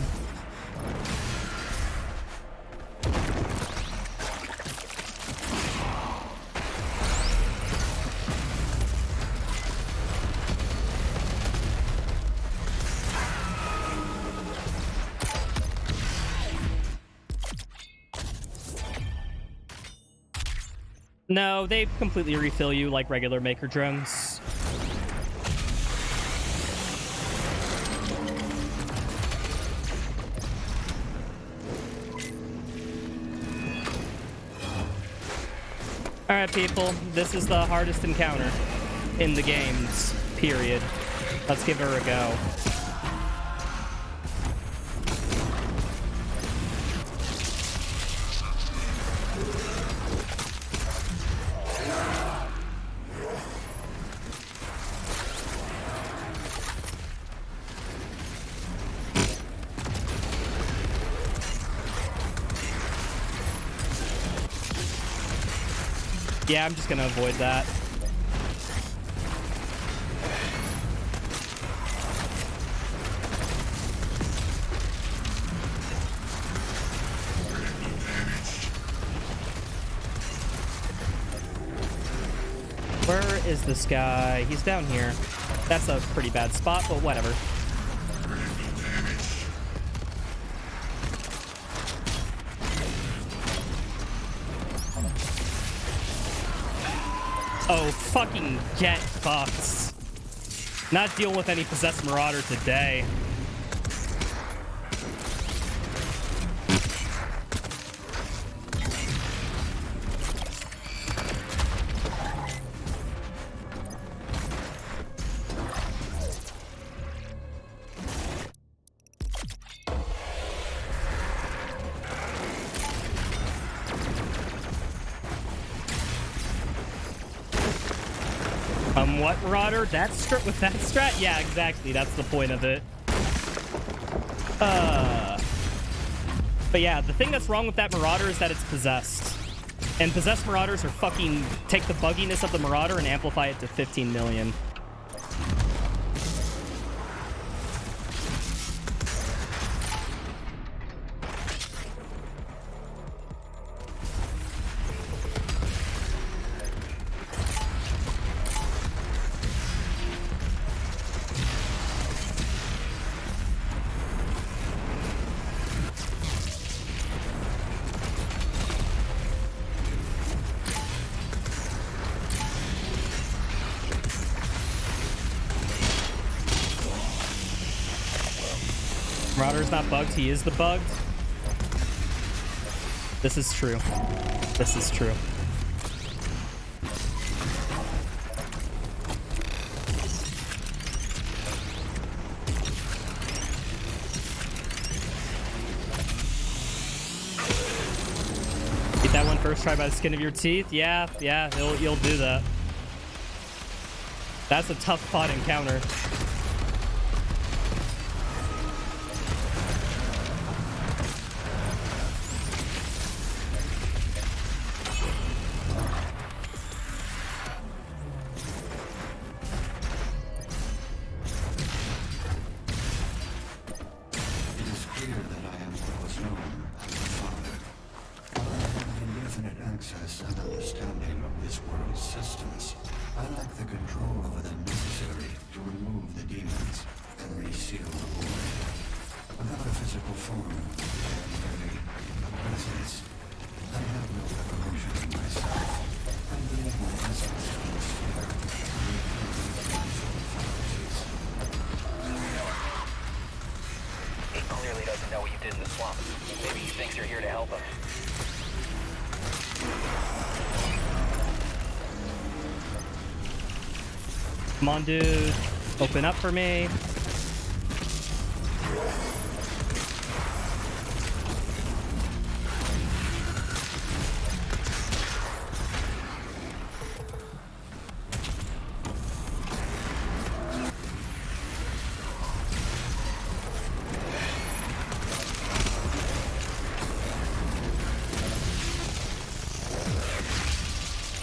A: No, they completely refill you like regular Maker drones. Alright, people. This is the hardest encounter. in the games, period. Let's give her a go. Yeah, I'm just gonna avoid that. Where is this guy? He's down here. That's a pretty bad spot, but whatever. Oh, fucking get fucked. Not dealing with any possessed marauder today. What, Marauder? That strat with that strat? Yeah, exactly. That's the point of it. But yeah, the thing that's wrong with that Marauder is that it's possessed. And possessed Marauders are fucking take the bugginess of the Marauder and amplify it to 15 million. Marauder's not bugged, he is the bugged. This is true. This is true. Get that one first try by the skin of your teeth? Yeah, you'll do that. That's a tough fought encounter. Come on, dude. Open up for me.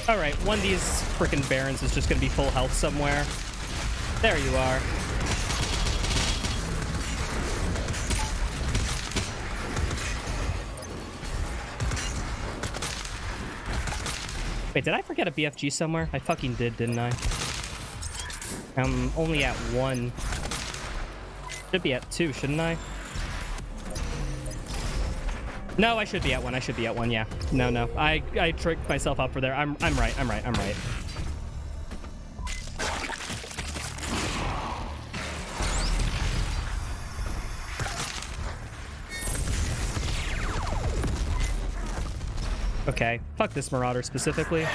A: Alright, one of these frickin' Barons is just gonna be full health somewhere. There you are. Wait, did I forget a BFG somewhere? I fucking did, didn't I? I'm only at 1. Should be at 2, shouldn't I? No, I should be at 1. I should be at 1, yeah. No. I tricked myself up for there. I'm right. Okay, fuck this Marauder specifically.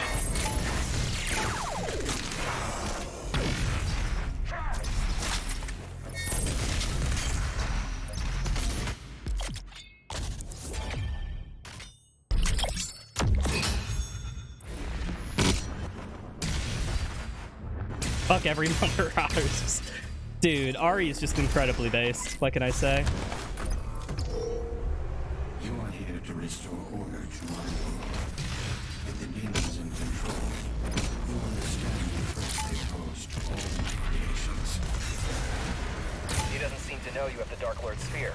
A: Fuck every Mother Otters. Dude, Ari is just incredibly based. What can I say?
C: You are here to restore order to my world. With the demons in control, you understand the threat they pose to all my creations.
I: He doesn't seem to know you have the Dark Lord Sphere.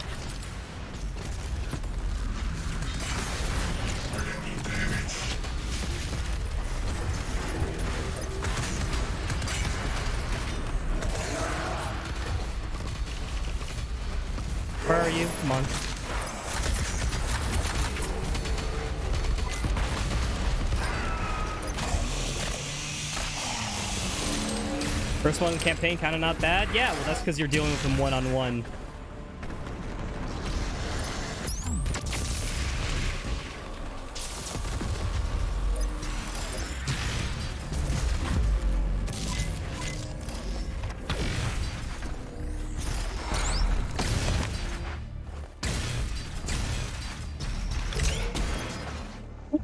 A: Where are you? Come on. First one in the campaign, kind of not bad. Yeah, well, that's because you're dealing with them one-on-one.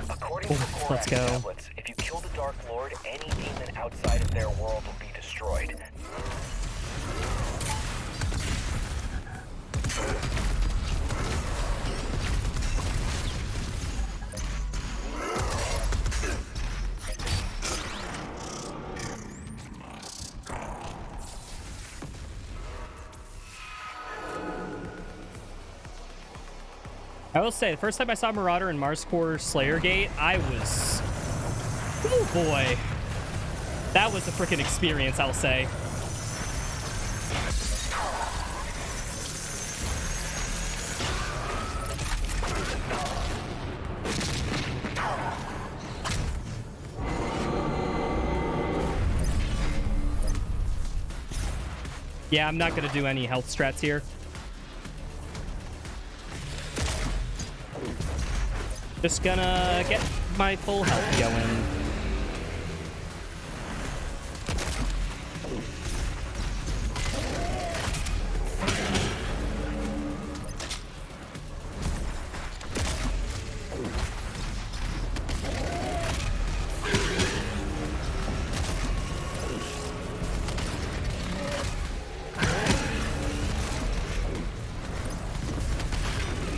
I: According to the
A: Let's
I: Korax
A: go.
I: tablets, if you kill the Dark Lord, any demon outside of their world will be destroyed.
A: I will say, the first time I saw Marauder in Mars Core Slayer Gate, I was... Oh boy. That was a freaking experience, I'll say. Yeah, I'm not gonna do any health strats here. Just gonna get my full health going.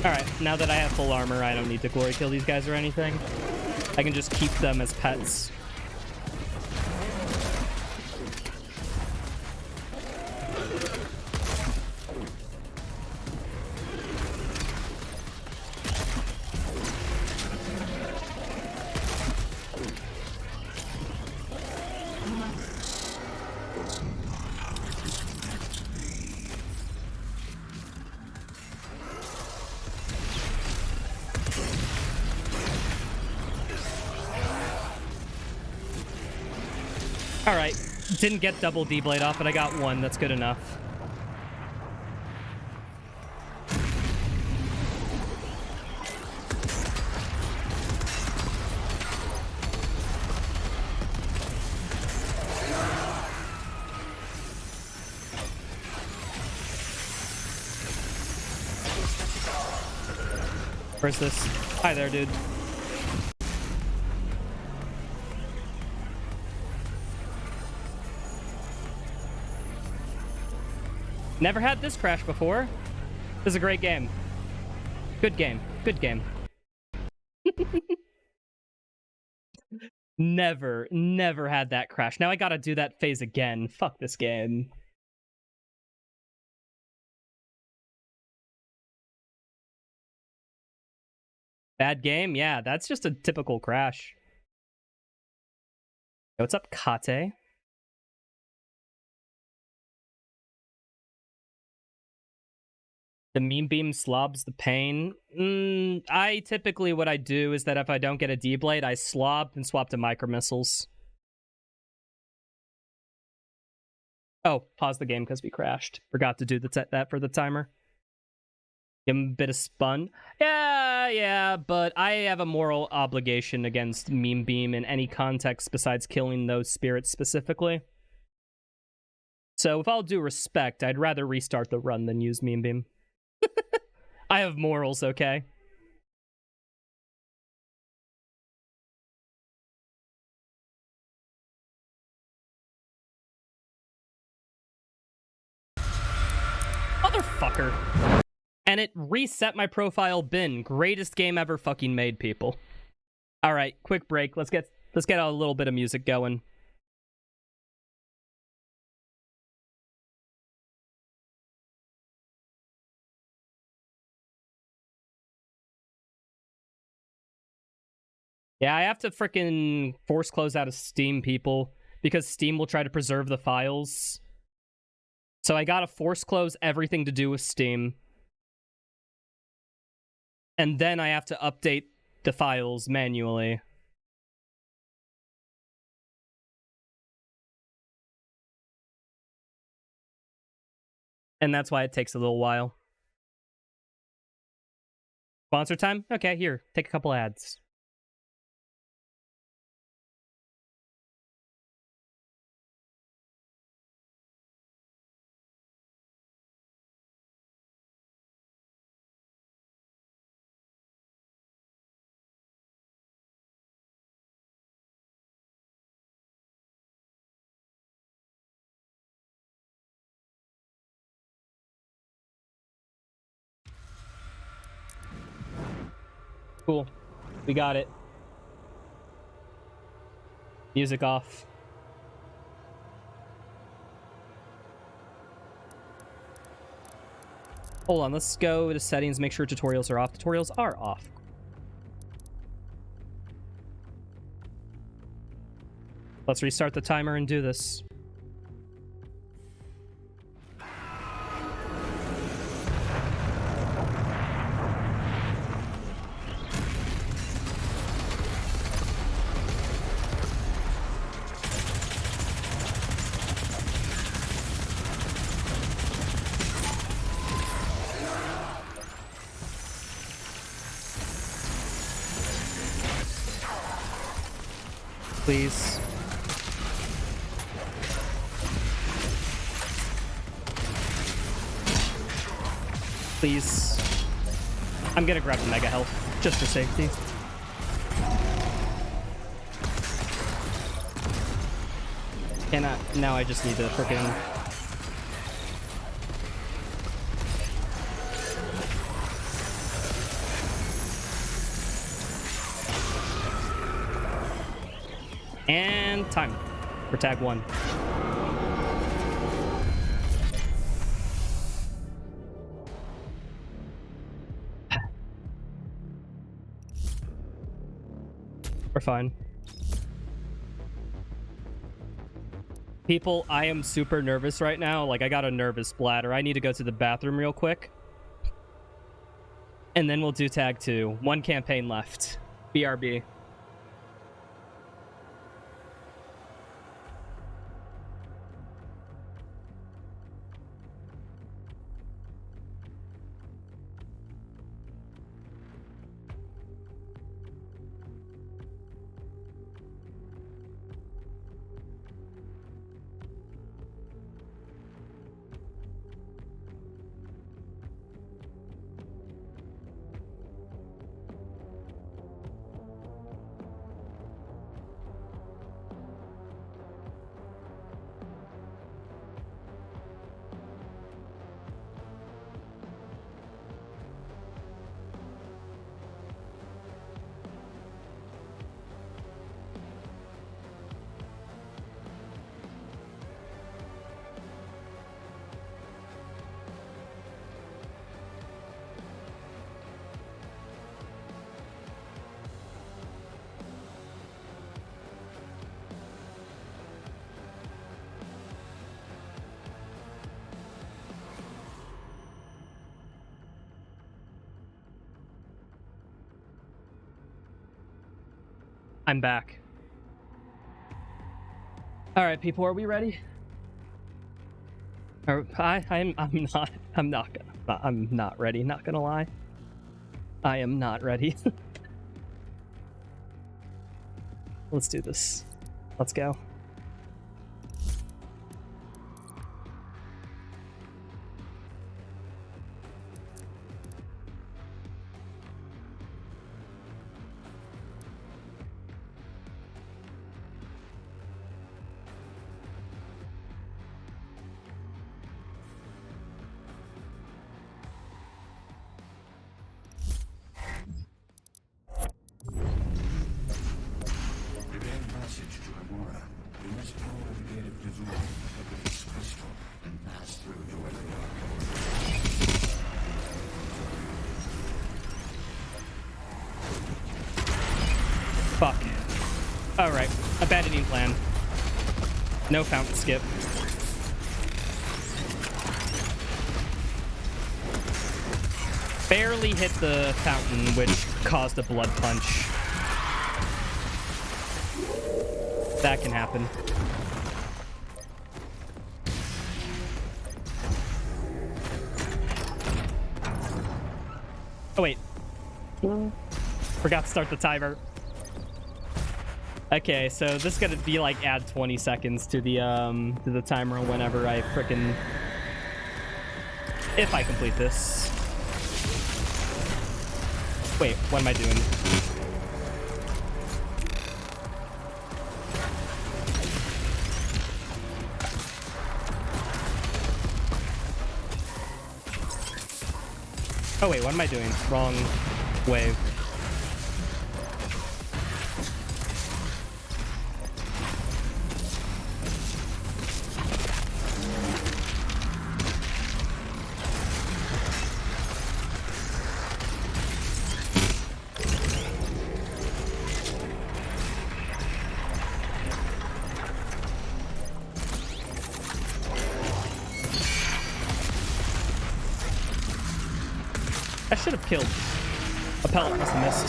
A: Alright, now that I have full armor, I don't need to glory kill these guys or anything. I can just keep them as pets. Alright, didn't get double D-Blade off, but I got one. That's good enough. Where's this? Hi there, dude. Never had this crash before. This is a great game. Good game. Good game. Never had that crash. Now I gotta do that phase again. Fuck this game. Bad game? Yeah, that's just a typical crash. Yo, what's up, Kate? The meme beam slobs the pain. I typically, what I do is that if I don't get a D-Blade, I slob and swap to micro missiles. Oh, pause the game because we crashed. Forgot to do that for the timer. Give him a bit of spun. Yeah, but I have a moral obligation against meme beam in any context besides killing those spirits specifically. So with all due respect, I'd rather restart the run than use meme beam. I have morals, okay? motherfucker. And it reset my profile bin. Greatest game ever fucking made, people. Alright, quick break. Let's get a little bit of music going. Yeah, I have to frickin' force close out of Steam, people, because Steam will try to preserve the files. So I gotta force close everything to do with Steam. And then I have to update the files manually. And that's why it takes a little while. Sponsor time? Okay, here, take a couple ads. Cool. We got it. Music off. Hold on, let's go to settings, make sure tutorials are off. Tutorials are off. Let's restart the timer and do this. Please. Please. I'm gonna grab the mega health, just for safety. And now I just need to frickin'... And time for tag 1. We're fine. People, I am super nervous right now. Like, I got a nervous bladder. I need to go to the bathroom real quick. And then we'll do tag 2. 1 campaign left. BRB. I'm back. All right, people, are we ready? I'm not ready. Not gonna lie. I am not ready. Let's do this. Let's go. Fuck. Alright. Abandoning plan. No fountain skip. Barely hit the fountain, which caused a blood punch. That can happen. Oh, wait. Forgot to start the timer. Okay, so this is gonna be like add 20 seconds to the timer whenever I frickin' if I complete this. Wait, what am I doing? Oh wait, what am I doing? Wrong wave. I should have killed. A pellet must have missed.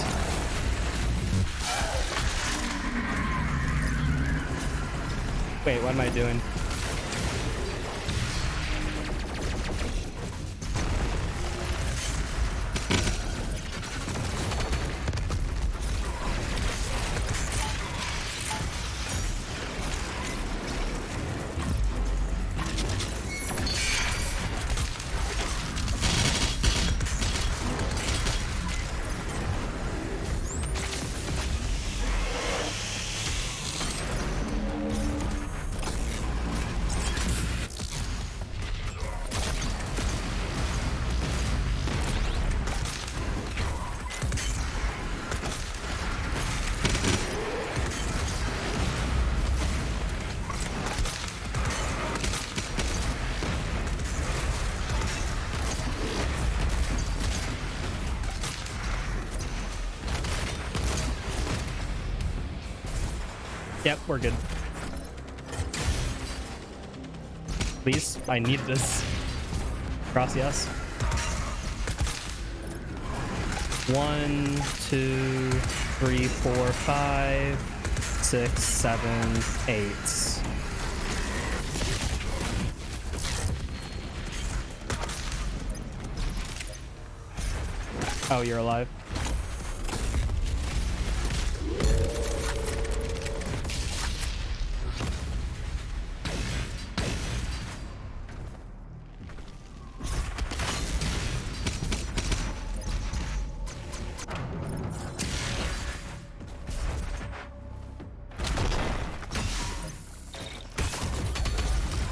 A: Wait, what am I doing? Yep, we're good. Please, I need this. Gracias. 1, 2, 3, 4, 5, 6, 7, 8. Oh, you're alive.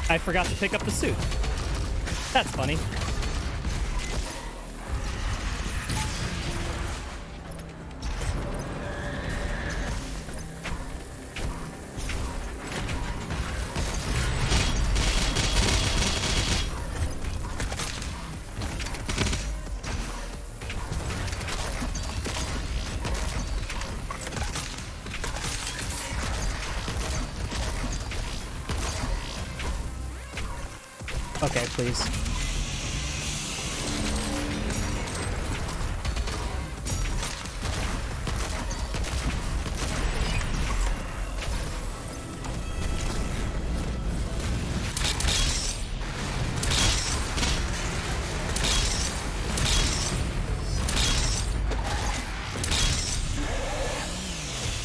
A: I forgot to pick up the suit. That's funny. Okay, please.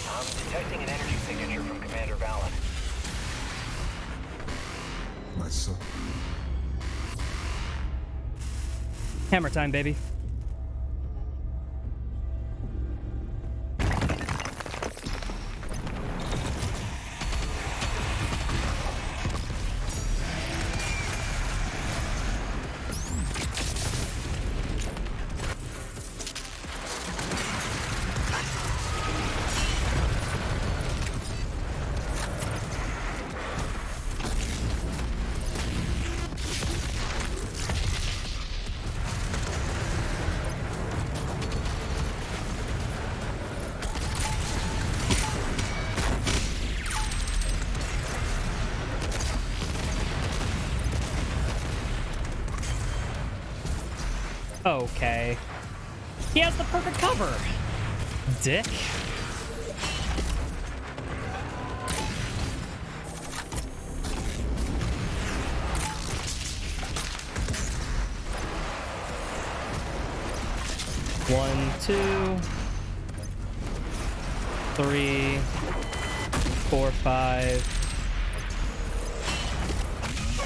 I: I'm detecting an energy signature from Commander Valen.
E: My son.
A: Hammer time, baby. Okay. He has the perfect cover! Dick. One, 2, 3, 4, 5,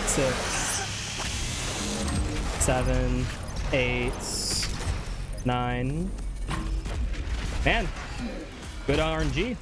A: 6, 7, 8, 9. Man, good RNG.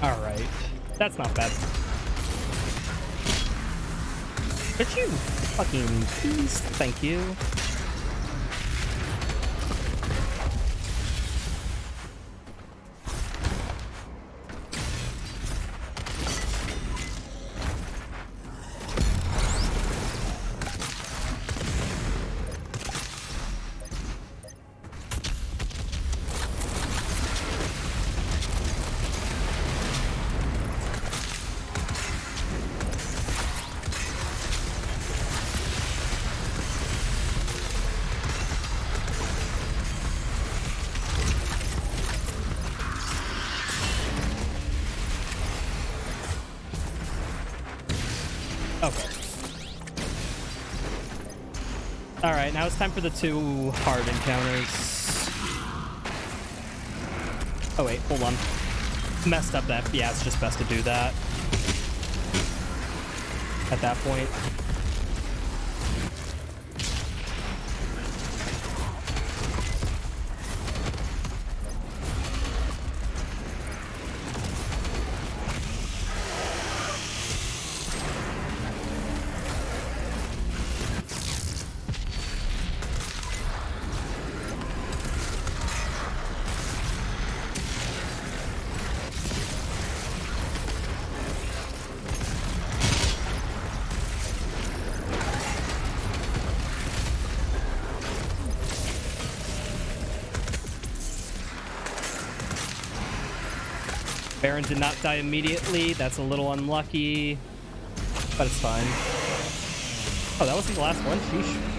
A: Alright, that's not bad. Could you fucking please? Thank you. Okay. Alright, now it's time for the 2 hard encounters. Oh wait, hold on. Messed up that. Yeah, it's just best to do that at that point. Baron did not die immediately. That's a little unlucky, but it's fine. Oh, that wasn't the last one? Sheesh.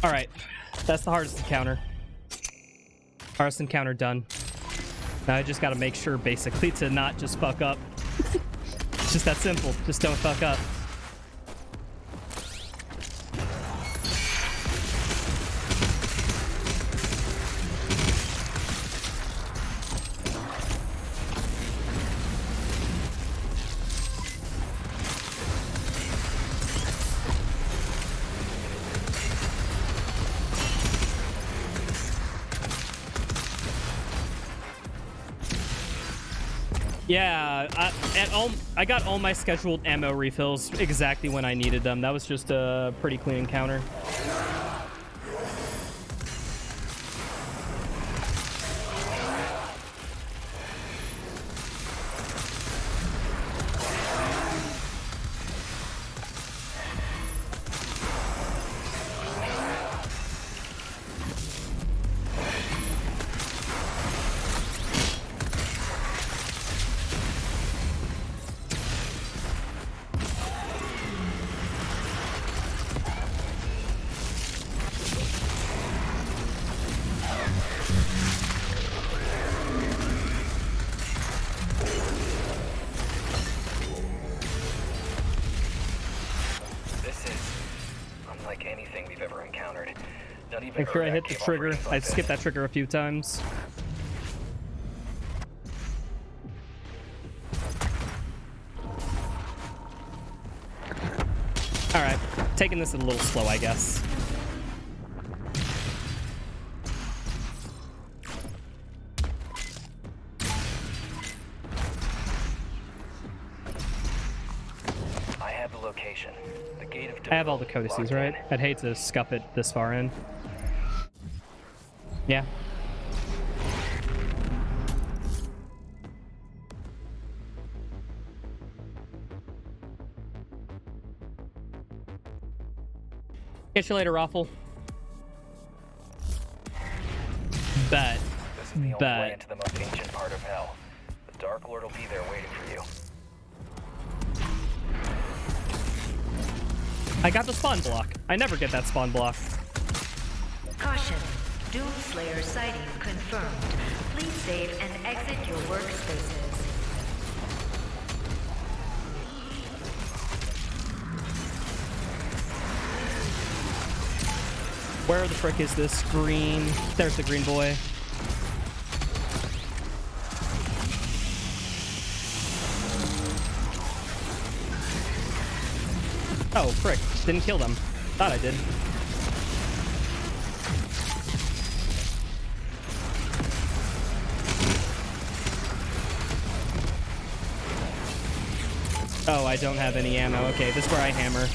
A: Alright, that's the hardest encounter. Hardest encounter done. Now I just gotta make sure, basically, to not just fuck up. It's just that simple. Just don't fuck up. Yeah, I got all my scheduled ammo refills exactly when I needed them. That was just a pretty clean encounter. Make sure I hit the trigger. I skipped that trigger a few times. Alright, taking this a little slow, I guess.
I: I have the location. The gate of
A: I have all the codices, right? I'd hate to scuff it this far in. Yeah. Catch you later, Raffle. Bet.
I: This is the only way into the most ancient part of hell. The Dark Lord will be there waiting for you.
A: I got the spawn block. I never get that spawn block.
D: Caution. Doomslayer sighting confirmed. Please save and exit your workspaces.
A: Where the frick is this green? There's the green boy. Oh, frick. Didn't kill them. Thought I did. Oh, I don't have any ammo. Okay, this is where I hammer.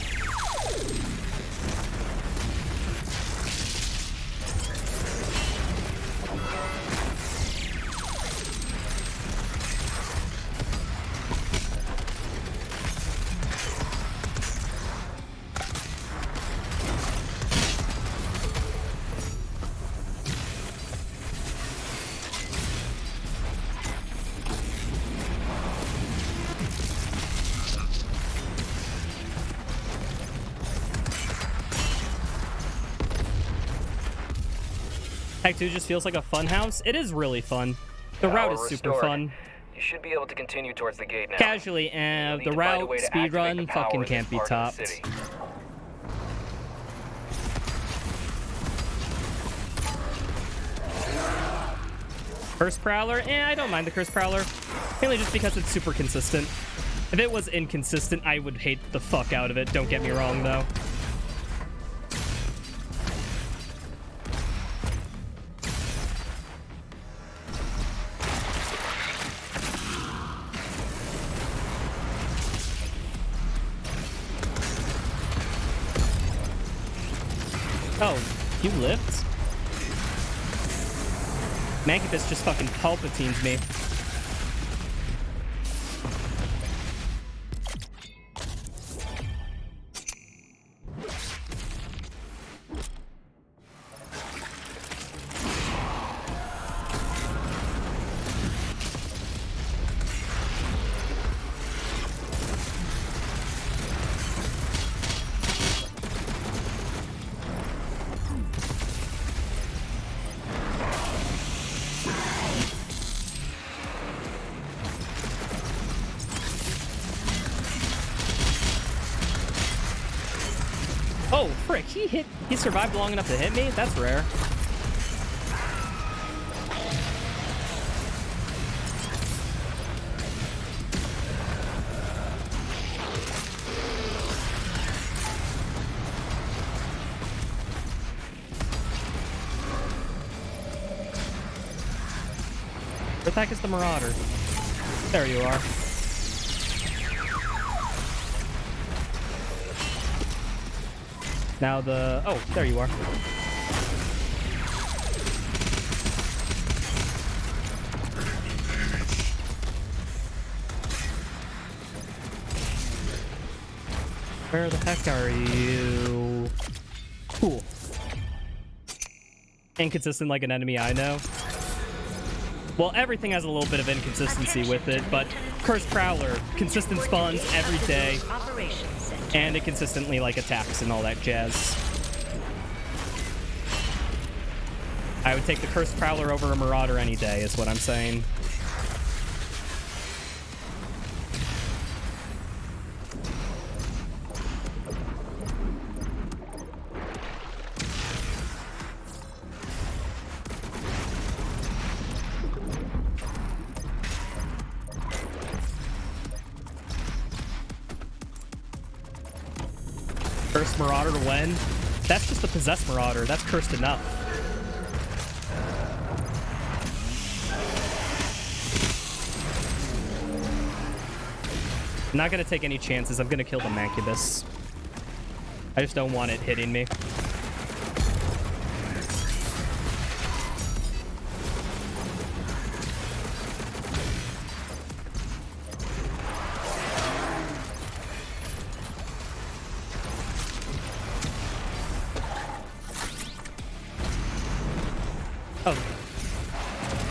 A: Act 2 just feels like a fun house. It is really fun. The route is super fun.
I: You should be able to continue towards the gate now.
A: Casually, the route, speedrun, fucking can't be topped. Curse Prowler? I don't mind the Curse Prowler. Mainly just because it's super consistent. If it was inconsistent, I would hate the fuck out of it. Don't get me wrong, though. Oh, you lift? Mancubus just fucking Palpatines me. Oh, frick, he survived long enough to hit me? That's rare. Attack is the Marauder. There you are. Now the... Oh, there you are. Where the heck are you? Cool. Inconsistent like an enemy I know. Well, everything has a little bit of inconsistency with it, but Cursed Prowler, consistent spawns every day, and it consistently, like, attacks and all that jazz. I would take the Cursed Prowler over a Marauder any day, is what I'm saying. Cursed Marauder to win? That's just the Possessed Marauder. That's cursed enough. I'm not gonna take any chances. I'm gonna kill the Mancubus. I just don't want it hitting me. Oh,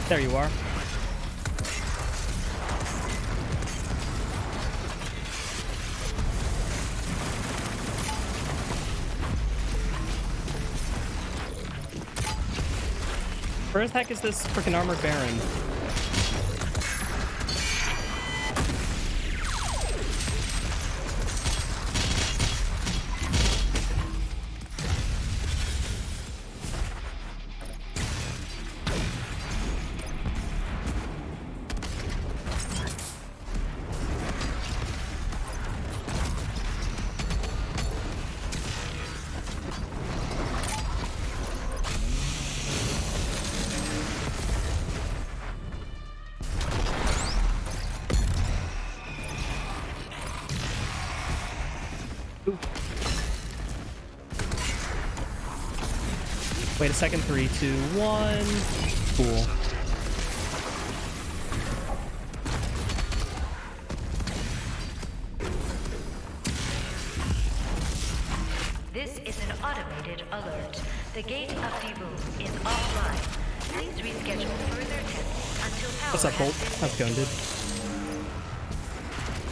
A: there you are. Where the heck is this freaking Armored Baron? Wait a second, 3, 2, 1. Cool.
D: This is an automated alert. The gate of Divu is offline. Please reschedule further tests until power.
A: What's up, Bolt? How's it going, dude?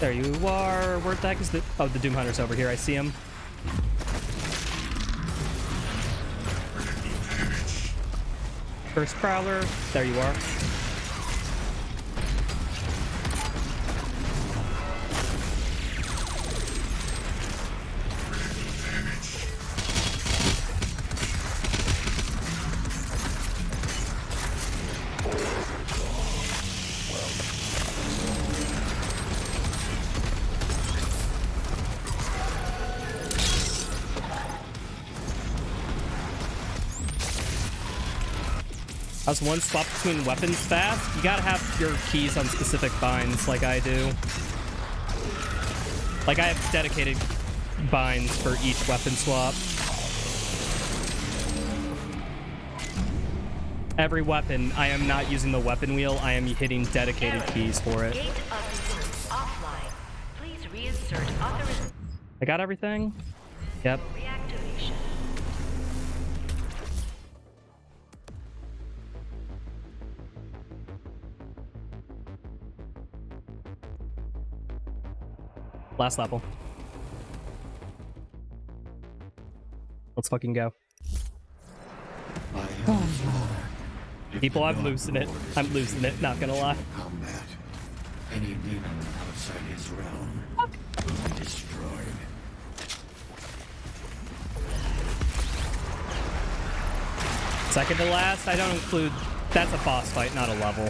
A: There you are. Where the heck is the... Oh, the Doom Hunter's over here. I see him. First Prowler. There you are. How's one swap between weapons fast? You gotta have your keys on specific binds like I do. Like I have dedicated binds for each weapon swap. Every weapon, I am not using the weapon wheel, I am hitting dedicated keys for it.
D: Gate of Divu offline. Please reinsert authorization.
A: I got everything? Yep.
D: Reactivation.
A: Last level. Let's fucking go. People, I'm losing it. I'm losing it, not gonna lie.
H: Combat. Any demon outside his realm will be destroyed.
A: Second to last, I don't include... That's a boss fight, not a level.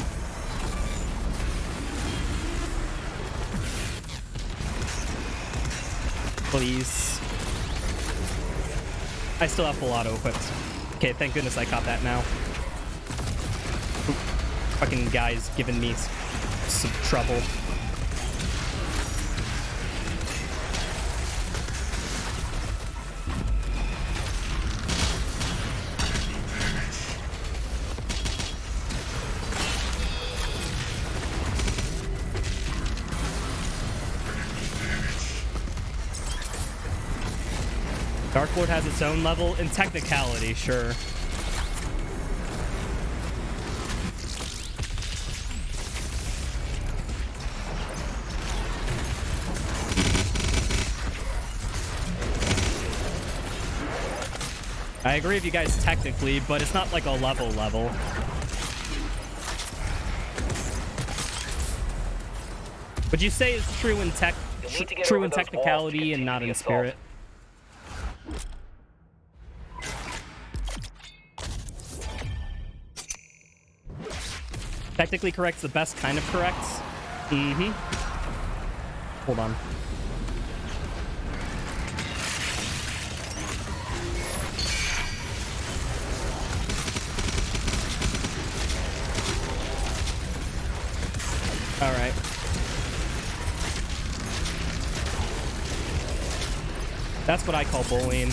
A: Please. I still have full auto equipped. Okay, thank goodness I caught that now. Oop. Fucking guy's giving me some trouble. Dark Lord has its own level in technicality, sure. I agree with you guys technically, but it's not like a level. Would you say it's true in technicality and not in spirit? Technically correct's the best kind of correct. Mm-hmm. Hold on. All right. That's what I call bullying.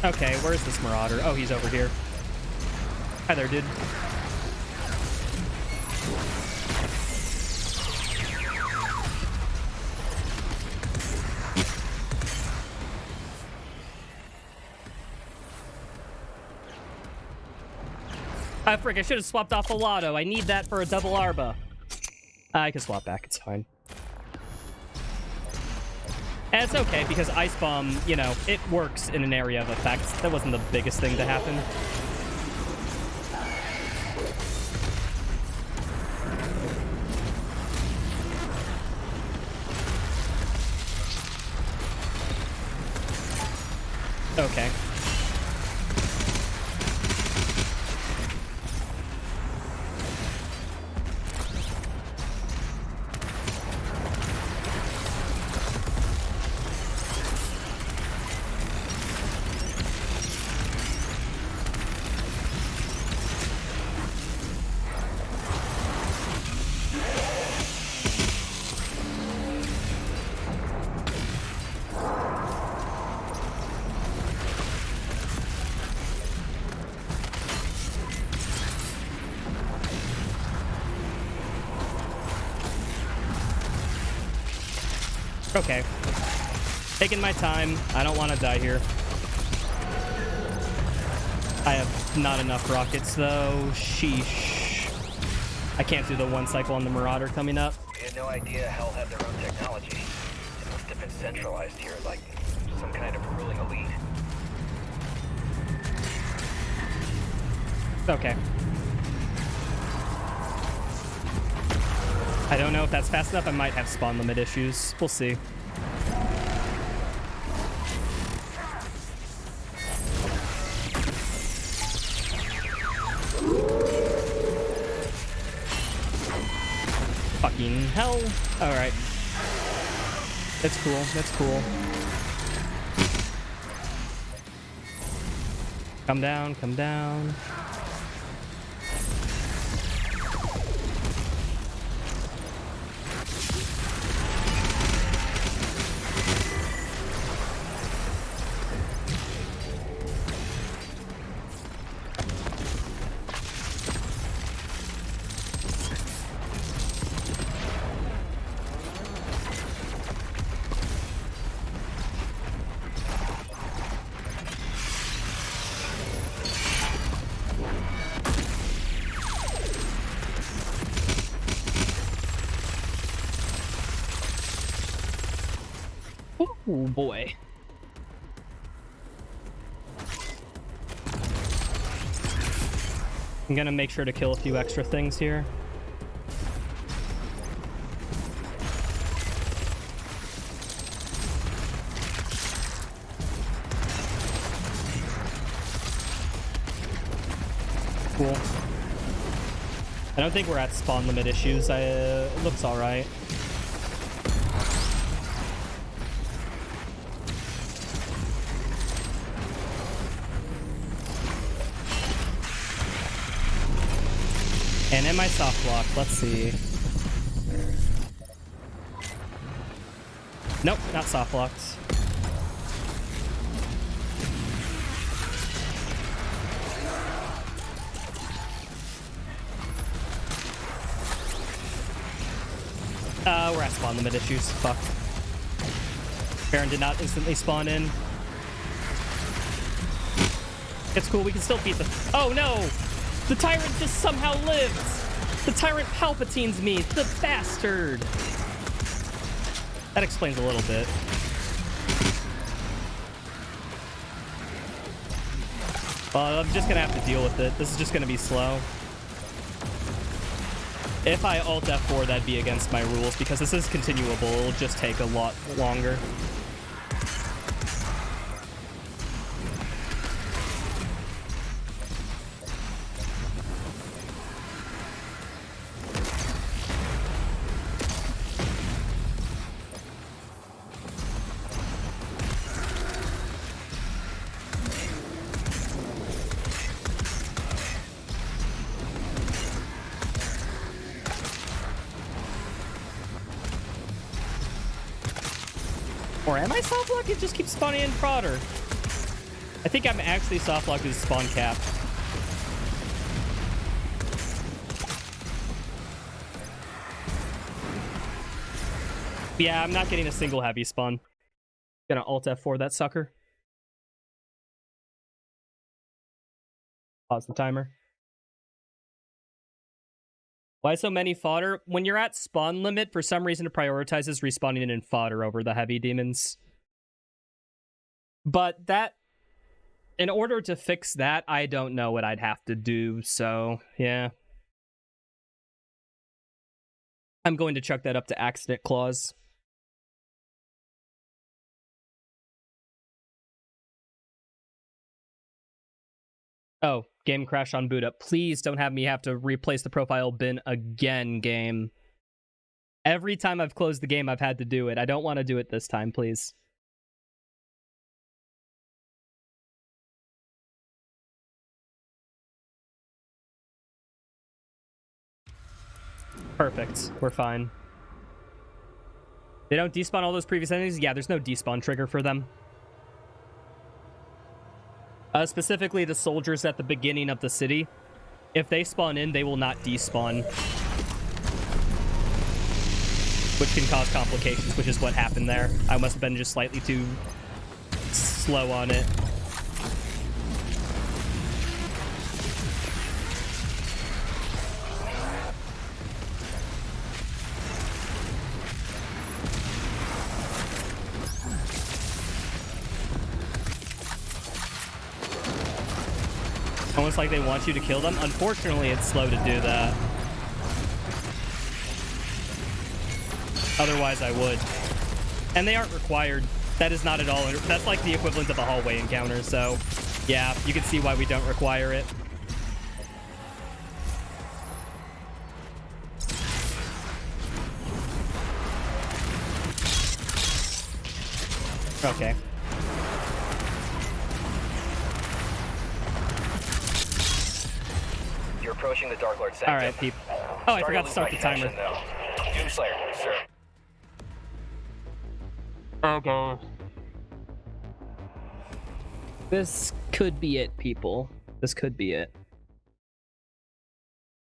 A: Okay, where's this Marauder? Oh, he's over here. Hi there, dude. Ah, frick, I should have swapped off Alot. I need that for a double Arba. I can swap back, it's fine. And it's okay, because Ice Bomb, you know, it works in an area of effect. That wasn't the biggest thing to happen. Okay. Okay. Taking my time. I don't want to die here. I have not enough rockets, though. Sheesh. I can't do the one cycle on the Marauder coming up.
I: We had no idea Hell had their own technology. It must have been centralized here, like some kind of ruling elite.
A: Okay. I don't know if that's fast enough. I might have spawn limit issues. We'll see. Fucking hell. Alright. That's cool. That's cool. Come down. Come down. Oh boy. I'm gonna make sure to kill a few extra things here. Cool. I don't think we're at spawn limit issues. It looks alright. And in my soft block, let's see. Nope, not soft blocks. We're at spawn limit issues. Fuck. Baron did not instantly spawn in. It's cool, we can still beat the... Oh no! The tyrant just somehow lived! The tyrant Palpatines me! The bastard! That explains a little bit. Well, I'm just gonna have to deal with it. This is just gonna be slow. If I alt F4, that'd be against my rules, because this is continuable. It'll just take a lot longer. Or am I soft locked? It just keeps spawning in Prodder. I think I'm actually soft locked as spawn cap. Yeah, I'm not getting a single heavy spawn. Gonna alt F4 that sucker. Pause the timer. Why so many fodder? When you're at spawn limit, for some reason it prioritizes respawning in fodder over the heavy demons. But that... in order to fix that, I don't know what I'd have to do, so yeah. I'm going to chuck that up to accident clause. Oh, game crash on boot up. Please don't have me have to replace the profile bin again, game. Every time I've closed the game, I've had to do it. I don't want to do it this time, please. Perfect. We're fine. They don't despawn all those previous enemies? Yeah, there's no despawn trigger for them. Specifically the soldiers at the beginning of the city. If they spawn in, they will not despawn. Which can cause complications, which is what happened there. I must have been just slightly too slow on it. Almost like they want you to kill them. Unfortunately, it's slow to do that. Otherwise, I would. And they aren't required. That is not at all. That's like the equivalent of a hallway encounter. So, yeah, you can see why we don't require it. Okay.
I: You're approaching the Dark Lord sanctum.
A: All right, peep. Oh, I forgot to start the timer.
I: Doomslayer, sir.
A: Okay. This could be it, people. This could be it.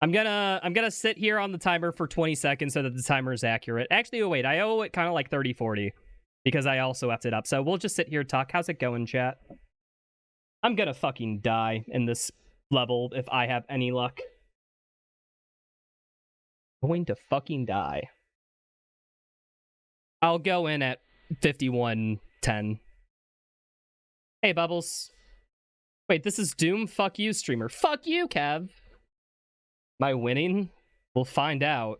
A: I'm gonna sit here on the timer for 20 seconds so that the timer is accurate. Actually, oh wait, I owe it kind of like 30-40 because I also effed it up. So we'll just sit here and talk. How's it going, chat? I'm gonna fucking die in this level if I have any luck. Going to fucking die. I'll go in at 5110. Hey, Bubbles. Wait, this is Doom? Fuck you, streamer. Fuck you, Cav. Am I winning? We'll find out.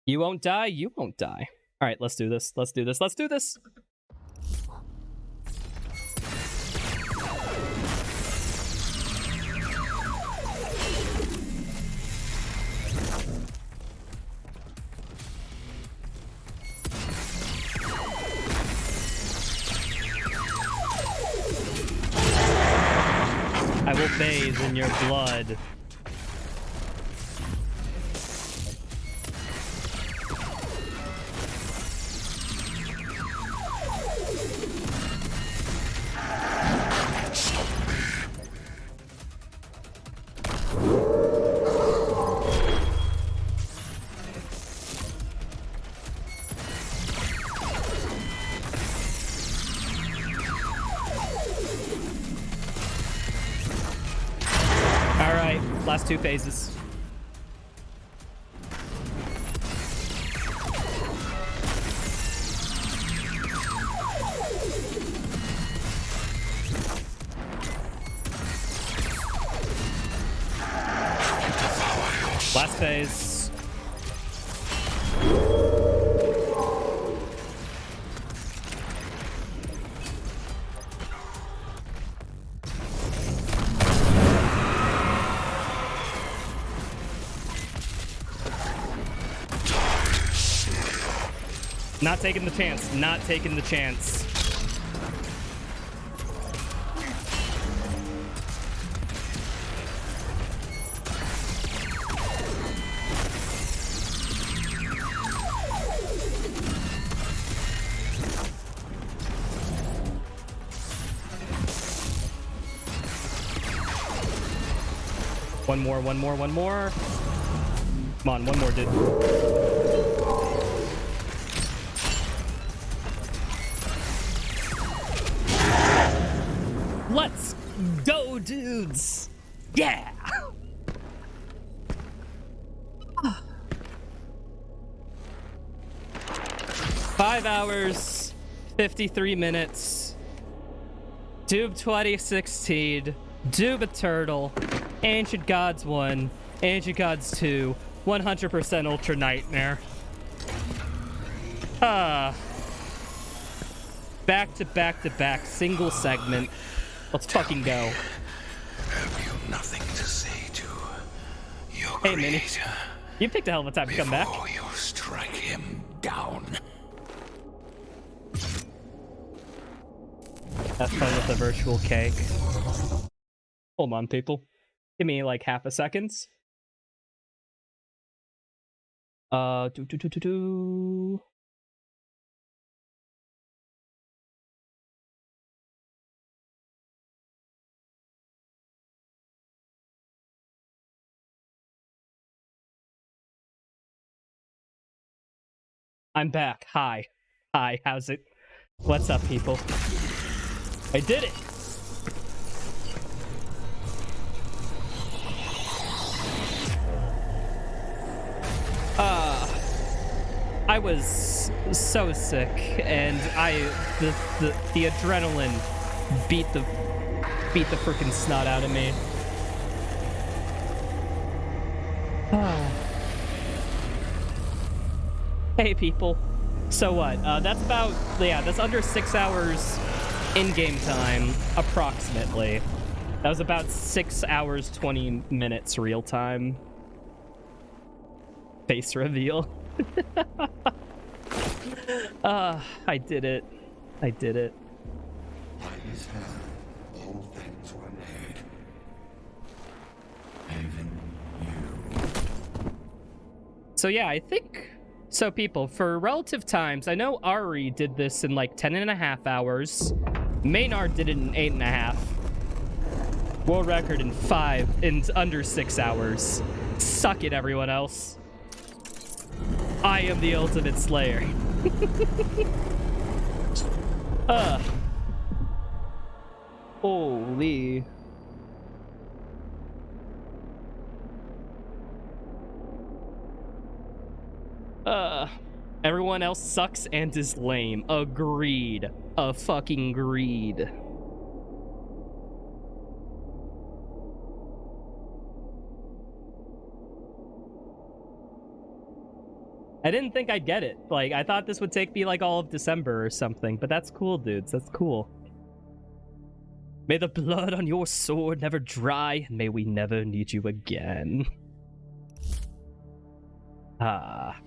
A: You won't die, you won't die. Alright, let's do this. Let's do this. Let's do this! I will bathe in your blood. Last two phases. Last phase. Not taking the chance. Not taking the chance. One more, one more, one more. Come on, one more, dude. Let's go, dudes! Yeah! 5 hours, 53 minutes. Doob 2016. Doob Eternal. Ancient Gods 1. Ancient Gods 2. 100% Ultra Nightmare. Back to back to back. Single segment. Let's fucking go.
E: Have you nothing to say to your
A: Hey, Minnie. You picked a hell of a time to come back.
E: Before you strike him down.
A: Have fun with the virtual cake. Hold on, people. Give me like half a second. I'm back. Hi. Hi, how's it? What's up, people? I did it! I was so sick, and the adrenaline beat the freaking snot out of me. Hey, people. So what? That's about, yeah, that's under 6 hours in-game time, approximately. That was about 6 hours, 20 minutes real time. Face reveal. I did it. I did it.
H: By his hand, all things were made. Even you.
A: So yeah, I think... So people, for relative times, I know Ari did this in like 10.5 hours. Maynard did it in 8.5. World record in under 6 hours. Suck it, everyone else. I am the ultimate slayer. Holy. Everyone else sucks and is lame. Agreed. A fucking greed. I didn't think I'd get it. Like, I thought this would take me like all of December or something, but that's cool, dudes. That's cool. May the blood on your sword never dry, and may we never need you again. Ah.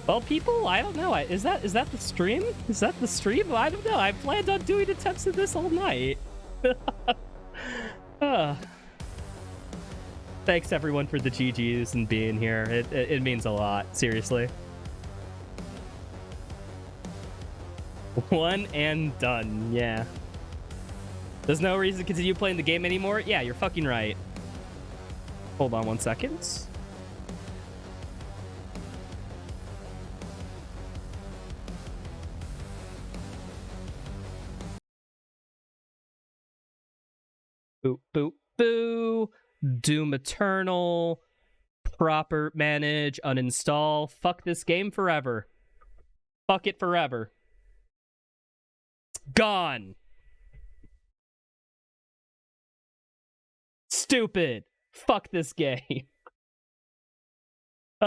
A: Well, people, I don't know. Is that the stream? Is that the stream? I don't know. I planned on doing attempts of this all night. Thanks everyone for the GGs and being here. It means a lot, seriously. One and done, yeah. There's no reason to continue playing the game anymore? Yeah, you're fucking right. Hold on 1 second. Boop, boop, boo. Doom Eternal. Proper manage, uninstall. Fuck this game forever. Fuck it forever. Gone. Stupid. Fuck this game.